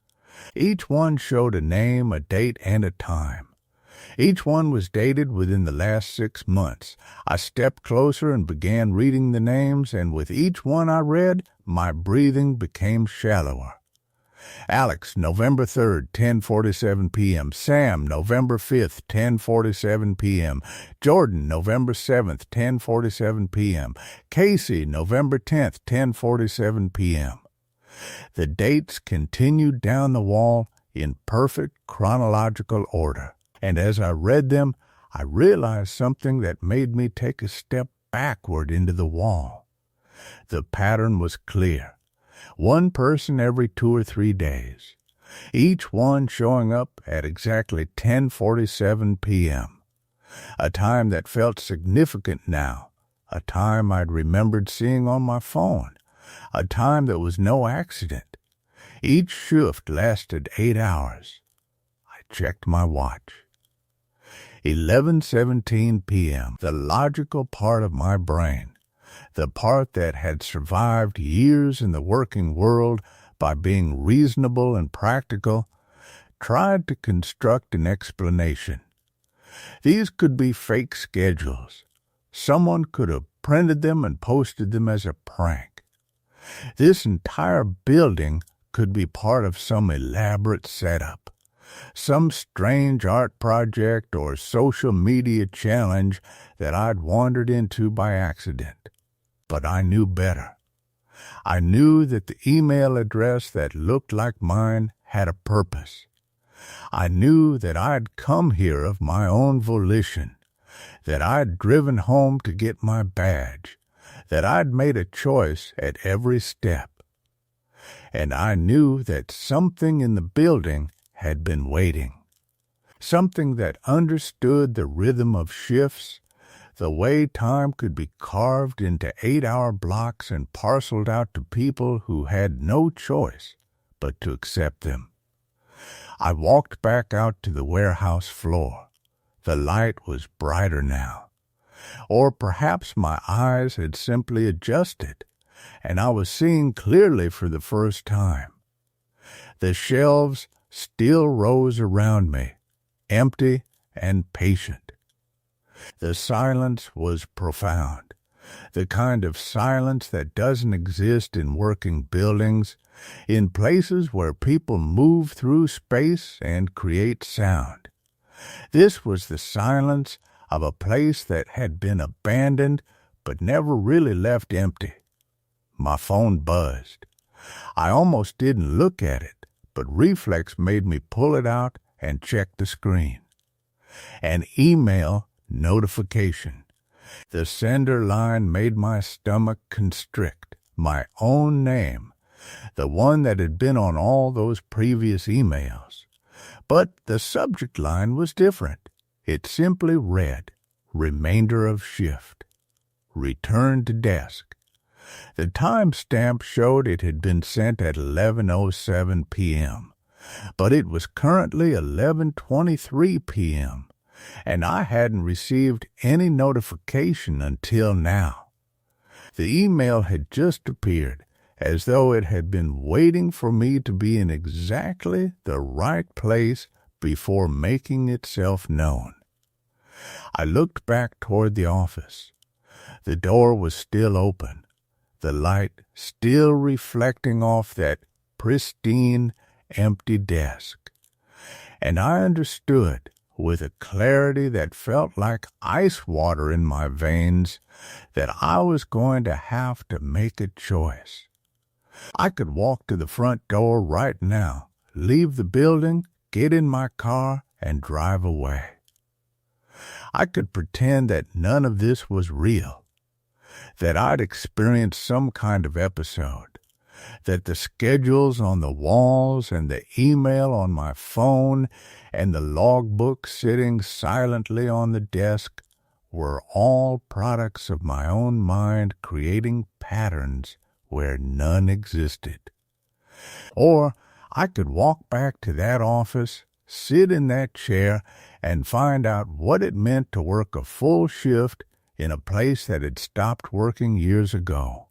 Each one showed a name, a date, and a time. Each one was dated within the last 6 months. I stepped closer and began reading the names, and with each one I read, my breathing became shallower. Alex, November 3rd, 10:47 p.m. Sam, November 5th, 10:47 p.m. Jordan, November 7th, 10:47 p.m. Casey, November 10th, 10:47 p.m. The dates continued down the wall in perfect chronological order, and as I read them, I realized something that made me take a step backward into the wall. The pattern was clear. One person every 2 or 3 days, each one showing up at exactly 10:47 p.m., a time that felt significant now, a time I'd remembered seeing on my phone, a time that was no accident. Each shift lasted 8 hours. I checked my watch. 11:17 p.m., the logical part of my brain, the part that had survived years in the working world by being reasonable and practical, tried to construct an explanation. These could be fake schedules. Someone could have printed them and posted them as a prank. This entire building could be part of some elaborate setup, some strange art project or social media challenge that I'd wandered into by accident. But I knew better. I knew that the email address that looked like mine had a purpose. I knew that I'd come here of my own volition, that I'd driven home to get my badge, that I'd made a choice at every step. And I knew that something in the building had been waiting, something that understood the rhythm of shifts, the way time could be carved into 8-hour blocks and parceled out to people who had no choice but to accept them. I walked back out to the warehouse floor. The light was brighter now. Or perhaps my eyes had simply adjusted, and I was seeing clearly for the first time. The shelves still rose around me, empty and patient. The silence was profound, the kind of silence that doesn't exist in working buildings, in places where people move through space and create sound. This was the silence of a place that had been abandoned but never really left empty. My phone buzzed. I almost didn't look at it, but reflex made me pull it out and check the screen. An email notification. The sender line made my stomach constrict. My own name, the one that had been on all those previous emails. But the subject line was different. It simply read, remainder of shift. Return to desk. The timestamp showed it had been sent at 11:07 p.m., but it was currently 11:23 p.m., and I hadn't received any notification until now. The email had just appeared, as though it had been waiting for me to be in exactly the right place before making itself known. I looked back toward the office. The door was still open, the light still reflecting off that pristine, empty desk. And I understood, with a clarity that felt like ice water in my veins, that I was going to have to make a choice. I could walk to the front door right now, leave the building, get in my car, and drive away. I could pretend that none of this was real, that I'd experienced some kind of episode, that the schedules on the walls and the email on my phone and the logbook sitting silently on the desk were all products of my own mind creating patterns where none existed. Or I could walk back to that office, sit in that chair, and find out what it meant to work a full shift in a place that had stopped working years ago.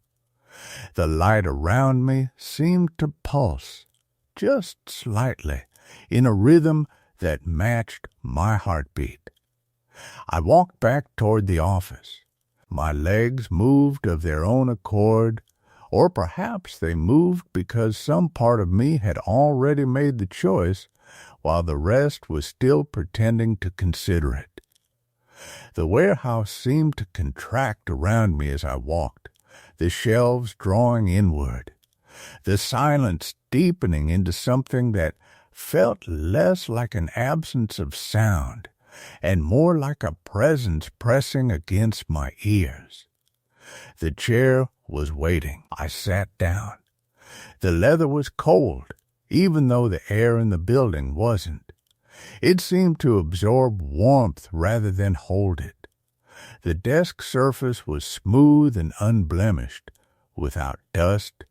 The light around me seemed to pulse, just slightly, in a rhythm that matched my heartbeat. I walked back toward the office. My legs moved of their own accord, or perhaps they moved because some part of me had already made the choice, while the rest was still pretending to consider it. The warehouse seemed to contract around me as I walked, the shelves drawing inward, the silence deepening into something that felt less like an absence of sound and more like a presence pressing against my ears. The chair was waiting. I sat down. The leather was cold, even though the air in the building wasn't. It seemed to absorb warmth rather than hold it. The desk surface was smooth and unblemished, without dust,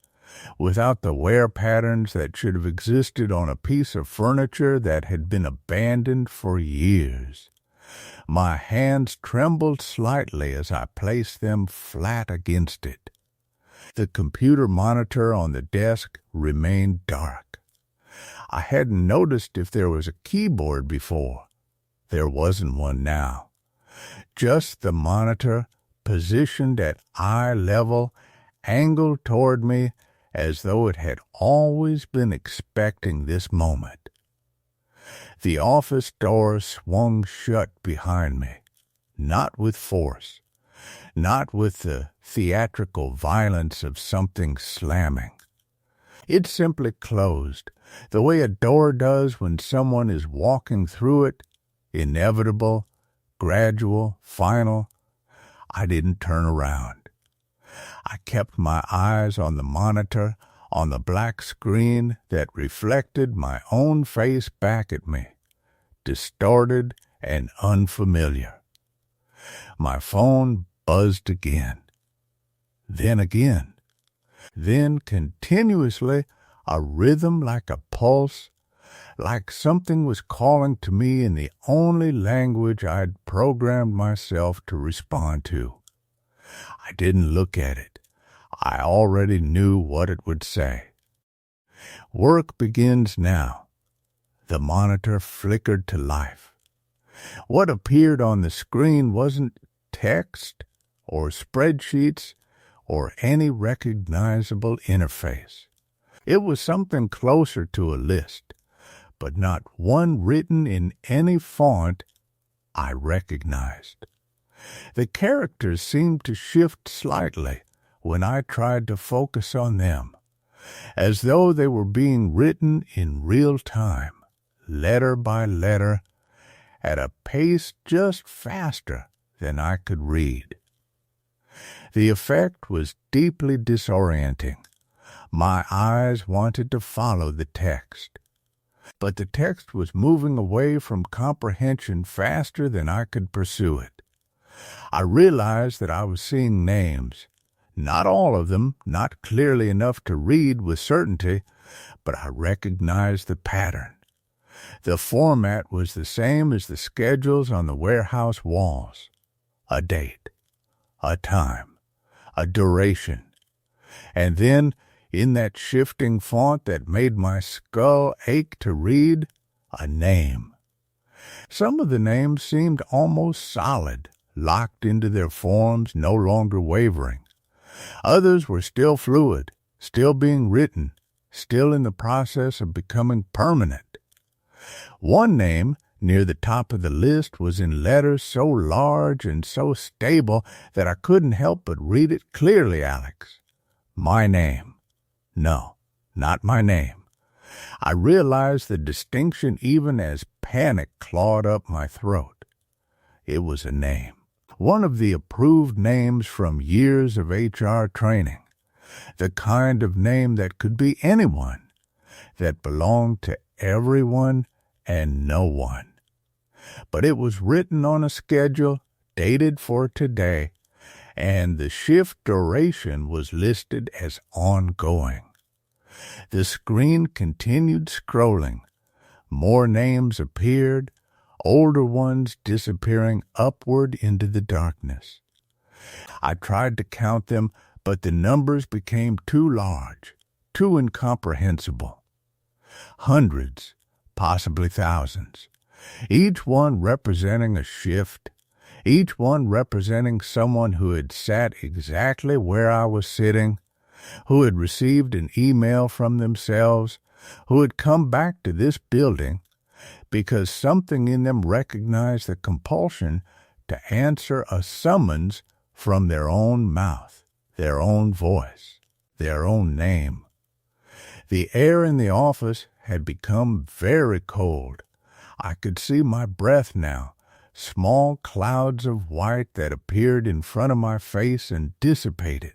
without the wear patterns that should have existed on a piece of furniture that had been abandoned for years. My hands trembled slightly as I placed them flat against it. The computer monitor on the desk remained dark. I hadn't noticed if there was a keyboard before. There wasn't one now. Just the monitor, positioned at eye level, angled toward me as though it had always been expecting this moment. The office door swung shut behind me, not with force, not with the theatrical violence of something slamming. It simply closed, the way a door does when someone is walking through it, inevitable, gradual, final. I didn't turn around. I kept my eyes on the monitor, on the black screen that reflected my own face back at me, distorted and unfamiliar. My phone buzzed again. Then again. Then continuously, a rhythm like a pulse, like something was calling to me in the only language I'd programmed myself to respond to. I didn't look at it. I already knew what it would say. Work begins now. The monitor flickered to life. What appeared on the screen wasn't text or spreadsheets or any recognizable interface. It was something closer to a list, but not one written in any font I recognized. The characters seemed to shift slightly when I tried to focus on them, as though they were being written in real time, letter by letter, at a pace just faster than I could read. The effect was deeply disorienting. My eyes wanted to follow the text, but the text was moving away from comprehension faster than I could pursue it. I realized that I was seeing names, not all of them, not clearly enough to read with certainty, but I recognized the pattern. The format was the same as the schedules on the warehouse walls. A date, a time, a duration. And then, in that shifting font that made my skull ache to read, a name. Some of the names seemed almost solid, locked into their forms, no longer wavering. Others were still fluid, still being written, still in the process of becoming permanent. One name, near the top of the list, was in letters so large and so stable that I couldn't help but read it clearly, Alex. My name. No, not my name. I realized the distinction even as panic clawed up my throat. It was a name. One of the approved names from years of HR training. The kind of name that could be anyone, that belonged to everyone and no one. But it was written on a schedule, dated for today, and the shift duration was listed as ongoing. The screen continued scrolling. More names appeared, older ones disappearing upward into the darkness. I tried to count them, but the numbers became too large, too incomprehensible. Hundreds, possibly thousands, each one representing a shift, each one representing someone who had sat exactly where I was sitting, who had received an email from themselves, who had come back to this building because something in them recognized the compulsion to answer a summons from their own mouth, their own voice, their own name. The air in the office had become very cold. I could see my breath now, small clouds of white that appeared in front of my face and dissipated.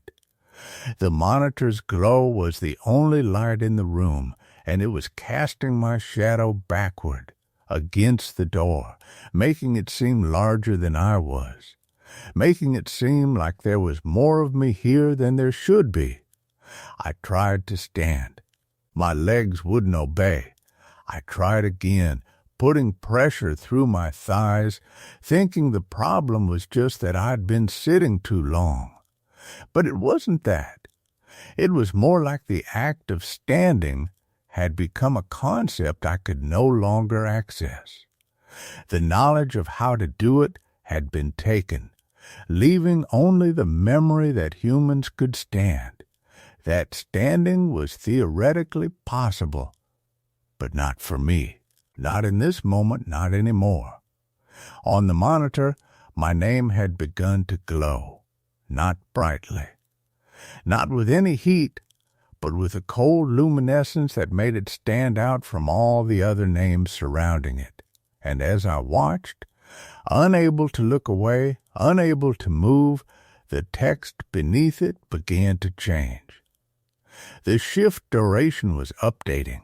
The monitor's glow was the only light in the room, and it was casting my shadow backward, against the door, making it seem larger than I was, making it seem like there was more of me here than there should be. I tried to stand. My legs wouldn't obey. I tried again, putting pressure through my thighs, thinking the problem was just that I'd been sitting too long. But it wasn't that. It was more like the act of standing had become a concept I could no longer access. The knowledge of how to do it had been taken, leaving only the memory that humans could stand, that standing was theoretically possible, but not for me, not in this moment, not anymore. On the monitor, my name had begun to glow, not brightly, not with any heat, but with a cold luminescence that made it stand out from all the other names surrounding it. And as I watched, unable to look away, unable to move, the text beneath it began to change. The shift duration was updating.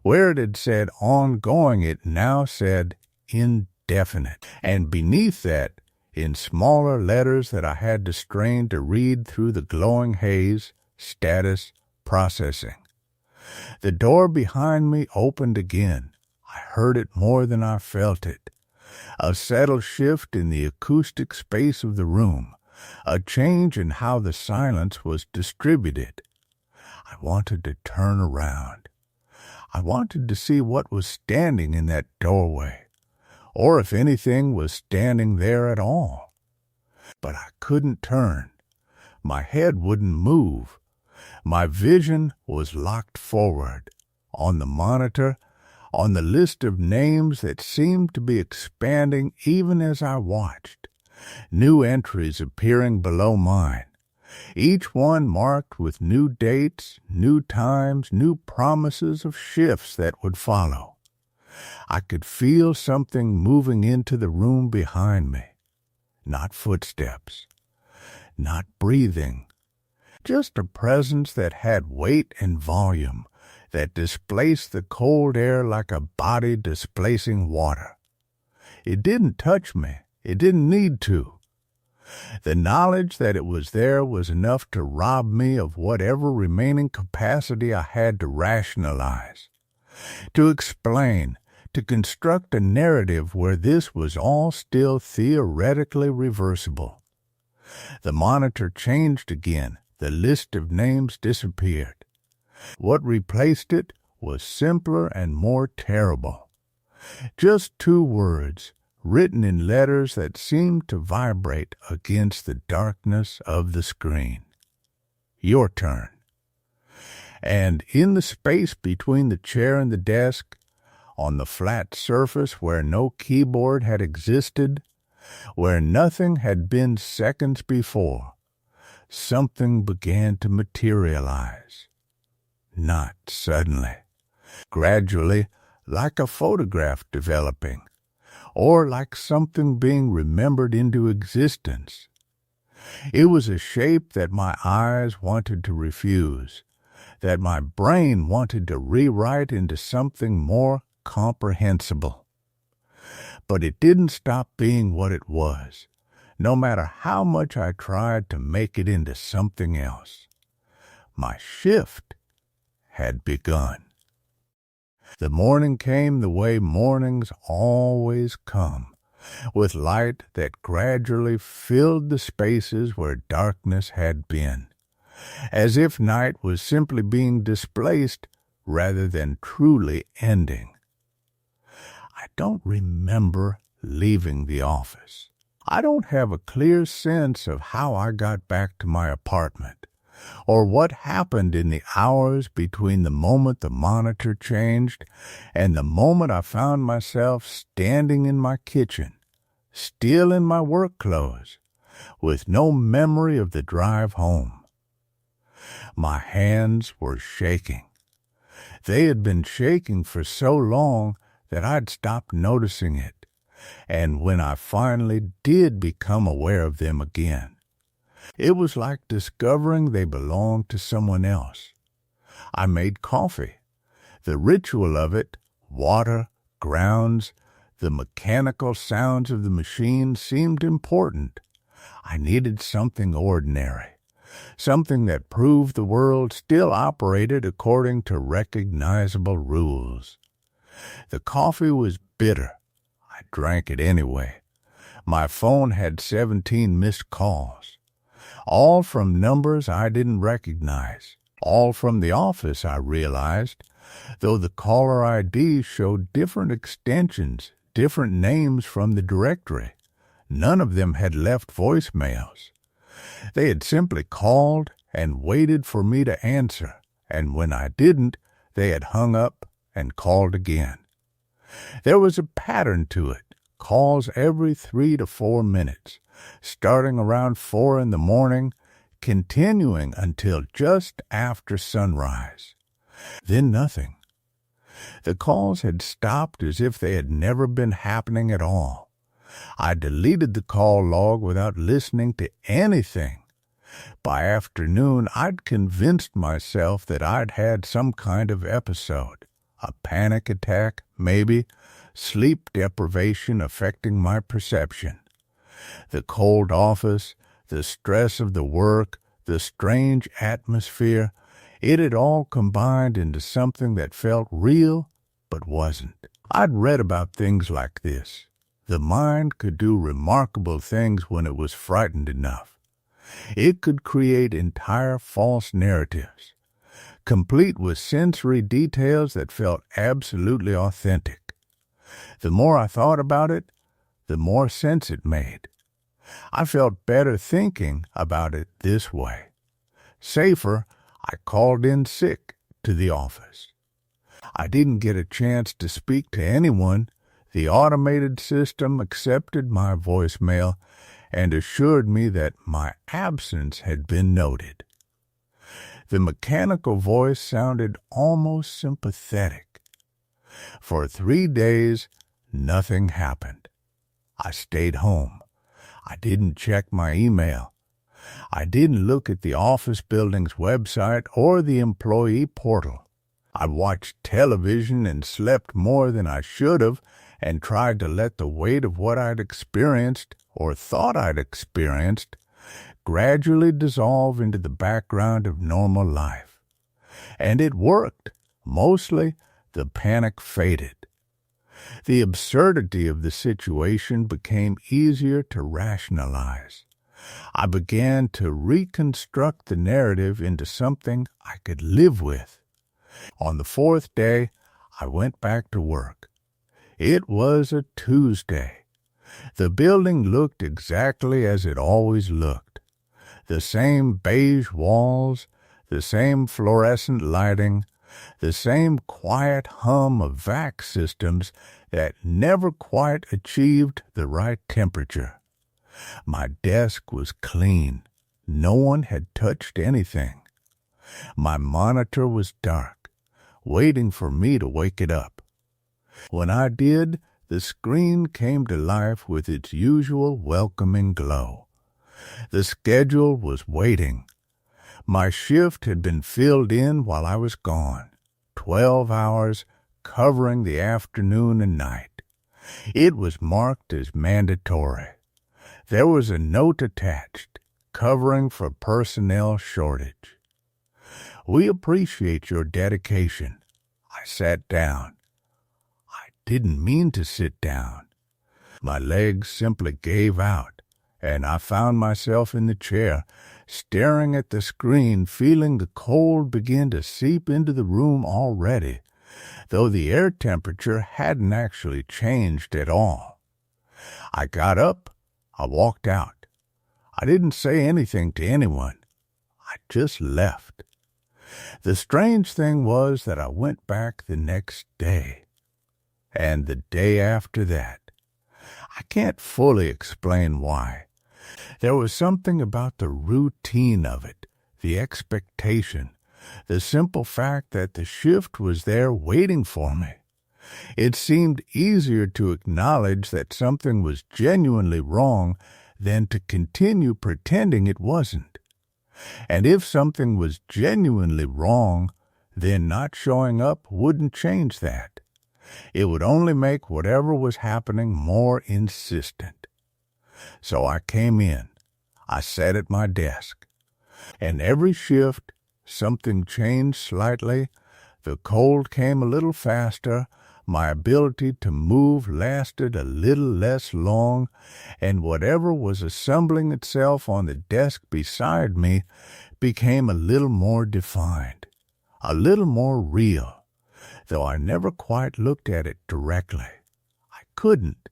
Where it had said ongoing, it now said indefinite. And beneath that, in smaller letters that I had to strain to read through the glowing haze, status processing. The door behind me opened again. I heard it more than I felt it. A settled shift in the acoustic space of the room, a change in how the silence was distributed. I wanted to turn around. I wanted to see what was standing in that doorway, or if anything was standing there at all. But I couldn't turn. My head wouldn't move. My vision was locked forward, on the monitor, on the list of names that seemed to be expanding even as I watched, new entries appearing below mine, each one marked with new dates, new times, new promises of shifts that would follow. I could feel something moving into the room behind me. Not footsteps, not breathing, just a presence that had weight and volume, that displaced the cold air like a body displacing water. It didn't touch me. It didn't need to. The knowledge that it was there was enough to rob me of whatever remaining capacity I had to rationalize, to explain, to construct a narrative where this was all still theoretically reversible. The monitor changed again. The list of names disappeared. What replaced it was simpler and more terrible. Just 2 words, written in letters that seemed to vibrate against the darkness of the screen. Your turn. And in the space between the chair and the desk, on the flat surface where no keyboard had existed, where nothing had been seconds before, something began to materialize. Not suddenly. Gradually, like a photograph developing, or like something being remembered into existence. It was a shape that my eyes wanted to refuse, that my brain wanted to rewrite into something more comprehensible. But it didn't stop being what it was, no matter how much I tried to make it into something else. My shift had begun. The morning came the way mornings always come, with light that gradually filled the spaces where darkness had been, as if night was simply being displaced rather than truly ending. I don't remember leaving the office. I don't have a clear sense of how I got back to my apartment, or what happened in the hours between the moment the monitor changed and the moment I found myself standing in my kitchen, still in my work clothes, with no memory of the drive home. My hands were shaking. They had been shaking for so long that I'd stopped noticing it, and when I finally did become aware of them again, it was like discovering they belonged to someone else. I made coffee. The ritual of it, water, grounds, the mechanical sounds of the machine seemed important. I needed something ordinary, something that proved the world still operated according to recognizable rules. The coffee was bitter. I drank it anyway. My phone had 17 missed calls, all from numbers I didn't recognize, all from the office, I realized, though the caller ID showed different extensions, different names from the directory. None of them had left voicemails. They had simply called and waited for me to answer, and when I didn't, they had hung up and called again. There was a pattern to it, calls every 3 to 4 minutes, starting around 4 in the morning, continuing until just after sunrise. Then nothing. The calls had stopped as if they had never been happening at all. I deleted the call log without listening to anything. By afternoon, I'd convinced myself that I'd had some kind of episode, a panic attack, maybe, sleep deprivation affecting my perception. The cold office, the stress of the work, the strange atmosphere, it had all combined into something that felt real but wasn't. I'd read about things like this. The mind could do remarkable things when it was frightened enough. It could create entire false narratives, complete with sensory details that felt absolutely authentic. The more I thought about it, the more sense it made. I felt better thinking about it this way. Safer, I called in sick to the office. I didn't get a chance to speak to anyone. The automated system accepted my voicemail and assured me that my absence had been noted. The mechanical voice sounded almost sympathetic. For 3 days, nothing happened. I stayed home. I didn't check my email. I didn't look at the office building's website or the employee portal. I watched television and slept more than I should have and tried to let the weight of what I'd experienced or thought I'd experienced gradually dissolve into the background of normal life. And it worked. Mostly, the panic faded. The absurdity of the situation became easier to rationalize. I began to reconstruct the narrative into something I could live with. On the fourth day, I went back to work. It was a Tuesday. The building looked exactly as it always looked. The same beige walls, the same fluorescent lighting, the same quiet hum of vac systems that never quite achieved the right temperature. My desk was clean. No one had touched anything. My monitor was dark, waiting for me to wake it up. When I did, the screen came to life with its usual welcoming glow. The schedule was waiting. My shift had been filled in while I was gone. 12 hours covering the afternoon and night. It was marked as mandatory. There was a note attached, covering for personnel shortage. We appreciate your dedication. I sat down. I didn't mean to sit down. My legs simply gave out, and I found myself in the chair, staring at the screen, feeling the cold begin to seep into the room already, though the air temperature hadn't actually changed at all. I got up. I walked out. I didn't say anything to anyone. I just left. The strange thing was that I went back the next day, and the day after that. I can't fully explain why. There was something about the routine of it, the expectation, the simple fact that the shift was there waiting for me. It seemed easier to acknowledge that something was genuinely wrong than to continue pretending it wasn't. And if something was genuinely wrong, then not showing up wouldn't change that. It would only make whatever was happening more insistent. So I came in. I sat at my desk. And every shift, something changed slightly. The cold came a little faster. My ability to move lasted a little less long, and whatever was assembling itself on the desk beside me became a little more defined, a little more real, though I never quite looked at it directly. I couldn't.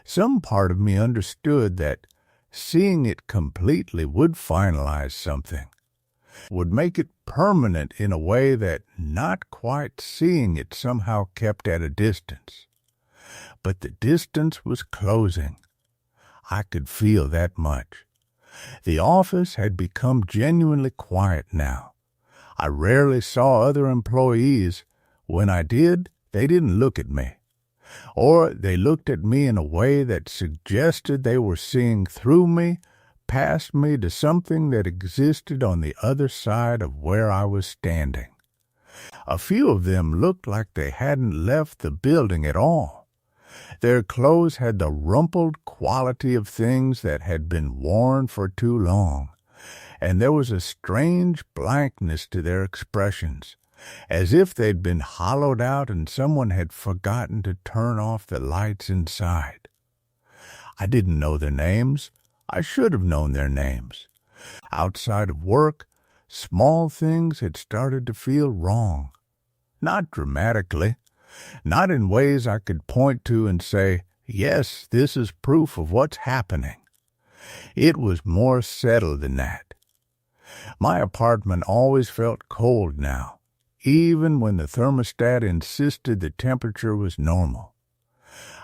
Some part of me understood that seeing it completely would finalize something, would make it permanent in a way that not quite seeing it somehow kept at a distance. But the distance was closing. I could feel that much. The office had become genuinely quiet now. I rarely saw other employees. When I did, they didn't look at me. Or they looked at me in a way that suggested they were seeing through me, past me to something that existed on the other side of where I was standing. A few of them looked like they hadn't left the building at all. Their clothes had the rumpled quality of things that had been worn for too long, and there was a strange blankness to their expressions, as if they'd been hollowed out and someone had forgotten to turn off the lights inside. I didn't know their names. I should have known their names. Outside of work, small things had started to feel wrong. Not dramatically, not in ways I could point to and say, yes, this is proof of what's happening. It was more settled than that. My apartment always felt cold now, even when the thermostat insisted the temperature was normal.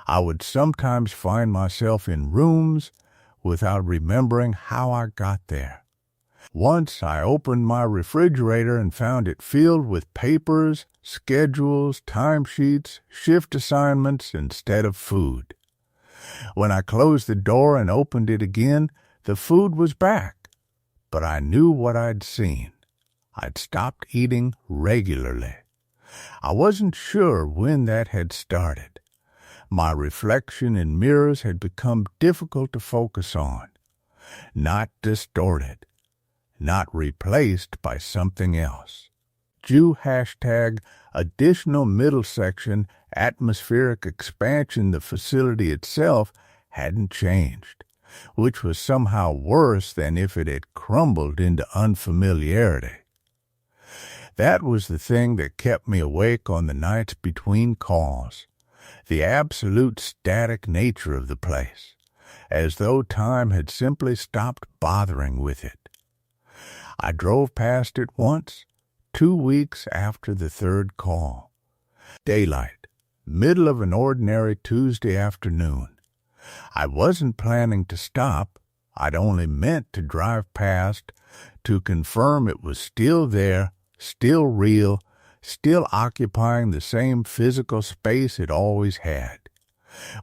I would sometimes find myself in rooms without remembering how I got there. Once I opened my refrigerator and found it filled with papers, schedules, timesheets, shift assignments instead of food. When I closed the door and opened it again, the food was back, but I knew what I'd seen. I'd stopped eating regularly. I wasn't sure when that had started. My reflection in mirrors had become difficult to focus on, not distorted, not replaced by something else. Jew hashtag additional middle section atmospheric expansion. The facility itself hadn't changed. which was somehow worse than if it had crumbled into unfamiliarity. That was the thing that kept me awake on the nights between calls, the absolute static nature of the place, as though time had simply stopped bothering with it. I drove past it once, 2 weeks after the third call. Daylight, middle of an ordinary Tuesday afternoon. I wasn't planning to stop. I'd only meant to drive past to confirm it was still there, still real, still occupying the same physical space it always had.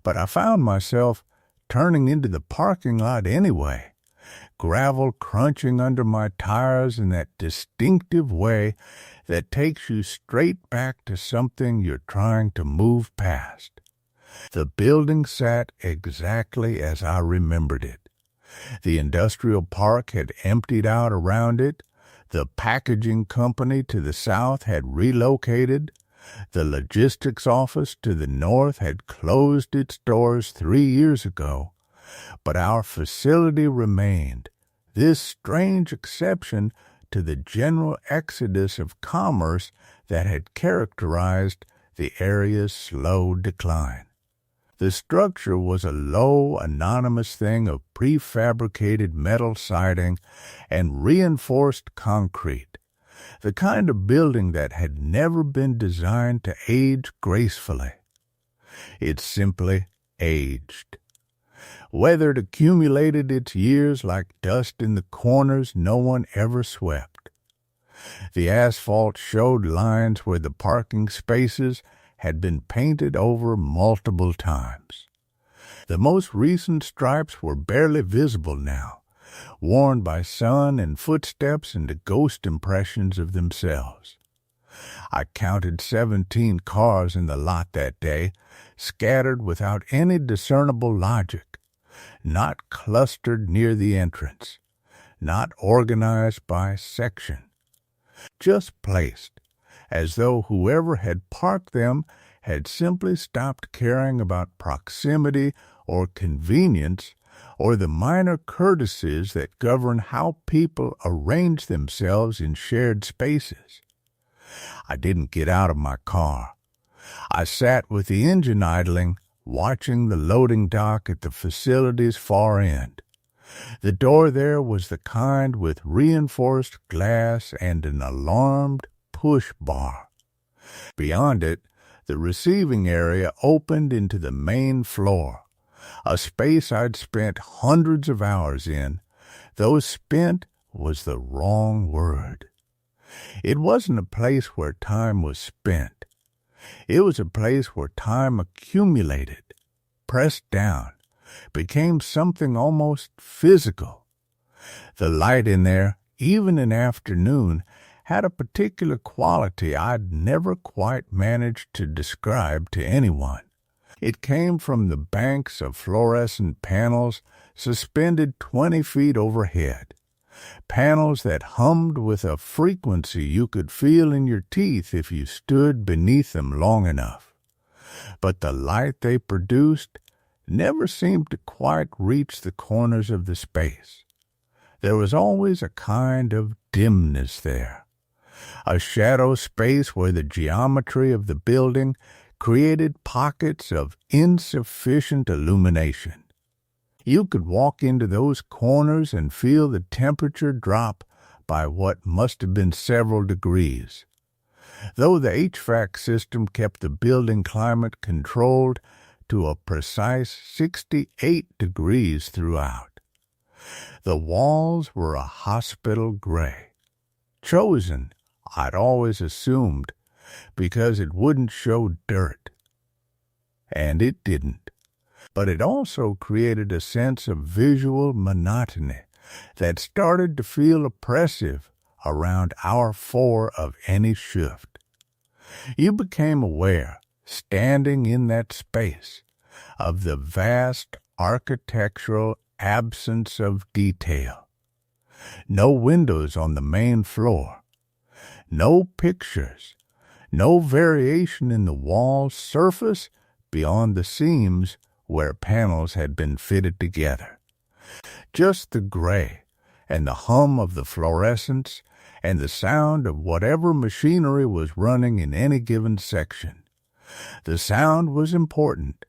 But I found myself turning into the parking lot anyway, gravel crunching under my tires in that distinctive way that takes you straight back to something you're trying to move past. The building sat exactly as I remembered it. The industrial park had emptied out around it. The packaging company to the south had relocated. The logistics office to the north had closed its doors 3 years ago. But our facility remained, this strange exception to the general exodus of commerce that had characterized the area's slow decline. The structure was a low, anonymous thing of prefabricated metal siding and reinforced concrete, the kind of building that had never been designed to age gracefully. It simply aged. Weather accumulated its years like dust in the corners no one ever swept. The asphalt showed lines where the parking spaces had been painted over multiple times. The most recent stripes were barely visible now, worn by sun and footsteps into ghost impressions of themselves. I counted 17 cars in the lot that day, scattered without any discernible logic, not clustered near the entrance, not organized by section, just placed, as though whoever had parked them had simply stopped caring about proximity or convenience or the minor courtesies that govern how people arrange themselves in shared spaces. I didn't get out of my car. I sat with the engine idling, watching the loading dock at the facility's far end. The door there was the kind with reinforced glass and an alarmed push bar. Beyond it, the receiving area opened into the main floor, a space I'd spent hundreds of hours in, though spent was the wrong word. It wasn't a place where time was spent. It was a place where time accumulated, pressed down, became something almost physical. The light in there, even in afternoon, had a particular quality I'd never quite managed to describe to anyone. It came from the banks of fluorescent panels suspended 20 feet overhead, panels that hummed with a frequency you could feel in your teeth if you stood beneath them long enough. But the light they produced never seemed to quite reach the corners of the space. There was always a kind of dimness there, a shadow space where the geometry of the building created pockets of insufficient illumination. You could walk into those corners and feel the temperature drop by what must have been several degrees. Though the HVAC system kept the building climate controlled to a precise 68 degrees throughout. The walls were a hospital gray, chosen, I'd always assumed, because it wouldn't show dirt. And it didn't. But it also created a sense of visual monotony that started to feel oppressive around hour 4 of any shift. You became aware, standing in that space, of the vast architectural absence of detail. No windows on the main floor, no pictures, no variation in the wall surface beyond the seams where panels had been fitted together. Just the gray and the hum of the fluorescents and the sound of whatever machinery was running in any given section. The sound was important.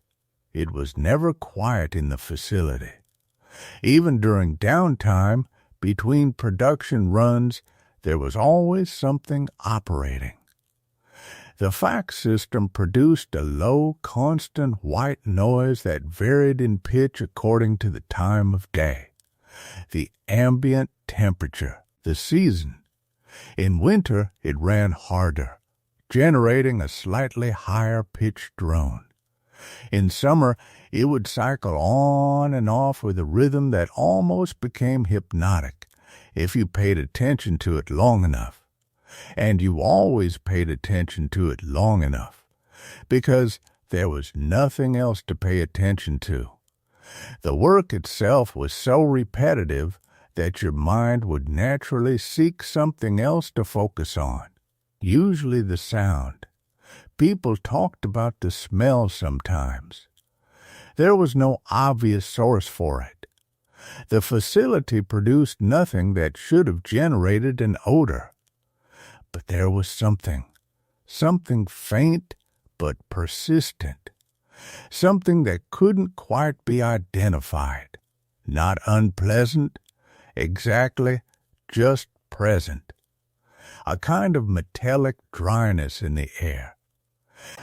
It was never quiet in the facility. Even during downtime, between production runs, there was always something operating. The fax system produced a low, constant white noise that varied in pitch according to the time of day, the ambient temperature, the season. In winter, it ran harder, generating a slightly higher-pitched drone. In summer, it would cycle on and off with a rhythm that almost became hypnotic if you paid attention to it long enough. And you always paid attention to it long enough, because there was nothing else to pay attention to. The work itself was so repetitive that your mind would naturally seek something else to focus on, usually the sound. People talked about the smell sometimes. There was no obvious source for it. The facility produced nothing that should have generated an odor. But there was something faint but persistent, something that couldn't quite be identified, not unpleasant, exactly, just present, a kind of metallic dryness in the air,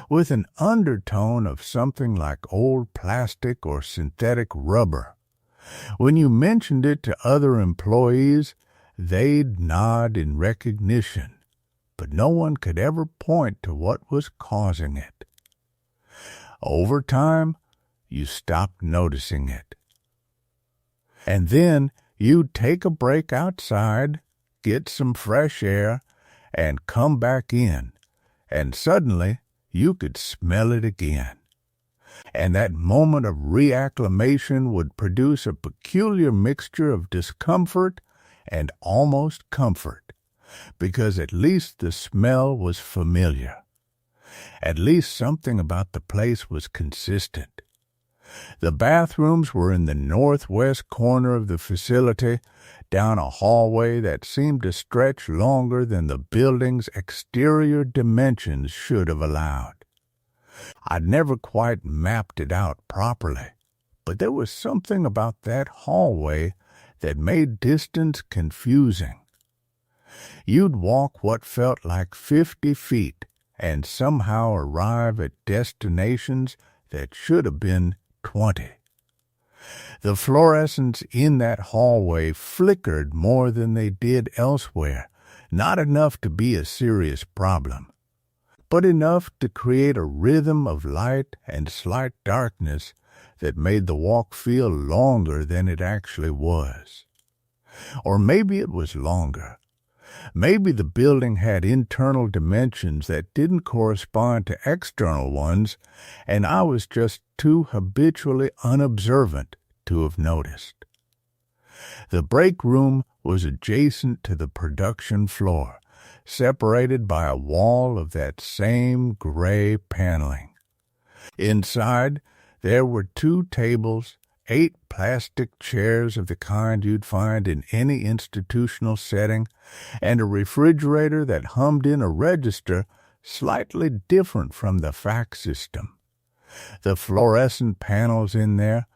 with an undertone of something like old plastic or synthetic rubber. When you mentioned it to other employees, they'd nod in recognition, but no one could ever point to what was causing it. Over time, you stopped noticing it. And then you'd take a break outside, get some fresh air, and come back in, and suddenly you could smell it again. And that moment of reacclimation would produce a peculiar mixture of discomfort and almost comfort, because at least the smell was familiar. At least something about the place was consistent. The bathrooms were in the northwest corner of the facility, down a hallway that seemed to stretch longer than the building's exterior dimensions should have allowed. I'd never quite mapped it out properly, but there was something about that hallway that made distance confusing. You'd walk what felt like 50 feet and somehow arrive at destinations that should have been 20. The fluorescents in that hallway flickered more than they did elsewhere, not enough to be a serious problem, but enough to create a rhythm of light and slight darkness that made the walk feel longer than it actually was. Or maybe it was longer. Maybe the building had internal dimensions that didn't correspond to external ones, and I was just too habitually unobservant to have noticed. The break room was adjacent to the production floor, separated by a wall of that same gray paneling. Inside, there were 2 tables, 8 plastic chairs of the kind you'd find in any institutional setting, and a refrigerator that hummed in a register slightly different from the fax system. The fluorescent panels in there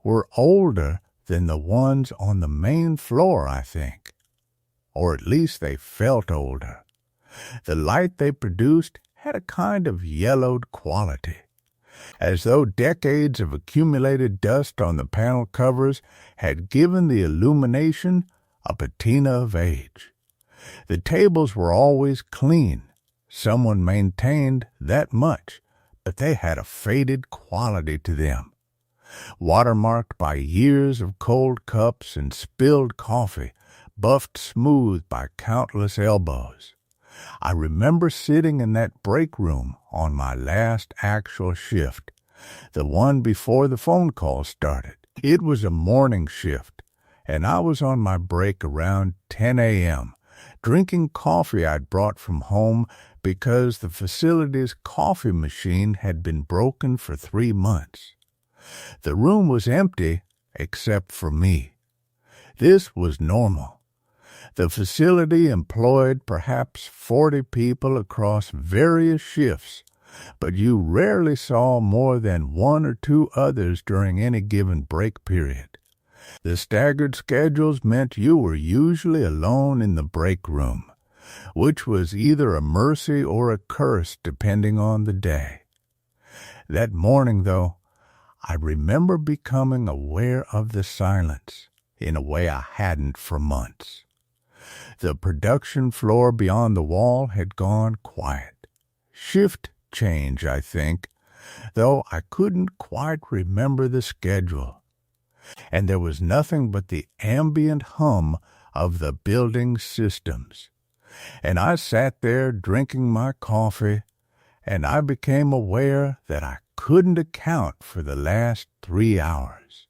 were older than the ones on the main floor, I think. Or at least they felt older. The light they produced had a kind of yellowed quality, as though decades of accumulated dust on the panel covers had given the illumination a patina of age. The tables were always clean. Someone maintained that much, but they had a faded quality to them, watermarked by years of cold cups and spilled coffee, buffed smooth by countless elbows. I remember sitting in that break room on my last actual shift, the one before the phone call started. It was a morning shift, and I was on my break around 10 a.m., drinking coffee I'd brought from home because the facility's coffee machine had been broken for 3 months. The room was empty, except for me. This was normal. The facility employed perhaps 40 people across various shifts, but you rarely saw more than one or two others during any given break period. The staggered schedules meant you were usually alone in the break room, which was either a mercy or a curse depending on the day. That morning, though, I remember becoming aware of the silence in a way I hadn't for months. The production floor beyond the wall had gone quiet. Shift change, I think, though I couldn't quite remember the schedule. And there was nothing but the ambient hum of the building systems. And I sat there drinking my coffee, and I became aware that I couldn't account for the last 3 hours.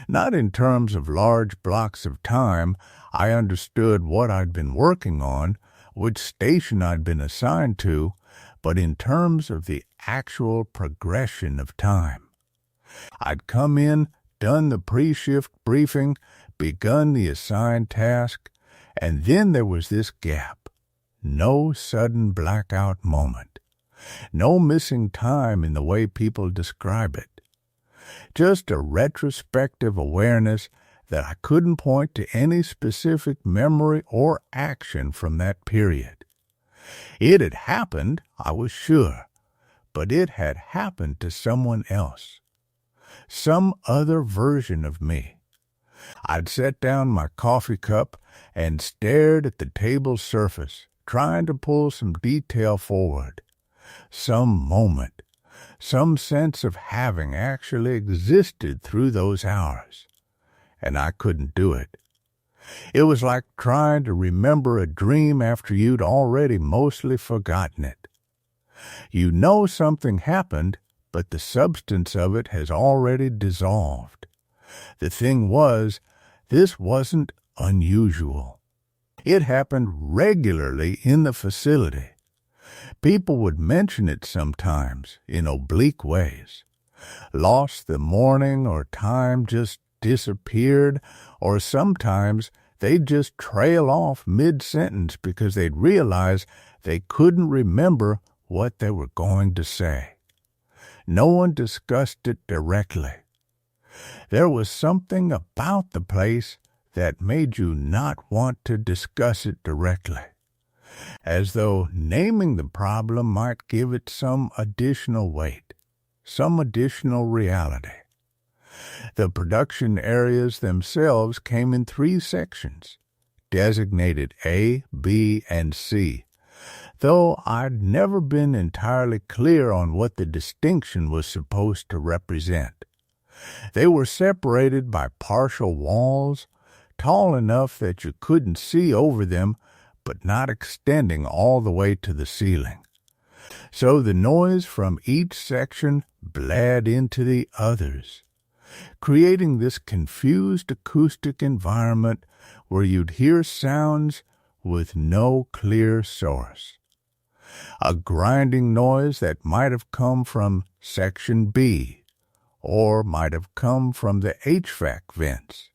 Not in terms of large blocks of time. I understood what I'd been working on, which station I'd been assigned to, but in terms of the actual progression of time. I'd come in, done the pre-shift briefing, begun the assigned task, and then there was this gap. No sudden blackout moment. No missing time in the way people describe it. Just a retrospective awareness that I couldn't point to any specific memory or action from that period. It had happened, I was sure, but it had happened to someone else. Some other version of me. I'd set down my coffee cup and stared at the table's surface, trying to pull some detail forward. Some moment, some sense of having actually existed through those hours. And I couldn't do it. It was like trying to remember a dream after you'd already mostly forgotten it. You know something happened, but the substance of it has already dissolved. The thing was, this wasn't unusual. It happened regularly in the facility. People would mention it sometimes in oblique ways. Lost the morning or time just disappeared, or sometimes they'd just trail off mid-sentence because they'd realize they couldn't remember what they were going to say. No one discussed it directly. There was something about the place that made you not want to discuss it directly, as though naming the problem might give it some additional weight, some additional reality. The production areas themselves came in 3 sections, designated A, B, and C, though I'd never been entirely clear on what the distinction was supposed to represent. They were separated by partial walls, tall enough that you couldn't see over them, but not extending all the way to the ceiling. So the noise from each section bled into the others, creating this confused acoustic environment where you'd hear sounds with no clear source. A grinding noise that might have come from Section B, or might have come from the HVAC vents.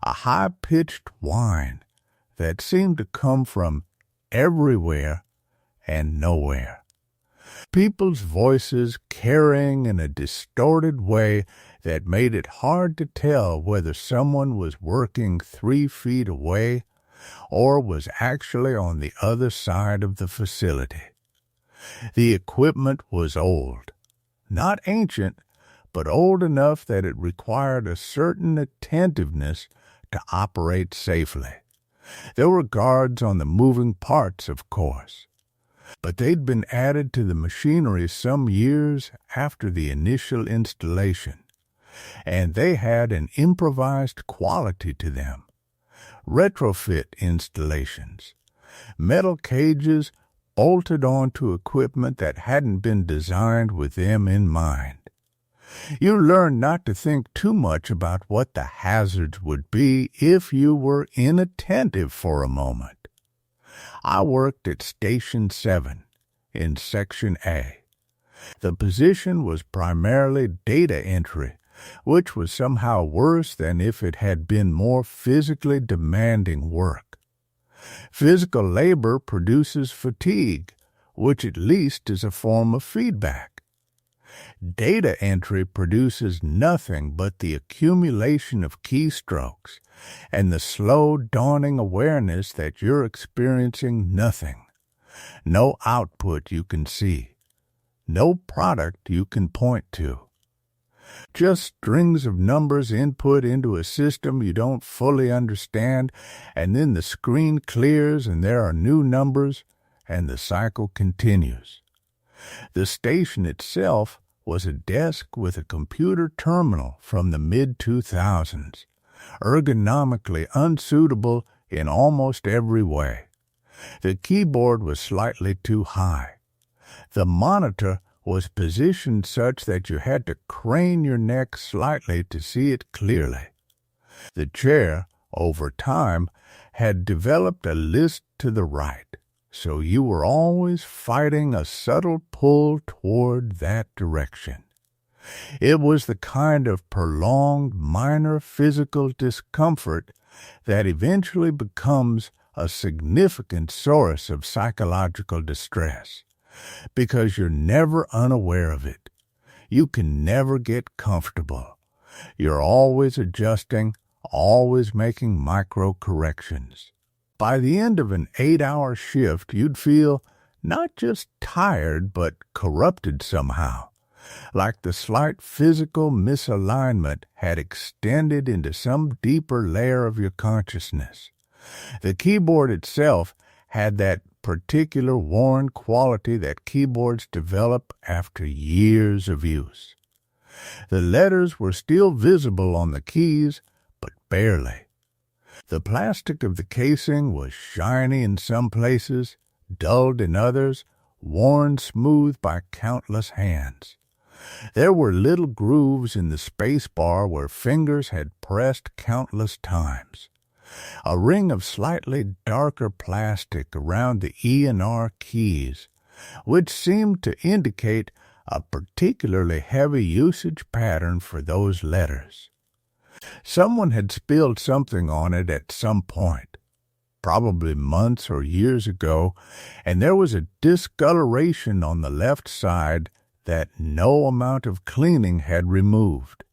A high-pitched whine that seemed to come from everywhere and nowhere. People's voices carrying in a distorted way that made it hard to tell whether someone was working 3 feet away or was actually on the other side of the facility. The equipment was old. Not ancient, but old enough that it required a certain attentiveness to operate safely. There were guards on the moving parts, of course, but they'd been added to the machinery some years after the initial installation, and they had an improvised quality to them. Retrofit installations, metal cages bolted onto equipment that hadn't been designed with them in mind. You learned not to think too much about what the hazards would be if you were inattentive for a moment. I worked at Station 7 in Section A. The position was primarily data entry, which was somehow worse than if it had been more physically demanding work. Physical labor produces fatigue, which at least is a form of feedback. Data entry produces nothing but the accumulation of keystrokes and the slow dawning awareness that you're experiencing nothing. No output you can see. No product you can point to. Just strings of numbers input into a system you don't fully understand, and then the screen clears and there are new numbers, and the cycle continues. The station itself was a desk with a computer terminal from the mid-2000s, ergonomically unsuitable in almost every way. The keyboard was slightly too high. The monitor was positioned such that you had to crane your neck slightly to see it clearly. The chair, over time, had developed a list to the right, so you were always fighting a subtle pull toward that direction. It was the kind of prolonged minor physical discomfort that eventually becomes a significant source of psychological distress, because you're never unaware of it. You can never get comfortable. You're always adjusting, always making micro-corrections. By the end of an 8-hour shift, you'd feel not just tired, but corrupted somehow, like the slight physical misalignment had extended into some deeper layer of your consciousness. The keyboard itself had that particular worn quality that keyboards develop after years of use. The letters were still visible on the keys, but barely. The plastic of the casing was shiny in some places, dulled in others, worn smooth by countless hands. There were little grooves in the space bar where fingers had pressed countless times. A ring of slightly darker plastic around the E and R keys, which seemed to indicate a particularly heavy usage pattern for those letters. Someone had spilled something on it at some point, probably months or years ago, and there was a discoloration on the left side that no amount of cleaning had removed.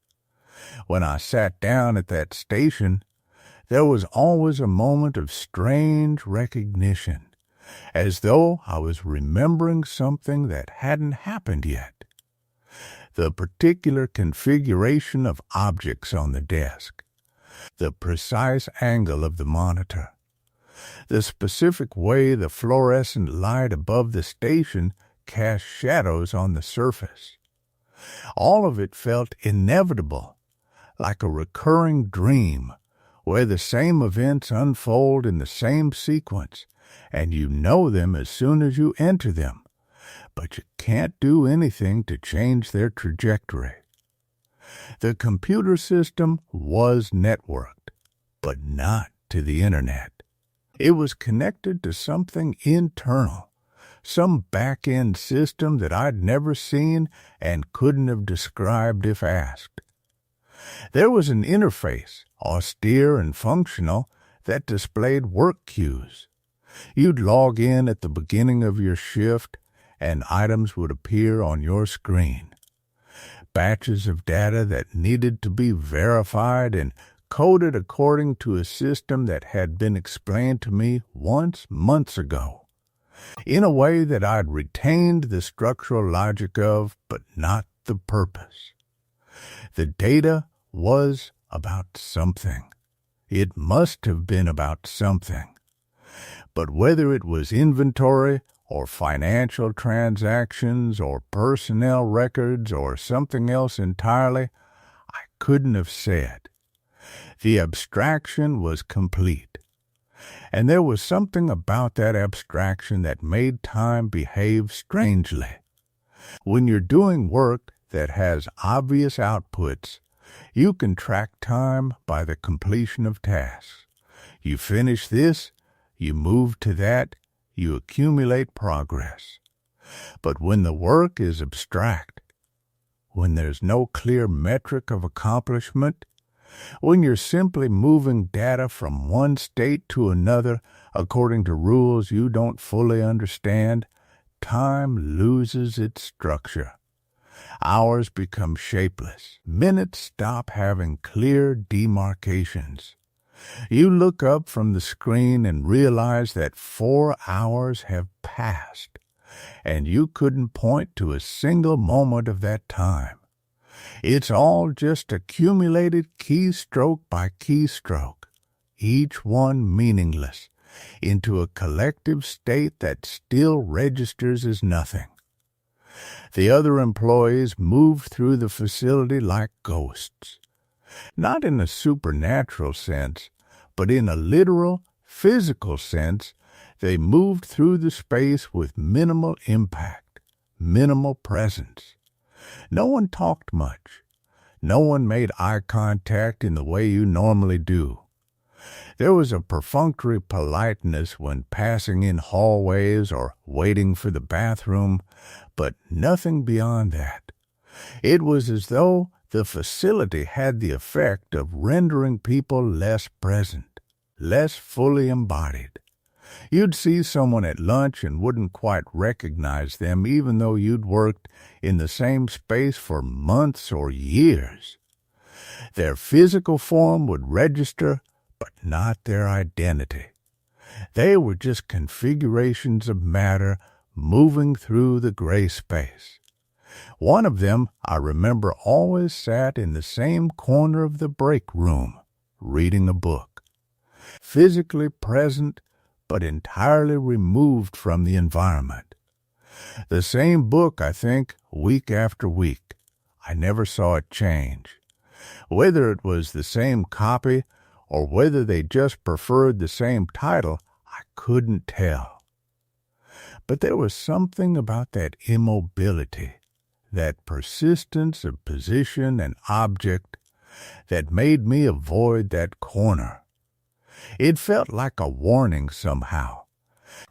When I sat down at that station, there was always a moment of strange recognition, as though I was remembering something that hadn't happened yet. The particular configuration of objects on the desk, the precise angle of the monitor, the specific way the fluorescent light above the station cast shadows on the surface. All of it felt inevitable, like a recurring dream, where the same events unfold in the same sequence, and you know them as soon as you enter them, but you can't do anything to change their trajectory. The computer system was networked, but not to the internet. It was connected to something internal, some back-end system that I'd never seen and couldn't have described if asked. There was an interface, austere and functional, that displayed work cues. You'd log in at the beginning of your shift, and items would appear on your screen. Batches of data that needed to be verified and coded according to a system that had been explained to me once months ago, in a way that I'd retained the structural logic of, but not the purpose. The data was about something. It must have been about something. But whether it was inventory or financial transactions or personnel records or something else entirely, I couldn't have said. The abstraction was complete. And there was something about that abstraction that made time behave strangely. When you're doing work that has obvious outputs, you can track time by the completion of tasks. You finish this, you move to that, you accumulate progress. But when the work is abstract, when there's no clear metric of accomplishment, when you're simply moving data from one state to another according to rules you don't fully understand, time loses its structure. Hours become shapeless. Minutes stop having clear demarcations. You look up from the screen and realize that 4 hours have passed, and you couldn't point to a single moment of that time. It's all just accumulated keystroke by keystroke, each one meaningless, into a collective state that still registers as nothing. The other employees moved through the facility like ghosts. Not in a supernatural sense, but in a literal, physical sense, they moved through the space with minimal impact, minimal presence. No one talked much. No one made eye contact in the way you normally do. There was a perfunctory politeness when passing in hallways or waiting for the bathroom, but nothing beyond that. It was as though the facility had the effect of rendering people less present, less fully embodied. You'd see someone at lunch and wouldn't quite recognize them even though you'd worked in the same space for months or years. Their physical form would register, but not their identity. They were just configurations of matter moving through the gray space. One of them, I remember, always sat in the same corner of the break room, reading a book. Physically present, but entirely removed from the environment. The same book, I think, week after week. I never saw it change. Whether it was the same copy or whether they just preferred the same title, I couldn't tell. But there was something about that immobility, that persistence of position and object, that made me avoid that corner. It felt like a warning somehow,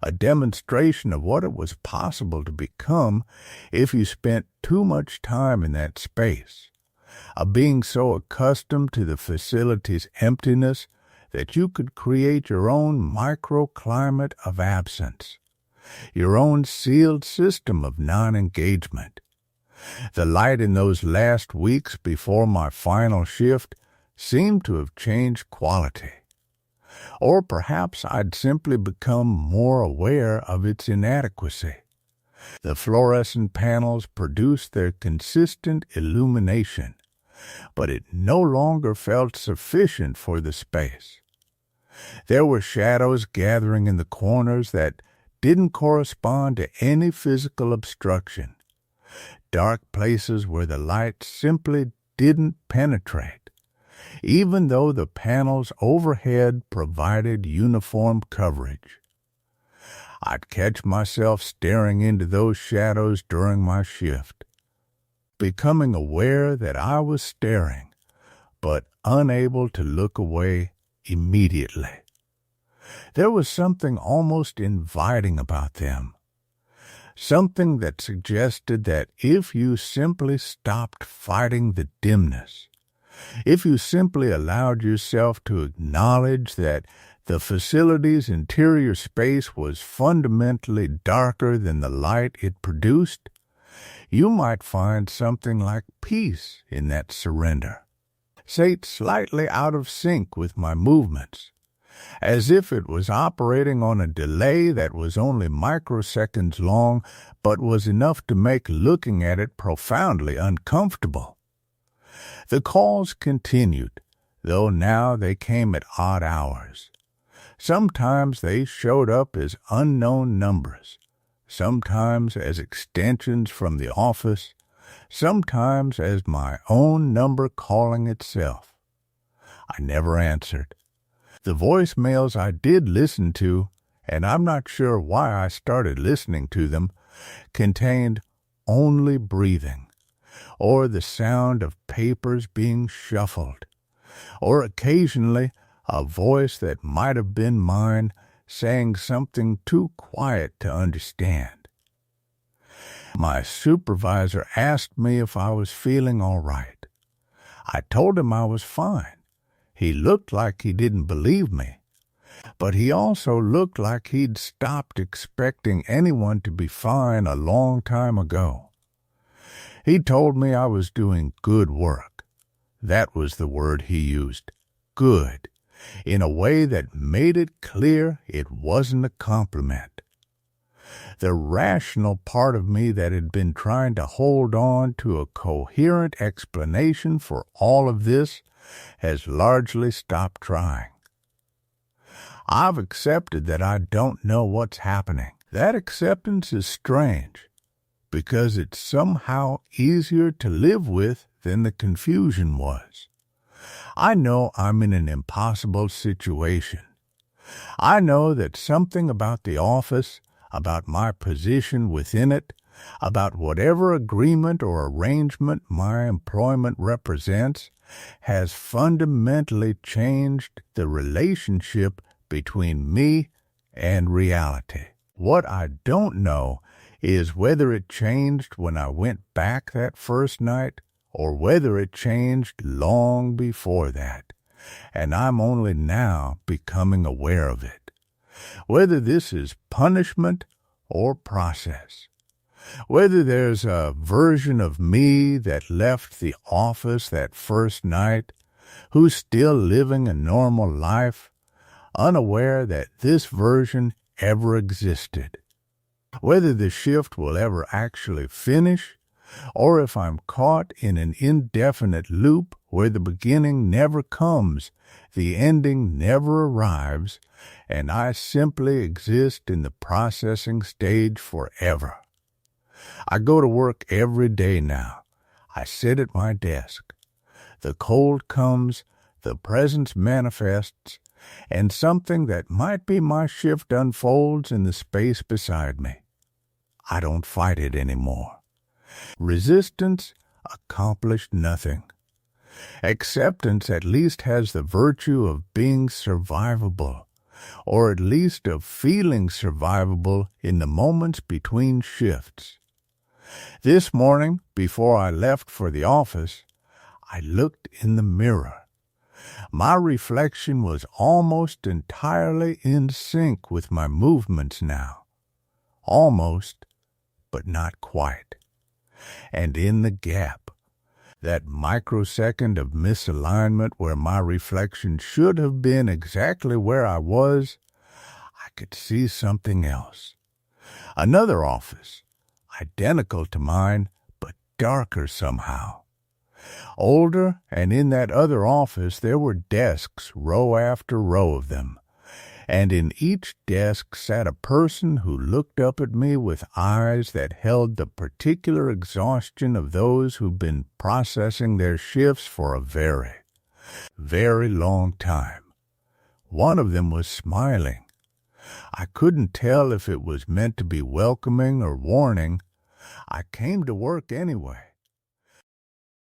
a demonstration of what it was possible to become if you spent too much time in that space, of being so accustomed to the facility's emptiness that you could create your own microclimate of absence, your own sealed system of non-engagement. The light in those last weeks before my final shift seemed to have changed quality. Or perhaps I'd simply become more aware of its inadequacy. The fluorescent panels produced their consistent illumination, but it no longer felt sufficient for the space. There were shadows gathering in the corners that didn't correspond to any physical obstruction, dark places where the light simply didn't penetrate, even though the panels overhead provided uniform coverage. I'd catch myself staring into those shadows during my shift, becoming aware that I was staring, but unable to look away immediately. There was something almost inviting about them, something that suggested that if you simply stopped fighting the dimness, if you simply allowed yourself to acknowledge that the facility's interior space was fundamentally darker than the light it produced, you might find something like peace in that surrender, slightly out of sync with my movements, as if it was operating on a delay that was only microseconds long, but was enough to make looking at it profoundly uncomfortable. The calls continued, though now they came at odd hours. Sometimes they showed up as unknown numbers, sometimes as extensions from the office, sometimes as my own number calling itself. I never answered. The voicemails I did listen to, and I'm not sure why I started listening to them, contained only breathing, or the sound of papers being shuffled, or occasionally a voice that might have been mine saying something too quiet to understand. My supervisor asked me if I was feeling all right. I told him I was fine. He looked like he didn't believe me, but he also looked like he'd stopped expecting anyone to be fine a long time ago. He told me I was doing good work. That was the word he used, good, in a way that made it clear it wasn't a compliment. The rational part of me that had been trying to hold on to a coherent explanation for all of this has largely stopped trying. I've accepted that I don't know what's happening. That acceptance is strange, because it's somehow easier to live with than the confusion was. I know I'm in an impossible situation. I know that something about the office, about my position within it, about whatever agreement or arrangement my employment represents, has fundamentally changed the relationship between me and reality. What I don't know is whether it changed when I went back that first night or whether it changed long before that, and I'm only now becoming aware of it. Whether this is punishment or process. Whether there's a version of me that left the office that first night who's still living a normal life, unaware that this version ever existed. Whether the shift will ever actually finish, or if I'm caught in an indefinite loop where the beginning never comes, the ending never arrives, and I simply exist in the processing stage forever. I go to work every day now. I sit at my desk. The cold comes, the presence manifests, and something that might be my shift unfolds in the space beside me. I don't fight it anymore. Resistance accomplished nothing. Acceptance at least has the virtue of being survivable, or at least of feeling survivable in the moments between shifts. This morning, before I left for the office, I looked in the mirror. My reflection was almost entirely in sync with my movements now. Almost, but not quite. And in the gap, that microsecond of misalignment where my reflection should have been exactly where I was, I could see something else. Another office, identical to mine, but darker somehow. Older, and in that other office there were desks, row after row of them, and in each desk sat a person who looked up at me with eyes that held the particular exhaustion of those who've been processing their shifts for a very, very long time. One of them was smiling. I couldn't tell if it was meant to be welcoming or warning. I came to work anyway.